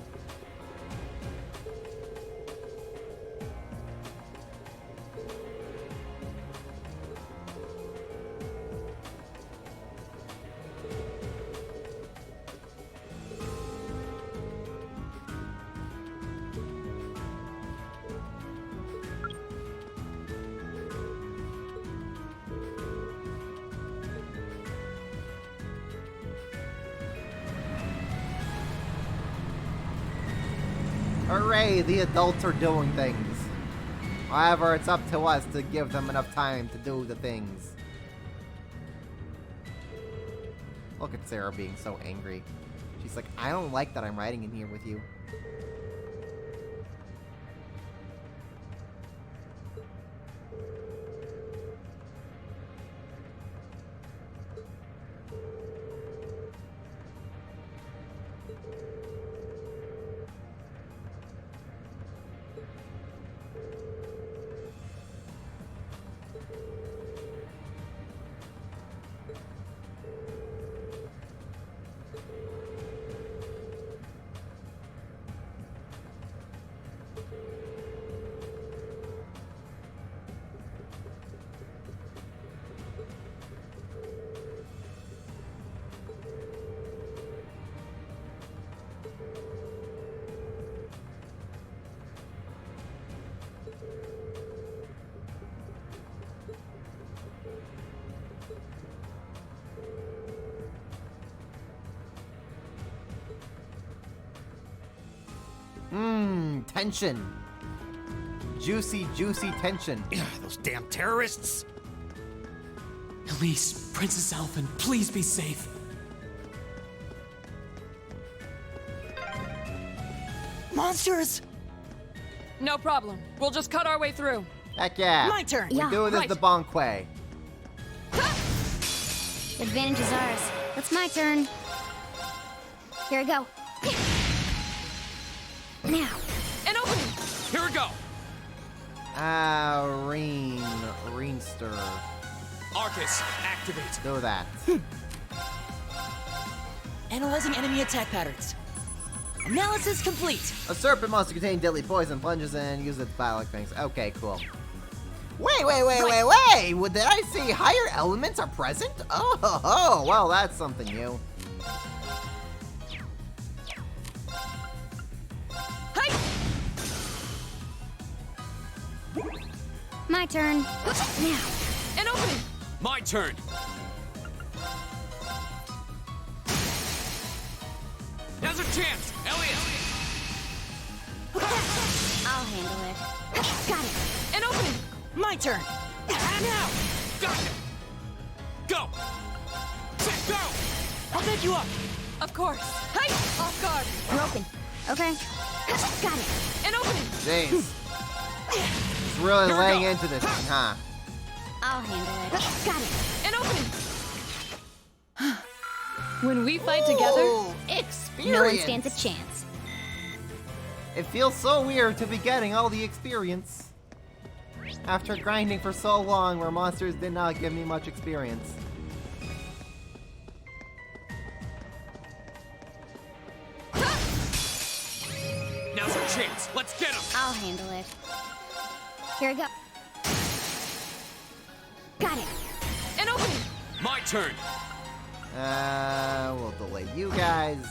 Hooray, the adults are doing things. However, it's up to us to give them enough time to do the things. Look at Sarah being so angry. She's like, I don't like that I'm riding in here with you. Tension. Juicy, juicy tension. Those damn terrorists. Elise, Princess Alphen, please be safe. Monsters! No problem. We'll just cut our way through. Heck yeah. My turn. We do this the bonk way. Advantage is ours. It's my turn. Here we go. Now. An opening! Here we go! Reinster. Arcus, activate. Do that. Analyzing enemy attack patterns. Analysis complete. A serpent monster containing deadly poison plunges in, uses its battle things. Okay, cool. Wait! Did I say higher elements are present? Oh, well, that's something new. My turn. Now. An opening! My turn! Now's our chance! Elliot! I'll handle it. Got it. An opening! My turn. Now. Gotcha! Go! Set, go! I'll pick you up. Of course. Hey! Off guard! We're open. Okay. Got it. An opening! Jeez. He's really laying into this thing, huh? I'll handle it. Got it. An opening! When we fight together, Experience! No one stands a chance. It feels so weird to be getting all the experience. After grinding for so long where monsters did not give me much experience. Now's our chance! Let's get him! I'll handle it. Here we go. Got it. An opening! My turn! We'll delay you guys.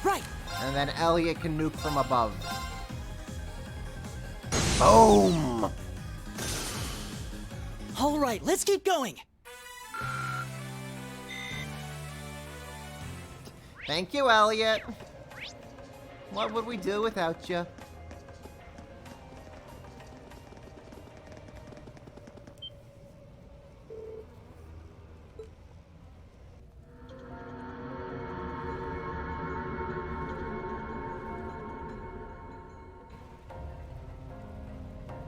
Right. And then Elliot can nuke from above. Boom! All right, let's keep going. Thank you, Elliot. What would we do without you?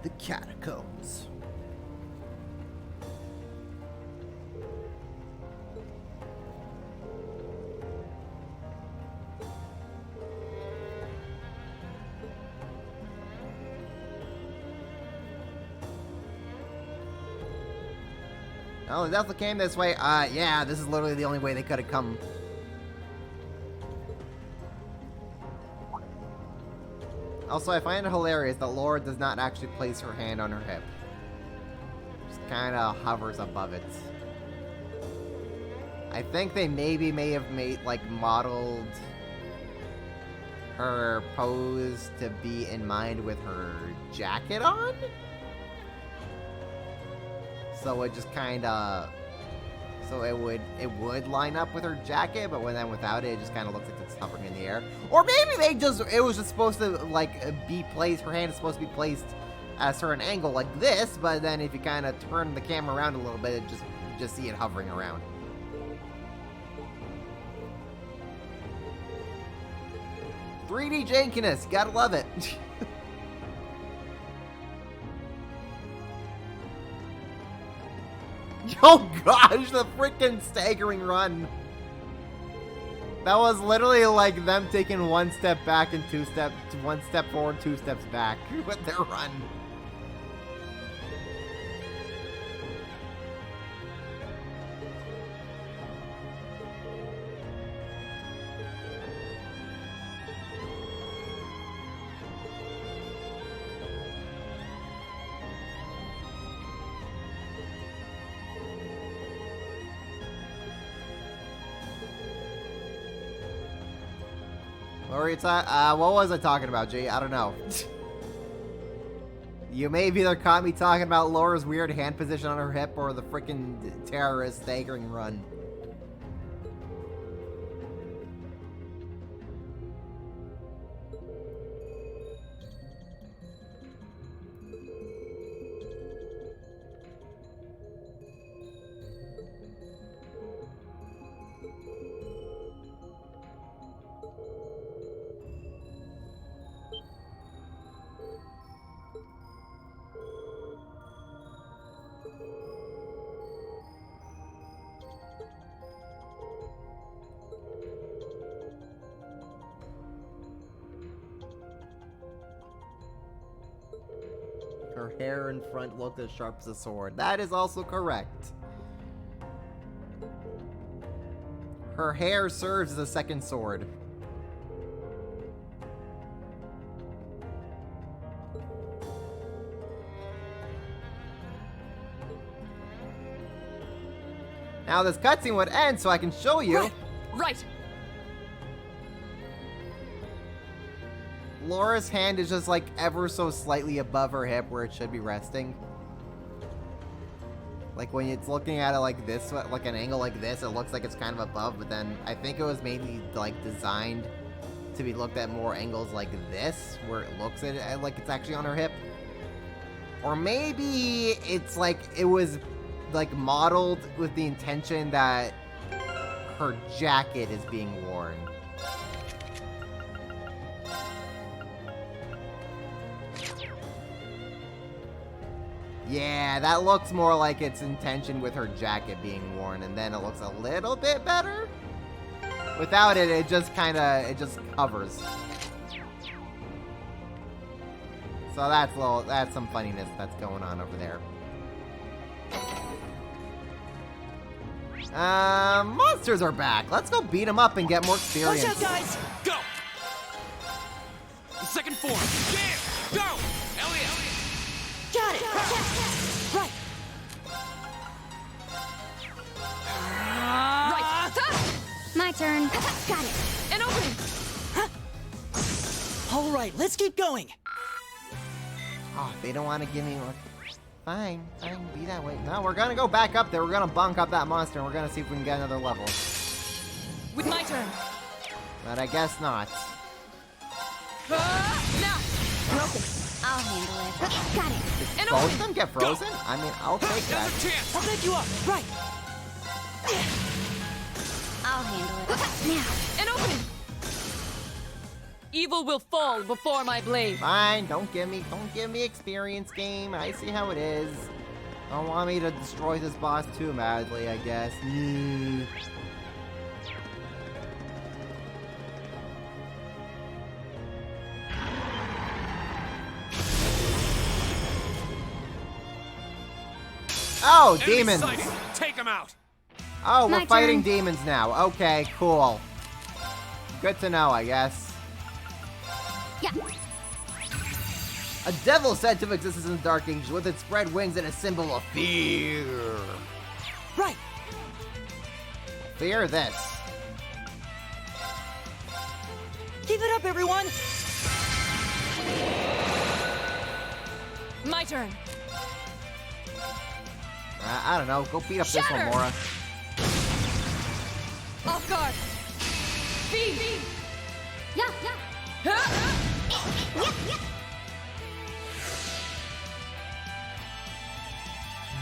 The catacombs. Oh, they definitely came this way. Yeah, this is literally the only way they could have come. Also, I find it hilarious that Laura does not actually place her hand on her hip. Just kind of hovers above it. I think they may have modeled her pose to be in mind with her jacket on? So it just kind of So it would line up with her jacket, but then without it, it just kind of looks like it's hovering in the air. Or maybe it was just supposed to like be placed. Her hand is supposed to be placed at a certain angle like this, but then if you kind of turn the camera around a little bit, you just see it hovering around. 3D jankiness, gotta love it. Oh gosh, the freaking staggering run. That was literally like them taking one step back and one step forward, 2 steps back with their run. What was I talking about, G? I don't know. You may have either caught me talking about Laura's weird hand position on her hip or the freaking terrorist staggering run. Her hair in front looked as sharp as a sword. That is also correct. Her hair serves as a second sword. Now this cutscene would end so I can show you. Right. Laura's hand is just like ever so slightly above her hip where it should be resting. Like when it's looking at it like this, like an angle like this, it looks like it's kind of above, but then I think it was mainly like designed to be looked at more angles like this, where it looks at it like it's actually on her hip. Or maybe it's like it was like modeled with the intention that her jacket is being worn. Yeah, that looks more like its intention with her jacket being worn, and then it looks a little bit better. Without it, it just covers. So that's some funniness that's going on over there. Monsters are back. Let's go beat them up and get more experience. Watch out, guys! Go! The second form. Damn! Go! Elliot! Got it! Right! Right! My turn. Got it! An opening! All right, let's keep going. Oh, they don't want to give me one. Fine, be that way. No, we're gonna go back up there. We're gonna bunk up that monster, and we're gonna see if we can get another level. With my turn. But I guess not. Now! Broken. I'll handle it. Got it. Did both of them get frozen? I mean, I'll take that. I'll pick you up. Right. I'll handle it. Now. An opening. Evil will fall before my blade. Fine, don't give me experience, game. I see how it is. Don't want me to destroy this boss too madly, I guess. Oh, demons! Take him out! Oh, we're My fighting turn. demons now. Okay, cool. Good to know, I guess. Yeah. A devil said to exist in the Dark Ages with its spread wings and a symbol of fear. Right. Fear this. Keep it up, everyone. My turn. I don't know. Go beat up this one, Shatter! Laura. guard! Fee! Yeah.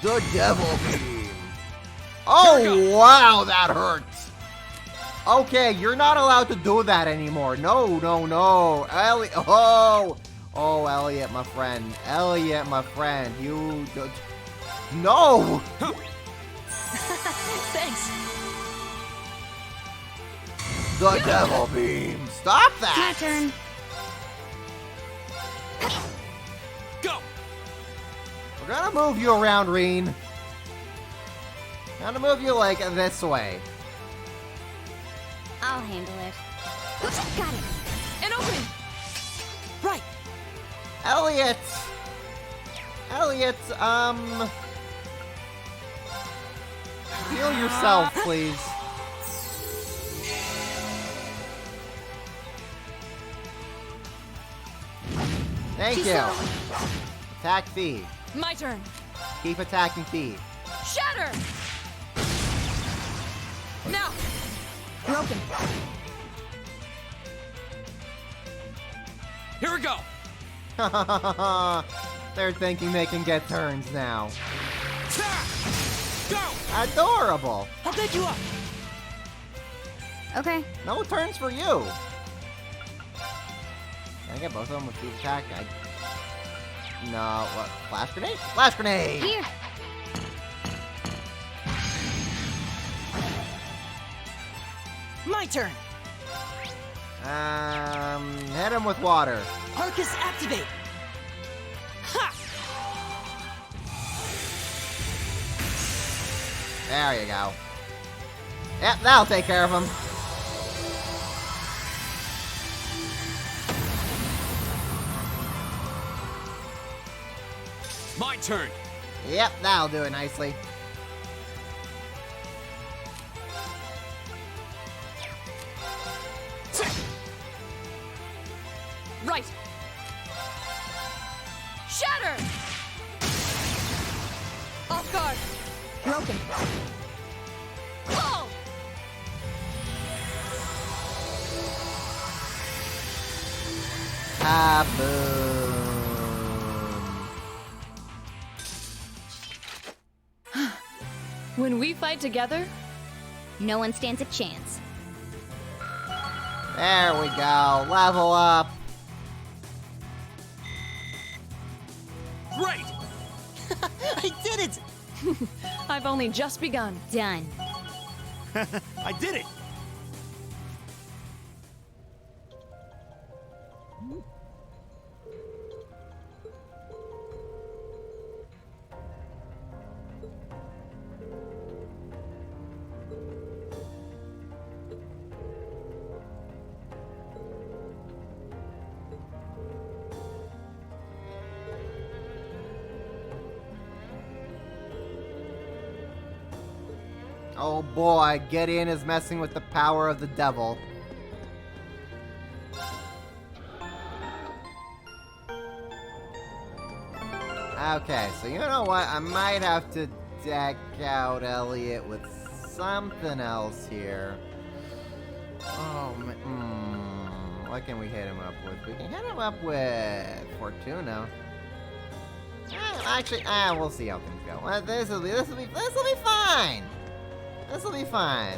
The Devil Beam. Oh, wow, that hurts. Okay, you're not allowed to do that anymore. No. Elliot. Oh, Elliot, my friend. You. No. Thanks. The Devil Beam. Stop that. My turn. Go. We're gonna move you around, Reen. Gonna move you like this way. I'll handle it. Got it. An opening. Right. Elliot, heal yourself, please. Thank you. Attack Fee. My turn. Keep attacking Fee. Shatter. Now. Broken. Here we go. They're thinking they can get turns now. Go. Adorable. I'll pick you up. Okay. No turns for you. Can I get both of them with the attack? No, what? Flash grenade? Flash grenade! Here. My turn. Hit him with water. Arcus activate. Ha! There you go. Yep, that'll take care of him. My turn. Yep, that'll do it nicely. Right. Shatter. Off guard. Broken. Whoa! When we fight together, no one stands a chance. There we go. Level up. Great. I did it. I've only just begun. Done. I did it. Oh boy, Gideon is messing with the power of the devil. Okay, so you know what? I might have to deck out Elliot with something else here. Oh, what can we hit him up with? We can hit him up with Fortuna. Actually, we'll see how things go. This will be fine. This will be fine.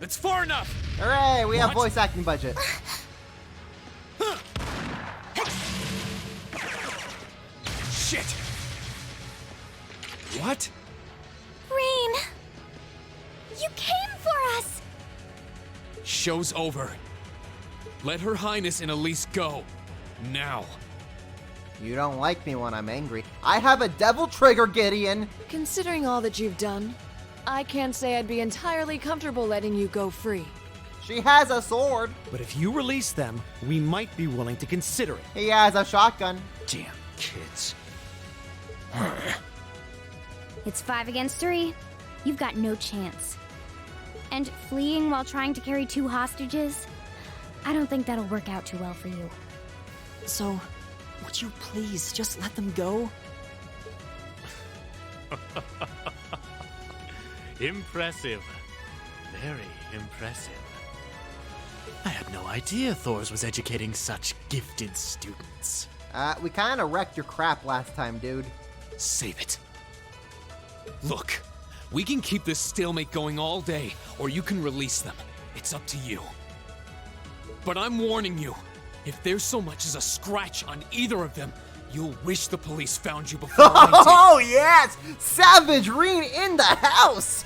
It's far enough. Hooray! We have voice acting budget. Shit. What? Rain! You came for us! Show's over. Let Her Highness and Elise go. Now. You don't like me when I'm angry. I have a devil trigger, Gideon! Considering all that you've done, I can't say I'd be entirely comfortable letting you go free. She has a sword. But if you release them, we might be willing to consider it. He has a shotgun. Damn kids. It's 5 against 3. You've got no chance. And fleeing while trying to carry 2 hostages? I don't think that'll work out too well for you. So, would you please just let them go? Impressive. Very impressive. I had no idea Thors was educating such gifted students. We kinda wrecked your crap last time, dude. Save it. Look, we can keep this stalemate going all day, or you can release them. It's up to you. But I'm warning you, if there's so much as a scratch on either of them, you'll wish the police found you before I did. Oh, yes! Savage Reen in the house!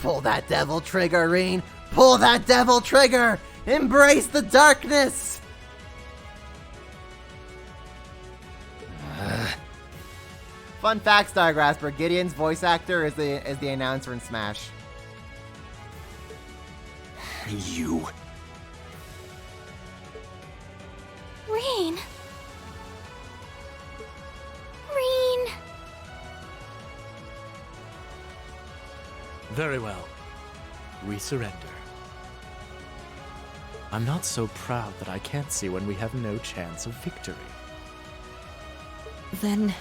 Pull that devil trigger, Reen! Pull that devil trigger! Embrace the darkness! Fun fact, Stargrasper, Gideon's voice actor is the announcer in Smash. You. Reen! Reen! Very well. We surrender. I'm not so proud that I can't see when we have no chance of victory. Then...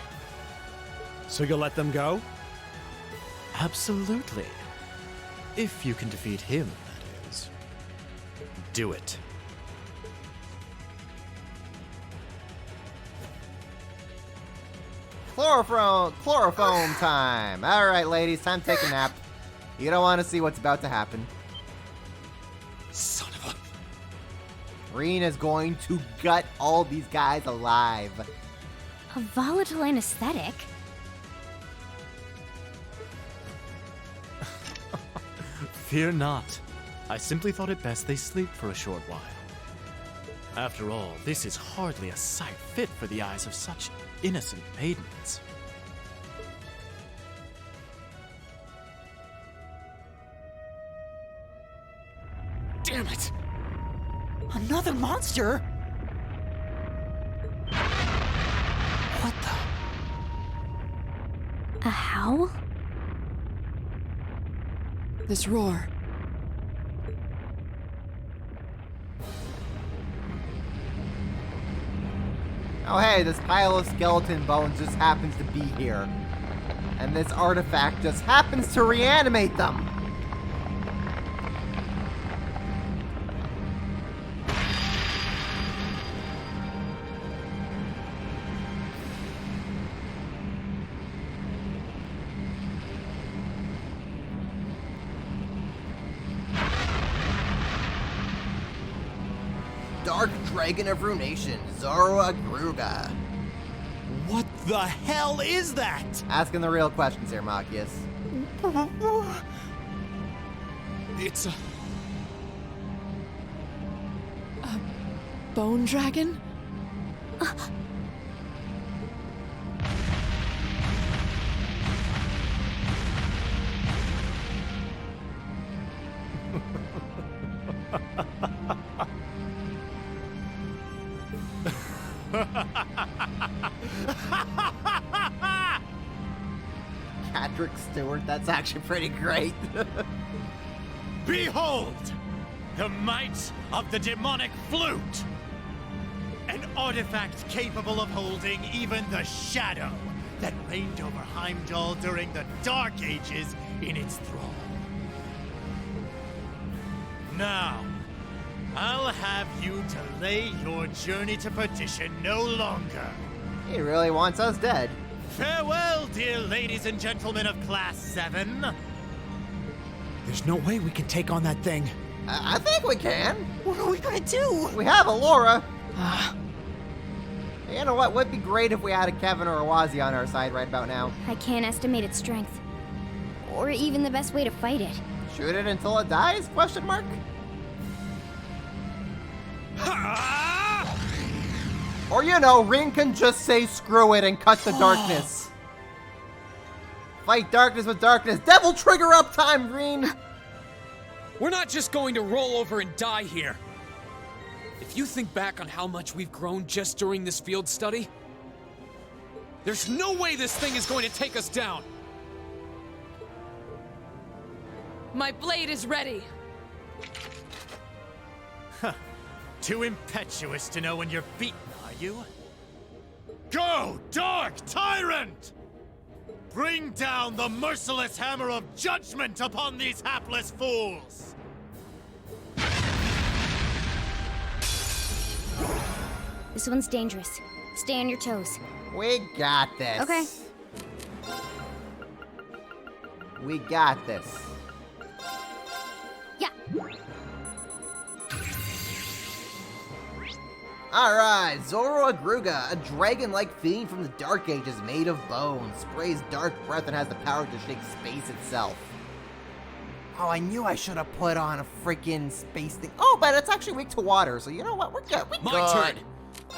So you'll let them go? Absolutely. If you can defeat him, that is. Do it. Chloroform time! Alright, ladies, time to take a nap. You don't want to see what's about to happen. Son of a... Reen is going to gut all these guys alive. A volatile anesthetic? Fear not. I simply thought it best they sleep for a short while. After all, this is hardly a sight fit for the eyes of such innocent maidens. Damn it! Another monster? What the? A howl? This roar. Oh hey, this pile of skeleton bones just happens to be here. And this artifact just happens to reanimate them. Dark Dragon of Runation, Zora Gruga. What the hell is that? Asking the real questions here, Machias. It's a bone dragon? Patrick Stewart, that's actually pretty great. Behold! The might of the demonic flute! An artifact capable of holding even the shadow that reigned over Heimdall during the Dark Ages in its thrall. Now, I'll have you delay your journey to perdition no longer. He really wants us dead. Farewell, dear ladies and gentlemen of Class 7. There's no way we can take on that thing. I think we can. What are we gonna do? We have Alora. You know what? Would be great if we had a Kevin or a Wazi on our side right about now. I can't estimate its strength. Or even the best way to fight it. Shoot it until it dies? Question mark. Or you know, Ring can just say screw it and cut the darkness. Fight darkness with darkness. Devil trigger up time, Green. We're not just going to roll over and die here. If you think back on how much we've grown just during this field study, there's no way this thing is going to take us down. My blade is ready. Too impetuous to know when you're beaten, are you? Go, Dark Tyrant! Bring down the merciless hammer of judgment upon these hapless fools! This one's dangerous. Stay on your toes. We got this. Okay. We got this. Yeah. Alright, Zoro Agruga, a dragon-like fiend from the Dark Ages made of bone, sprays dark breath and has the power to shake space itself. Oh, I knew I should have put on a freaking space thing. Oh, but it's actually weak to water, so you know what? We're good. We My turn.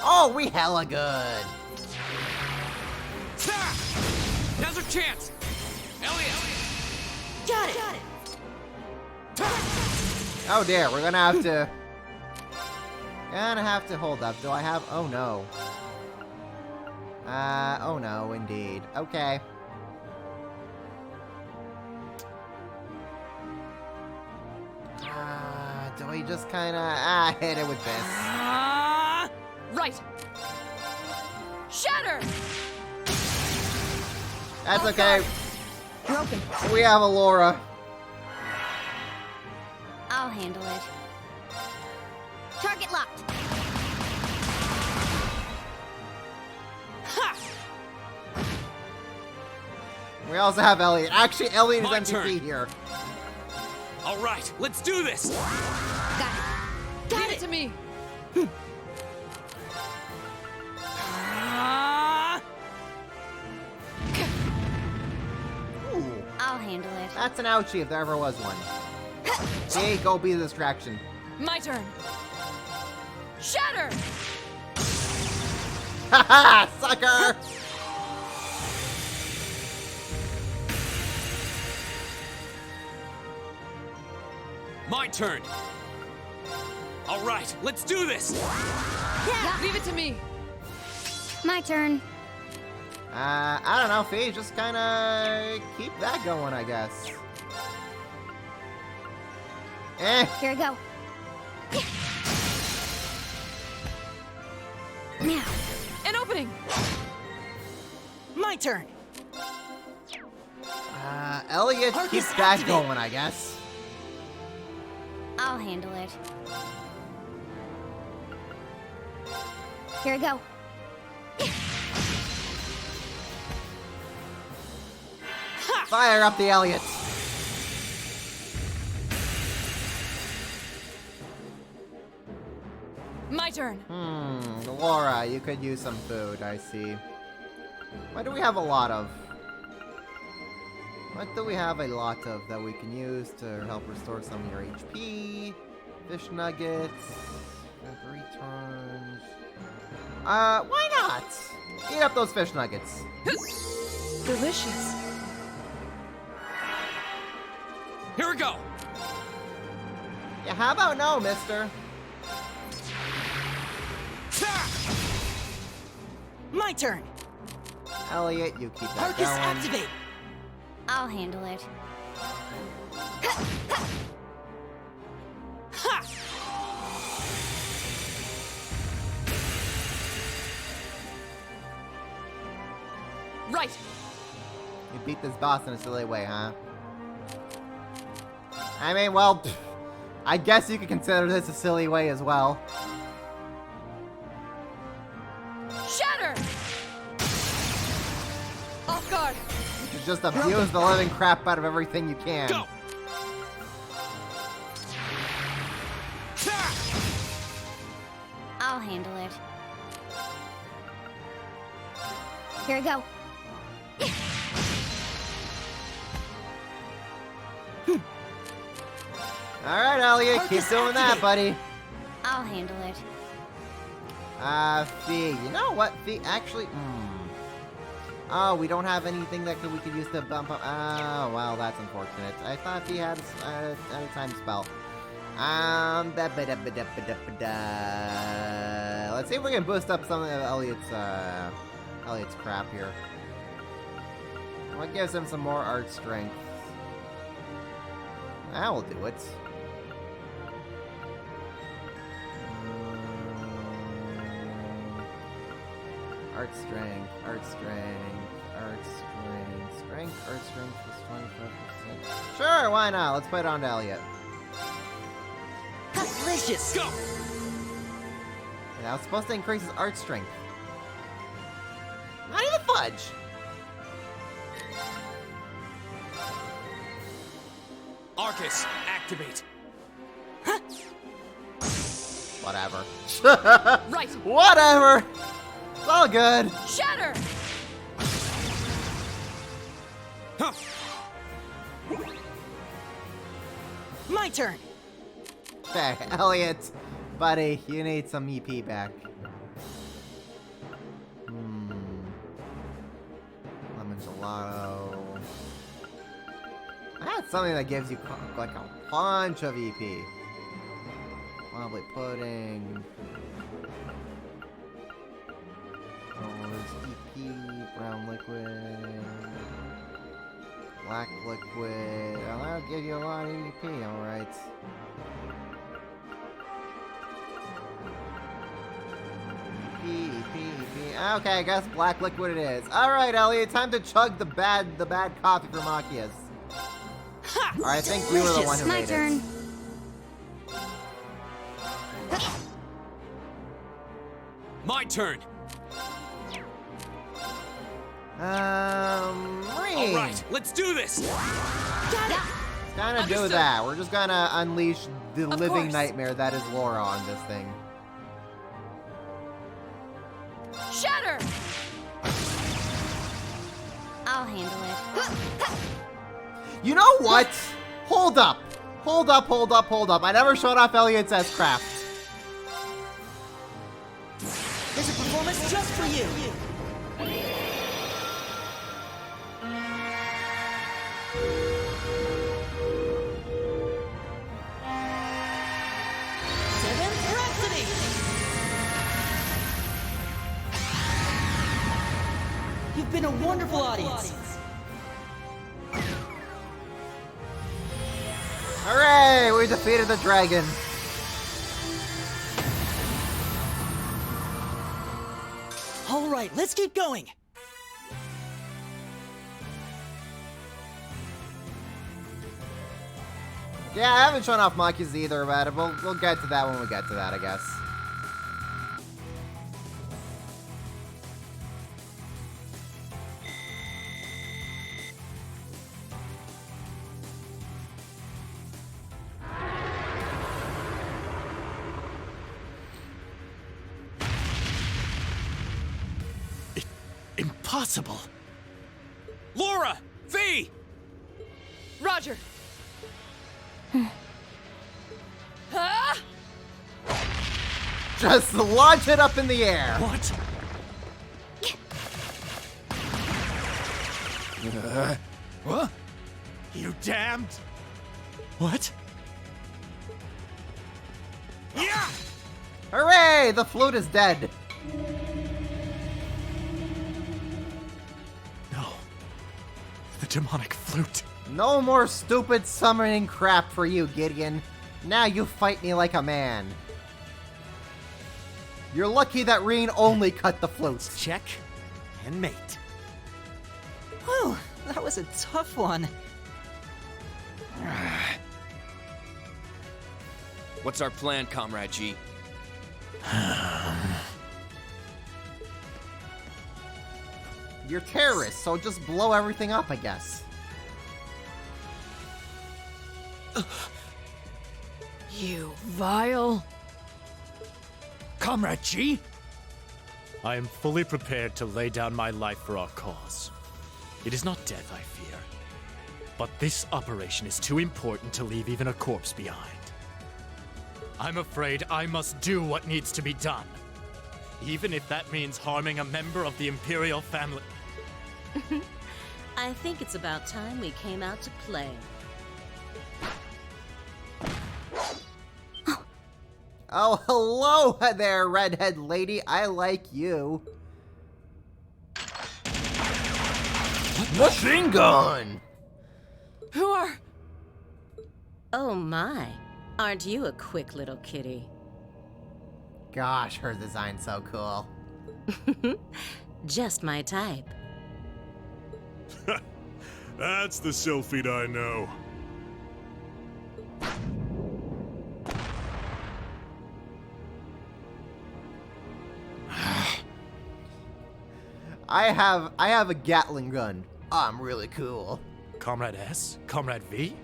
Oh, we hella good. Now's our chance. Elliot. Got it. Oh dear, we're gonna have to hold up. Do I have? Oh no. Oh no, indeed. Okay. Do we just kinda hit it with this? Right. Shatter. That's okay. Broken. We have Alora. I'll handle it. Target locked. We also have Elliot. Actually, Elliot is My MVP turn. here. All right, let's do this. Got it to me. Ooh, I'll handle it. that's an ouchie if there ever was one. See, go be the distraction. My turn. Shatter. Haha, sucker! My turn. All right, let's do this. Yeah. Leave it to me. My turn. I don't know, Fee, just kinda keep that going, I guess. Here we go. Now. An opening. My turn. Elliot, keep Arcus that activate. going, I guess. I'll handle it. Here we go. Fire up the Elliot. My turn. Laura, you could use some food, I see. What do we have a lot of? What do we have a lot of that we can use to help restore some of your HP? Fish nuggets. 3 turns. Why not? Eat up those fish nuggets. Delicious. Here we go. Yeah, how about no, mister? My turn. Elliot, you keep that Arcus going. activate. I'll handle it. Right. You beat this boss in a silly way, huh? I mean, well, I guess you could consider this a silly way as well. Shatter. Off guard. You should just abuse the living crap out of everything you can. Go. I'll handle it. Here we go. Alright, Elliot, keep Arcus doing that, activate. buddy. I'll handle it. Fee, you know what, Fee, actually, oh, we don't have anything that we could use to bump up, oh, well, that's unfortunate. I thought Fee had a time spell. Let's see if we can boost up some of Elliot's crap here. What gives him some more art strength? That will do it. art strength, art strength is 25%. Sure, why not? Let's put it on to Elliot. Delicious! Go! And I was supposed to increase his art strength. Not even fudge! Arcus, activate. Whatever. Right. Whatever! It's all good. Shatter! Huh. My turn! Okay, Elliot, buddy, you need some EP back. Lemon gelato. That's something that gives you like a bunch of EP. Wobbly pudding. Rose EP, brown liquid. Black liquid. Oh, that'll give you a lot of EP, alright. EP. Okay, I guess black liquid it is. Alright, Elliot, time to chug the bad coffee from Akias. Alright, I think you were the one who My made turn. My turn. Marine. All right, let's do this. Gonna do that. We're just gonna unleash the living nightmare that is Laura on this thing. Shatter! I'll handle it. You know what? Hold up. Hold up. I never showed off Elliot's S-Craft. There's a performance just for you! Seventh Rhapsody! You've been a wonderful audience. Hooray! We defeated the dragon. All right, let's keep going. Yeah, I haven't shown off Maki's either, but we'll get to that when we get to that, I guess. Impossible. Laura! V! Roger. Ah! Just launch it up in the air. What? What? You damned. What? Yeah! Hooray! The flute is dead. The demonic flute. No more stupid summoning crap for you, Gideon. Now you fight me like a man. You're lucky that Reen only cut the flutes. Check and mate. Whew, that was a tough one. What's our plan, Comrade G? You're terrorists, so just blow everything up, I guess. You vile. Comrade G? I am fully prepared to lay down my life for our cause. It is not death I fear, but this operation is too important to leave even a corpse behind. I'm afraid I must do what needs to be done, even if that means harming a member of the Imperial family. I think it's about time we came out to play. Oh, hello there, redhead lady. I like you. Machine gun! Who are... Oh my, aren't you a quick little kitty? Gosh, her design's so cool. Just my type. That's the Sylphid I know. I have a Gatling gun. I'm really cool. Comrade S? Comrade V?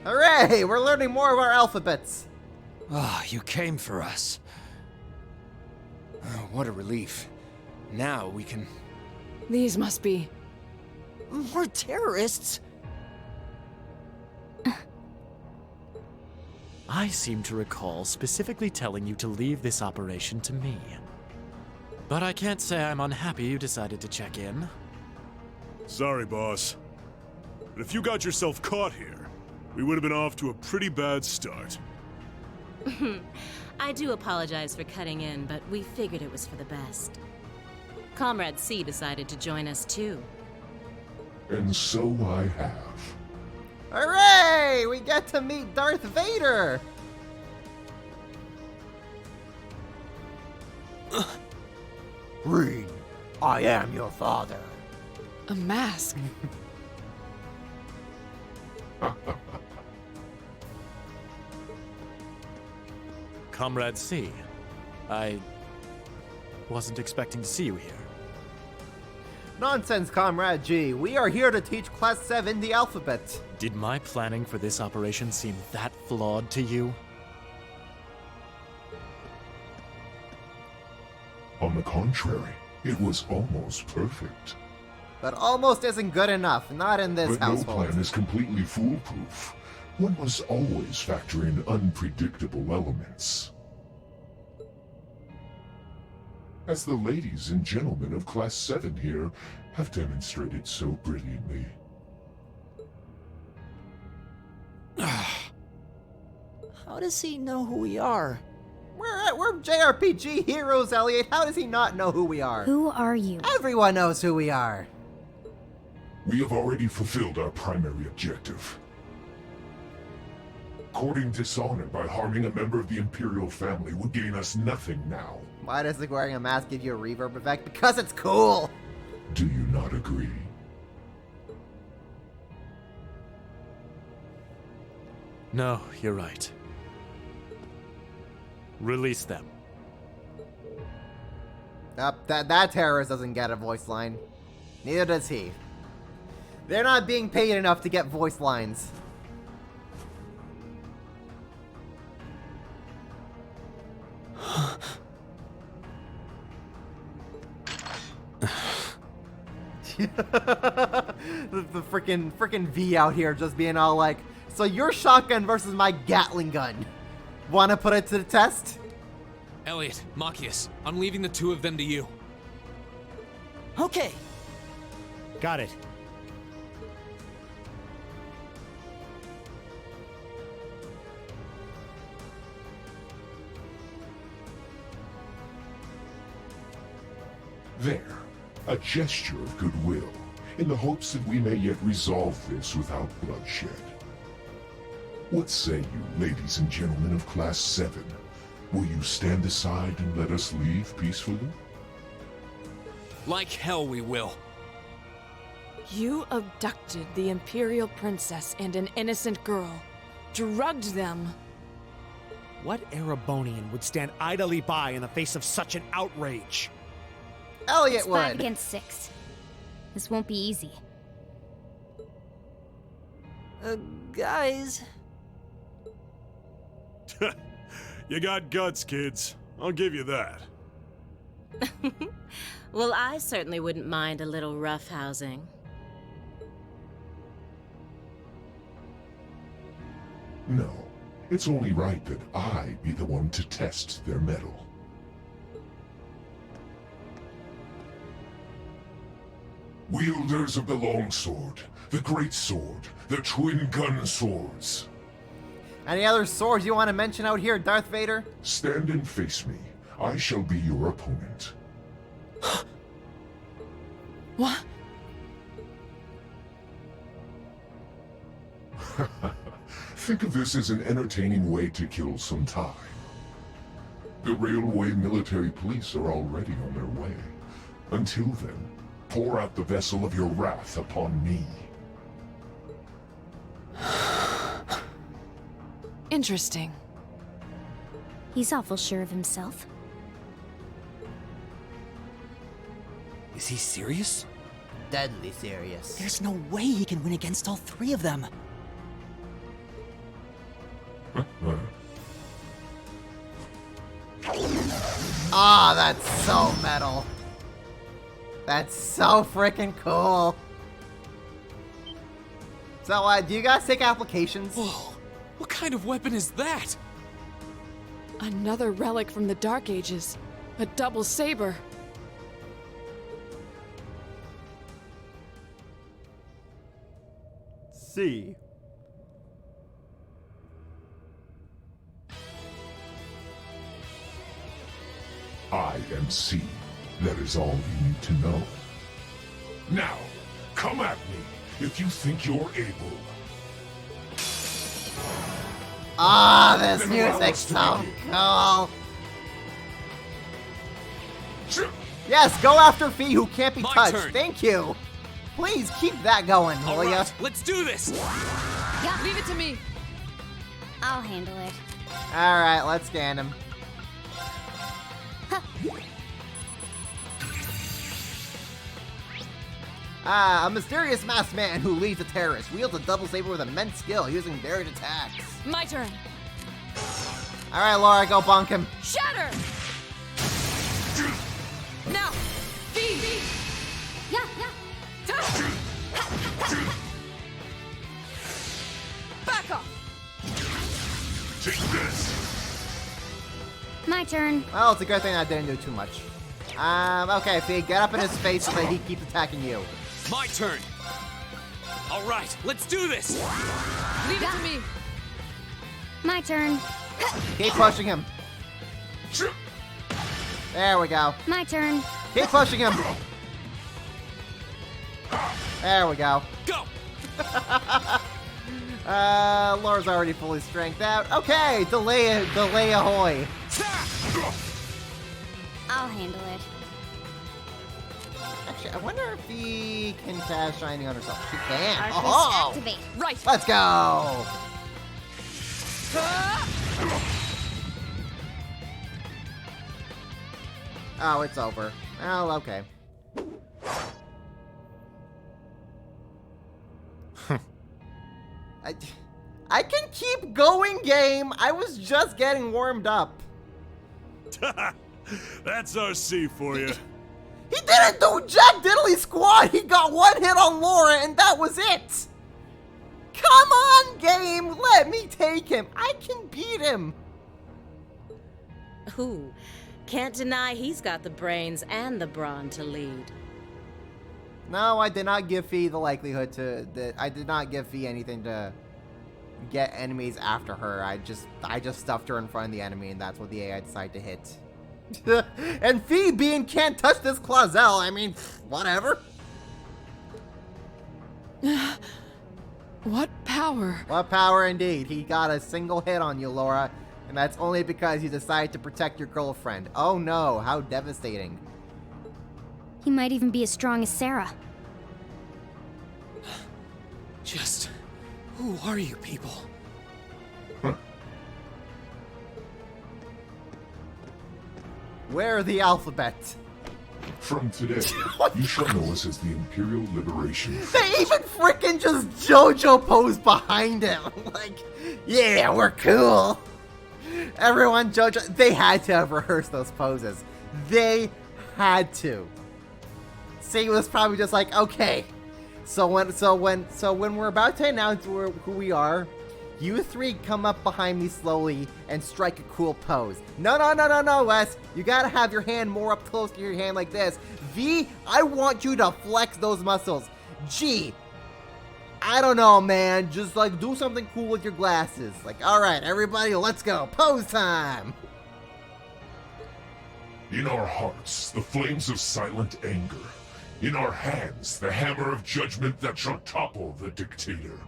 Hooray! We're learning more of our alphabets. Ah, you came for us. Oh, what a relief. Now we can... These must be... More terrorists? I seem to recall specifically telling you to leave this operation to me. But I can't say I'm unhappy you decided to check in. Sorry, boss. But if you got yourself caught here, we would have been off to a pretty bad start. I do apologize for cutting in, but we figured it was for the best. Comrade C decided to join us too. And so I have. Hooray! We get to meet Darth Vader! Reed, I am your father. A mask. Comrade C, I wasn't expecting to see you here. Nonsense, Comrade G. We are here to teach Class 7 the alphabet. Did my planning for this operation seem that flawed to you? On the contrary, it was almost perfect. But almost isn't good enough, not in this But household. no plan is completely foolproof. One must always factor in unpredictable elements. As the ladies and gentlemen of Class 7 here have demonstrated so brilliantly. How does he know who we are? We're JRPG heroes, Elliot. How does he not know who we are? Who are you? Everyone knows who we are. We have already fulfilled our primary objective. Courting dishonor by harming a member of the Imperial family would gain us nothing now. Why does wearing a mask give you a reverb effect? Because it's cool! Do you not agree? No, you're right. Release them. That terrorist doesn't get a voice line. Neither does he. They're not being paid enough to get voice lines. the freaking V out here just being all like, so your shotgun versus my Gatling gun. Wanna put it to the test? Elliot, Machias, I'm leaving the two of them to you. Okay. Got it. There, a gesture of goodwill, in the hopes that we may yet resolve this without bloodshed. What say you, ladies and gentlemen of Class 7? Will you stand aside and let us leave peacefully? Like hell we will. You abducted the Imperial Princess and an innocent girl. Drugged them. What Erebonian would stand idly by in the face of such an outrage? Elliot It's 5 against 6. This won't be easy. Guys. You got guts, kids. I'll give you that. Well, I certainly wouldn't mind a little roughhousing. No, it's only right that I be the one to test their mettle. Wielders of the longsword, the great sword, the twin gun swords. Any other swords you want to mention out here, Darth Vader? Stand and face me. I shall be your opponent. What? Think of this as an entertaining way to kill some time. The Railway Military Police are already on their way. Until then, pour out the vessel of your wrath upon me. Interesting. He's awful sure of himself. Is he serious? Deadly serious. There's no way he can win against all three of them. Ah, that's so metal. That's so freaking cool. So, do you guys take applications? Whoa, what kind of weapon is that? Another relic from the Dark Ages. A double saber. C. I am C. That is all you need to know. Now, come at me if you think you're able. Ah, this music's so cool. Yes, go after Fee, who can't be My touched. turn. Thank you. Please keep that going, All will ya? right, let's do this. Yeah, leave it to me. I'll handle it. All right, let's scan him. A mysterious masked man who leads a terrorist wields a double saber with immense skill, using varied attacks. My turn. All right, Laura, go bonk him. Shatter! Now! Fee! Yeah. Back off! Take this. My turn. Well, it's a good thing I didn't do too much. Okay, Fee, get up in his face so that he keeps attacking you. My turn. All right, let's do this. Leave it to me. My turn. Keep pushing him. There we go. My turn. Keep pushing him. There we go. Go. Laura's already fully strengthed out. Okay, delay ahoy. I'll handle it. Actually, I wonder if he can cast Shining on herself. She can. Arcus Oh! activate. Right. Let's go. Oh, it's over. Oh, okay. I can keep going, game. I was just getting warmed up. That's our C for you. He didn't do jack diddly squat. He got one hit on Laura, and that was it. Come on, game. Let me take him. I can beat him. Ooh, can't deny he's got the brains and the brawn to lead. No, I did not give Fee the likelihood to. I did not give Fee anything to get enemies after her. I just stuffed her in front of the enemy, and that's what the AI decided to hit. And Fee being can't touch this Clausel. I mean, whatever. What power? What power indeed. He got a single hit on you, Laura, and that's only because you decided to protect your girlfriend. Oh no, how devastating. He might even be as strong as Sarah. Just, who are you people? Where are the alphabet? From today, you shall know us as the Imperial Liberation. They even frickin' just JoJo pose behind him. Like, yeah, we're cool. Everyone, JoJo, they had to have rehearsed those poses. They had to. C was probably just like, okay. So when we're about to announce who we are, you three come up behind me slowly and strike a cool pose. No, Wes. You gotta have your hand more up close to your hand like this. V, I want you to flex those muscles. G, I don't know, man. Just like do something cool with your glasses. Like, all right, everybody, let's go. Pose time. In our hearts, the flames of silent anger. In our hands, the hammer of judgment that shall topple the dictator.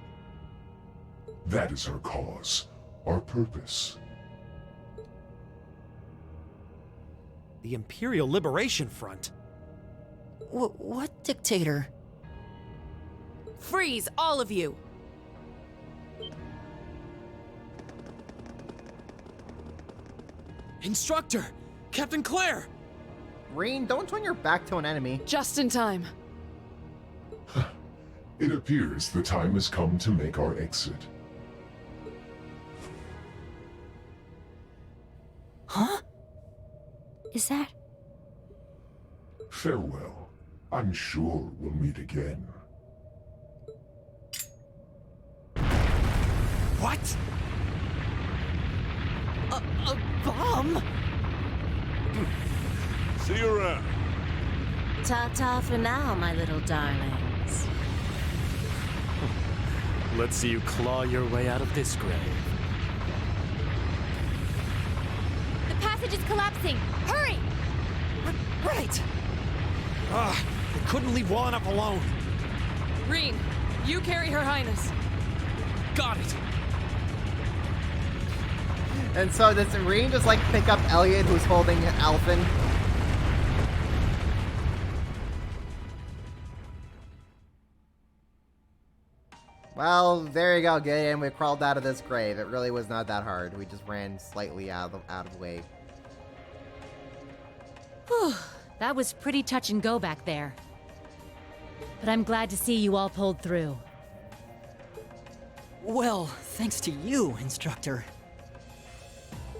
That is our cause, our purpose. The Imperial Liberation Front? What dictator? Freeze, all of you! Instructor! Captain Claire! Rean, don't turn your back to an enemy. Just in time. It appears the time has come to make our exit. Huh? Is that... Farewell. I'm sure we'll meet again. What? A bomb? See you around. Ta-ta for now, my little darlings. Let's see you claw your way out of this grave. The passage is collapsing! Hurry! Right! Ugh, I couldn't leave well enough alone. Rean, you carry Her Highness. Got it! And so does Rean just like pick up Elliot, who's holding Alphen? Well, there you go, Gideon. We crawled out of this grave. It really was not that hard. We just ran slightly out of the way. Whew, that was pretty touch and go back there. But I'm glad to see you all pulled through. Well, thanks to you, Instructor.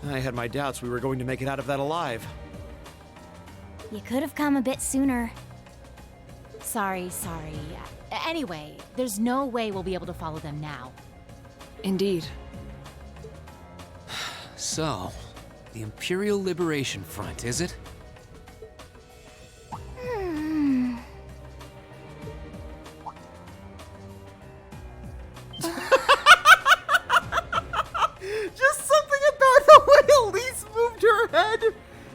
I had my doubts we were going to make it out of that alive. You could have come a bit sooner. Sorry. Anyway, there's no way we'll be able to follow them now. Indeed. So, the Imperial Liberation Front, is it? Just something about the way Elise moved her head,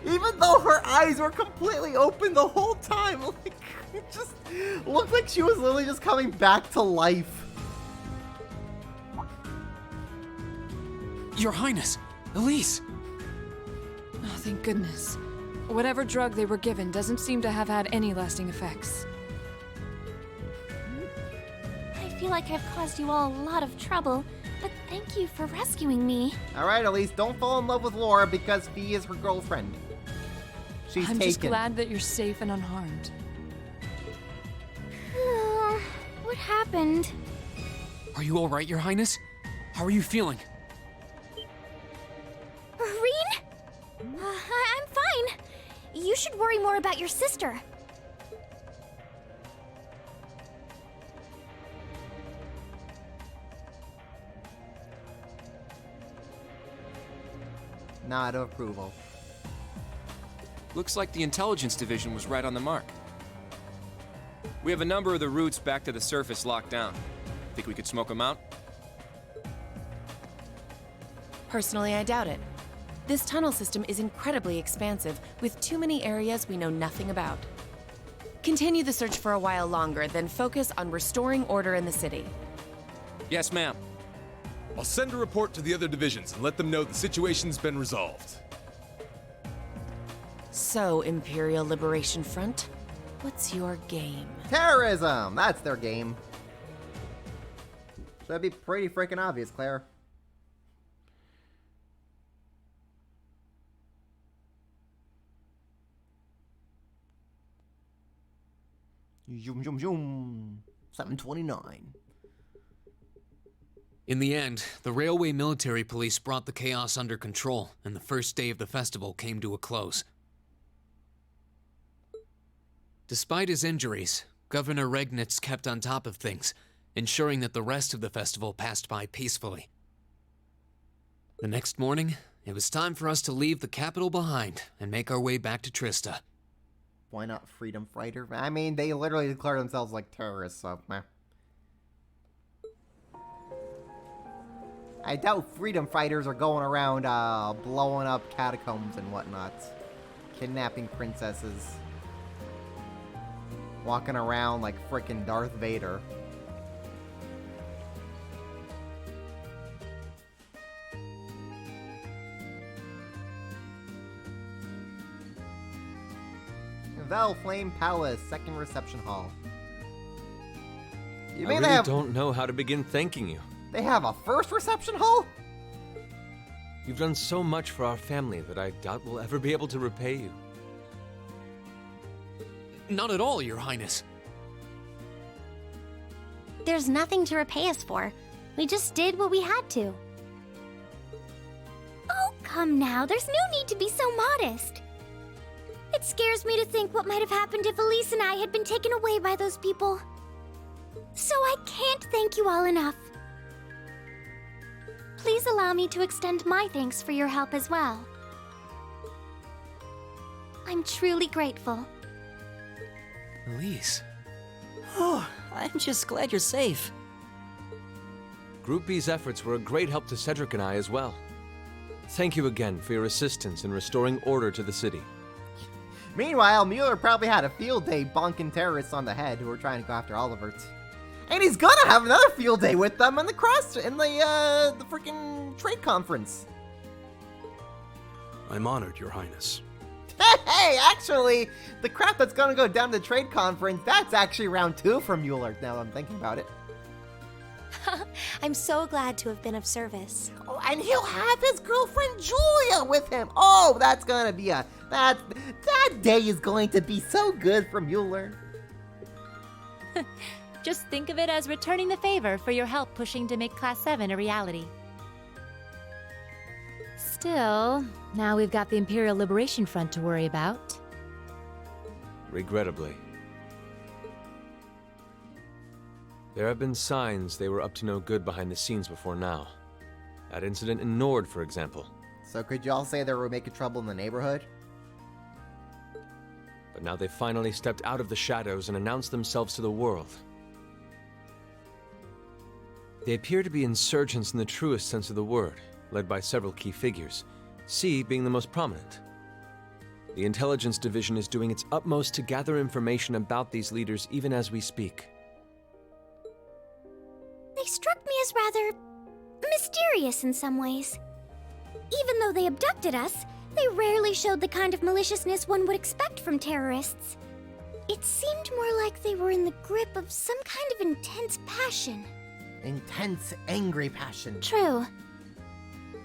even though her eyes were completely open the whole time. Like, it just looked like she was literally just coming back to life. Your Highness! Elise! Oh, thank goodness. Whatever drug they were given doesn't seem to have had any lasting effects. I feel like I've caused you all a lot of trouble, but thank you for rescuing me. Alright, Elise, don't fall in love with Laura because Fee is her girlfriend. She's I'm taken. just glad that you're safe and unharmed. What happened? Are you alright, Your Highness? How are you feeling? Rean? I'm fine. You should worry more about your sister. Nod of approval. Looks like the intelligence division was right on the mark. We have a number of the routes back to the surface locked down. Think we could smoke them out? Personally, I doubt it. This tunnel system is incredibly expansive, with too many areas we know nothing about. Continue the search for a while longer, then focus on restoring order in the city. Yes, ma'am. I'll send a report to the other divisions and let them know the situation's been resolved. So, Imperial Liberation Front, what's your game? Terrorism! That's their game. Should be pretty freaking obvious, Claire. Zoom, zoom, zoom. 729. In the end, the Railway Military Police brought the chaos under control, and the first day of the festival came to a close. Despite his injuries, Governor Regnitz kept on top of things, ensuring that the rest of the festival passed by peacefully. The next morning, it was time for us to leave the capital behind and make our way back to Trista. Why not freedom fighter? I mean, they literally declare themselves like terrorists, so meh. I doubt freedom fighters are going around blowing up catacombs and whatnot. Kidnapping princesses. Walking around like frickin' Darth Vader. Revel Flame Palace, second reception hall. You I mean really don't know how to begin thanking you. They have a first reception hall? You've done so much for our family that I doubt we'll ever be able to repay you. Not at all, Your Highness. There's nothing to repay us for. We just did what we had to. Oh, come now. There's no need to be so modest. It scares me to think what might have happened if Elise and I had been taken away by those people. So I can't thank you all enough. Please allow me to extend my thanks for your help as well. I'm truly grateful. Elise. Oh, I'm just glad you're safe. Group B's efforts were a great help to Cedric and I as well. Thank you again for your assistance in restoring order to the city. Meanwhile, Mueller probably had a field day bonking terrorists on the head who were trying to go after Olivert. And he's gonna have another field day with them in the freaking trade conference. I'm honored, Your Highness. Hey, actually, the crap that's gonna go down to the trade conference, that's actually round 2 for Mueller, now that I'm thinking about it. I'm so glad to have been of service. Oh, and he'll have his girlfriend Julia with him. Oh, that's gonna be that day is going to be so good for Mueller. Just think of it as returning the favor for your help pushing to make Class 7 a reality. Still, now we've got the Imperial Liberation Front to worry about. Regrettably. There have been signs they were up to no good behind the scenes before now. That incident in Nord, for example. So could y'all say they were making trouble in the neighborhood? But now they finally stepped out of the shadows and announced themselves to the world. They appear to be insurgents in the truest sense of the word, led by several key figures, C being the most prominent. The Intelligence Division is doing its utmost to gather information about these leaders even as we speak. They struck me as rather mysterious in some ways. Even though they abducted us, they rarely showed the kind of maliciousness one would expect from terrorists. It seemed more like they were in the grip of some kind of intense passion. Intense, angry passion. True.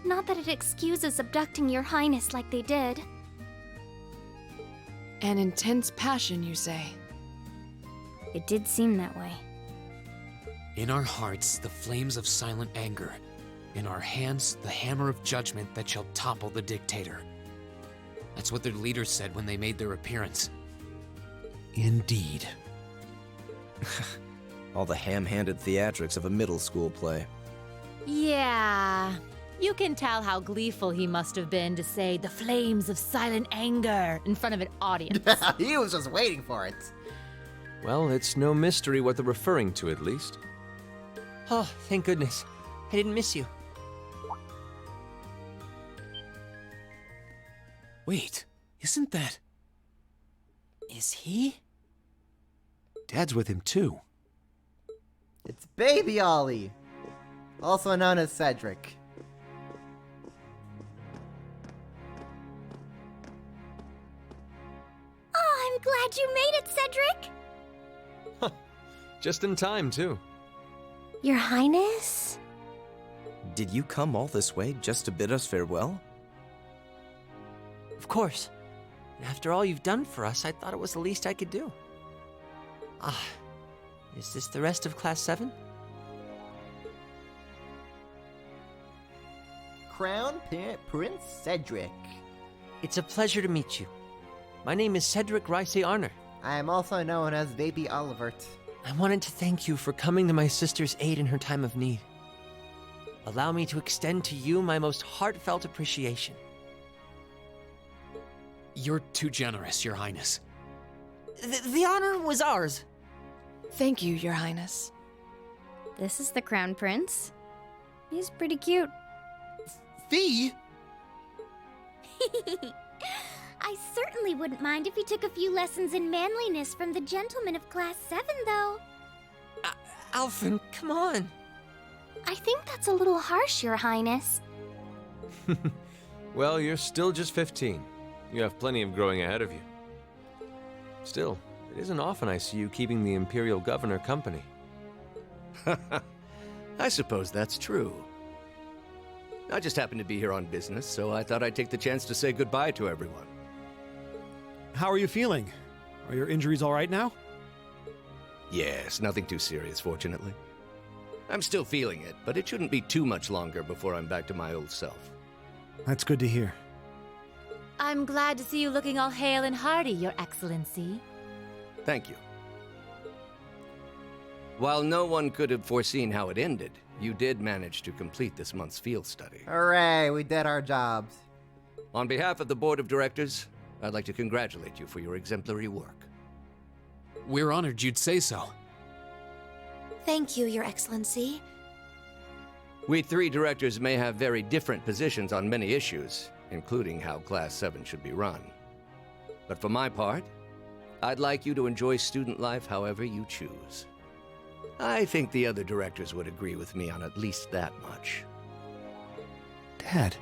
Not that it excuses abducting Your Highness like they did. An intense passion, you say? It did seem that way. In our hearts, the flames of silent anger. In our hands, the hammer of judgment that shall topple the dictator. That's what their leaders said when they made their appearance. Indeed. All the ham-handed theatrics of a middle school play. Yeah. You can tell how gleeful he must have been to say the flames of silent anger in front of an audience. He was just waiting for it. Well, it's no mystery what they're referring to, at least. Oh, thank goodness. I didn't miss you. Wait, isn't that... Is he? Dad's with him too. It's Baby Ollie, also known as Cedric. Oh, I'm glad you made it, Cedric! Just in time, too. Your Highness? Did you come all this way just to bid us farewell? Of course. After all you've done for us, I thought it was the least I could do. Ah, is this the rest of Class 7? Crown Prince Cedric. It's a pleasure to meet you. My name is Cedric Rice Arner. I am also known as Baby Olivert. I wanted to thank you for coming to my sister's aid in her time of need. Allow me to extend to you my most heartfelt appreciation. You're too generous, Your Highness. The honor was ours. Thank you, Your Highness. This is the Crown Prince. He's pretty cute. Fee? I certainly wouldn't mind if he took a few lessons in manliness from the gentlemen of Class 7, though. Alphen, come on. I think that's a little harsh, Your Highness. Well, you're still just 15. You have plenty of growing ahead of you. Still, it isn't often I see you keeping the Imperial Governor company. I suppose that's true. I just happened to be here on business, so I thought I'd take the chance to say goodbye to everyone. How are you feeling? Are your injuries all right now? Yes, nothing too serious, fortunately. I'm still feeling it, but it shouldn't be too much longer before I'm back to my old self. That's good to hear. I'm glad to see you looking all hale and hearty, Your Excellency. Thank you. While no one could have foreseen how it ended, you did manage to complete this month's field study. Hooray, we did our jobs. On behalf of the Board of Directors, I'd like to congratulate you for your exemplary work. We're honored you'd say so. Thank you, Your Excellency. We 3 directors may have very different positions on many issues, including how Class 7 should be run. But for my part, I'd like you to enjoy student life however you choose. I think the other directors would agree with me on at least that much. Dad.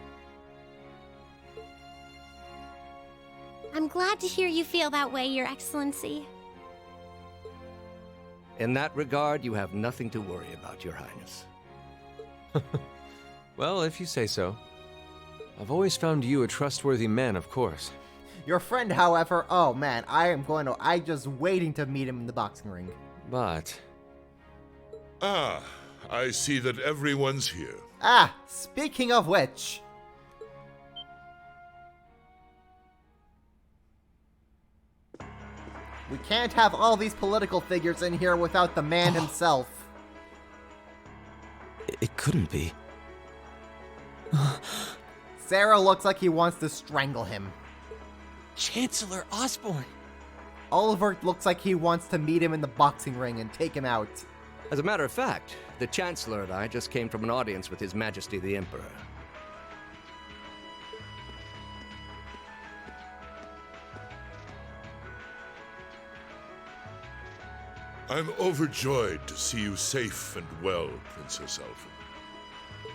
I'm glad to hear you feel that way, Your Excellency. In that regard, you have nothing to worry about, Your Highness. Well, if you say so. I've always found you a trustworthy man, of course. Your friend, however, oh man, I'm just waiting to meet him in the boxing ring. But... Ah, I see that everyone's here. Ah, speaking of which... we can't have all these political figures in here without the man himself. It couldn't be. Sarah looks like he wants to strangle him. Chancellor Osborne! Oliver looks like he wants to meet him in the boxing ring and take him out. As a matter of fact, the Chancellor and I just came from an audience with His Majesty the Emperor. I'm overjoyed to see you safe and well, Princess Alphen.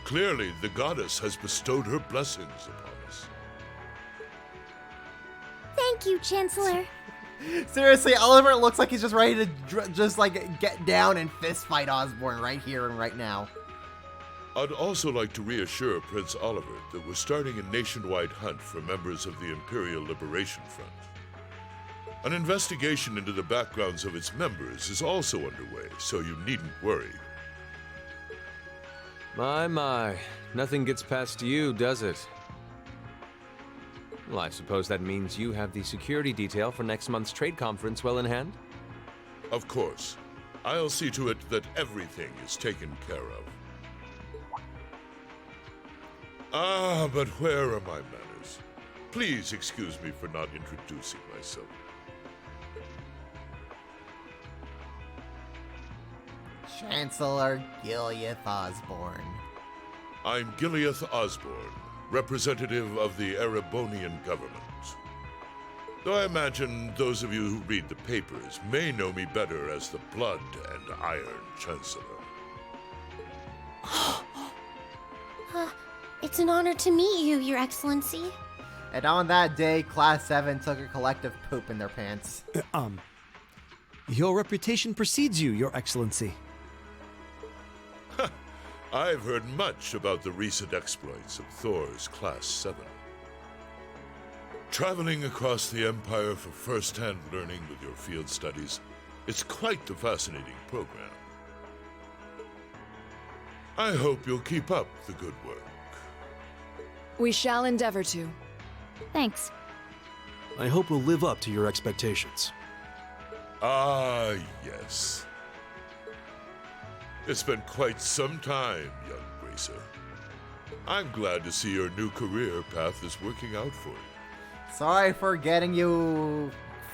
Clearly, the goddess has bestowed her blessings upon us. Thank you, Chancellor. Seriously, Oliver looks like he's just ready to just like get down and fist fight Osborne right here and right now. I'd also like to reassure Prince Oliver that we're starting a nationwide hunt for members of the Imperial Liberation Front. An investigation into the backgrounds of its members is also underway, so you needn't worry. My. Nothing gets past you, does it? Well, I suppose that means you have the security detail for next month's trade conference well in hand? Of course. I'll see to it that everything is taken care of. Ah, but where are my manners? Please excuse me for not introducing myself. Chancellor Gileath Osborne. I'm Gileath Osborne, representative of the Erebonian government. Though I imagine those of you who read the papers may know me better as the Blood and Iron Chancellor. It's an honor to meet you, Your Excellency. And on that day, Class 7 took a collective poop in their pants. Your reputation precedes you, Your Excellency. I've heard much about the recent exploits of Thor's Class 7. Traveling across the Empire for first-hand learning with your field studies, it's quite the fascinating program. I hope you'll keep up the good work. We shall endeavor to. Thanks. I hope we'll live up to your expectations. Ah, yes. It's been quite some time, young Gracer. I'm glad to see your new career path is working out for you. Sorry for getting you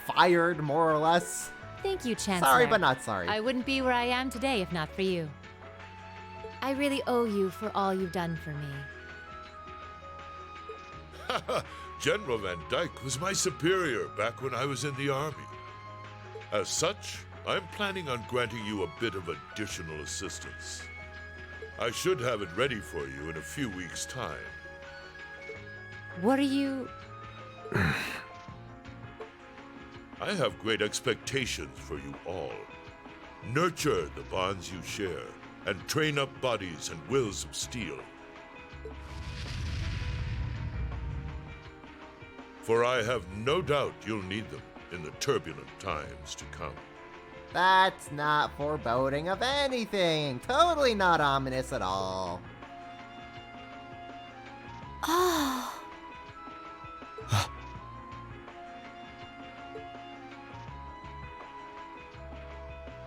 fired, more or less. Thank you, Chancellor. Sorry, but not sorry. I wouldn't be where I am today if not for you. I really owe you for all you've done for me. General Van Dyke was my superior back when I was in the Army. As such, I'm planning on granting you a bit of additional assistance. I should have it ready for you in a few weeks' time. What are you... I have great expectations for you all. Nurture the bonds you share, and train up bodies and wills of steel. For I have no doubt you'll need them in the turbulent times to come. That's not foreboding of anything. Totally not ominous at all. Oh.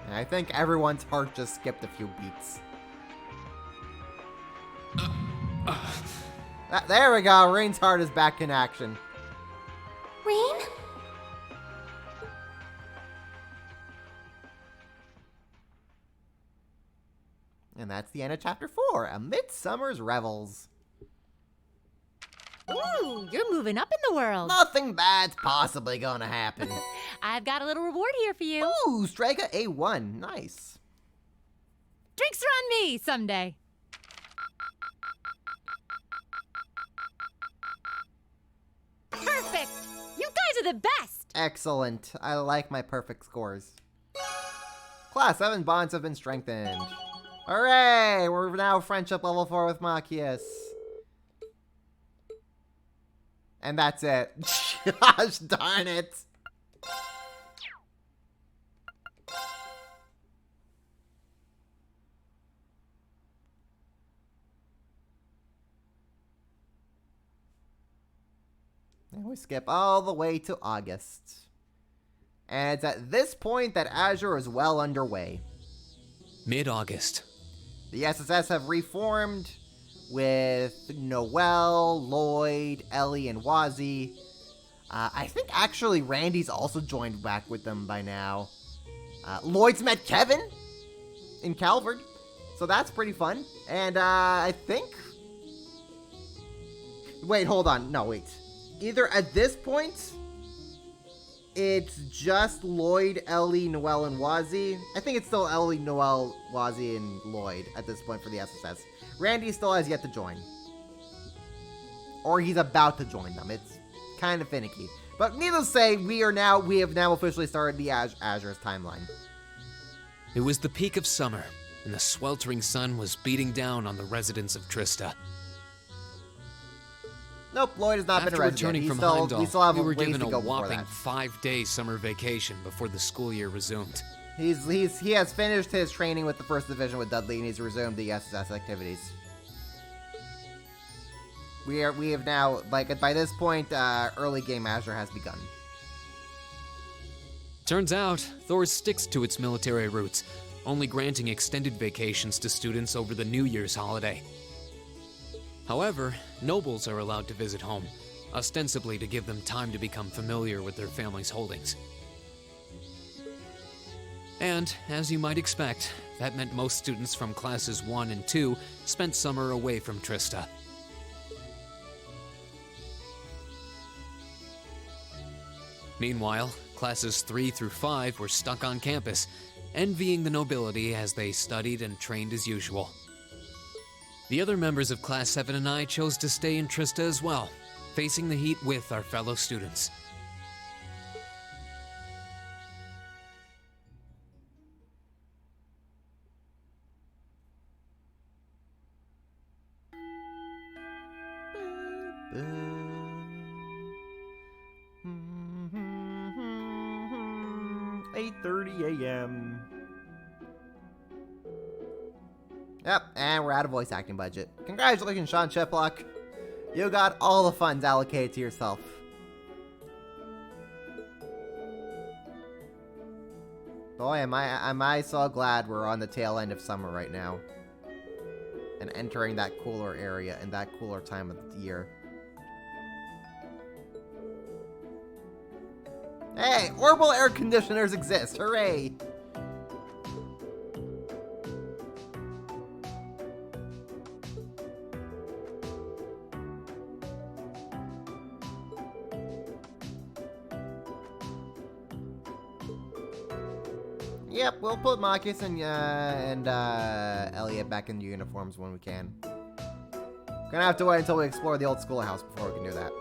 And I think everyone's heart just skipped a few beats. There we go. Rain's heart is back in action. Rain? And that's the end of chapter 4, A Midsummer's Revels. Ooh, you're moving up in the world. Nothing bad's possibly gonna happen. I've got a little reward here for you. Ooh, Strega A1. Nice. Drinks are on me someday. Perfect. You guys are the best. Excellent. I like my perfect scores. Class 7 bonds have been strengthened. Hooray! We're now friendship level 4 with Machias. And that's it. Gosh darn it. And we skip all the way to August. And it's at this point that Azure is well underway. Mid-August. The SSS have reformed with Noelle, Lloyd, Ellie, and Wazzy. I think actually Randy's also joined back with them by now. Lloyd's met Kevin in Calvard, so that's pretty fun. And I think... Wait, hold on. No, wait. Either at this point, it's just Lloyd, Ellie, Noelle, and Wazzy. I think it's still Ellie, Noelle, Wazzy, and Lloyd at this point for the SSS. Randy still has yet to join. Or he's about to join them. It's kind of finicky. But needless to say, we have now officially started the Azure's timeline. It was the peak of summer, and the sweltering sun was beating down on the residents of Trista. Nope, Lloyd has not been a resident. After returning from we still have we were ways given to a go before whopping that. 5-day summer vacation before the school year resumed. He has finished his training with the 1st Division with Dudley, and he's resumed the SSS activities. We have now, like, by this point, early game Azure has begun. Turns out, Thor sticks to its military roots, only granting extended vacations to students over the New Year's holiday. However, nobles are allowed to visit home, ostensibly to give them time to become familiar with their family's holdings. And, as you might expect, that meant most students from classes 1 and 2 spent summer away from Trista. Meanwhile, classes 3 through 5 were stuck on campus, envying the nobility as they studied and trained as usual. The other members of Class 7 and I chose to stay in Trista as well, facing the heat with our fellow students. a.m. Yep, and we're out of voice acting budget. Congratulations, Sean Chiplock. You got all the funds allocated to yourself. Boy, am I so glad we're on the tail end of summer right now. And entering that cooler area and that cooler time of the year. Hey, orbital air conditioners exist, hooray! Yep, we'll put Marcus and Elliot back in uniforms when we can. Gonna have to wait until we explore the old schoolhouse before we can do that.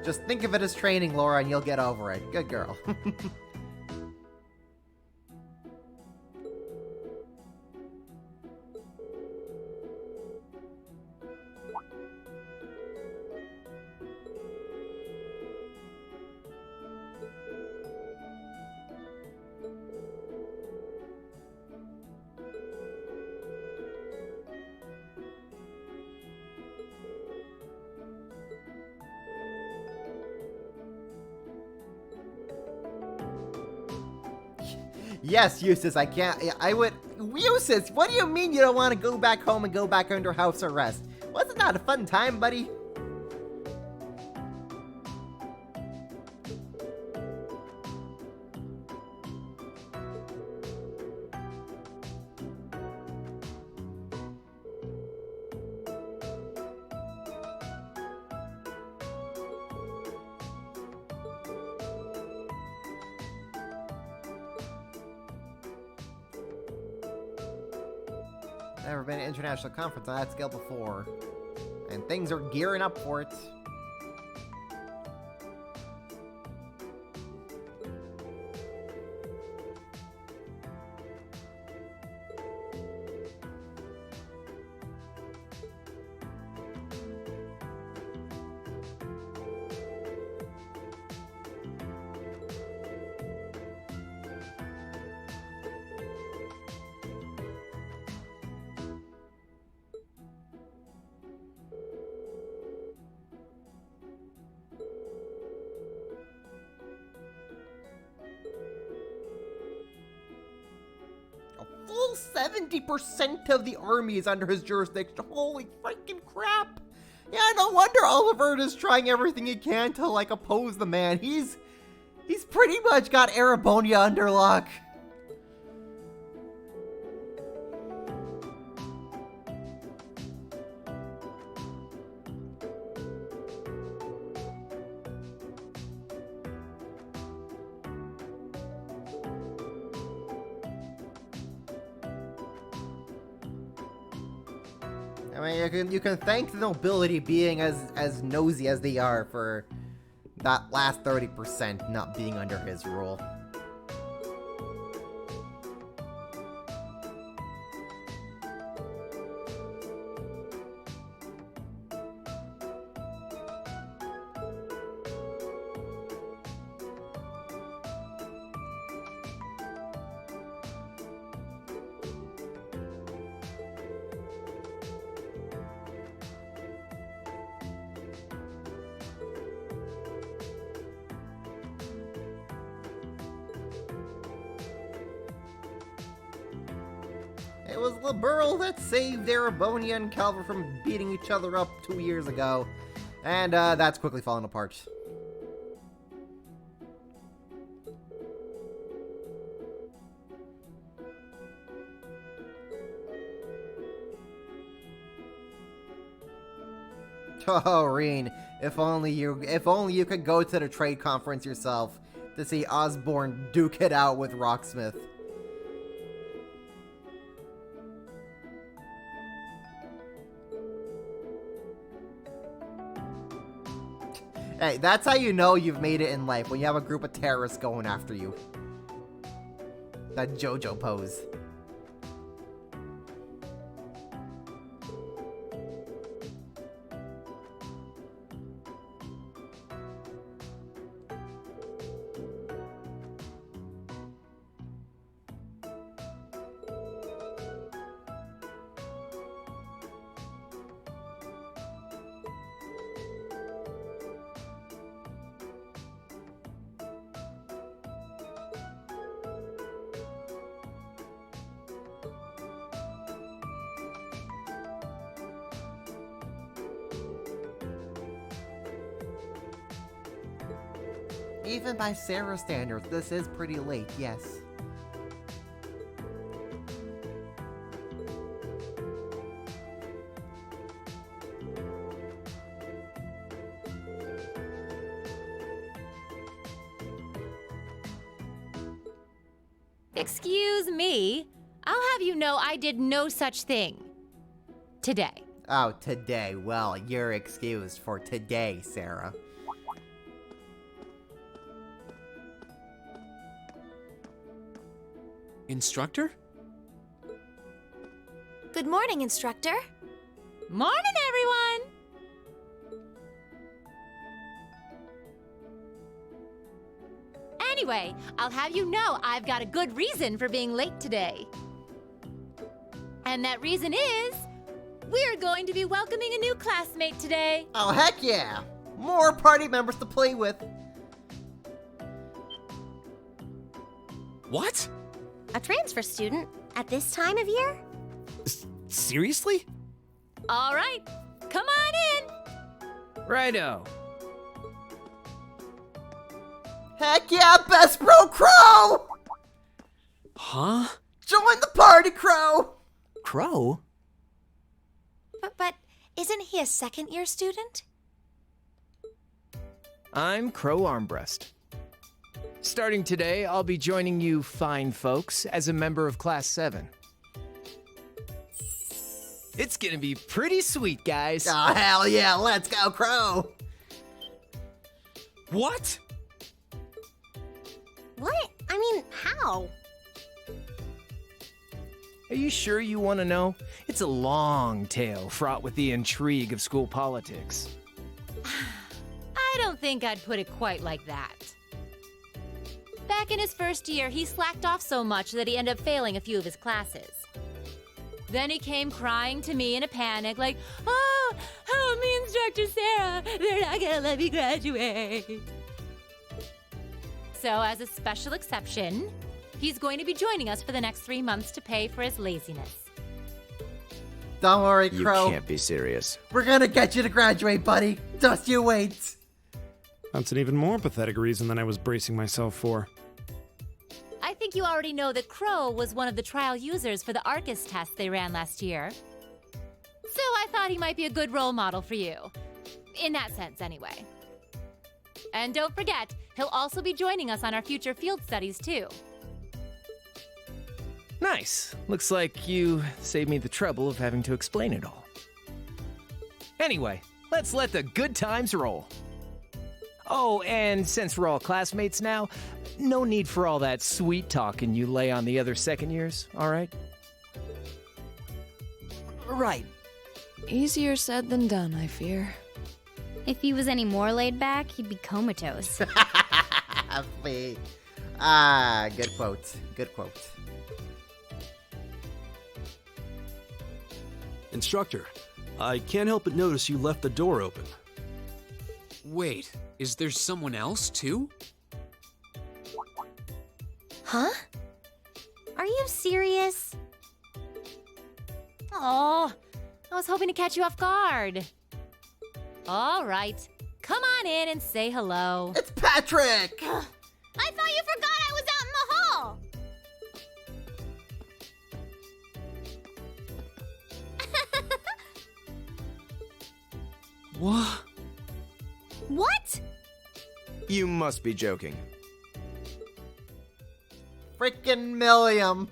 Just think of it as training, Laura, and you'll get over it. Good girl. Yes, Eustace, I can't. I would. Eustace, what do you mean you don't want to go back home and go back under house arrest? Wasn't that a fun time, buddy? Never been to an international conference on that scale before. And things are gearing up for it. Full 70% of the army is under his jurisdiction. Holy freaking crap! Yeah, no wonder Oliver is trying everything he can to, like, oppose the man. He's pretty much got Erebonia under lock. I mean, you can thank the nobility being as nosy as they are for that last 30% not being under his rule. It was Liberl that saved Erebonia and Calvert from beating each other up 2 years ago. And that's quickly falling apart. Oh, Reen, if only you could go to the trade conference yourself to see Osborne duke it out with Rocksmith. Hey, that's how you know you've made it in life, when you have a group of terrorists going after you. That JoJo pose. Even by Sarah's standards, this is pretty late, yes. Excuse me. I'll have you know I did no such thing. Today. Oh, today. Well, you're excused for today, Sarah. Instructor? Good morning, Instructor. Morning, everyone! Anyway, I'll have you know I've got a good reason for being late today. And that reason is, we're going to be welcoming a new classmate today. Oh, heck yeah! More party members to play with. What? A transfer student at this time of year? Seriously? All right, come on in. Righto. Heck yeah, best bro Crow! Huh? Join the party, Crow! Crow? But isn't he a second-year student? I'm Crow Armbrust. Starting today, I'll be joining you fine folks as a member of Class 7. It's gonna be pretty sweet, guys. Oh, hell yeah, let's go, Crow! What? What? I mean, how? Are you sure you want to know? It's a long tale fraught with the intrigue of school politics. I don't think I'd put it quite like that. Back in his first year, he slacked off so much that he ended up failing a few of his classes. Then he came crying to me in a panic, like, "Oh, help me, Instructor Sarah! They're not gonna let me graduate." So, as a special exception, he's going to be joining us for the next 3 months to pay for his laziness. Don't worry, You Crow. can't be serious. We're gonna get you to graduate, buddy. Just you wait. That's an even more pathetic reason than I was bracing myself for. I think you already know that Crow was one of the trial users for the Arcus test they ran last year. So I thought he might be a good role model for you. In that sense, anyway. And don't forget, he'll also be joining us on our future field studies, too. Nice. Looks like you saved me the trouble of having to explain it all. Anyway, let's let the good times roll. Oh, and since we're all classmates now, no need for all that sweet talking you lay on the other second years, all right? Right. Easier said than done, I fear. If he was any more laid back, he'd be comatose. Good quote. Good quote. Instructor, I can't help but notice you left the door open. Wait, is there someone else, too? Huh? Are you serious? Oh, I was hoping to catch you off guard. All right, come on in and say hello. It's Patrick! I thought you forgot I was out in the hall! What? What? You must be joking. Freaking Milliam!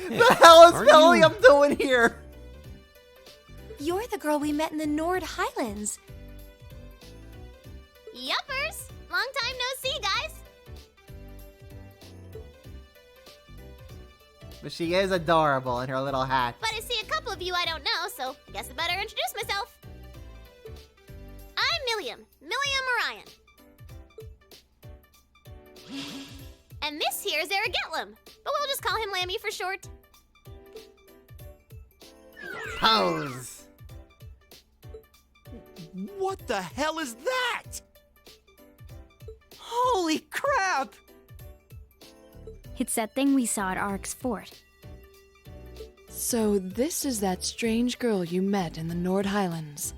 The hell is Milliam doing here? You're the girl we met in the Nord Highlands. Yuppers! Long time no see, guys! But she is adorable in her little hat. But I see a couple of you I don't know, so I guess I better introduce myself. I'm Milliam Orion. And this here is Eric Getlum, but we'll just call him Lammy for short. Pose! What the hell is that? Holy crap! It's that thing we saw at Ark's fort. So this is that strange girl you met in the Nord Highlands.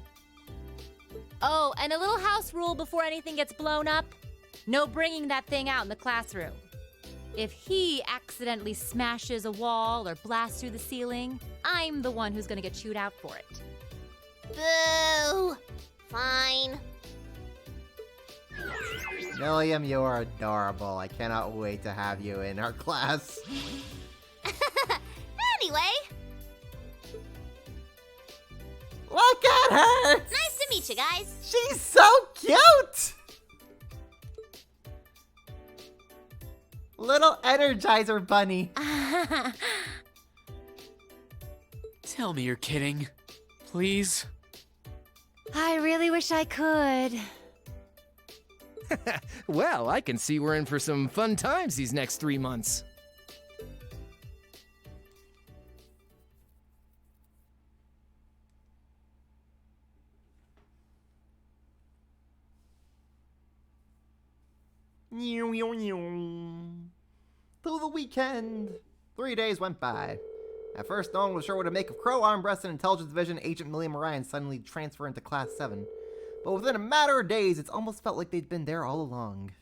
Oh, and a little house rule before anything gets blown up. No bringing that thing out in the classroom. If he accidentally smashes a wall or blasts through the ceiling, I'm the one who's gonna get chewed out for it. Boo! Fine. Milliam, you are adorable. I cannot wait to have you in our class. Anyway, look at her! Nice to meet you guys. She's so cute! Little Energizer Bunny. Tell me you're kidding. Please? I really wish I could. Well, I can see we're in for some fun times these next 3 months. Through the weekend. 3 days went by. At first, no one was sure what to make of Crow, Armbreast, and Intelligence Division Agent Milliam Orion suddenly transfer into Class 7. But within a matter of days, it's almost felt like they'd been there all along.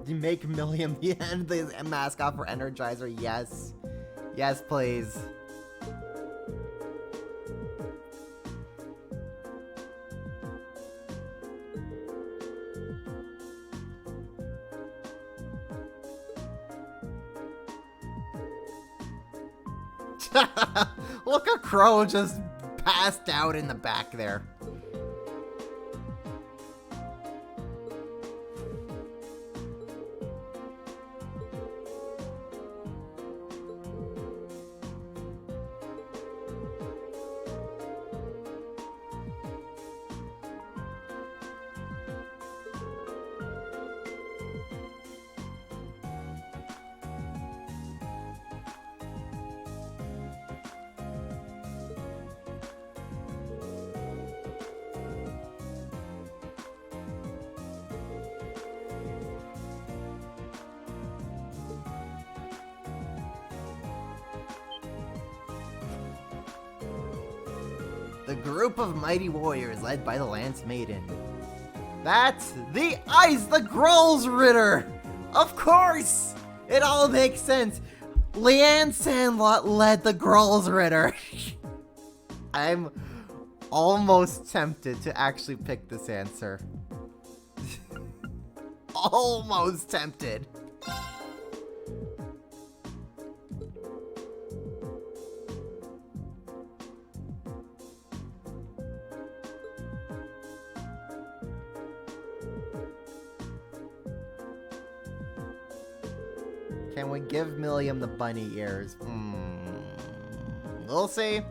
You make Milliam the end the mascot for Energizer? Yes. Yes, please. Look at Crow just passed out in the back there. The group of mighty warriors led by the Lance Maiden. That's the Ice, the Grolls Ritter! Of course! It all makes sense. Leanne Sandlot led the Grolls Ritter. I'm almost tempted to actually pick this answer. Almost tempted. Can we give Milliam the bunny ears? We'll see.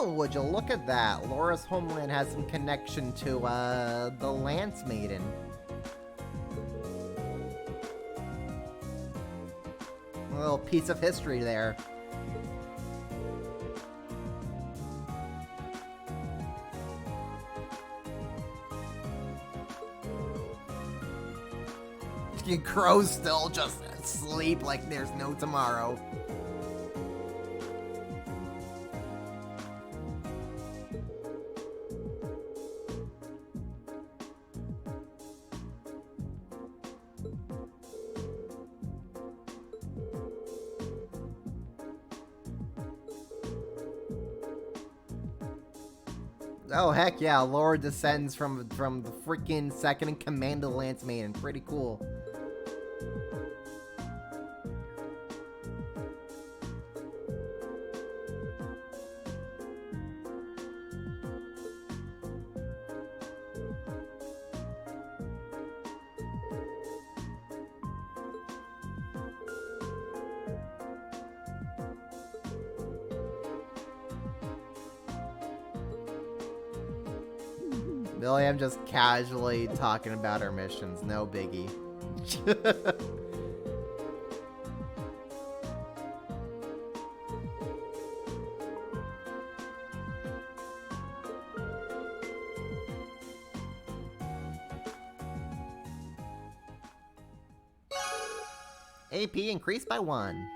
Oh, would you look at that? Laura's homeland has some connection to, the Lance Maiden. A little piece of history there. Crow's still just asleep like there's no tomorrow. Oh, heck yeah, Laura descends from the freaking second in command of the Lance Maiden. Pretty cool. Milliam just casually talking about her missions, no biggie. AP increased by 1.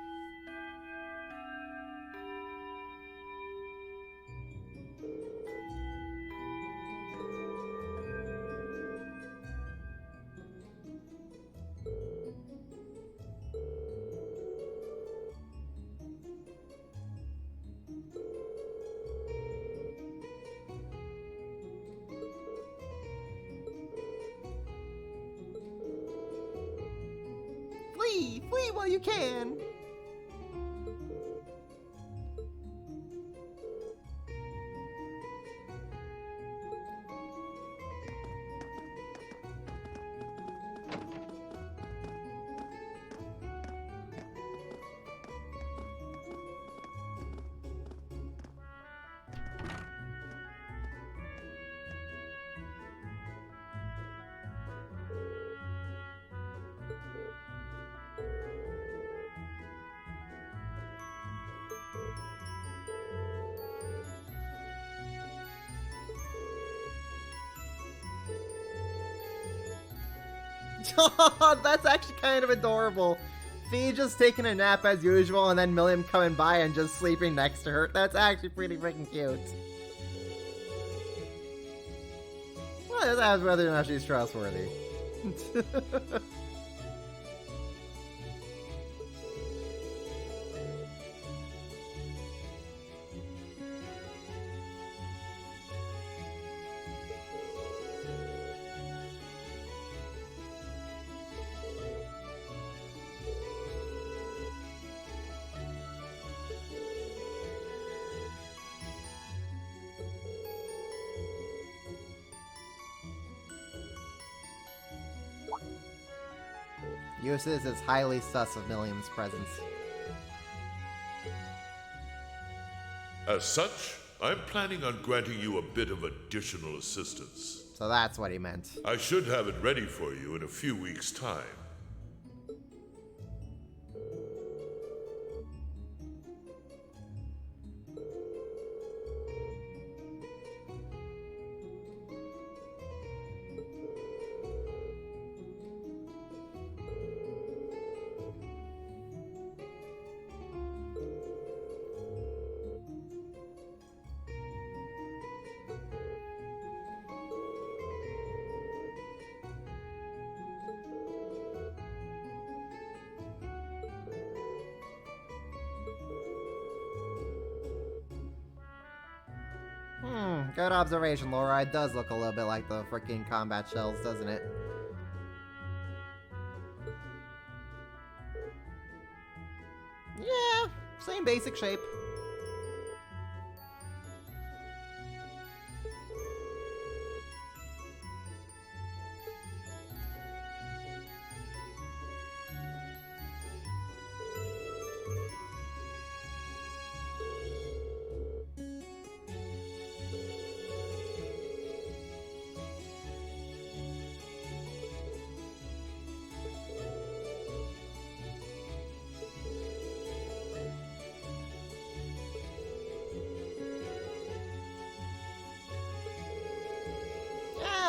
Flee! Flee while you can! That's actually kind of adorable. Fee just taking a nap as usual, and then Milliam coming by and just sleeping next to her. That's actually pretty freaking cute. Well, that's whether or not she's trustworthy. Eustace is highly sus of Milliam's presence. As such, I'm planning on granting you a bit of additional assistance. So that's what he meant. I should have it ready for you in a few weeks' time. Good observation, Laura. It does look a little bit like the freaking combat shells, doesn't it? Yeah, same basic shape.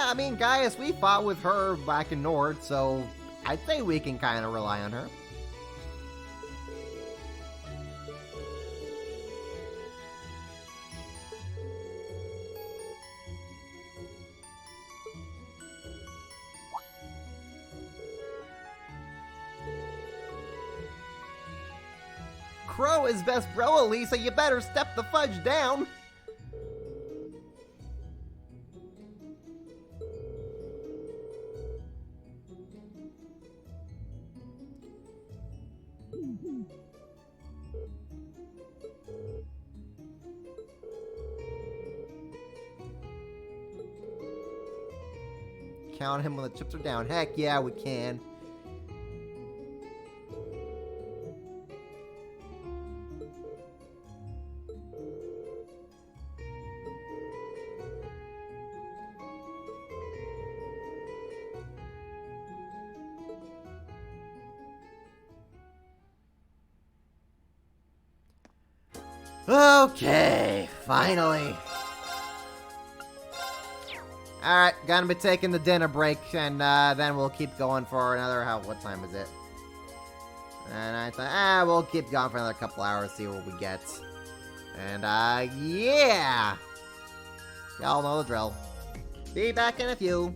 I mean, Gaius, we fought with her back in Nord, so I'd say we can kind of rely on her. Crow is best bro, Elisa. You better step the fudge down. Count him when the chips are down. Heck yeah, we can. Okay, finally. Alright, gonna be taking the dinner break, and then we'll keep going for another, what time is it? And I thought, we'll keep going for another couple hours, see what we get. And, yeah! Y'all know the drill. Be back in a few.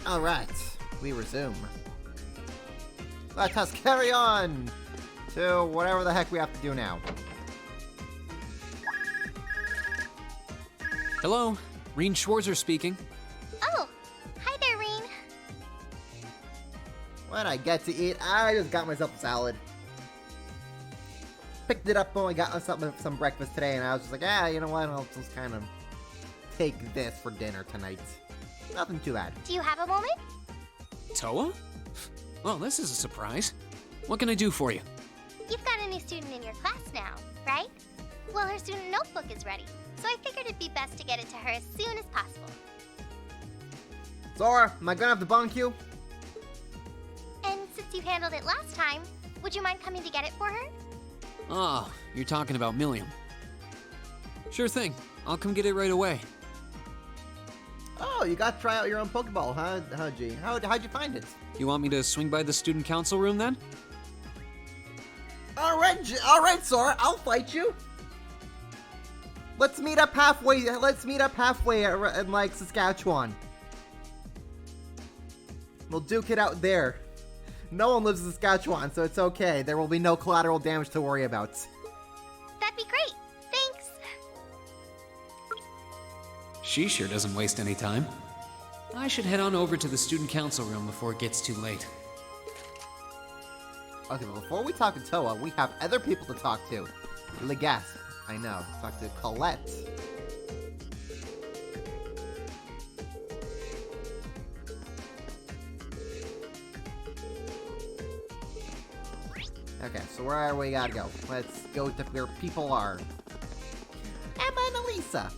Alright, we resume. Let us carry on to whatever the heck we have to do now. Hello, Reen Schwarzer speaking. Oh, hi there, Reen. What I get to eat? I just got myself a salad. Picked it up when I got myself some breakfast today, and I was just like, you know what? I'll just kind of take this for dinner tonight. Nothing too bad. Do you have a moment? Toa? Well, this is a surprise. What can I do for you? You've got a new student in your class now, right? Well, her student notebook is ready, so I figured it'd be best to get it to her as soon as possible. Sora, am I gonna have to bonk you? And since you handled it last time, would you mind coming to get it for her? Ah, you're talking about Milliam. Sure thing. I'll come get it right away. Oh, you got to try out your own Pokeball, huh, G? How'd you find it? You want me to swing by the student council room then? Alright, Sora, I'll fight you. Let's meet up halfway in, like, Saskatchewan. We'll duke it out there. No one lives in Saskatchewan, so it's okay. There will be no collateral damage to worry about. That'd be great. Thanks. She sure doesn't waste any time. I should head on over to the student council room before it gets too late. Okay, but before we talk to Toa, we have other people to talk to. Legasp, I know. Talk to Colette. Okay, so where we gotta go? Let's go to where people are. Emma and Elisa.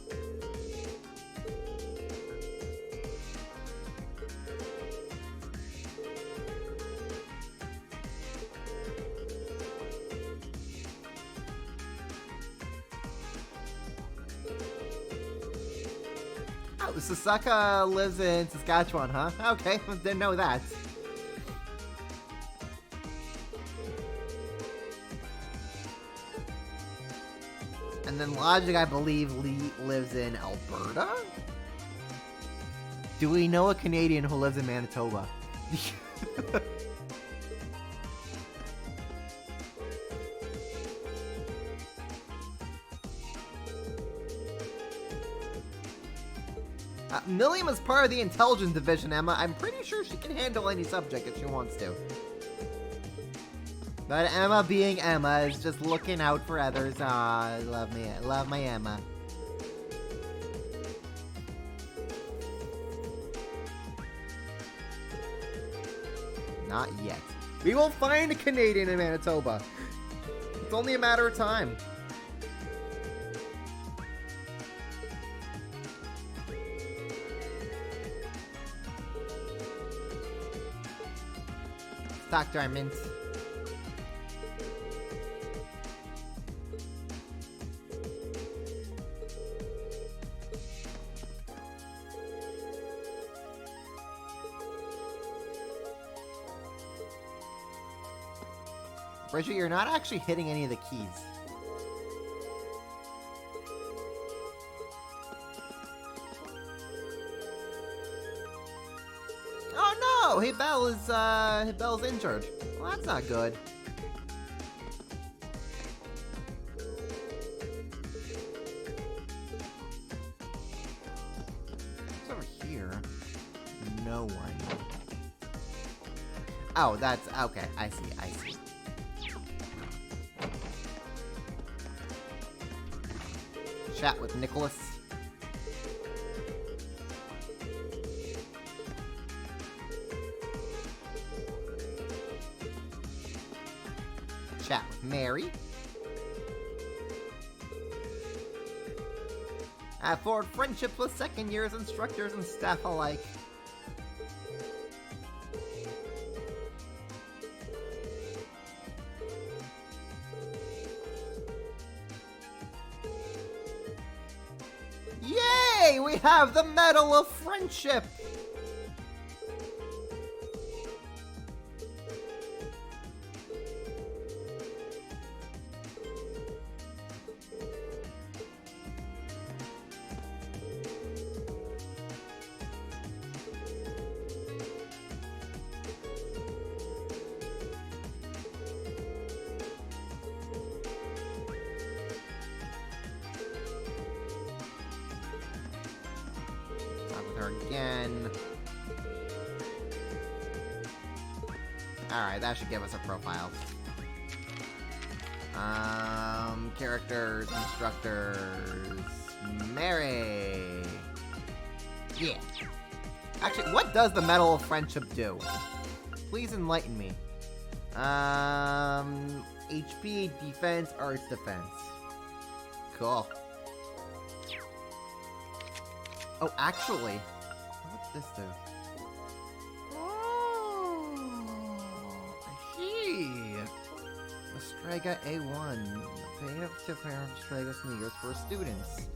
Oh, Sasaka lives in Saskatchewan, huh? Okay, didn't know that. And then Logic, I believe, lives in Alberta? Do we know a Canadian who lives in Manitoba? Milliam is part of the intelligence division, Emma. I'm pretty sure she can handle any subject if she wants to. But Emma being Emma is just looking out for others. Aw, I love me. I love my Emma. Not yet. We will find a Canadian in Manitoba. It's only a matter of time. Let's talk to our mint. Bridget, you're not actually hitting any of the keys. Oh no! Hey, Bell's injured. Well, that's not good. What's over here? No one. Oh, that's okay. I see. Chat with Nicholas. Chat with Mary. I forward friendships with second years, instructors, and staff alike. Yay! We have the Medal of Friendship! her again. Alright, that should give us a profile. Characters, instructors, Mary. Yeah. Actually, what does the Medal of Friendship do? Please enlighten me. HP, defense, arts defense. Cool. Oh, actually, what's this do? Strega A1. Pay up to pair of Strega sneakers for students.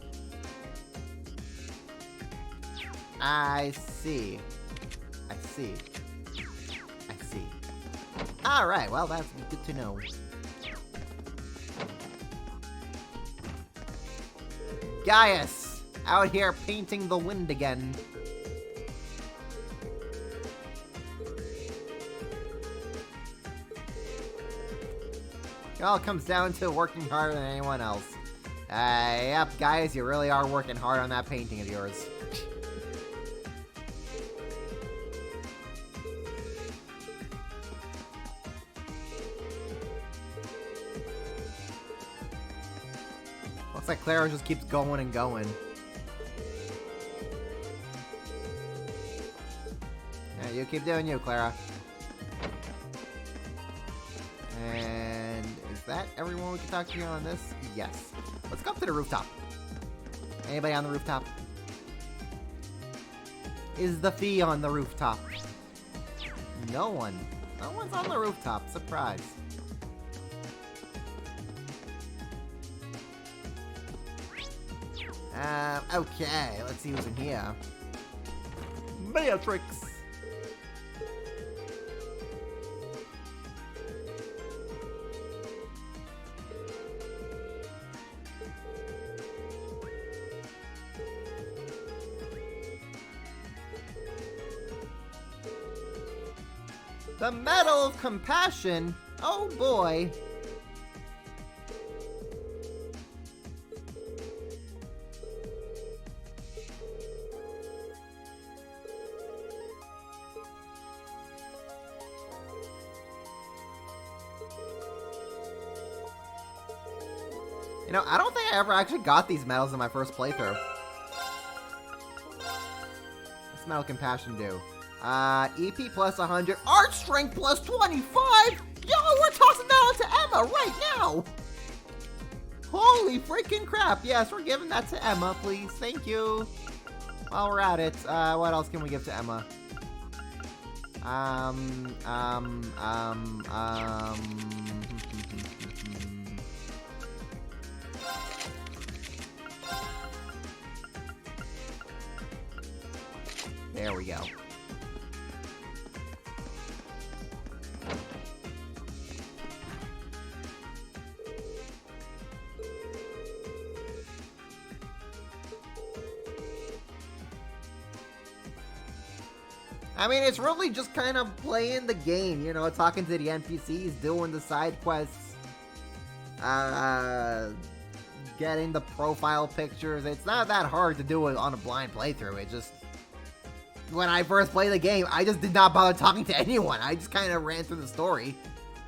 I see. I see. I see. Alright, well, that's good to know. Gaius! Out here painting the wind again. It all comes down to working harder than anyone else. Yep, guys, you really are working hard on that painting of yours. Looks like Clara just keeps going and going. Yeah, you keep doing you, Clara. And is that everyone we can talk to on this? Yes. Let's go up to the rooftop. Anybody on the rooftop? Is the Fee on the rooftop? No one. No one's on the rooftop. Surprise. Okay. Let's see who's in here. Beatrix. The Medal of Compassion? Oh boy. You know, I don't think I ever actually got these medals in my first playthrough. What's Medal of Compassion do? EP plus 100, Art Strength plus 25? Yo, we're tossing that on to Emma right now! Holy freaking crap, yes, we're giving that to Emma, please, thank you. While we're at it, what else can we give to Emma? There we go. I mean, it's really just kind of playing the game, you know, talking to the NPCs, doing the side quests, getting the profile pictures. It's not that hard to do it on a blind playthrough. It just, when I first played the game, I just did not bother talking to anyone. I just kind of ran through the story.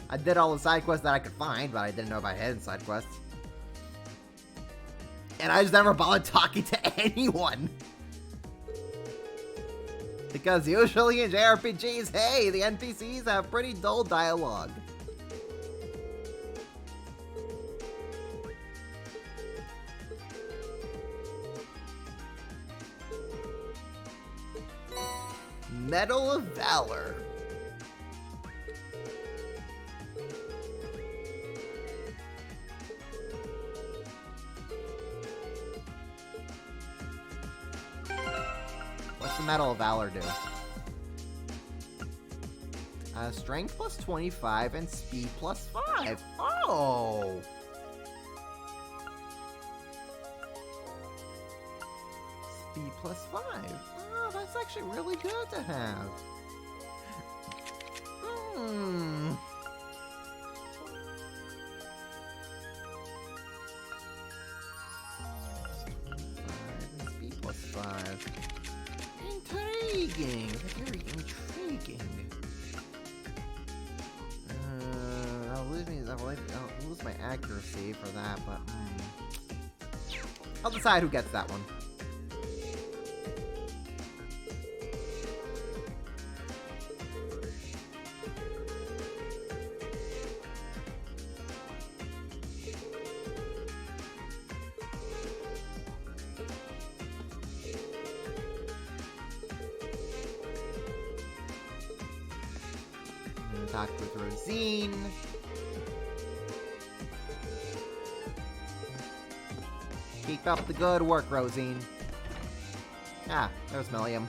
I did all the side quests that I could find, but I didn't know if I had side quests. And I just never bothered talking to anyone. Because usually in JRPGs, hey, the NPCs have pretty dull dialogue. Medal of Valor. What's the Medal of Valor do? Strength plus 25 and speed plus 5. Oh! Speed plus 5. Oh, that's actually really good to have. Speed plus 5. intriguing. Very intriguing. I'll lose my accuracy for that, but I'll decide who gets that one. Talk with Rosine. Keep up the good work, Rosine. Ah, there's Milliam.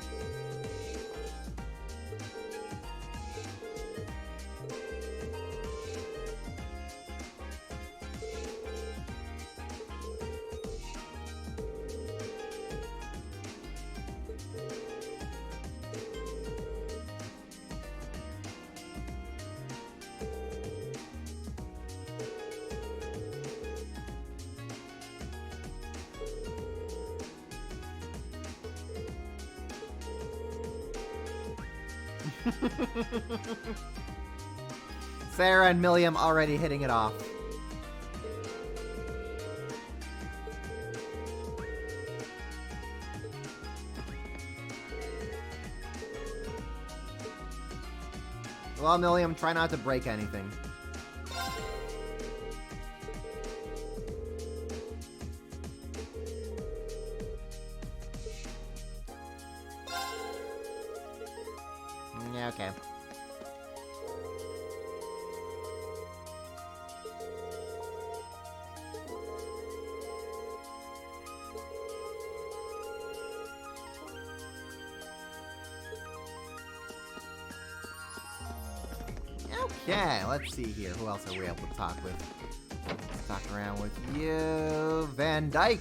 Sarah and Milliam already hitting it off. Well, Milliam, try not to break anything. Yeah, okay. Okay, let's see here. Who else are we able to talk with? Let's talk around with you, Van Dyke.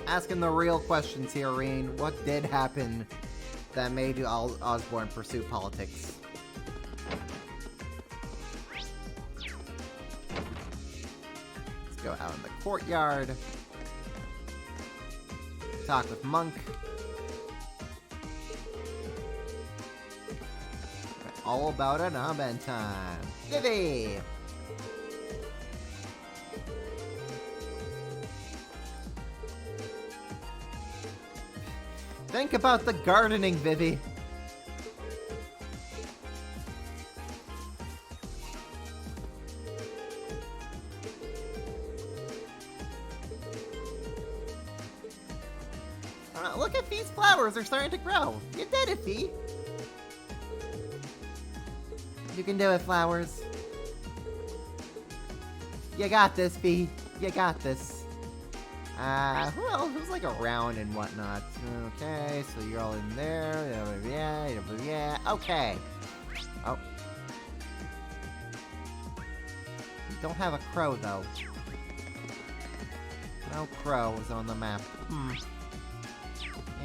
Asking the real questions here, Reen. What did happen that made you Osborn pursue politics? Go out in the courtyard. Talk with Monk. All about an Aben time. Vivi! Think about the gardening, Vivi. Look at Fee's flowers, they're starting to grow. You did it, Fee. You can do it, flowers. You got this, Fee. You got this. Who else? Who's like around and whatnot? Okay, so you're all in there. Yeah. Okay. Oh. You don't have a crow, though. No crow is on the map.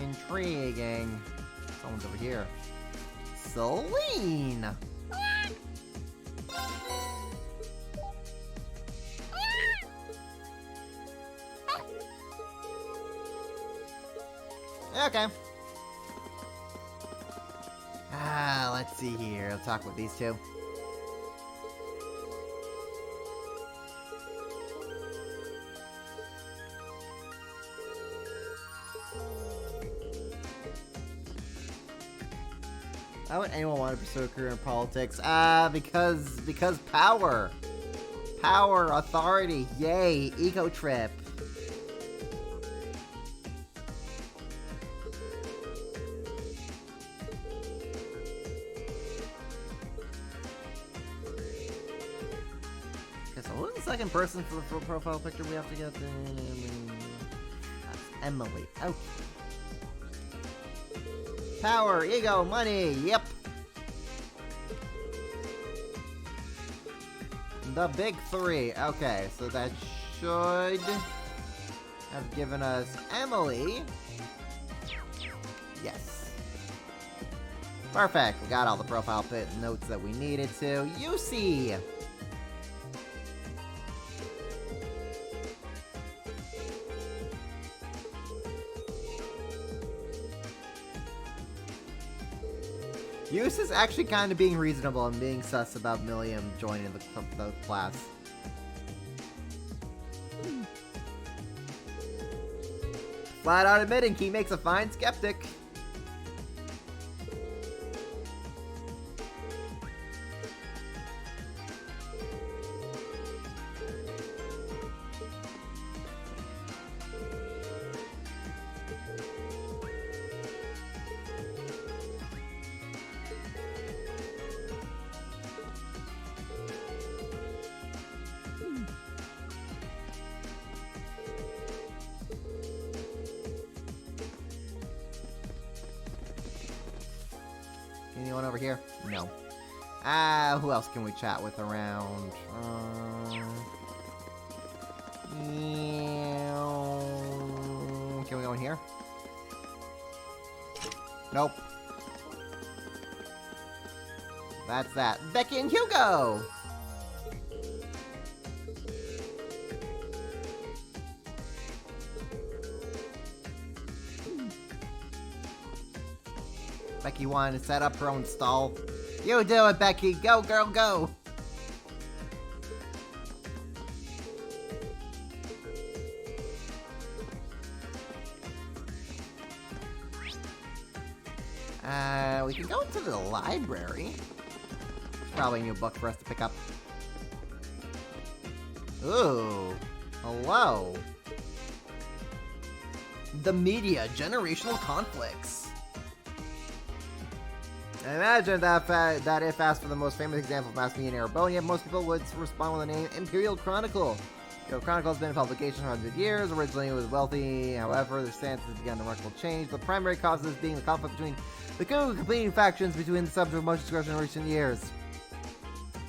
Intriguing. Someone's over here. Celine! Okay. Let's see here. I'll talk with these two. Why would anyone want to pursue a career in politics? Because power. Power, authority, yay, ego trip. Okay, so who's the second person for the profile picture we have to get? That's Emily. Okay. Power, ego, money, yep. The big three. Okay, so that should have given us Emily. Yes. Perfect. We got all the profile notes that we needed to. UC! Yus is actually kind of being reasonable and being sus about Milliam joining the class. Flat out admitting he makes a fine skeptic. Anyone over here? No. Who else can we chat with around? Can we go in here? Nope. That's that. Becky and Hugo! Becky wanted to set up her own stall. You do it, Becky. Go, girl, go. We can go to the library. There's probably a new book for us to pick up. Ooh. Hello. The media, generational conflicts. I imagine that if asked for the most famous example of mass media in Erebonia, most people would respond with the name Imperial Chronicle. Imperial Chronicle has been in publication for 100 years. Originally it was wealthy, however, the stance has begun a remarkable change. The primary causes being the conflict between the two competing factions between the subject of much discussion in recent years.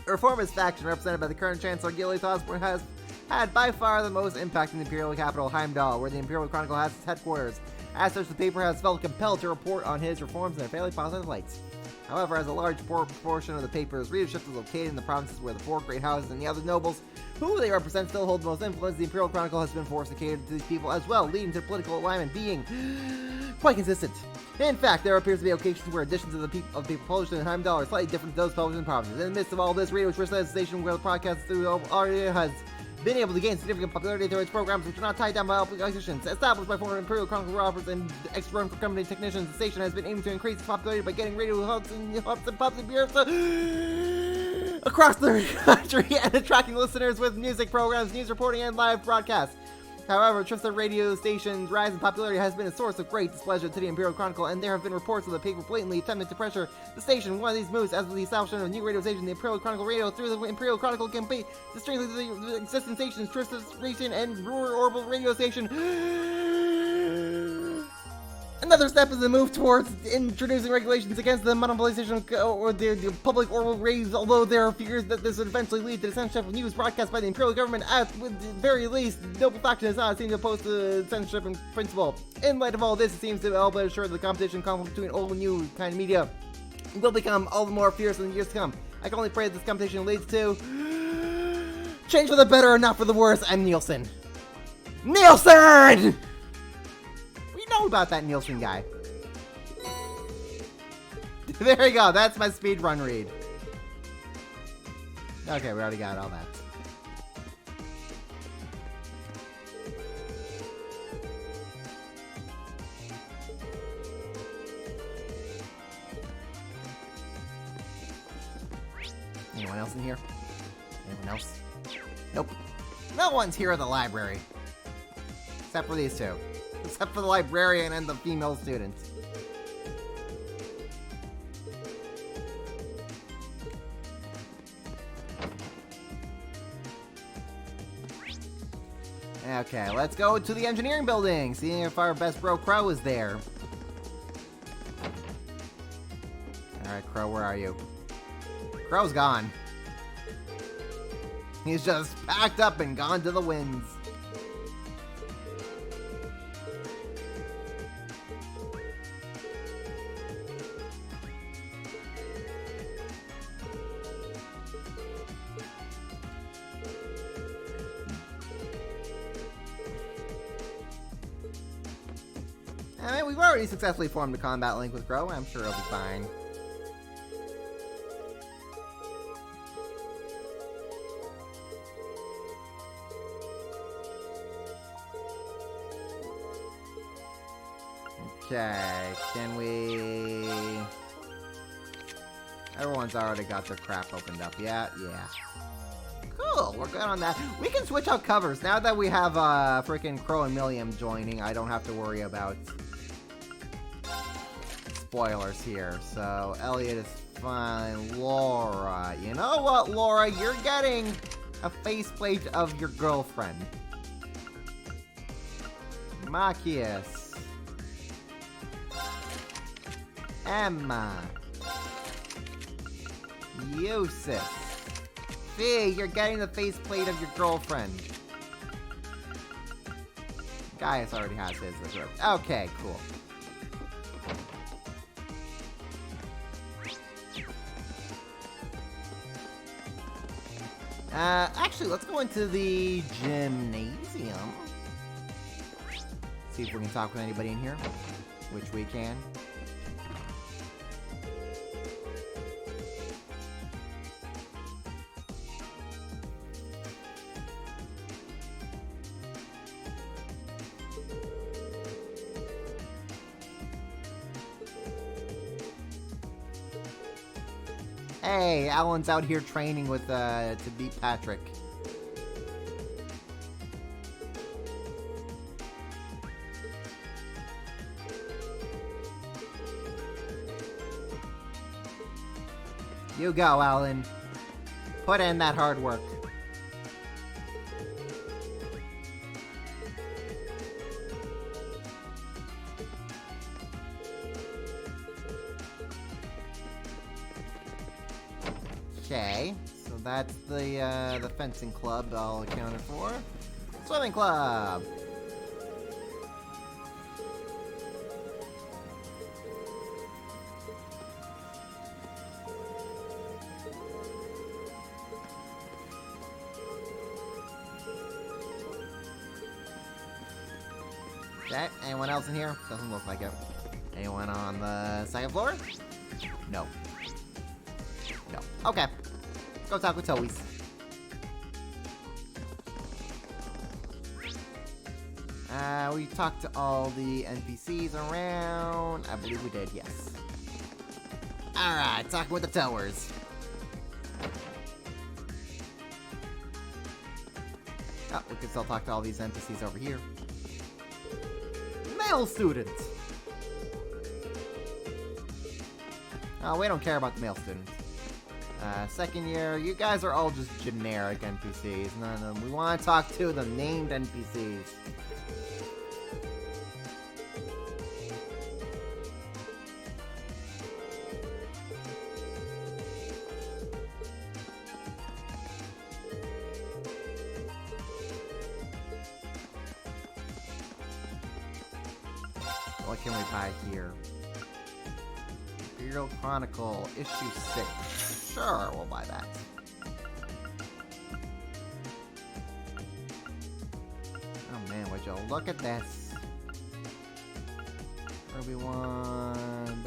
The reformist faction, represented by the current Chancellor Gilly Osborne, has had by far the most impact in the Imperial capital, Heimdall, where the Imperial Chronicle has its headquarters. As such, the paper has felt compelled to report on his reforms in a fairly positive light. However, as a large proportion of the paper's readership is located in the provinces where the four great houses and the other nobles who they represent still hold the most influence, the Imperial Chronicle has been forced to cater to these people as well, leading to political alignment being quite consistent. In fact, there appears to be occasions where editions of the people published in Heimdall are slightly different to those published in provinces. In the midst of all this, Radio Trista is a station where the podcast through area has been able to gain significant popularity through its programs, which are not tied down by obligations. Established by former Imperial Chronicle robbers and extra-run company technicians, the station has been aiming to increase its popularity by getting radio hubs and pubs and beers across the country and attracting listeners with music programs, news reporting, and live broadcasts. However, Trista radio station's rise in popularity has been a source of great displeasure to the Imperial Chronicle, and there have been reports of the paper blatantly attempting to pressure the station. One of these moves, as with the establishment of a new radio station, the Imperial Chronicle Radio, through the Imperial Chronicle campaign to strengthen the existing stations, Trista's station and Ruhr Orbital radio station. Another step is the move towards introducing regulations against the monopolization or the public orbital rays, although there are fears that this would eventually lead to the censorship of news broadcast by the Imperial government. At the very least, the noble faction is not seen to oppose the censorship in principle. In light of all this, it seems to help ensure the competition conflict between old and new kind of media will become all the more fierce in the years to come. I can only pray that this competition leads to change for the better and not for the worse. I'm Nielsen. Nielsen! Know about that Nielsen guy. There you go. That's my speed run read. Okay, we already got all that. Anyone else in here? Anyone else? Nope. No one's here at the library. Except for these two. Except for the librarian and the female students. Okay, let's go to the engineering building, seeing if our best bro Crow is there. Alright, Crow, where are you? Crow's gone. He's just packed up and gone to the winds. I mean, we've already successfully formed a combat link with Crow. I'm sure it'll be fine. Okay, can we... Everyone's already got their crap opened up. Yeah. Cool, we're good on that. We can switch out covers. Now that we have freaking Crow and Milliam joining, I don't have to worry about spoilers here. So, Elliot is fine. Laura. You know what, Laura? You're getting a faceplate of your girlfriend. Machias. Emma. Yusuf. Fee, you're getting the faceplate of your girlfriend. Gaius already has his reserved. Okay, cool. Actually, let's go into the gymnasium. See if we can talk with anybody in here, which we can. Hey, Alan's out here training with, to beat Patrick. You go, Alan. Put in that hard work. Okay, so that's the fencing club all accounted for. Swimming club! Okay, anyone else in here? Doesn't look like it. Anyone on the second floor? No. No. Okay. Let's go talk with Towies. We talked to all the NPCs around. I believe we did, yes. Alright, talking with the towers. Oh, we can still talk to all these NPCs over here. Male students! Oh, we don't care about the male students. Second year, you guys are all just generic NPCs. None of them. We want to talk to the named NPCs. What can we buy here? Imperial Chronicle, issue 6. Sure, we'll buy that. Oh man, would you look at this? Obi-Wan,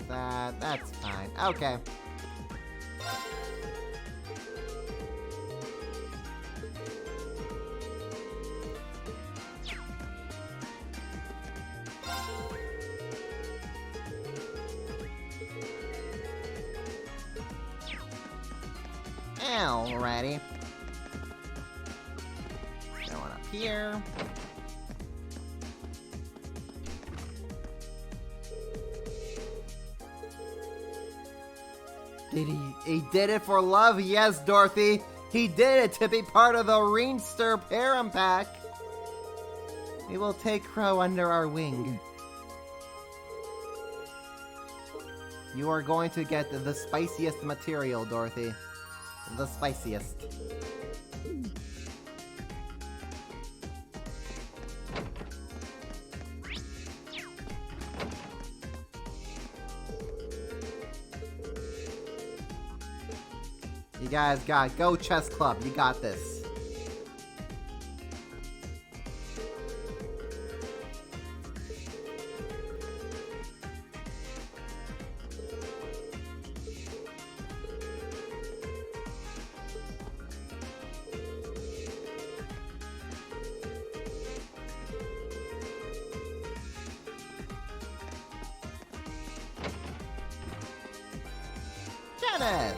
that's fine. Okay. Alrighty. Going up here. Did he did it for love? Yes, Dorothy. He did it to be part of the Reinster Param Pack. We will take Crow under our wing. You are going to get the spiciest material, Dorothy. The spiciest. You guys got Go Chess Club. You got this. Kenneth!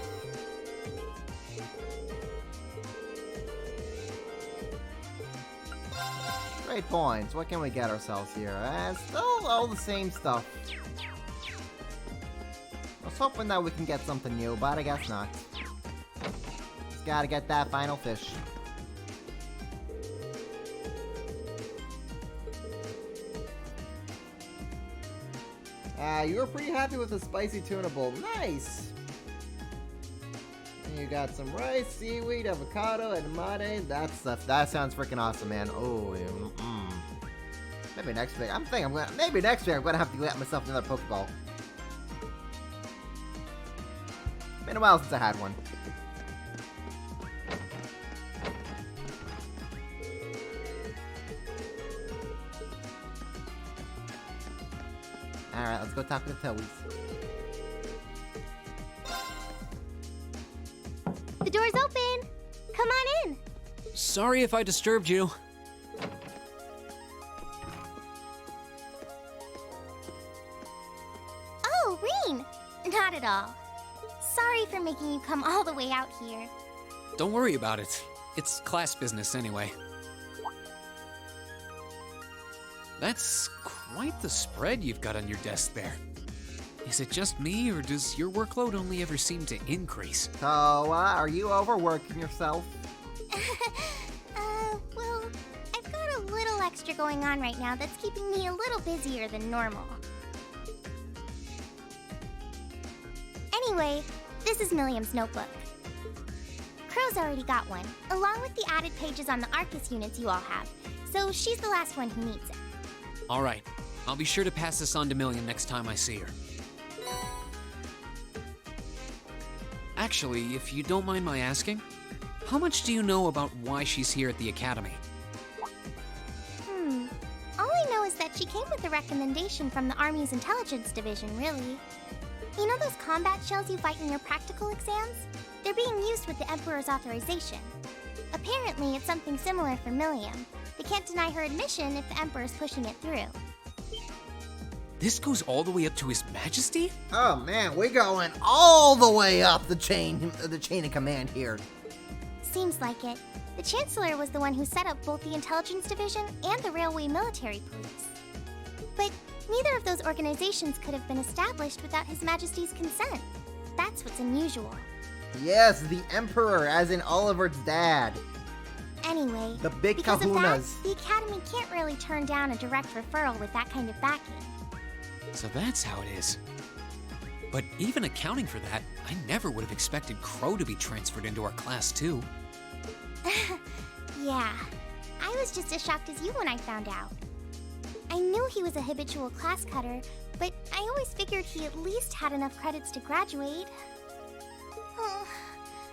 Great points. What can we get ourselves here? Still all the same stuff. I was hoping that we can get something new, but I guess not. Just gotta get that final fish. You were pretty happy with the spicy tuna bowl. Nice! And you got some rice, seaweed, avocado, edamame. That sounds freaking awesome, man. Oh, maybe next week. Maybe next week I'm gonna have to get myself another Pokeball. Been a while since I had one. Alright, let's go talk to the Towies. The door's open! Come on in! Sorry if I disturbed you. Oh, Rean! Not at all. Sorry for making you come all the way out here. Don't worry about it. It's class business anyway. That's quite the spread you've got on your desk there. Is it just me, or does your workload only ever seem to increase? So, are you overworking yourself? Well, I've got a little extra going on right now that's keeping me a little busier than normal. Anyway, this is Milliam's notebook. Crow's already got one, along with the added pages on the Arcus units you all have, so she's the last one who needs it. Alright, I'll be sure to pass this on to Milliam next time I see her. Actually, if you don't mind my asking, how much do you know about why she's here at the Academy? All I know is that she came with a recommendation from the Army's Intelligence Division, really. You know those combat shells you fight in your practical exams? They're being used with the Emperor's authorization. Apparently, it's something similar for Milliam. They can't deny her admission if the Emperor's pushing it through. This goes all the way up to His Majesty? Oh man, we're going all the way up the chain of command here. Seems like it. The Chancellor was the one who set up both the Intelligence Division and the Railway Military Police. But neither of those organizations could have been established without His Majesty's consent. That's what's unusual. Yes, the Emperor, as in Oliver's dad. Anyway, the big because kahunas. Of that, the Academy can't really turn down a direct referral with that kind of backing. So that's how it is. But even accounting for that, I never would have expected Crow to be transferred into our class too. Yeah, I was just as shocked as you when I found out. I knew he was a habitual class cutter, but I always figured he at least had enough credits to graduate. Oh,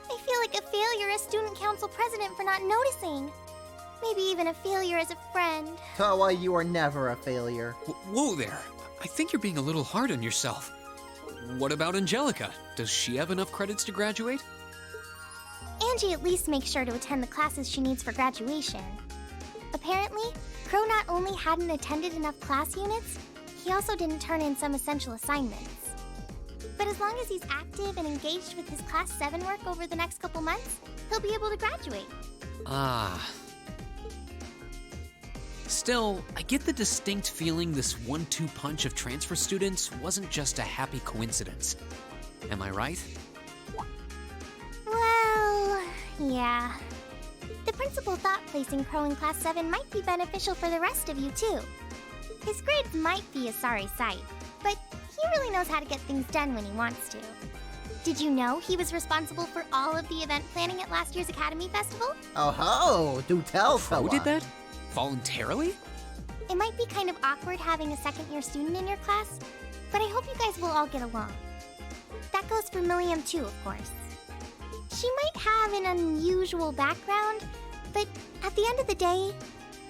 I feel like a failure as student council president for not noticing. Maybe even a failure as a friend. Towa, you are never a failure. Whoa there! I think you're being a little hard on yourself. What about Angelica? Does she have enough credits to graduate? Angie at least makes sure to attend the classes she needs for graduation. Apparently, Crow not only hadn't attended enough class units, he also didn't turn in some essential assignments. But as long as he's active and engaged with his Class 7 work over the next couple months, he'll be able to graduate. Ah. Still, I get the distinct feeling this 1-2 punch of transfer students wasn't just a happy coincidence. Am I right? Well, yeah. The principal thought placing Crow in Class 7 might be beneficial for the rest of you, too. His grades might be a sorry sight, but he really knows how to get things done when he wants to. Did you know he was responsible for all of the event planning at last year's Academy Festival? Oh ho! Do tell, Crow Towa. did that? Voluntarily? It might be kind of awkward having a second-year student in your class, but I hope you guys will all get along. That goes for Milliam too, of course. She might have an unusual background, but at the end of the day,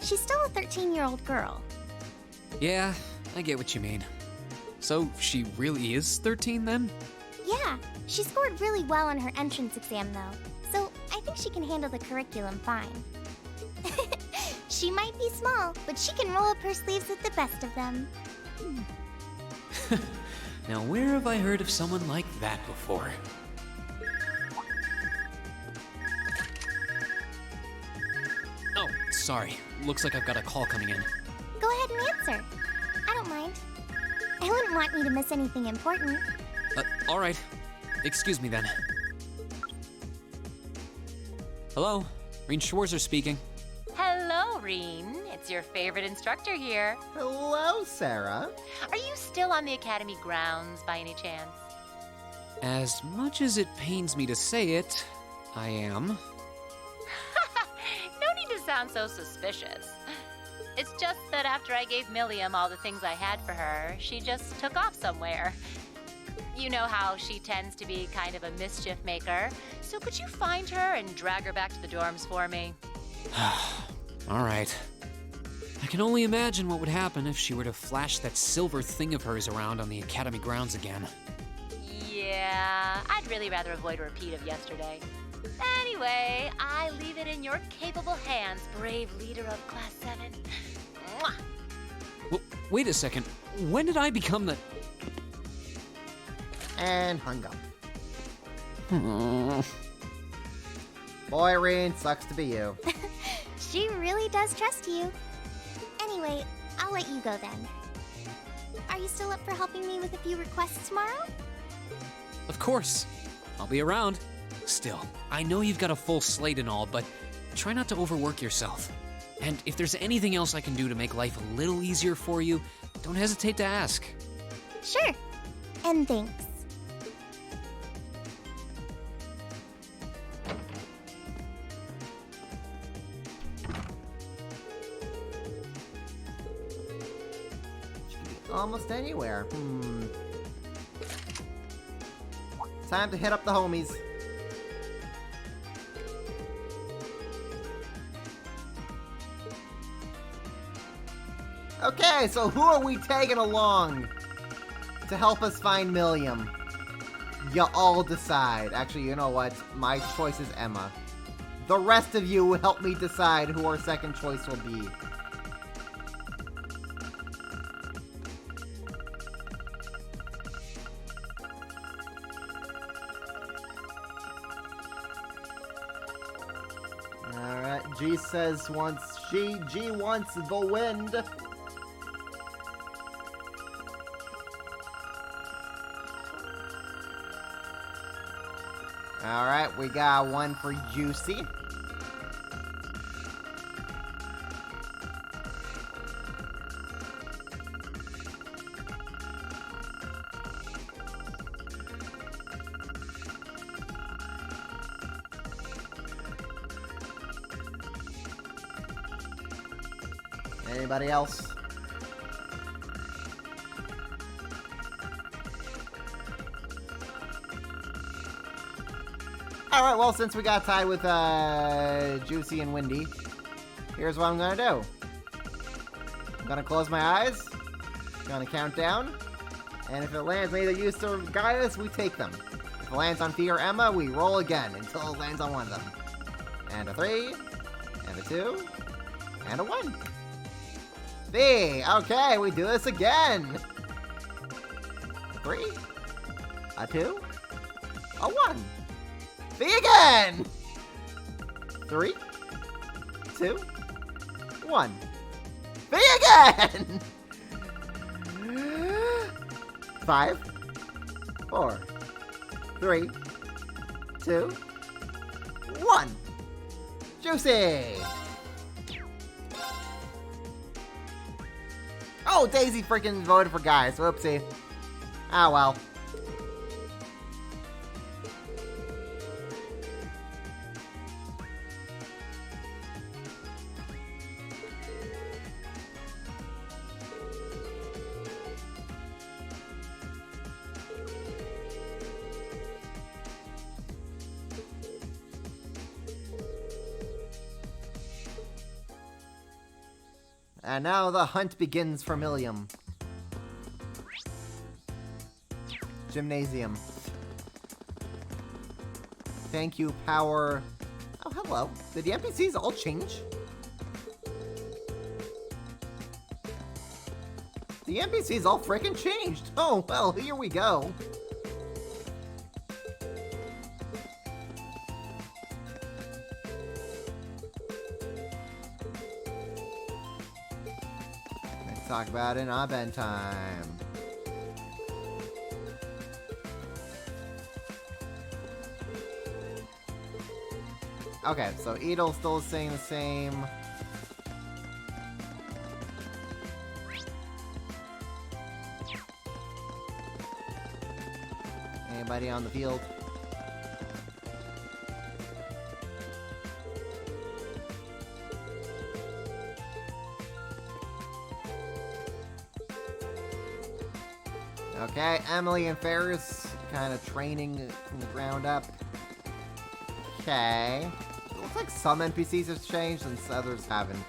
she's still a 13-year-old girl. Yeah, I get what you mean. So she really is 13 then? Yeah, she scored really well on her entrance exam though, so I think she can handle the curriculum fine. She might be small, but she can roll up her sleeves with the best of them. Now where have I heard of someone like that before? sorry. Looks like I've got a call coming in. Go ahead and answer. I don't mind. I wouldn't want you to miss anything important. Alright. Excuse me then. Hello? Reen Schwarzer speaking. Hello, Reen. It's your favorite instructor here. Hello, Sarah. Are you still on the Academy grounds by any chance? As much as it pains me to say it, I am. No need to sound so suspicious. It's just that after I gave Milliam all the things I had for her, she just took off somewhere. You know how she tends to be kind of a mischief maker, so could you find her and drag her back to the dorms for me? Alright. I can only imagine what would happen if she were to flash that silver thing of hers around on the Academy grounds again. Yeah, I'd really rather avoid a repeat of yesterday. Anyway, I leave it in your capable hands, brave leader of Class 7. Mwah! Wait a second. When did I become the... And hung up. Boy, Reen, sucks to be you. She really does trust you. Anyway, I'll let you go then. Are you still up for helping me with a few requests tomorrow? Of course. I'll be around. Still, I know you've got a full slate and all, but try not to overwork yourself. And if there's anything else I can do to make life a little easier for you, don't hesitate to ask. Sure. And thanks. Almost anywhere. Time to hit up the homies. Okay, so who are we taking along to help us find Milliam? You all decide. Actually, you know what? My choice is Emma. The rest of you help me decide who our second choice will be. Alright, G says wants G wants the wind. Alright, we got one for Juicy. Anybody else? Alright, well, since we got tied with Juicy and Windy, here's what I'm gonna do. I'm gonna close my eyes, gonna count down, and if it lands on either Juicy or Gaius, we take them. If it lands on Fee or Emma, we roll again until it lands on one of them. And a 3, and a 2, and a 1. Fee! Okay, we do this again! 3, a 2, a 1. Fee again! 3, 2, 1. Fee again! 5, 4, 3, 2, 1. Juicy! Oh, Daisy freaking voted for Gaius. Whoopsie. Ah, well. And now the hunt begins for Milliam. Gymnasium. Thank you, Power. Oh, hello. Did the NPCs all change? The NPCs all frickin' changed. Oh, well, here we go. talk about it in Aben time. Okay, so Edel's still saying the same. Anybody on the field? Okay, Emily and Ferris kind of training from the ground up. Okay. It looks like some NPCs have changed and others haven't.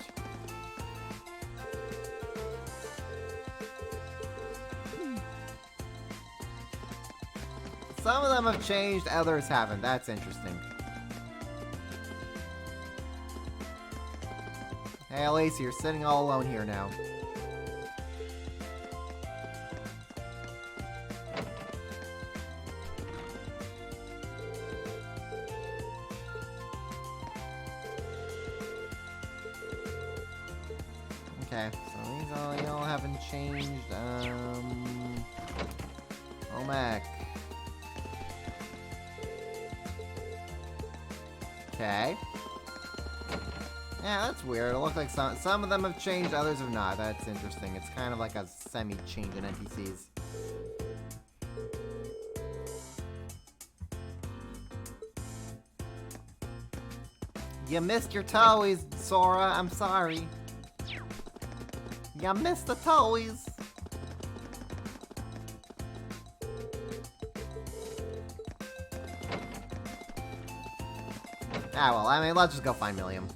Some of them have changed, others haven't. That's interesting. Hey, Elise, you're sitting all alone here now. Okay, so these all haven't changed. Omek. Okay. Yeah, that's weird. It looks like some of them have changed, others have not. That's interesting. It's kind of like a semi-change in NPCs. You missed your toys, Sora. I'm sorry. You missed the toys. Ah, well, I mean, let's just go find Milliam.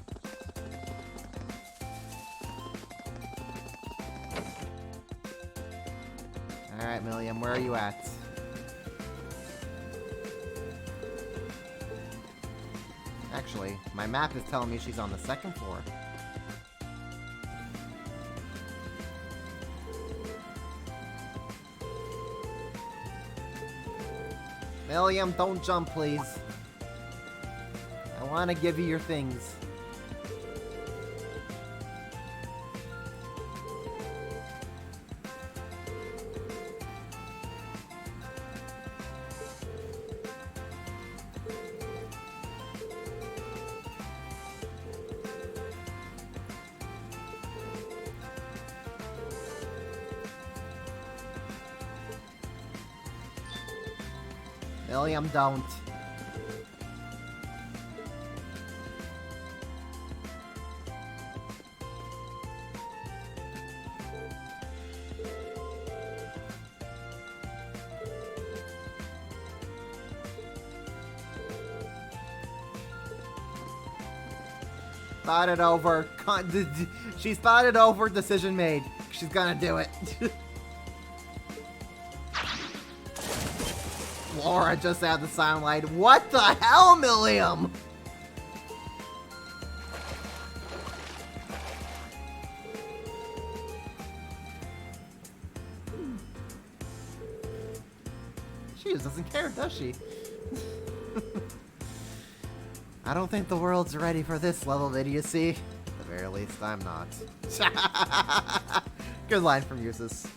Alright, Milliam, where are you at? Actually, my map is telling me she's on the second floor. Milliam, don't jump, please. I want to give you your things. Milliam, don't. Thought it over. She's thought it over. Decision made. She's gonna do it. Laura just had the sound light. What the hell, Milliam? She just doesn't care, does she? I don't think the world's ready for this level of idiocy. At the very least, I'm not. Good line from Eustace.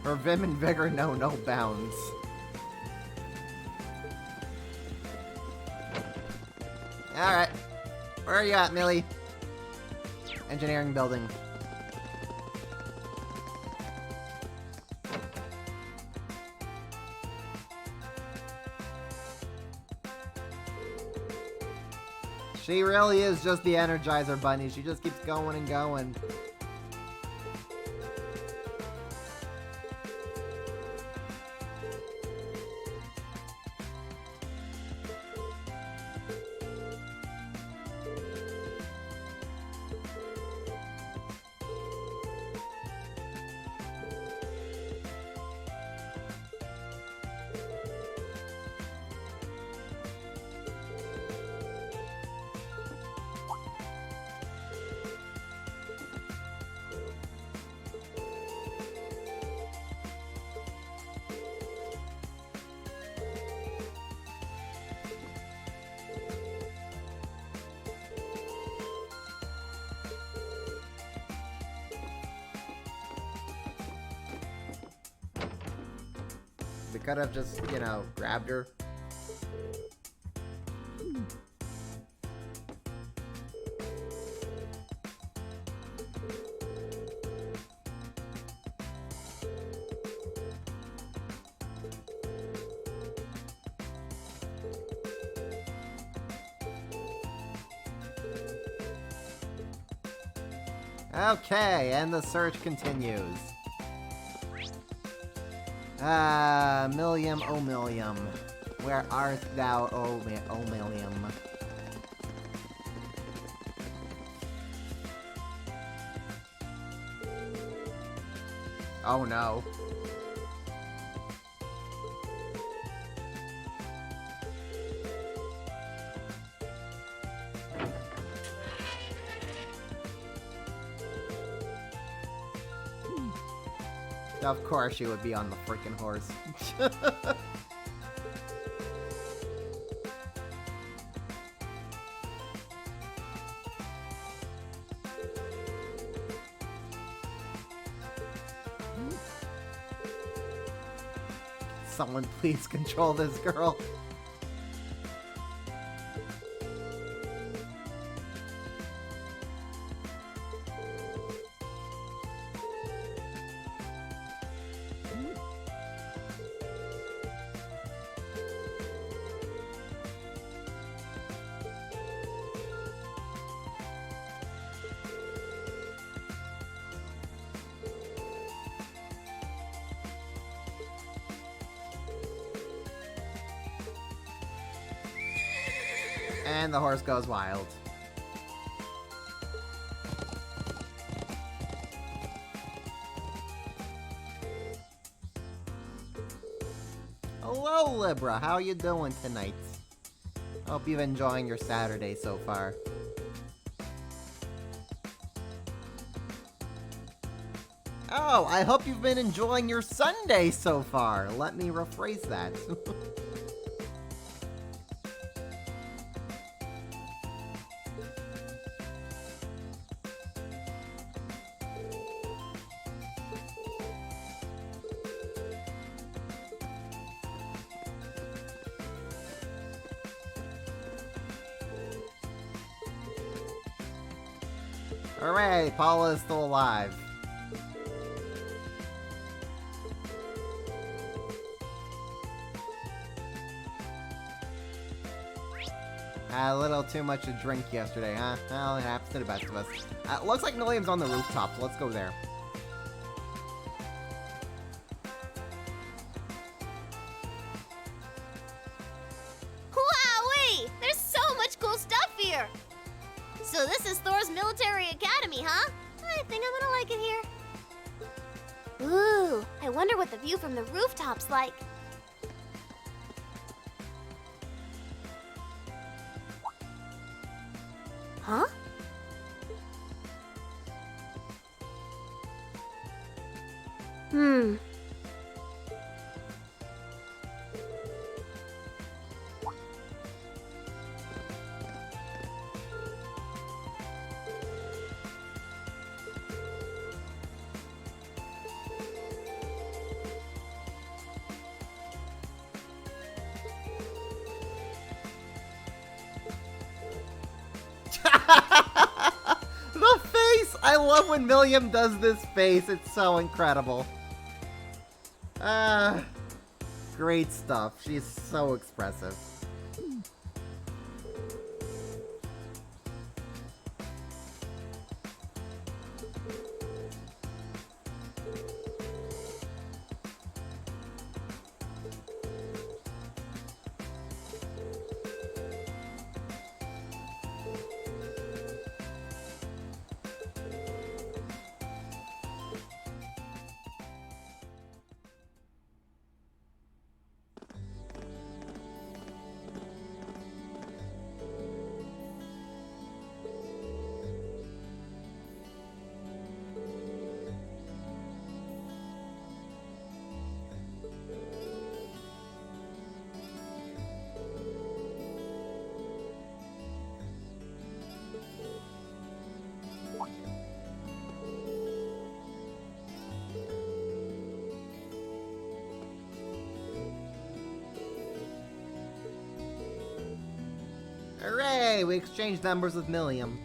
Her vim and vigor know no bounds. Alright. Where are you at, Millie? Engineering building. She really is just the Energizer Bunny. She just keeps going and going. We could have just, you know, grabbed her. Okay, and the search continues. Millium, oh Millium. Where art thou, oh Millium? Oh no. Of course she would be on the freaking horse. Someone please control this girl. And the horse goes wild. Hello, Libra. How you doing tonight? Hope you're enjoying your Saturday so far. Oh, I hope you've been enjoying your Sunday so far. Let me rephrase that. Hooray, Paula is still alive. Had a little too much to drink yesterday, huh? Well, it happens to the best of us. Looks like Millium's on the rooftop, so let's go there. Wowee! There's so much cool stuff here! So this is Thor's military academy, huh? I think I'm gonna like it here. Ooh, I wonder what the view from the rooftop's like. Huh? Hmm. The face! I love when Millium does this face. It's so incredible. Great stuff. She's so expressive. Okay, we exchanged numbers with Milliam.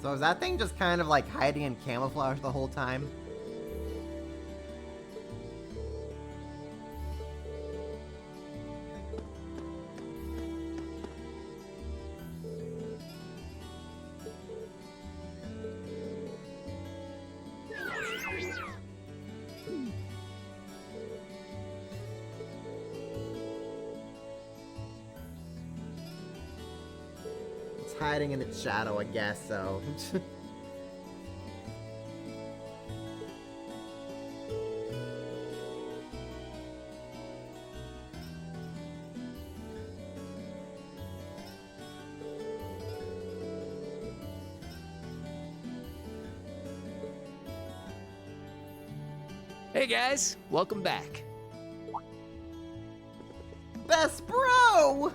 So is that thing just kind of like hiding in camouflage the whole time? Hiding in its shadow, I guess, so. Hey guys, welcome back. Best bro!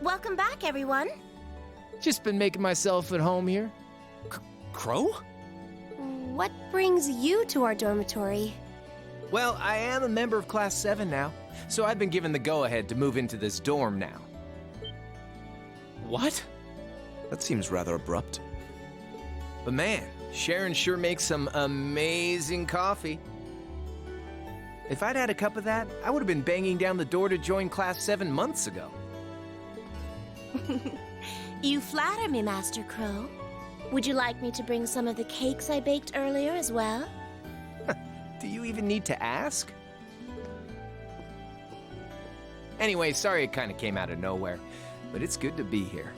Welcome back, everyone. Just been making myself at home here. Crow? What brings you to our dormitory? Well, I am a member of Class 7 now, so I've been given the go-ahead to move into this dorm now. What? That seems rather abrupt. But man, Sharon sure makes some amazing coffee. If I'd had a cup of that, I would have been banging down the door to join Class 7 months ago. You flatter me, Master Crow. Would you like me to bring some of the cakes I baked earlier as well? Do you even need to ask? Anyway, sorry it kind of came out of nowhere, but it's good to be here.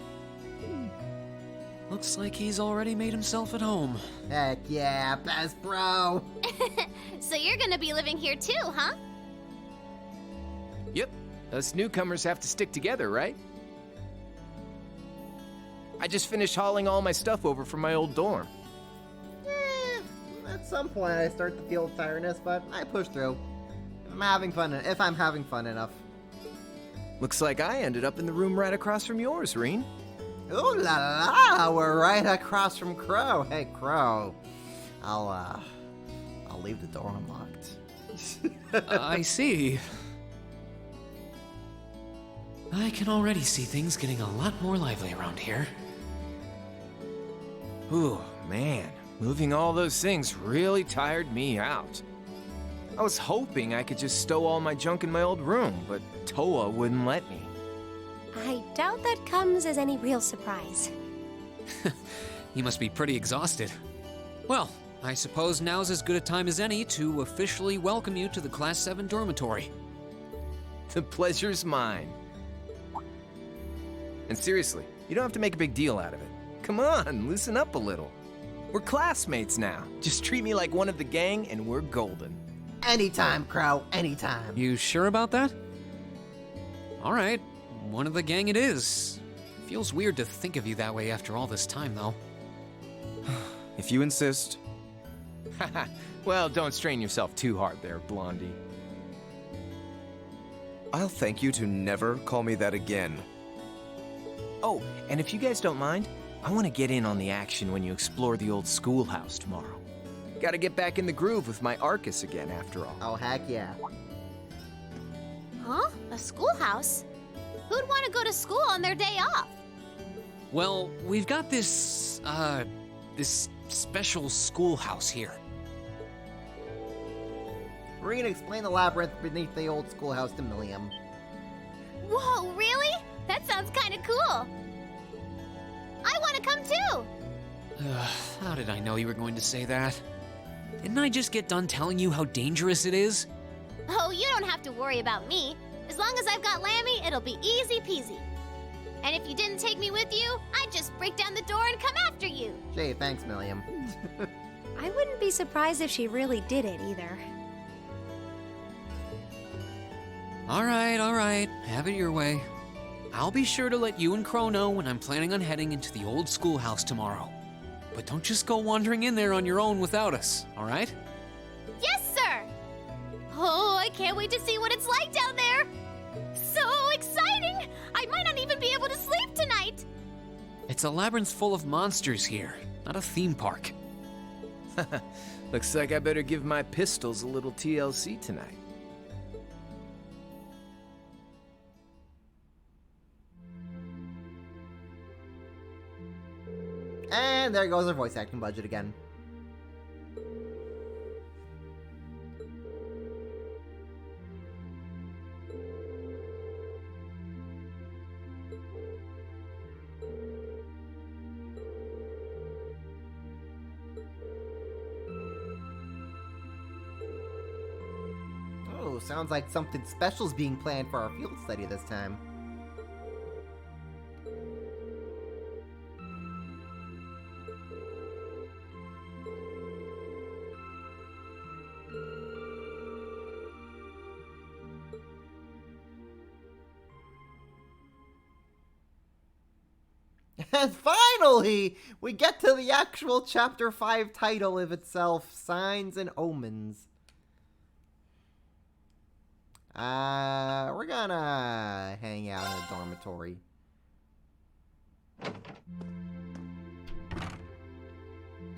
Looks like he's already made himself at home. Heck yeah, best bro! So you're gonna be living here too, huh? Yep, us newcomers have to stick together, right? I just finished hauling all my stuff over from my old dorm. At some point I start to feel tiredness, but I push through. If I'm having fun enough. Looks like I ended up in the room right across from yours, Reen. Ooh la la, we're right across from Crow. Hey, Crow. I'll leave the door unlocked. I see. I can already see things getting a lot more lively around here. Ooh, man, moving all those things really tired me out. I was hoping I could just stow all my junk in my old room, but Toa wouldn't let me. I doubt that comes as any real surprise. You must be pretty exhausted. Well, I suppose now's as good a time as any to officially welcome you to the Class 7 dormitory. The pleasure's mine. And seriously, you don't have to make a big deal out of it. Come on, loosen up a little. We're classmates now. Just treat me like one of the gang and we're golden. Anytime, Crow, anytime. You sure about that? All right, one of the gang it is. Feels weird to think of you that way after all this time, though. If you insist. Well, don't strain yourself too hard there, Blondie. I'll thank you to never call me that again. Oh, and if you guys don't mind, I want to get in on the action when you explore the old schoolhouse tomorrow. Gotta get back in the groove with my Arcus again, after all. Oh, heck yeah. Huh? A schoolhouse? Who'd want to go to school on their day off? Well, we've got this special schoolhouse here. Reen, explain the labyrinth beneath the old schoolhouse to Milliam. Whoa, really? That sounds kind of cool. I want to come too. How did I know you were going to say that? Didn't I just get done telling you how dangerous it is? Oh, you don't have to worry about me. As long as I've got Lammy, it'll be easy peasy. And if you didn't take me with you, I'd just break down the door and come after you. Gee, thanks, Milliam. I wouldn't be surprised if she really did it either. All right, have it your way. I'll be sure to let you and Crow know when I'm planning on heading into the old schoolhouse tomorrow. But don't just go wandering in there on your own without us, all right? Yes, sir! Oh, I can't wait to see what it's like down there! So exciting! I might not even be able to sleep tonight! It's a labyrinth full of monsters here, not a theme park. Looks like I better give my pistols a little TLC tonight. And there goes our voice acting budget again. Oh, sounds like something special's being planned for our field study this time. And finally, we get to the actual Chapter 5 title of itself, Signs and Omens. We're gonna hang out in a dormitory.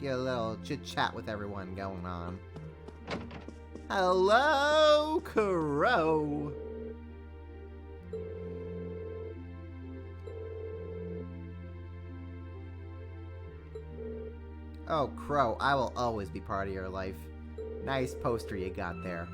Get a little chit-chat with everyone going on. Hello, Crow! Oh, Crow, I will always be part of your life. Nice poster you got there.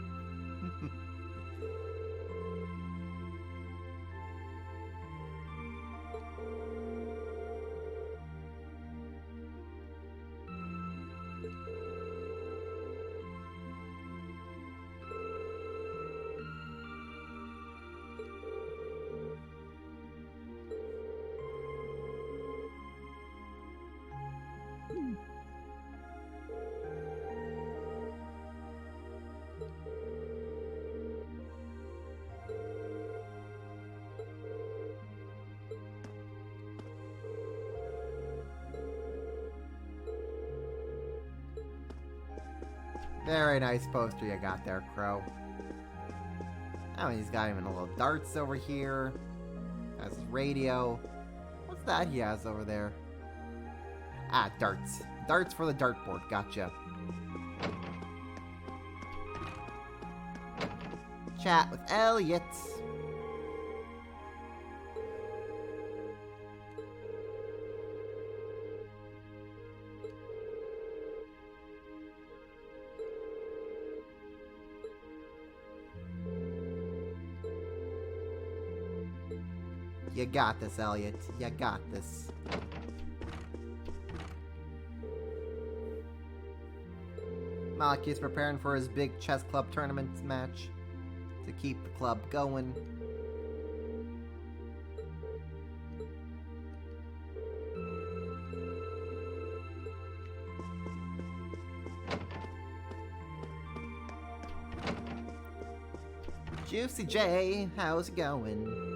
Very nice poster you got there, Crow. Oh, he's got even a little darts over here. That's his radio. What's that he has over there? Ah, darts. Darts for the dartboard. Gotcha. Chat with Elliot. You got this, Elliot. You got this. Malachi's preparing for his big chess club tournament match to keep the club going. Juicy J, how's it going?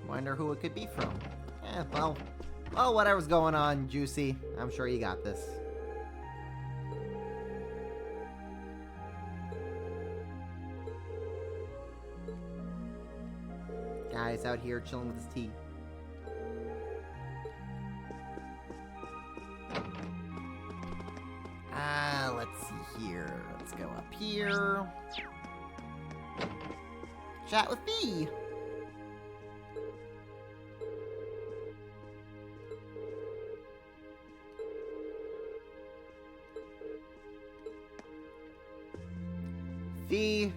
Wonder who it could be from. Well, whatever's going on, Juicy. I'm sure you got this. Guy's out here chilling with his tea. Let's see here. Let's go up here. Chat with V. V,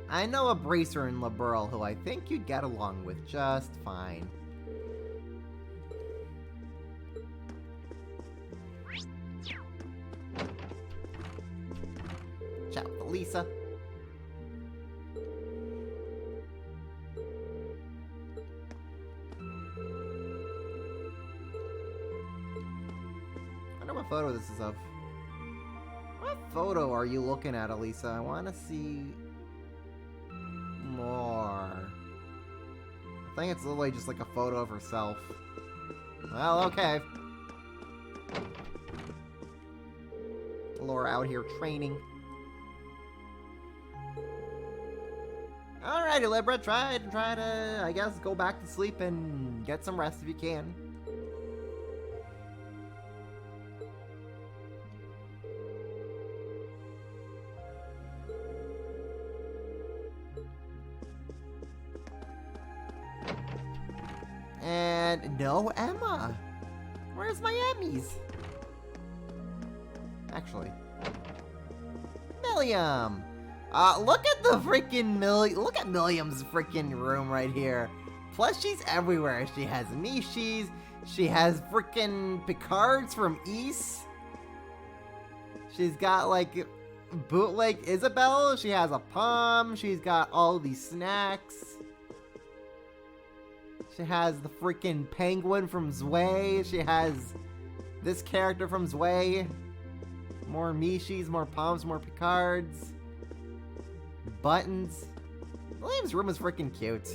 I know a bracer in Liberl who I think you'd get along with just fine. Lisa. I wonder what photo this is of. What photo are you looking at, Elisa? I want to see more. I think it's literally just like a photo of herself. Well, okay. Laura out here training. Alrighty, Libra, try to, I guess, go back to sleep and get some rest if you can. And no Emma. Where's my Emmys? Actually, Milliam. Look at the freaking Look at Milliam's freaking room right here. Plus, she's everywhere. She has Mishis. She has freaking Picards from East. She's got like bootleg Isabel. She has a Palm. She's got all these snacks. She has the freaking penguin from Zwei. She has this character from Zwei. More Mishis, more Palms, more Picards. Buttons. William's room is freaking cute.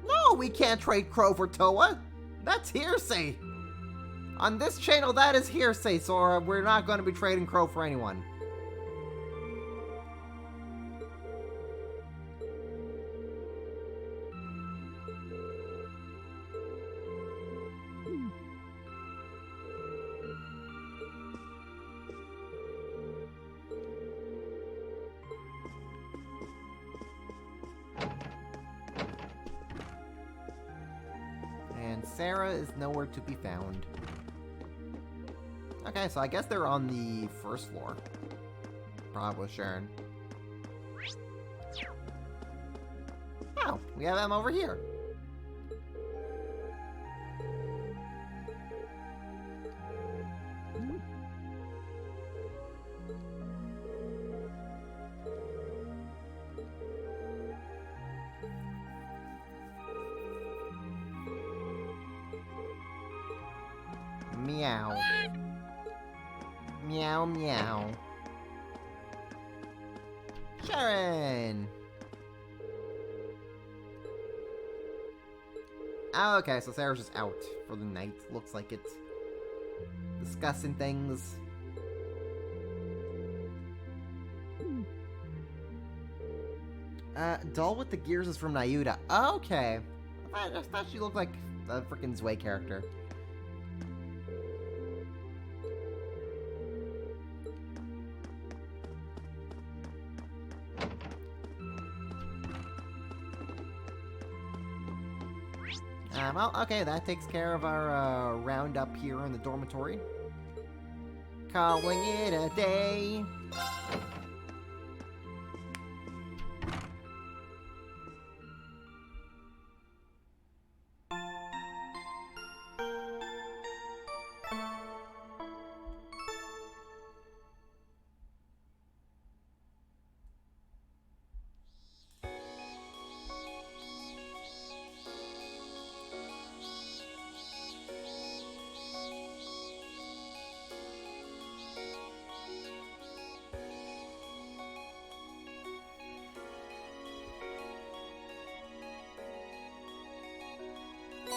No, we can't trade Crow for Toa. That's hearsay. On this channel, that is hearsay, so we're not going to be trading Crow for anyone. Sarah is nowhere to be found. Okay, so I guess they're on the first floor. Probably Sharon. Oh, we have them over here. Meow. Meow, meow. Sharon! Oh, okay, so Sarah's just out for the night. Looks like it. Discussing things. Doll with the gears is from Nayuta. Okay. I thought she looked like a freaking Zwei character. Well, okay, that takes care of our roundup here in the dormitory. Calling it a day.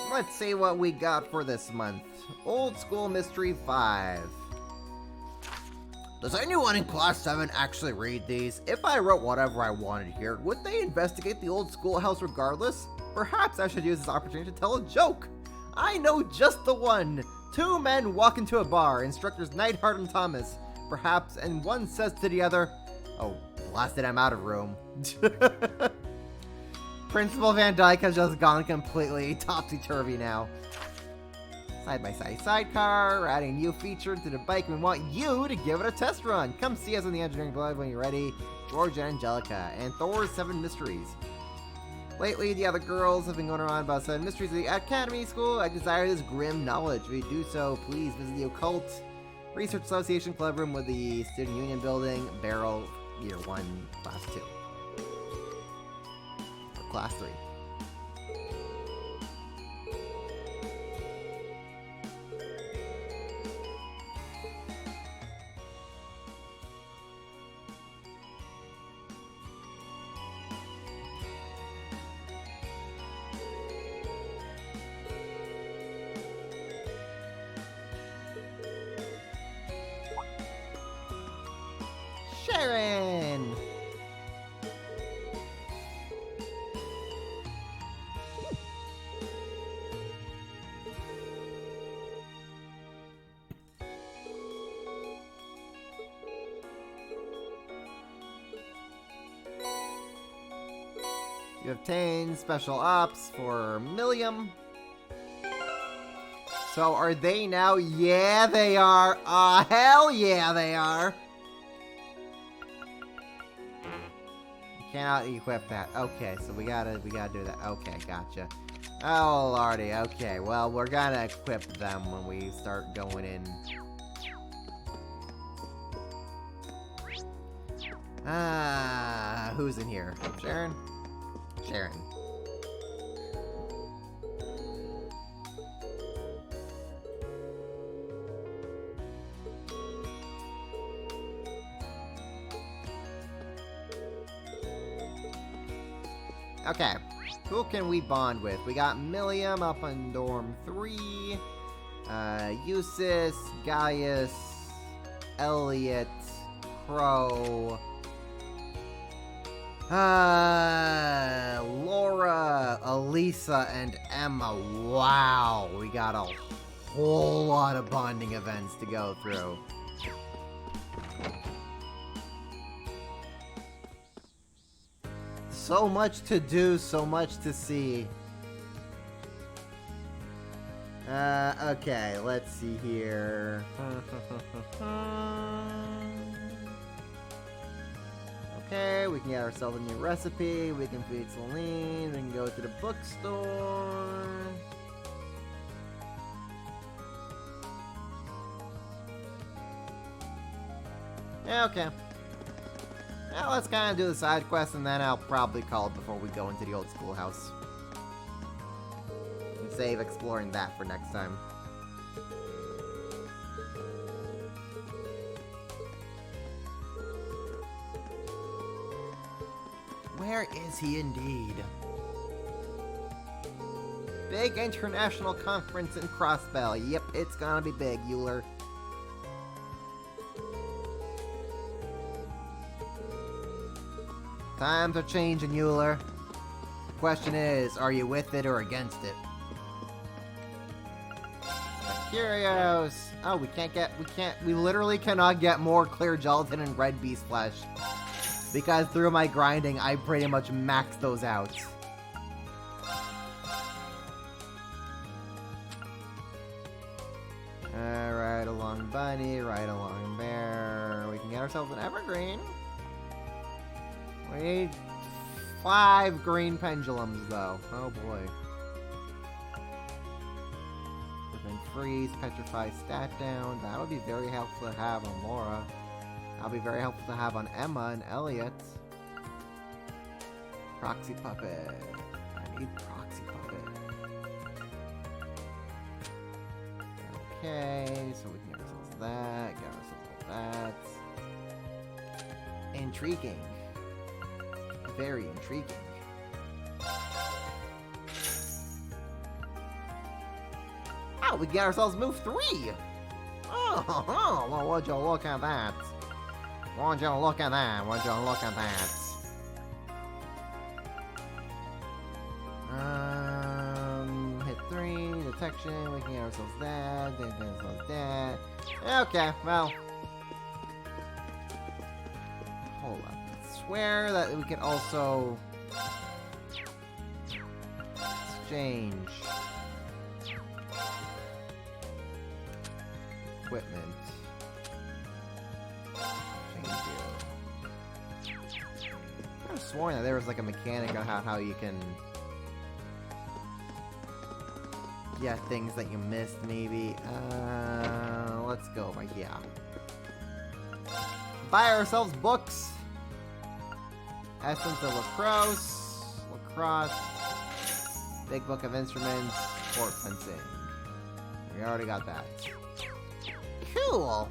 Let's see what we got for this month. Old School Mystery 5. Does anyone in Class 7 actually read these? If I wrote whatever I wanted here, would they investigate the old schoolhouse regardless? Perhaps I should use this opportunity to tell a joke. I know just the one. Two men walk into a bar, instructors Neidhart and Thomas. Perhaps, and one says to the other, "Oh, blasted, I'm out of room." Principal Van Dyke has just gone completely topsy-turvy now. Side-by-side sidecar, we're adding a new feature to the bike. We want you to give it a test run. Come see us in the Engineering Blog when you're ready. George and Angelica, and Thor's 7 Mysteries. Lately, the other girls have been going around about sudden mysteries of the Academy School. I desire this grim knowledge. If you do so, please visit the Occult Research Association Club Room with the Student Union Building, Barrel, Year 1, Class 2. Or Class 3. Sharon! You obtain special ops for Millium. So are they now? Yeah, they are. Hell yeah, they are. Cannot equip that. Okay, so we gotta do that. Okay, gotcha. Oh lordy, okay, well we're gonna equip them when we start going in. Who's in here? Sharon? Sharon. Okay, who can we bond with? We got Millium up on Dorm 3, Eustace, Gaius, Elliot, Crow, Laura, Elisa, and Emma. Wow, we got a whole lot of bonding events to go through. So much to do, so much to see. Okay, let's see here. Okay, we can get ourselves a new recipe. We can feed Celine. We can go to the bookstore. Yeah, okay. Now let's kind of do the side quest, and then I'll probably call it before we go into the old schoolhouse. And save exploring that for next time. Where is he indeed? Big international conference in Crossbell. Yep, it's gonna be big, Euler. Times are changing, Euler. The question is, are you with it or against it? Curios. Oh, we literally cannot get more clear gelatin and red beast flesh. Because through my grinding, I pretty much maxed those out. Right along Bunny, right along Bear. We can get ourselves an Evergreen. We need 5 green pendulums, though. Oh boy. Prevent freeze, petrify, stat down. That would be very helpful to have on Laura. That'll be very helpful to have on Emma and Elliot. Proxy puppet. I need proxy puppet. Okay, so we can get ourselves that. Get ourselves that. Intriguing. Very intriguing. Oh, we get ourselves move 3! Oh, well, would you look at that? Would you look at that? Would you look at that? Hit 3, detection, we can get ourselves that, get ourselves that. Okay, well. Hold up. I swear that we can also exchange equipment. sworn that there was like a mechanic on how you can... Yeah, things that you missed, maybe. Let's go by here. Buy ourselves books. Essence of Lacrosse, Big Book of Instruments, Sport Fencing. We already got that. Cool.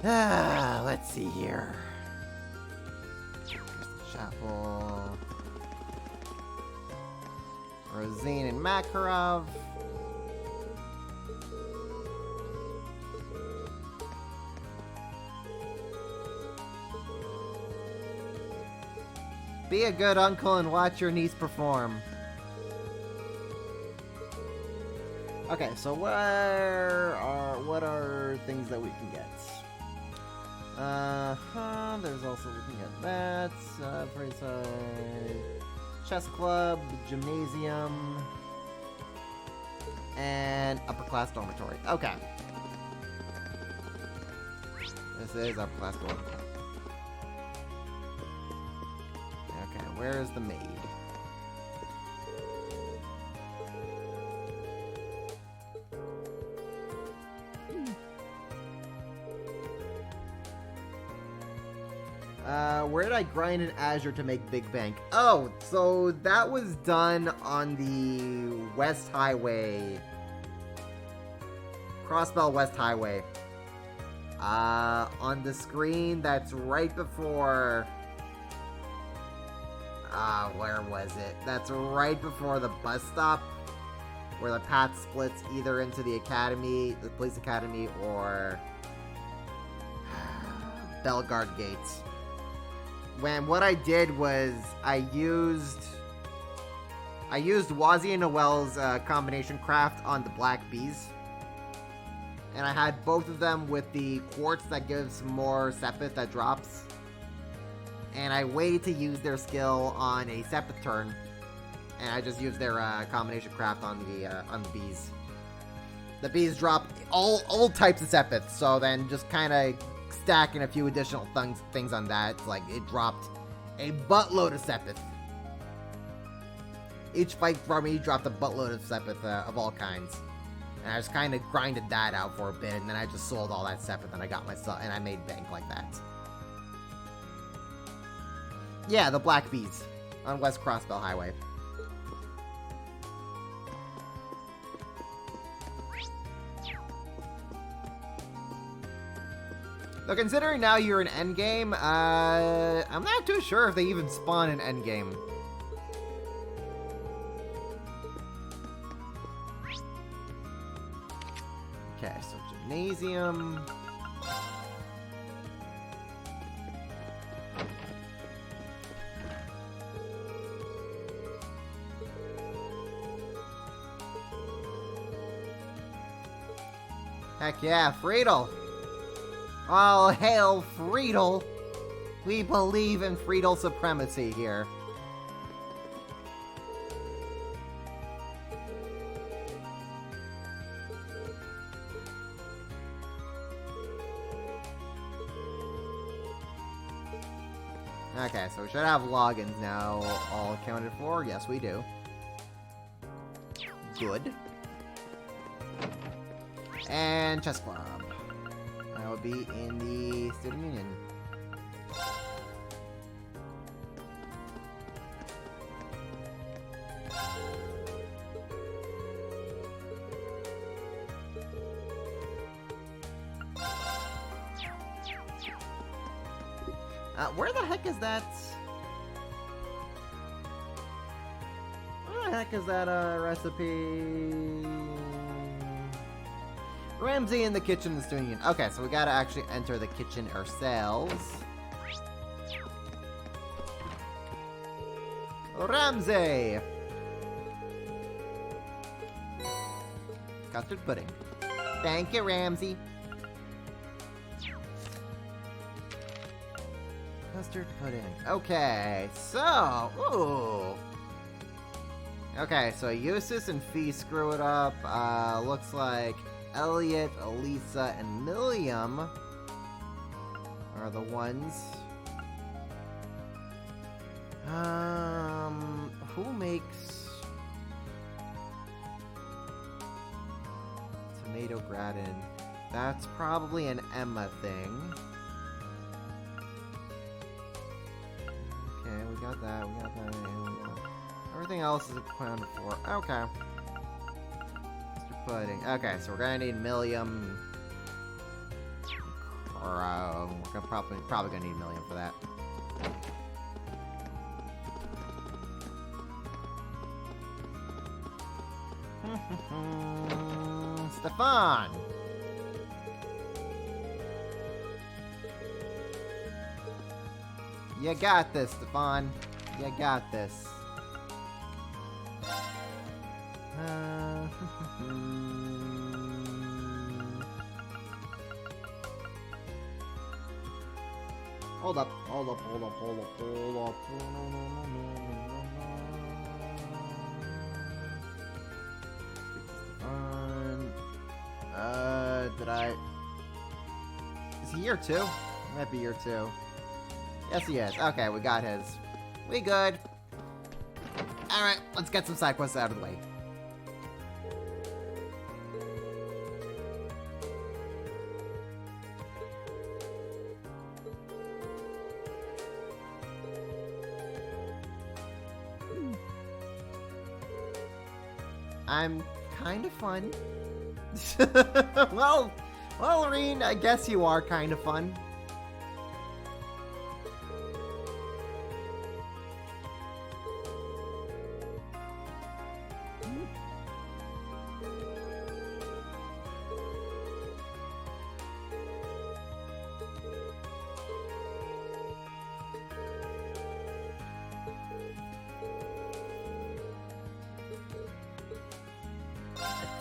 Let's see here. Here's the chapel. Rosine and Makarov. Be a good uncle and watch your niece perform. Okay, so what are things that we can get? There's also, we can get that. Chess club, gymnasium, and upper class dormitory. Okay. This is upper class dormitory. Okay, where is the maid? Where did I grind in Azure to make Big Bank? Oh, so that was done on the West Highway. Crossbell West Highway. On the screen that's right before... where was it? That's right before the bus stop, where the path splits either into the academy, the police academy, or Bellegarde Gates. When what I did was I used Wazi and Noel's combination craft on the Black Bees, and I had both of them with the quartz that gives more Sepith that drops. And I waited to use their skill on a Sepith turn, and I just used their combination craft on the bees. The bees drop all types of Sepith, so then just kind of stacking a few additional things on that. Like, it dropped a buttload of Sepith. Each fight from me dropped a buttload of Sepith of all kinds, and I just kind of grinded that out for a bit, and then I just sold all that Sepith, and I got myself, and I made bank like that. Yeah, the Black Bees on West Crossbell Highway. Though considering now you're in Endgame, I'm not too sure if they even spawn in Endgame. Okay, so Gymnasium. Heck yeah, Friedel! All hail Friedel! We believe in Friedel supremacy here. Okay, so we should have logins now all accounted for. Yes, we do. Good. And Chess Club. That will be in the Student Union. Where the heck is that? Where the heck is that recipe? Ramsey in the kitchen is doing it. Okay, so we gotta actually enter the kitchen ourselves. Ramsey! Custard pudding. Thank you, Ramsey. Custard pudding. Okay, so... Ooh. Okay, so Eustace and Fee screw it up. Looks like Elliot, Elisa, and Milliam are the ones. Who makes tomato gratin? That's probably an Emma thing. Okay, we got that, and we got everything else is accounted for. Okay. Mr. Pudding. Okay, so we're gonna need Millium. We're gonna probably gonna need Millium for that. Stefan! You got this, Stefan. You got this. Hold up. Is he here too? He might be here too. Yes, he is. Okay, we got his. We good. Alright, let's get some side quests out of the way. I'm kind of fun. well, Lorene, I guess you are kind of fun.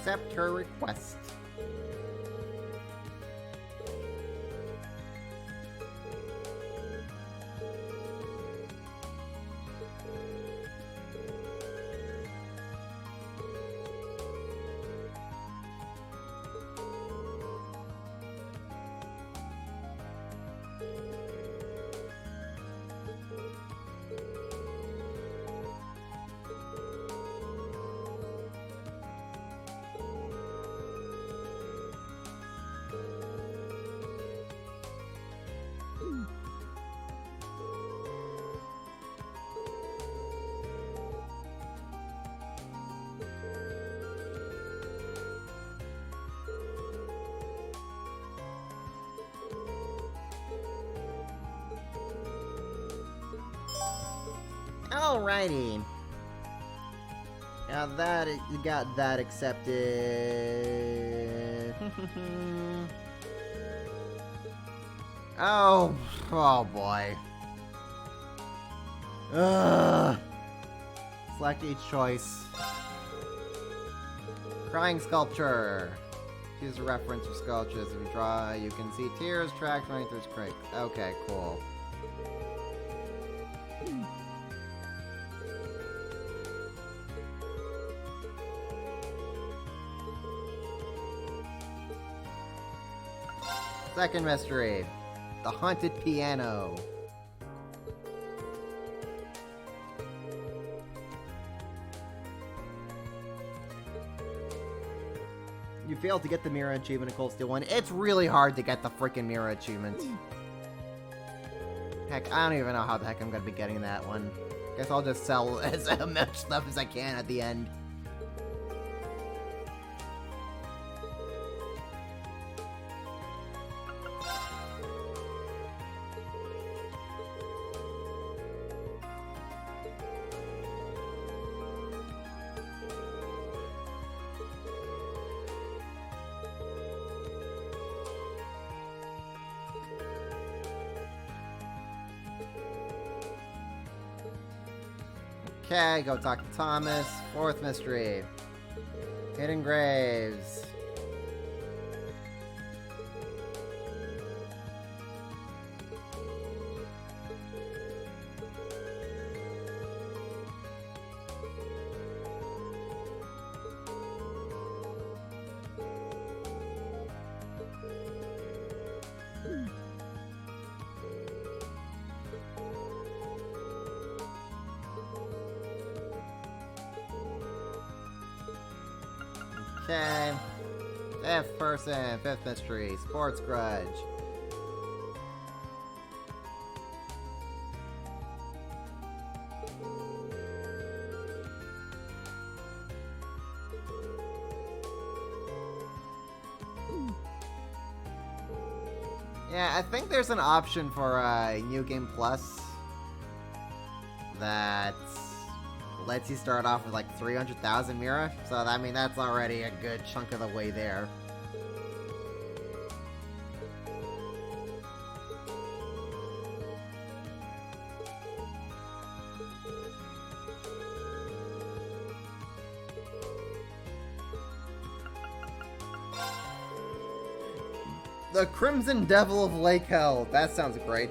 Accept her request. Alrighty. Now that you got that accepted. oh boy. Ugh. Select each choice. Crying sculpture. Choose a reference for sculptures. If you draw, you can see tears, tracks running through its crate. Okay, cool. Second mystery, the haunted piano. You failed to get the mirror achievement in Cold Steel 1. It's really hard to get the freaking mirror achievement. Heck, I don't even know how the heck I'm gonna be getting that one. Guess I'll just sell as much stuff as I can at the end. Okay, go talk to Thomas. Fourth mystery. Hidden graves. Okay. Fifth person, fifth mystery, sports grudge. Yeah, I think there's an option for New Game Plus that lets you start off with like 300,000 Mira. So, I mean, that's already a good chunk of the way there. The Crimson Devil of Lake Hell. That sounds great.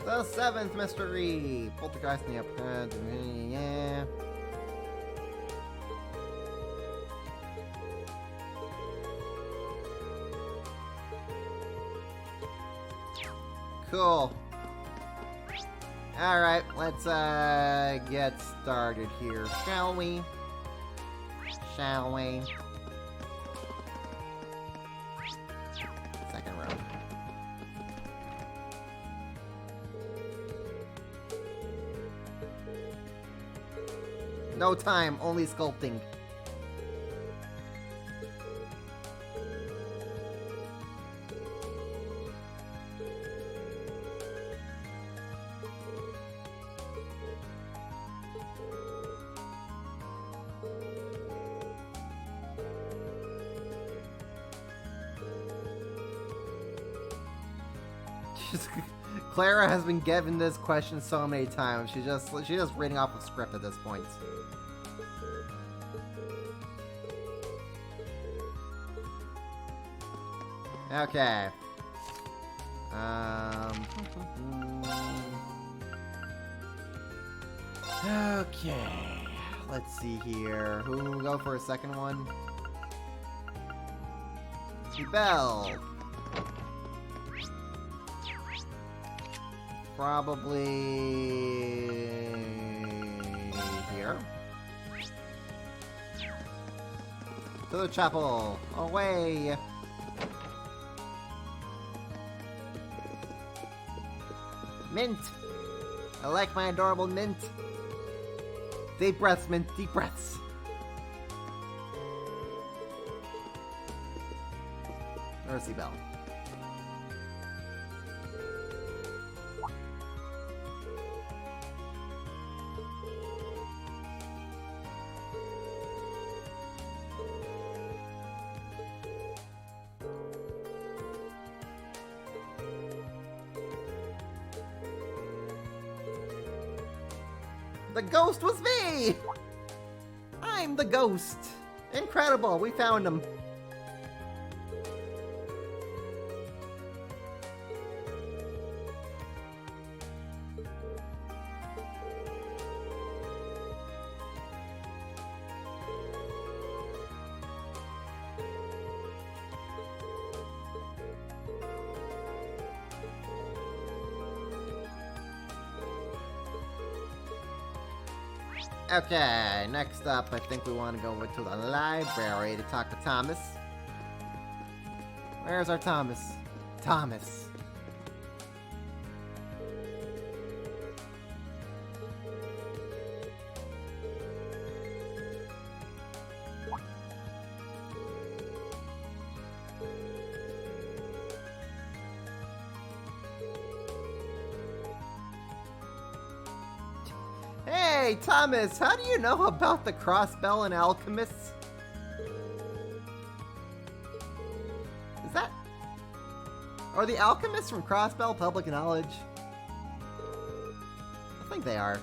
The seventh mystery! Poltergeist in the upper. Yeah. Cool. Alright, let's get started here, shall we? Shall we? Second row. No time, only sculpting. Clara has been given this question so many times. She's just reading off a script at this point. Okay. Okay. Let's see here. Who will go for a second one? Belle. Probably here. To the chapel. Away. Mint. I like my adorable Mint. Deep breaths, Mint. Deep breaths. Mercy Bell. The ghost was me! I'm the ghost! Incredible, we found him. Okay, next up, I think we want to go into the library to talk to Thomas. Where's our Thomas? Thomas. Hey, Thomas, how do you know about the Crossbell and Alchemists? Is that... Are the Alchemists from Crossbell public knowledge? I think they are.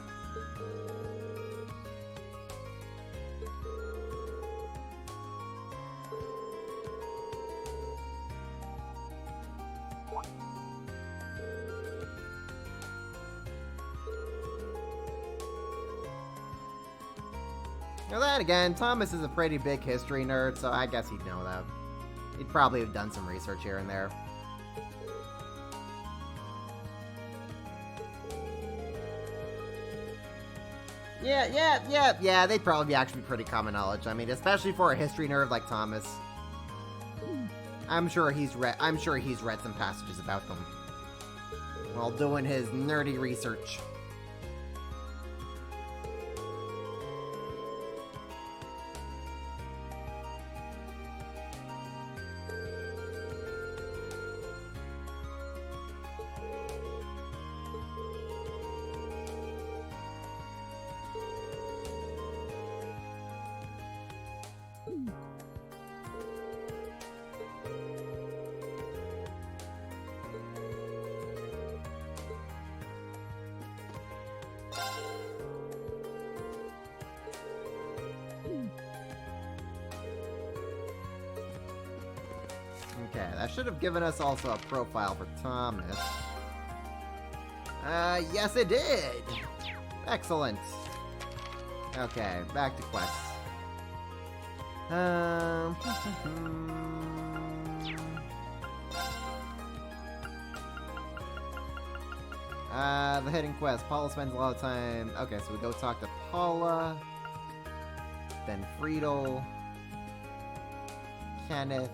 Now then again, Thomas is a pretty big history nerd, so I guess he'd know that. He'd probably have done some research here and there. Yeah, they'd probably be actually pretty common knowledge. I mean, especially for a history nerd like Thomas. I'm sure he's read some passages about them while doing his nerdy research. Okay, that should have given us also a profile for Thomas. Yes it did! Excellent. Okay, back to quests. The hidden quest. Paula spends a lot of time... Okay, so we go talk to Paula. Then Friedel. Kenneth.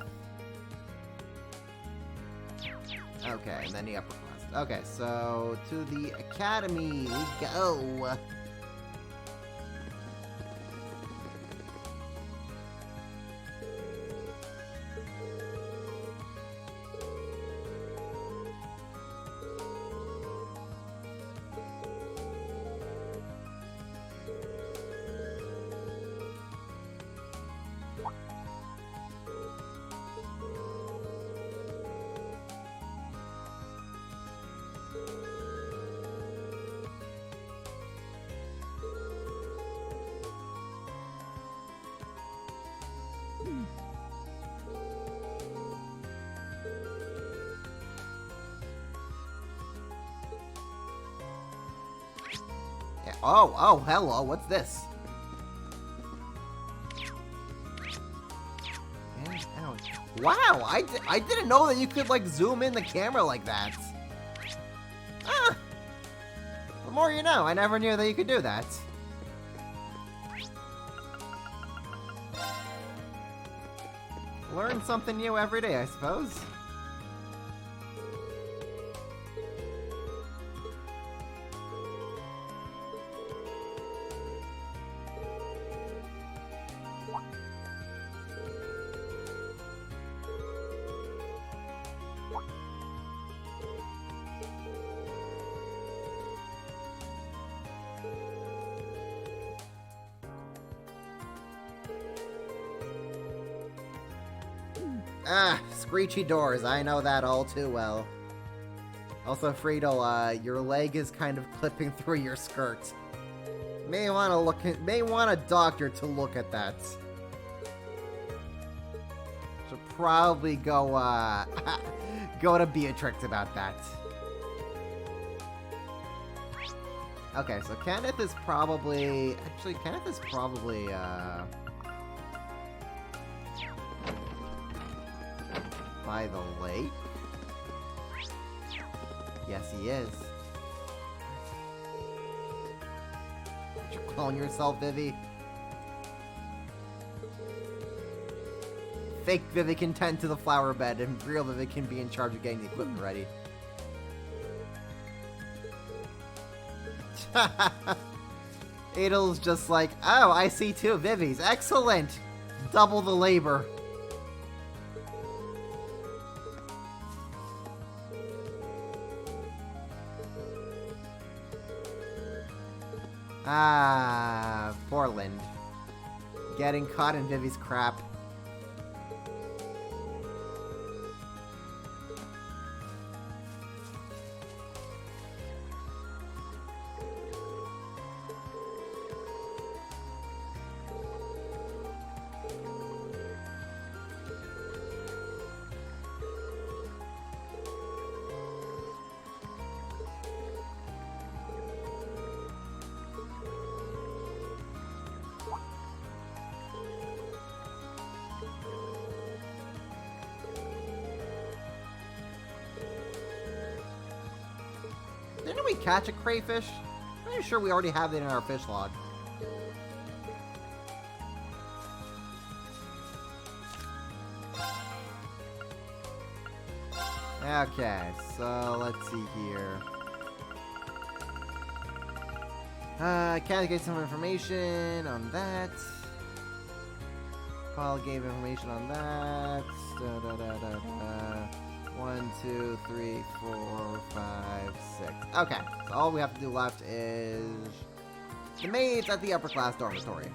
Okay, and then the upper quest. Okay, so to the academy we go. Oh, hello, what's this? Ouch. Wow, I didn't know that you could, like, zoom in the camera like that. Ah! The more you know, I never knew that you could do that. Learn something new every day, I suppose. Ah, screechy doors. I know that all too well. Also, Friedel, your leg is kind of clipping through your skirt. May want a doctor to look at that. Should probably go, go to Beatrix about that. Okay, so Kenneth is probably... Actually, Kenneth is probably, by the lake? Yes, he is. You're calling yourself Vivi? Fake Vivi can tend to the flower bed, and real Vivi can be in charge of getting the equipment ready. Adel's just like, oh, I see two Vivis. Excellent! Double the labor. Ah, Portland. Getting caught in Vivi's crap. Didn't we catch a crayfish? I'm pretty sure we already have it in our fish log. Okay, so let's see here. Can get some information on that. Paul gave information on that. 1, 2, 3, 4, 5, 6. Okay, so all we have to do left is the maids at the upper class dormitory.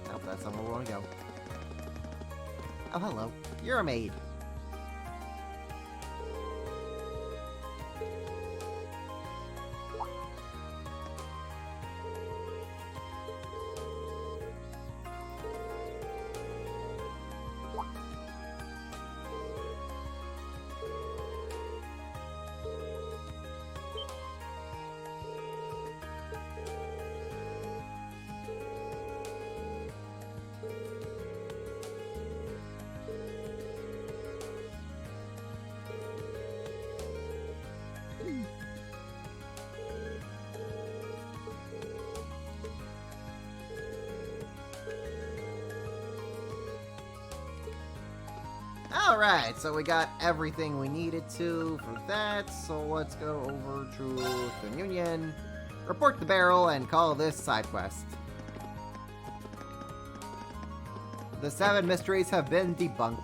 Nope, that's not where we want to go. Oh, hello. You're a maid. Alright, so we got everything we needed to for that, so let's go over to the Union, report the barrel, and call this side quest. The 7 mysteries have been debunked.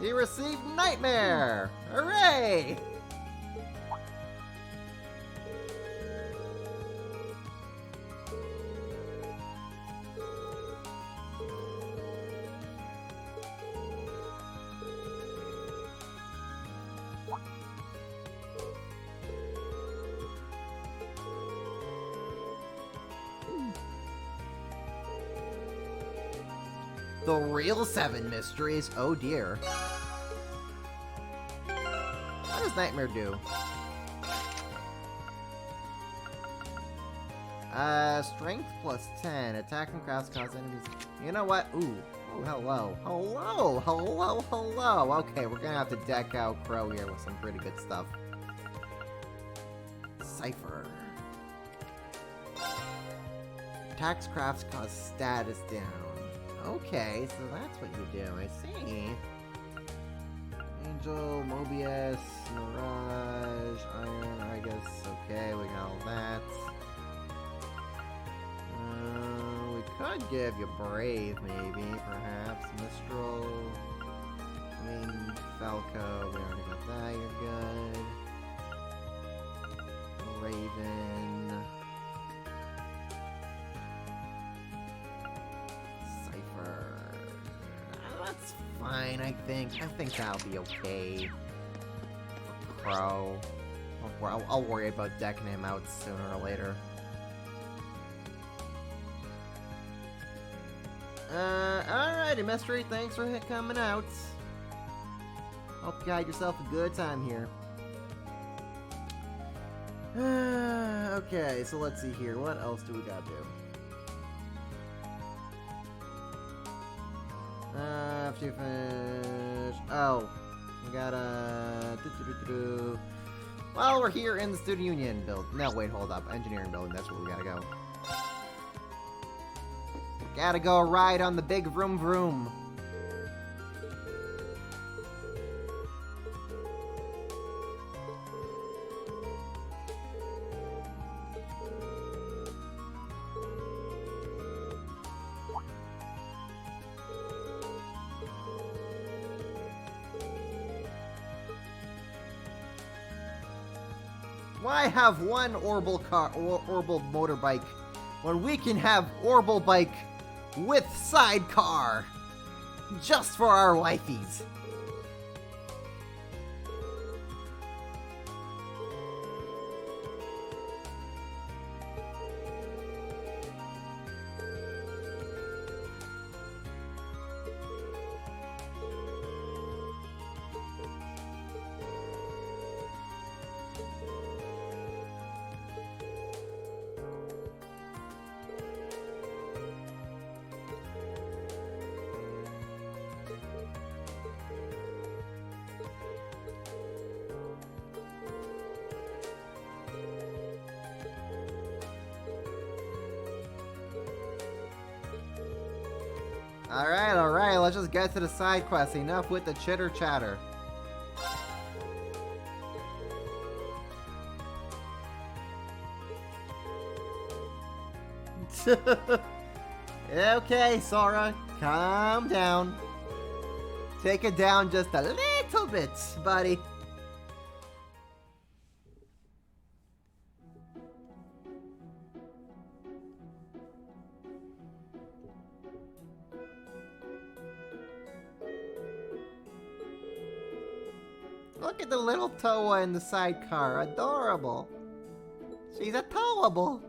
You received Nightmare! Hooray! The real 7 mysteries? Oh dear. What does Nightmare do? Strength plus 10. Attack from crowds cause enemies. You know what? Ooh. Oh, hello. Hello! Hello! Hello! Okay, we're gonna have to deck out Crow here with some pretty good stuff. Cipher. Attacks crafts cause status down. Okay, so that's what you do. I see. Angel, Mobius, Mirage, Iron, I guess. Okay, we got all that. We could give you Brave, maybe, perhaps. Mistral. I mean, Falco, we already got that, you're good. Raven. Cipher. That's fine, I think. I think that'll be okay. For Crow. I'll worry about decking him out sooner or later. Alrighty, Mystery, thanks for coming out. Hope you had yourself a good time here. Okay, so let's see here. What else do we gotta do? After you finish... Oh, we gotta... Well, we're here in the Student Union build. No, wait, hold up. Engineering building, that's where we gotta go. Gotta go ride on the big vroom vroom. Why have one Orbital car, Orbital motorbike, when we can have Orbital bike with sidecar. Just for our wifeys. Alright, let's just get to the side quest. Enough with the chitter chatter. Okay, Sora, calm down. Take it down just a little bit, buddy. Look at the little Toa in the sidecar. Adorable. She's adorable.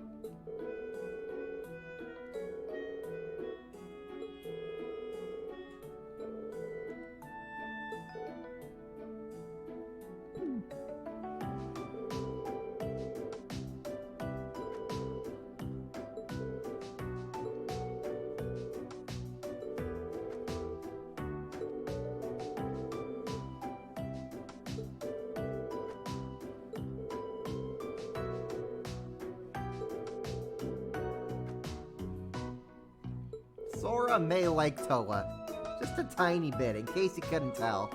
Sora may like Toa. Just a tiny bit, in case you couldn't tell.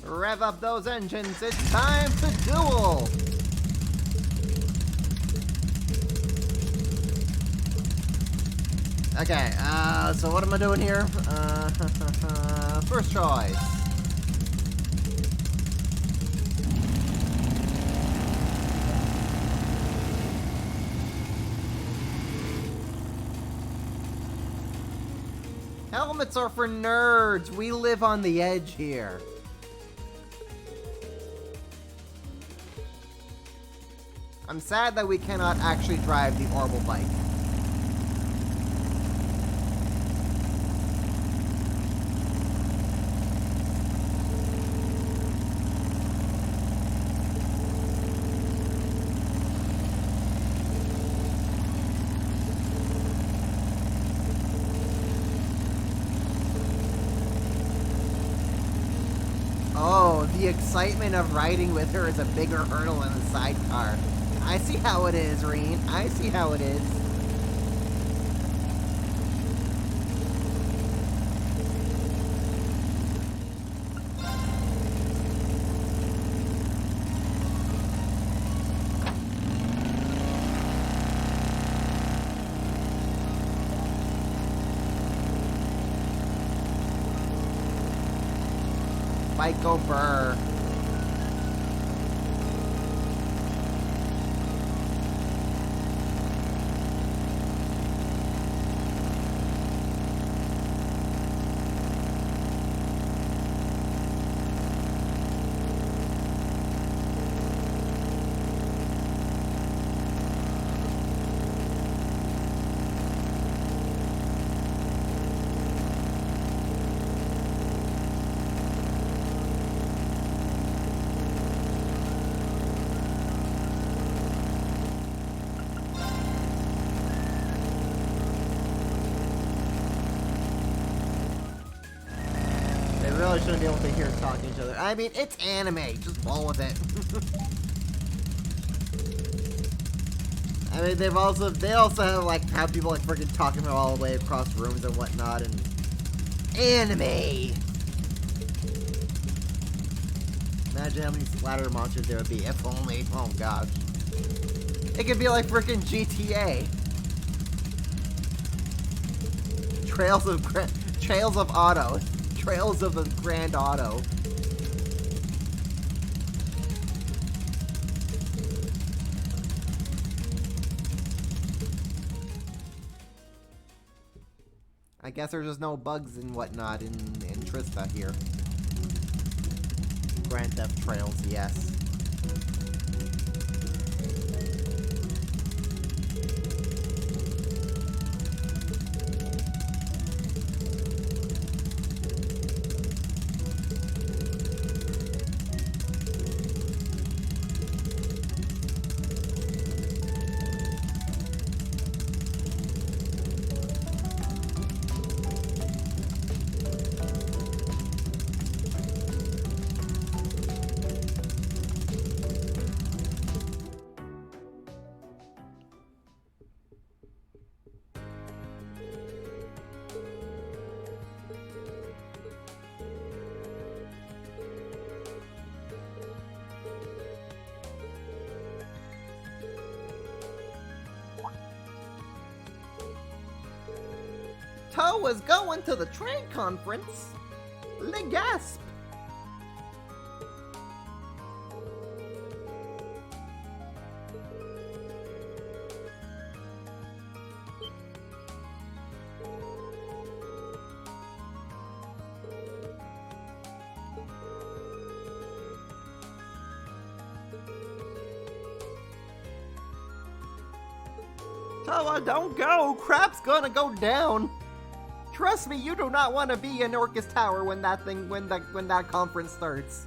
Rev up those engines, it's time to duel! Okay, so what am I doing here? First choice. Helmets are for nerds. We live on the edge here. I'm sad that we cannot actually drive the Orbital bike. Oh, the excitement of riding with her is a bigger hurdle than the sidecar. I see how it is, Reen. I see how it is. Psycho Burr. shouldn't be able to hear us talking to each other. I mean, it's anime. Just roll with it. I mean, they also have like how people like freaking talking about all the way across rooms and whatnot, and anime. Imagine how many splatter monsters there would be, if only. Oh gosh, it could be like freaking GTA. Trails of Auto, Trails of the Grand Auto. I guess there's just no bugs and whatnot in Trista here. Grand Theft Trails, yes. Toe was going to the train conference. Le gasp. Toa, don't go! Crap's gonna go down! Trust me, you do not want to be in Orcus Tower when that conference starts.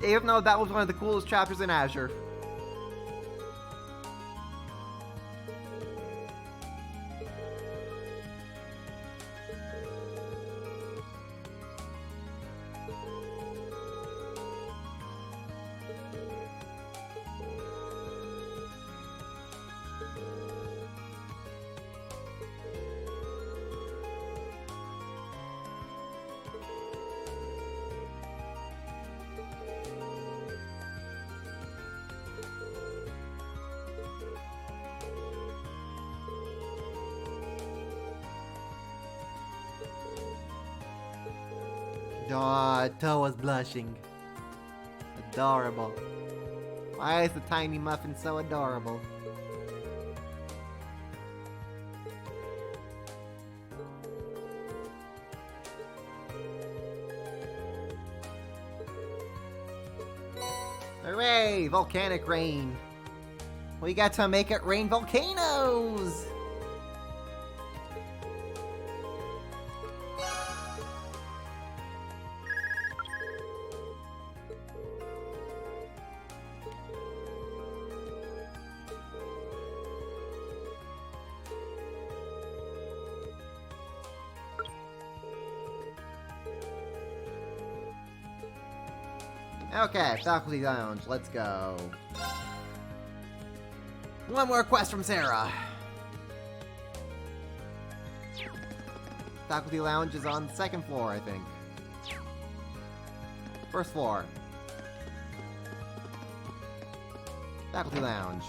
Even though that was one of the coolest chapters in Azure. Aw, Toa's blushing. Adorable. Why is the tiny muffin so adorable? Hooray! Volcanic rain. We got to make it rain volcanoes! Okay, Faculty Lounge, let's go. One more request from Sarah. Faculty Lounge is on the second floor, I think. First floor. Faculty Lounge.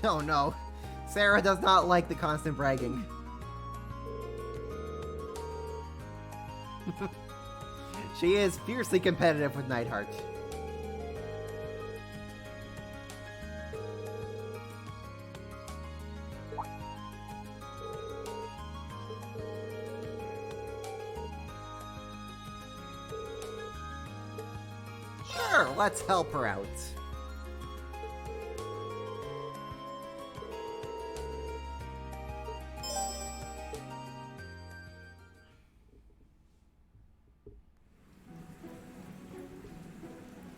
Oh no, Sarah does not like the constant bragging. She is fiercely competitive with Nightheart. Let's help her out.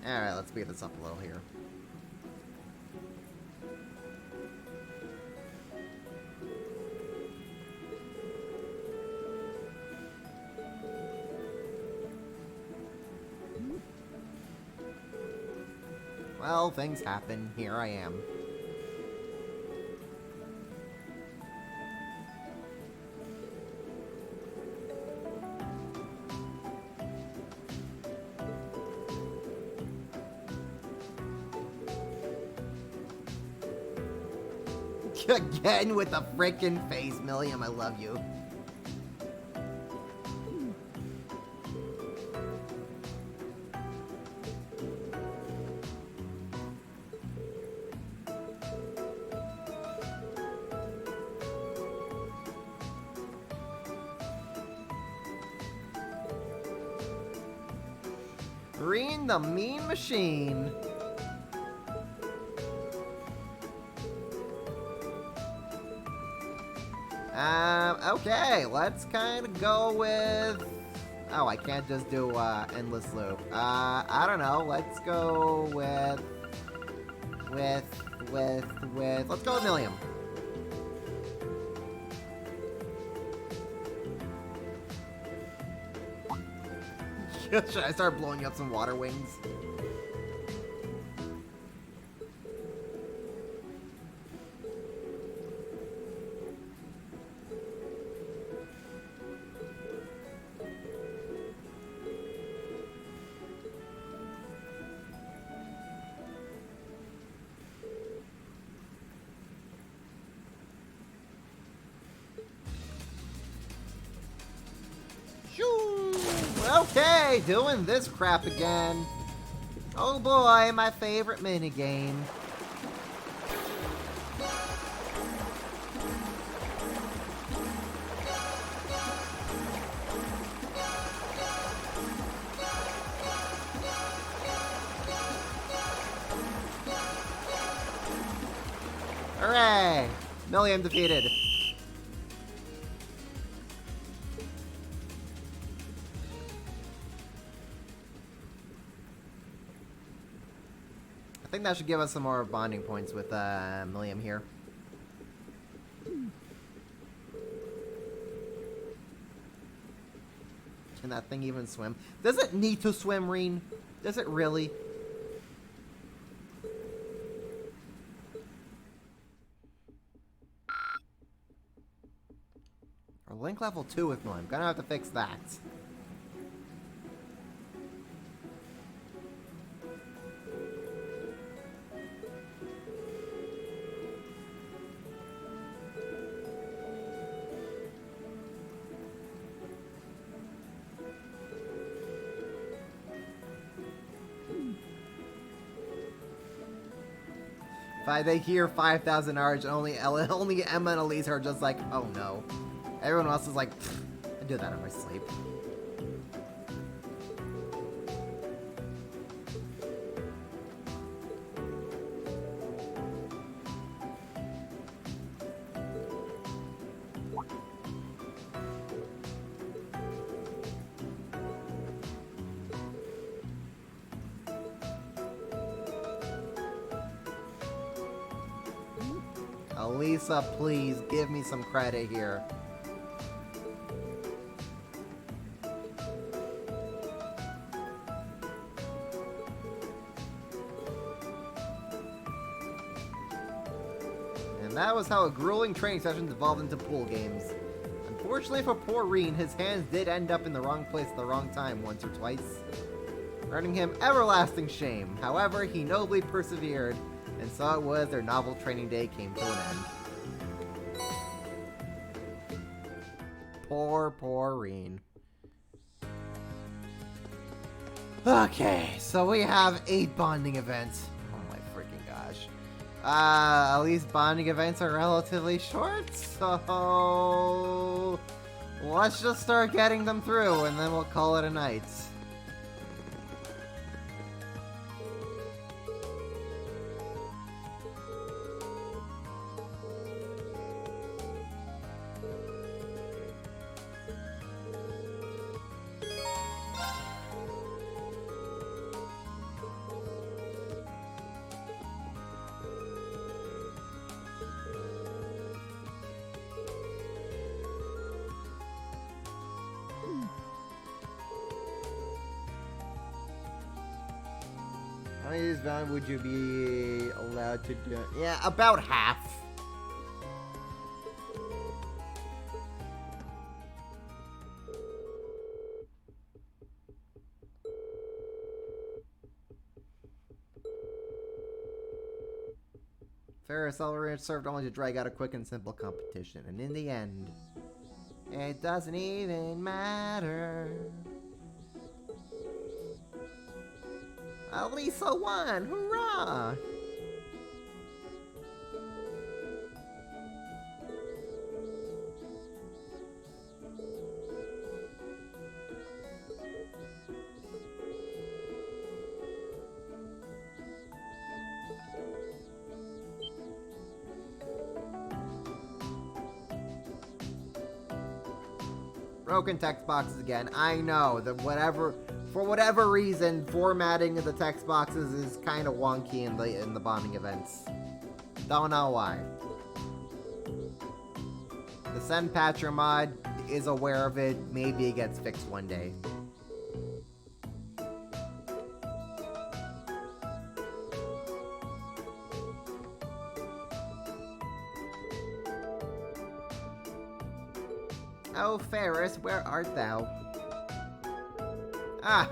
Alright, let's speed this up a little here. Well, things happen. Here I am. Again with the frickin' face, Milliam, I love you. Reen the Mean Machine. Okay, let's kind of go with... Oh, I can't just do, endless loop. I don't know, let's go with... Let's go with Milliam. Should I start blowing up some water wings? Okay, doing this crap again. Oh boy, my favorite minigame. Hooray! Milliam defeated. I think that should give us some more bonding points with Milliam here. Can that thing even swim? Does it need to swim, Reen? Does it really? Or Link level 2 with Milliam. Gonna have to fix that. They hear 5,000 Arch, only Emma and Elise are just like, oh no. Everyone else is like, I do that in my sleep. Elisa, please, give me some credit here. And that was how a grueling training session evolved into pool games. Unfortunately for poor Reen, his hands did end up in the wrong place at the wrong time once or twice, earning him everlasting shame. However, he nobly persevered, and so it was their novel training day came to an end. Poor Reen. Okay, so we have 8 bonding events. Oh my freaking gosh. At least bonding events are relatively short, so let's just start getting them through and then we'll call it a night. many of these bound would you be allowed to do? Yeah, about half. Ferris Ellery served only to drag out a quick and simple competition, and in the end, it doesn't even matter. Elisa won! Hurrah! Broken text boxes again. I know that for whatever reason, formatting of the text boxes is kind of wonky in the bombing events. Don't know why. The Send Patcher mod is aware of it. Maybe it gets fixed one day. Oh, Ferris, where art thou? Ah,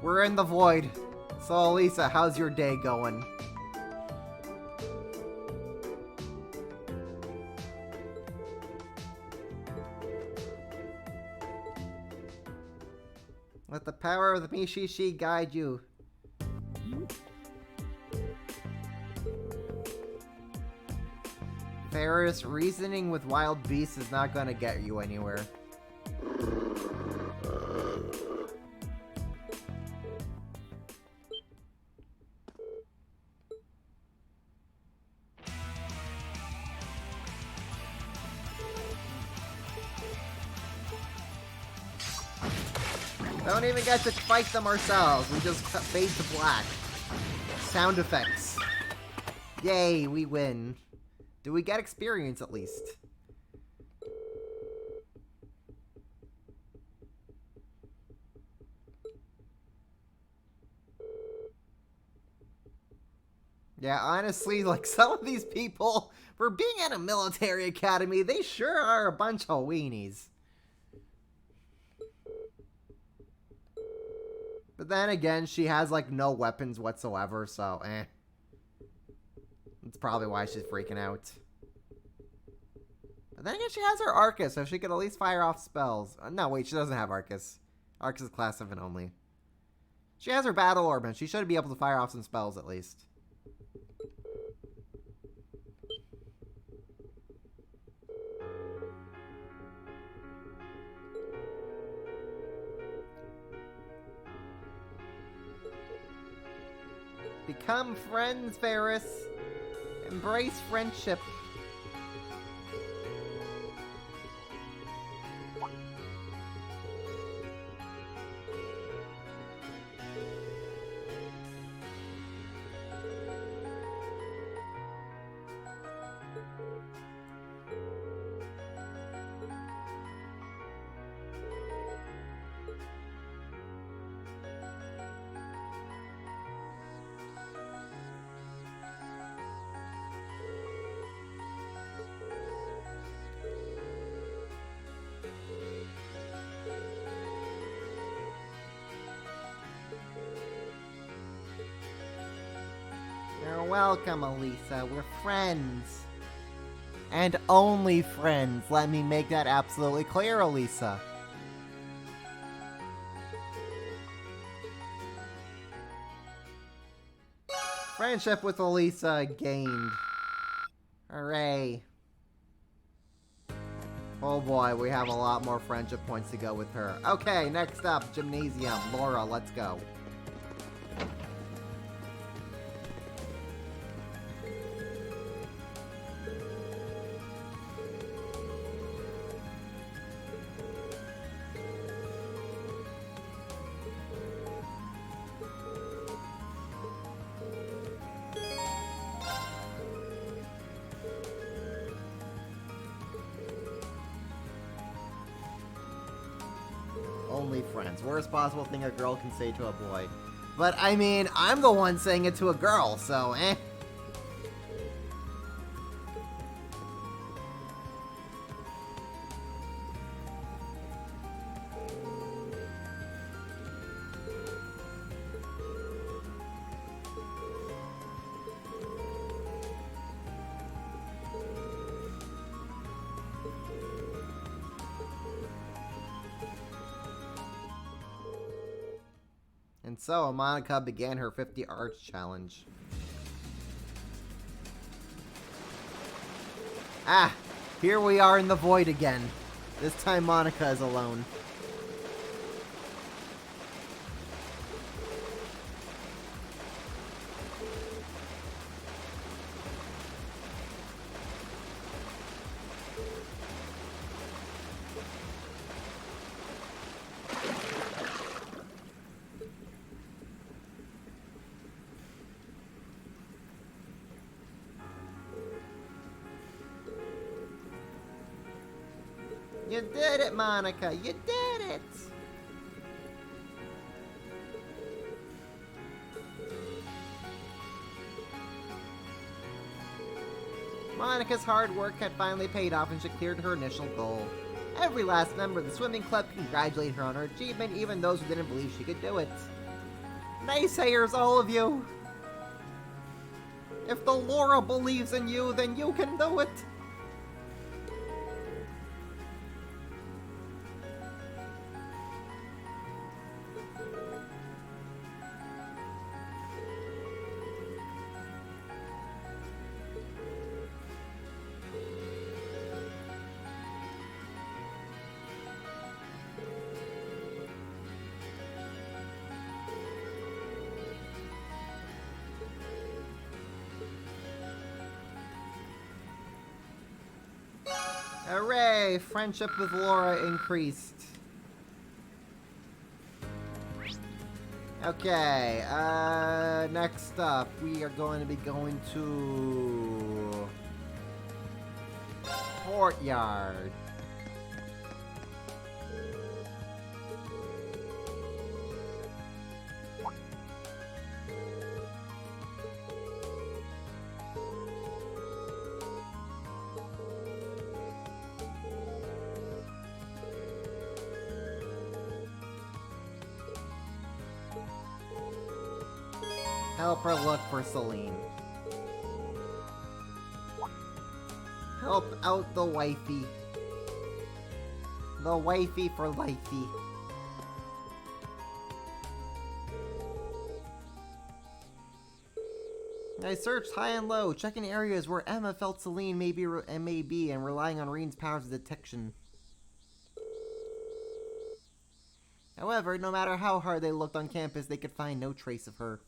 we're in the void. So, Elisa, how's your day going? Let the power of the Mishishi guide you. Ferris, reasoning with wild beasts is not gonna get you anywhere. Don't even get to fight them ourselves. We just fade to black. Sound effects. Yay, we win. Do we get experience at least? Yeah, honestly, like, some of these people, for being at a military academy, they sure are a bunch of weenies. But then again, she has, like, no weapons whatsoever, so, eh. That's probably why she's freaking out. But then again, she has her Arcus, so she could at least fire off spells. No, wait, she doesn't have Arcus. Arcus is class 7 only. She has her Battle Orb, and she should be able to fire off some spells at least. Become friends, Ferris. Embrace friendship. You're welcome, Elisa. We're friends. And only friends. Let me make that absolutely clear, Elisa. Friendship with Elisa gained. Hooray. Oh boy, we have a lot more friendship points to go with her. Okay, next up, Gymnasium. Laura, let's go. Only friends. Worst possible thing a girl can say to a boy. But I mean, I'm the one saying it to a girl, so eh. And so, Monica began her 50 Arts Challenge. Ah! Here we are in the void again. This time Monica is alone. You did it, Monica! You did it! Monica's hard work had finally paid off and she cleared her initial goal. Every last member of the swimming club congratulated her on her achievement, even those who didn't believe she could do it. Naysayers, all of you! If the Laura believes in you, then you can do it! Hooray! Friendship with Laura increased. Okay, next up, we are going to be going to... Courtyard. Help her look for Celine. Help out the wifey. The wifey for lifey. I searched high and low, checking areas where Emma felt Celine may be and relying on Reen's powers of detection. However, no matter how hard they looked on campus, they could find no trace of her.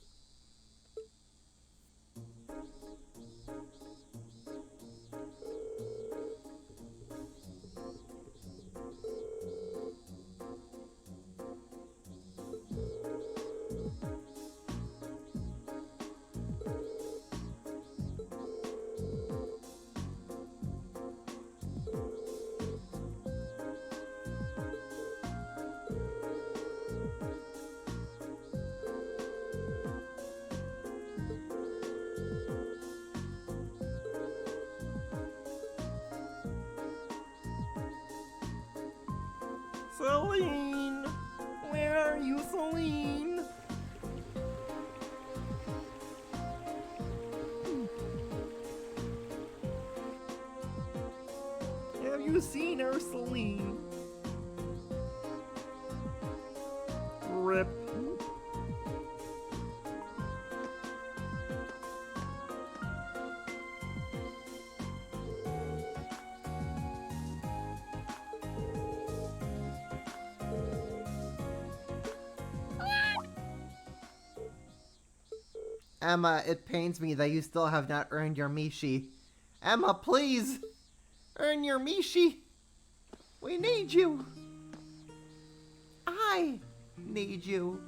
Celine! Where are you, Celine? Have you seen her, Celine? Rip. Emma, it pains me that you still have not earned your Mishi. Emma, please! Earn your Mishi! We need you! I need you.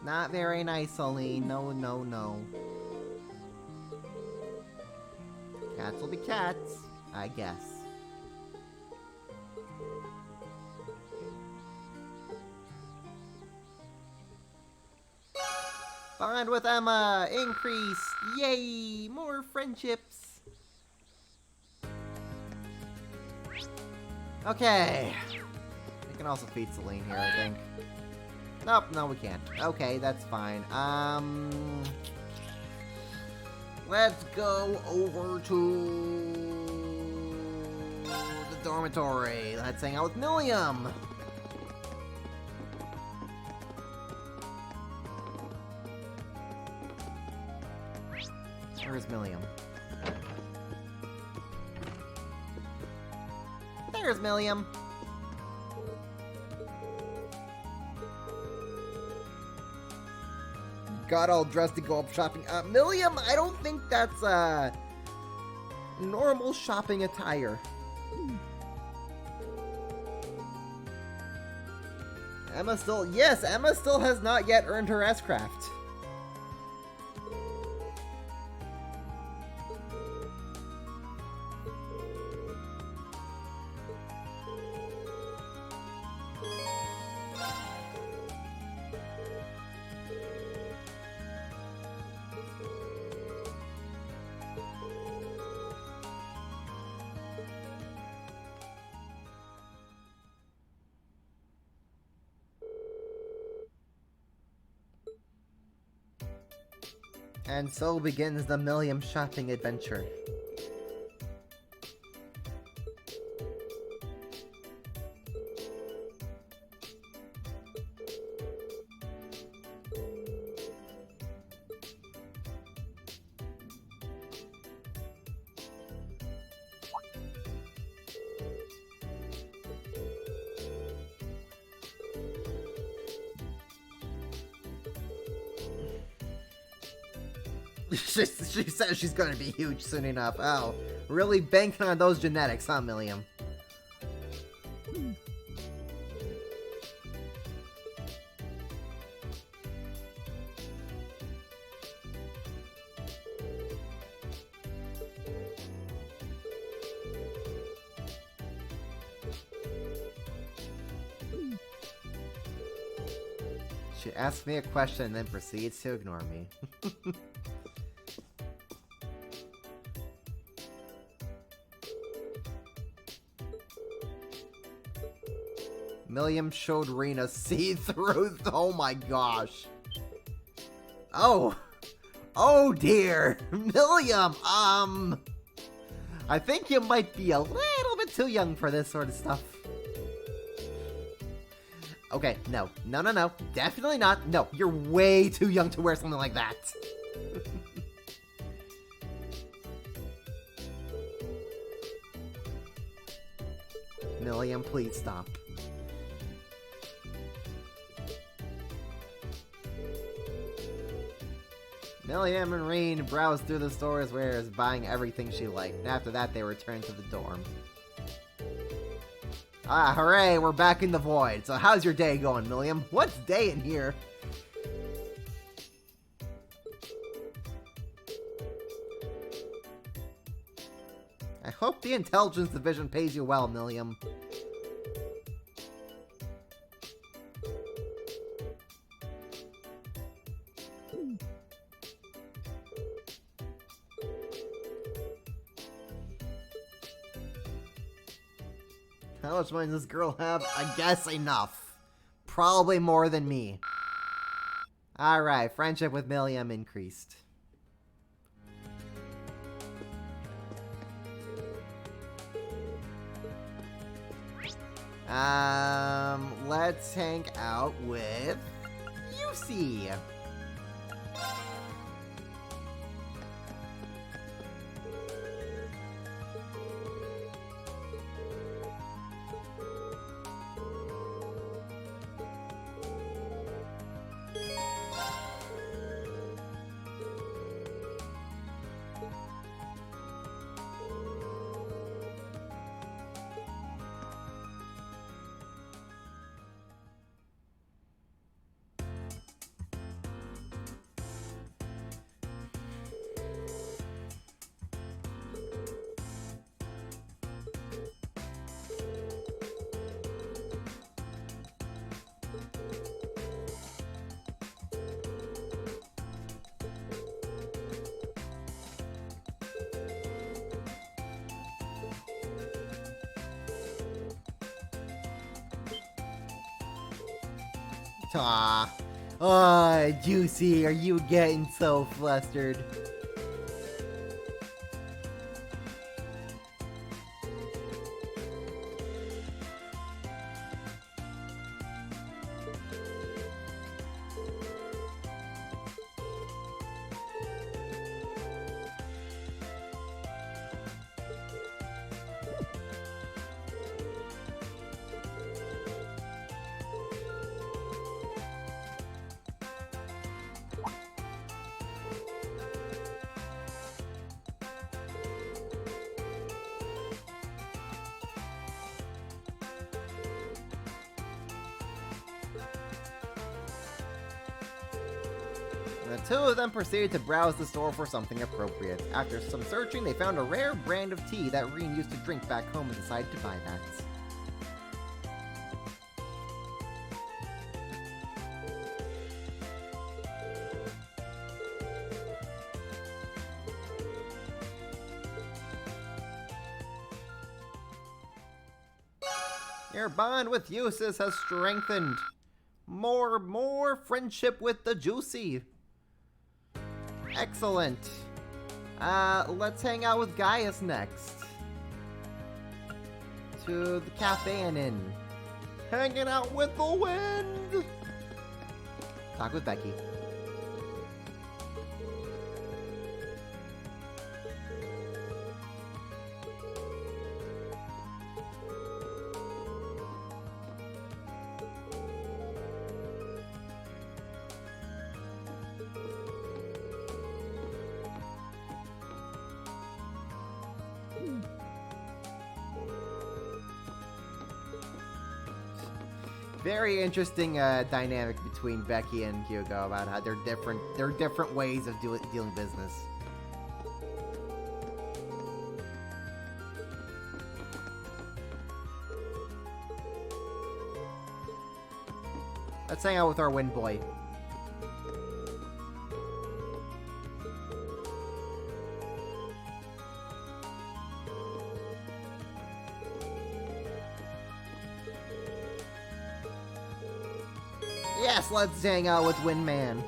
Not very nice, Aline. No, no, no. Cats will be cats, I guess. Bond with Emma! Increase! Yay! More friendships! Okay. We can also feed Celine here, I think. Nope, no we can't. Okay, that's fine. Let's go over to the dormitory. Let's hang out with Milliam. Where's Milliam? There's Milliam. Got all dressed to go up shopping. Milliam, I don't think that's normal shopping attire. Emma still has not yet earned her S-Craft. And so begins the Milliam shopping adventure. She says she's gonna be huge soon enough. Oh, really banking on those genetics, huh, Milliam? She asks me a question and then proceeds to ignore me. Milliam showed Rena see-through. Oh my gosh. Oh. Oh dear. Milliam, I think you might be a little bit too young for this sort of stuff. Okay, no. No, no, no. Definitely not. No, you're way too young to wear something like that. Milliam, please stop. Milliam and Reen browsed through the store's wares, buying everything she liked. And after that, they returned to the dorm. Ah, hooray, we're back in the void. So how's your day going, Milliam? What's day in here? I hope the intelligence division pays you well, Milliam. How much money does this girl have? I guess enough. Probably more than me. Alright, friendship with Milliam increased. Let's hang out with Yusi. Aw. Oh, Juicy, are you getting so flustered? The two of them proceeded to browse the store for something appropriate. After some searching, they found a rare brand of tea that Reen used to drink back home and decided to buy that. Your bond with Eustace has strengthened. More friendship with the Juicy. Excellent. Let's hang out with Gaius next. To the cafe and inn. Hanging out with the wind. Talk with Becky. Very interesting dynamic between Becky and Hugo about how they're different ways of dealing business. Let's hang out with our wind boy. Yes, let's hang out with Windman.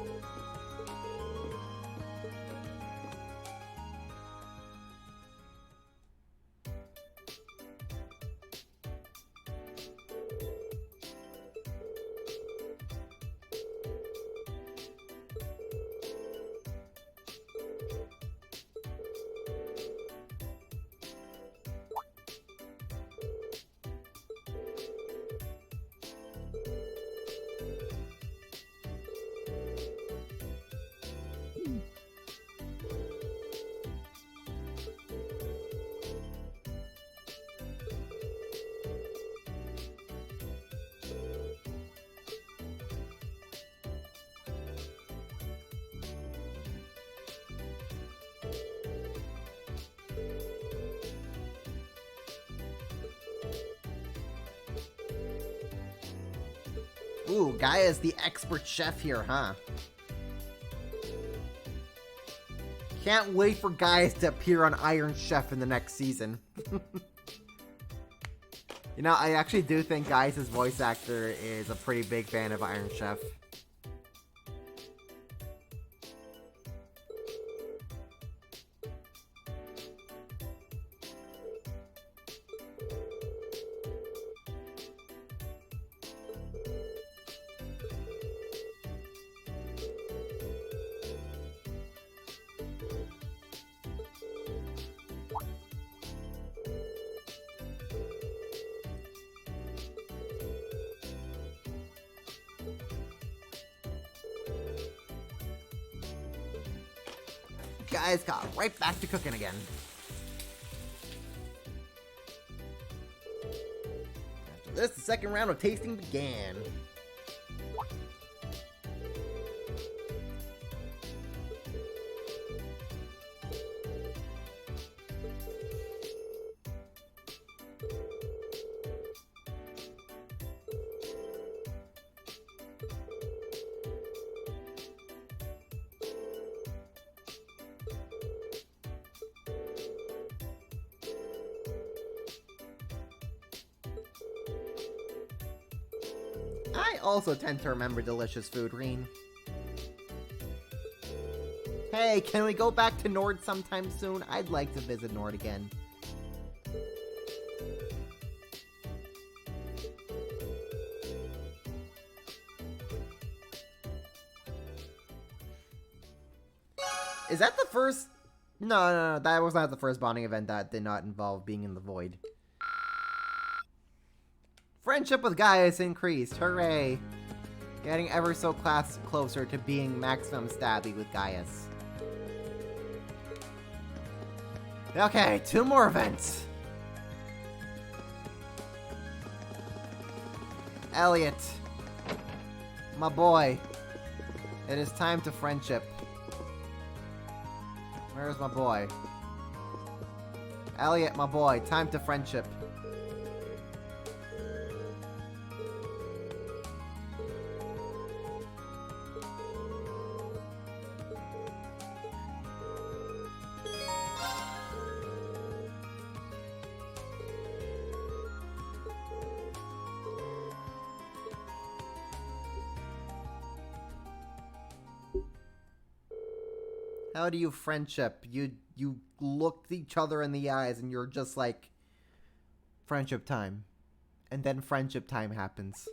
Ooh, Gaia's the expert chef here, huh? Can't wait for Gaius to appear on Iron Chef in the next season. You know, I actually do think Gaius' voice actor is a pretty big fan of Iron Chef. Guys got right back to cooking again. After this, the second round of tasting began. I also tend to remember delicious food, Reen. Hey, can we go back to Nord sometime soon? I'd like to visit Nord again. Is that the first... No, that was not the first bonding event that did not involve being in the void. Friendship with Gaius increased. Hooray! Getting ever so closer to being maximum stabby with Gaius. Okay, 2 more events. Elliot. My boy. It is time to friendship. Where's my boy? Elliot, my boy. Time to friendship. How do you friendship? You look each other in the eyes and you're just like, friendship time. And then friendship time happens.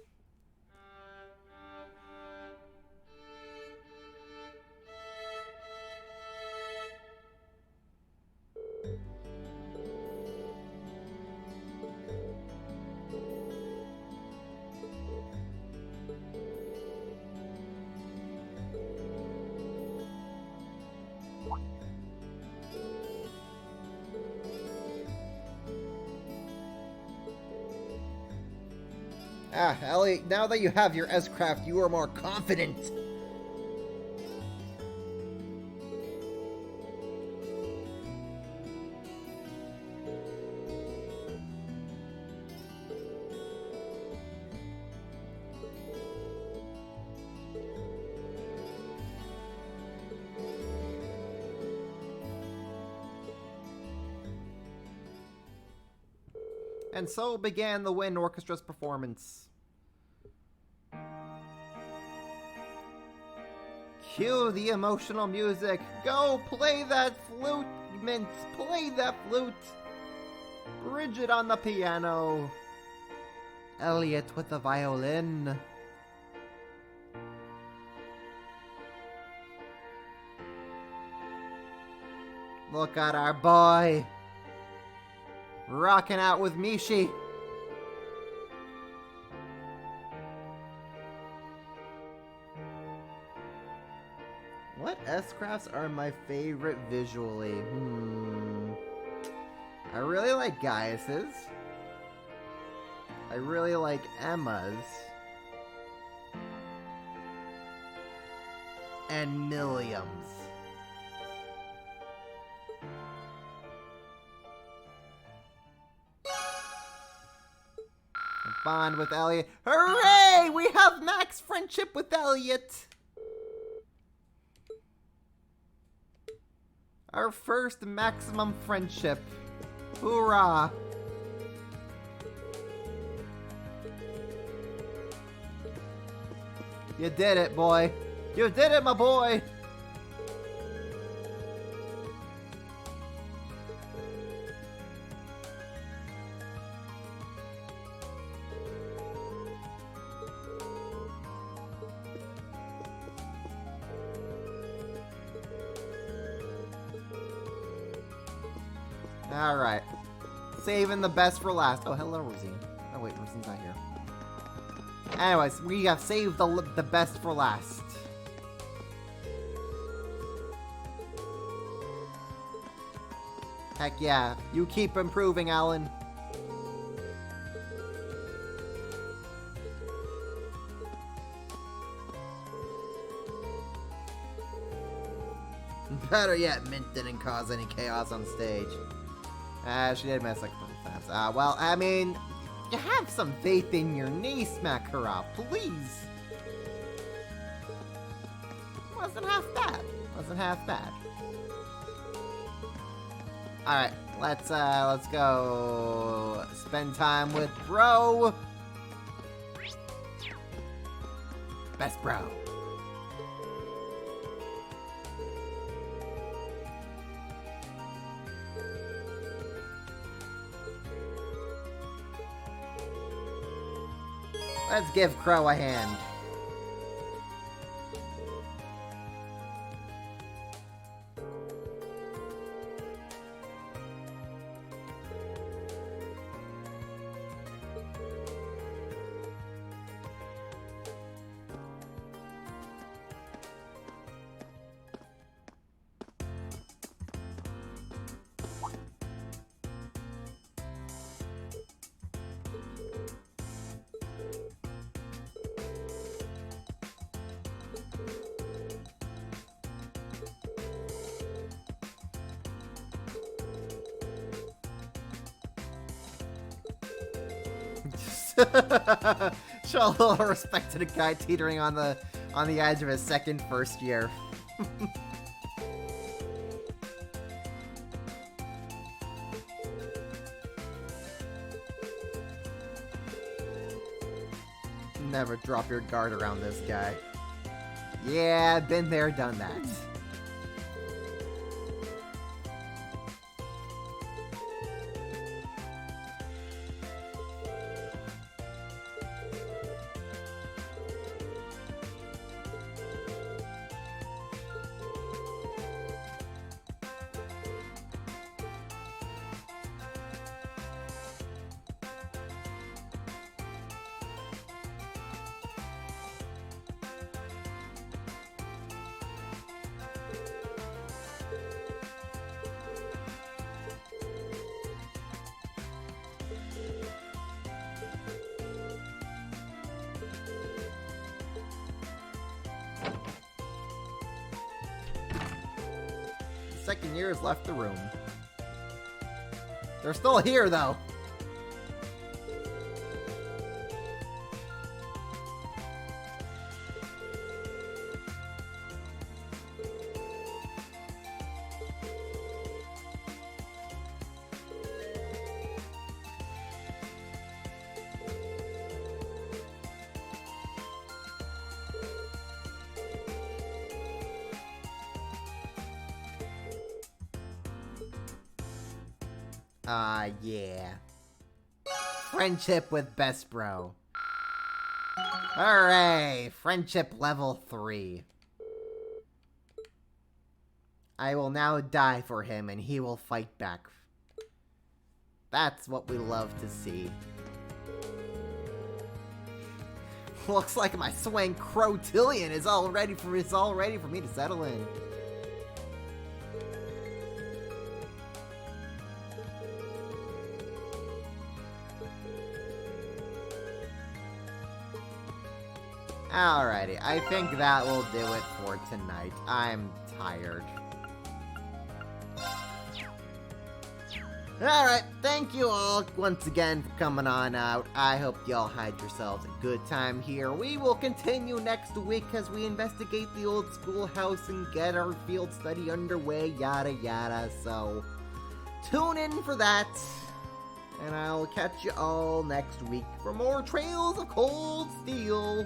Ellie, now that you have your S-Craft, you are more confident. And so began the Wind Orchestra's performance. Cue the emotional music. Go play that flute, Mince. Play that flute. Bridget on the piano. Elliot with the violin. Look at our boy. Rocking out with Mishi. What S-Crafts are my favorite visually? I really like Gaius's. I really like Emma's. And Milliam's. Bond with Elliot. Hooray! We have max friendship with Elliot! Our first maximum friendship. Hoorah! You did it, boy. You did it, my boy! Alright. Saving the best for last. Oh, hello, Rosine. Oh, wait, Rosine's not here. Anyways, we have saved the best for last. Heck yeah. You keep improving, Alan. Better yet, Mint didn't cause any chaos on stage. She did miss like a couple times. Well, I mean, you have some faith in your niece, Makarov, please. Wasn't half bad. Wasn't half bad. Alright, let's go spend time with Bro. Best Bro. Let's give Crow a hand. Show a little respect to the guy teetering on the edge of his second first year. Never drop your guard around this guy. Yeah, been there, done that. Second year has left the room. They're still here, though. Yeah. Friendship with Best Bro. Hooray! Friendship level 3. I will now die for him and he will fight back. That's what we love to see. Looks like my swing Crotillion is all ready for me to settle in. Alrighty, I think that will do it for tonight. I'm tired. Alright, thank you all once again for coming on out. I hope you all had yourselves a good time here. We will continue next week as we investigate the old schoolhouse and get our field study underway, yada yada. So, tune in for that. And I'll catch you all next week for more Trails of Cold Steel.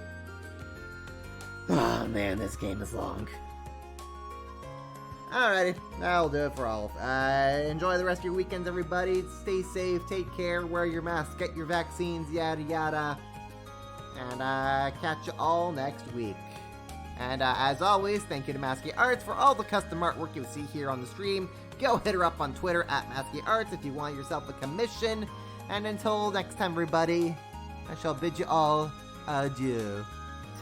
Oh man, this game is long. Alrighty, that'll do it for all. Enjoy the rest of your weekends, everybody. Stay safe, take care, wear your mask, get your vaccines, yada yada. And catch you all next week. And as always, thank you to Masky Arts for all the custom artwork you see here on the stream. Go hit her up on Twitter at Masky Arts if you want yourself a commission. And until next time, everybody, I shall bid you all adieu.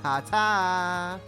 Ta-ta!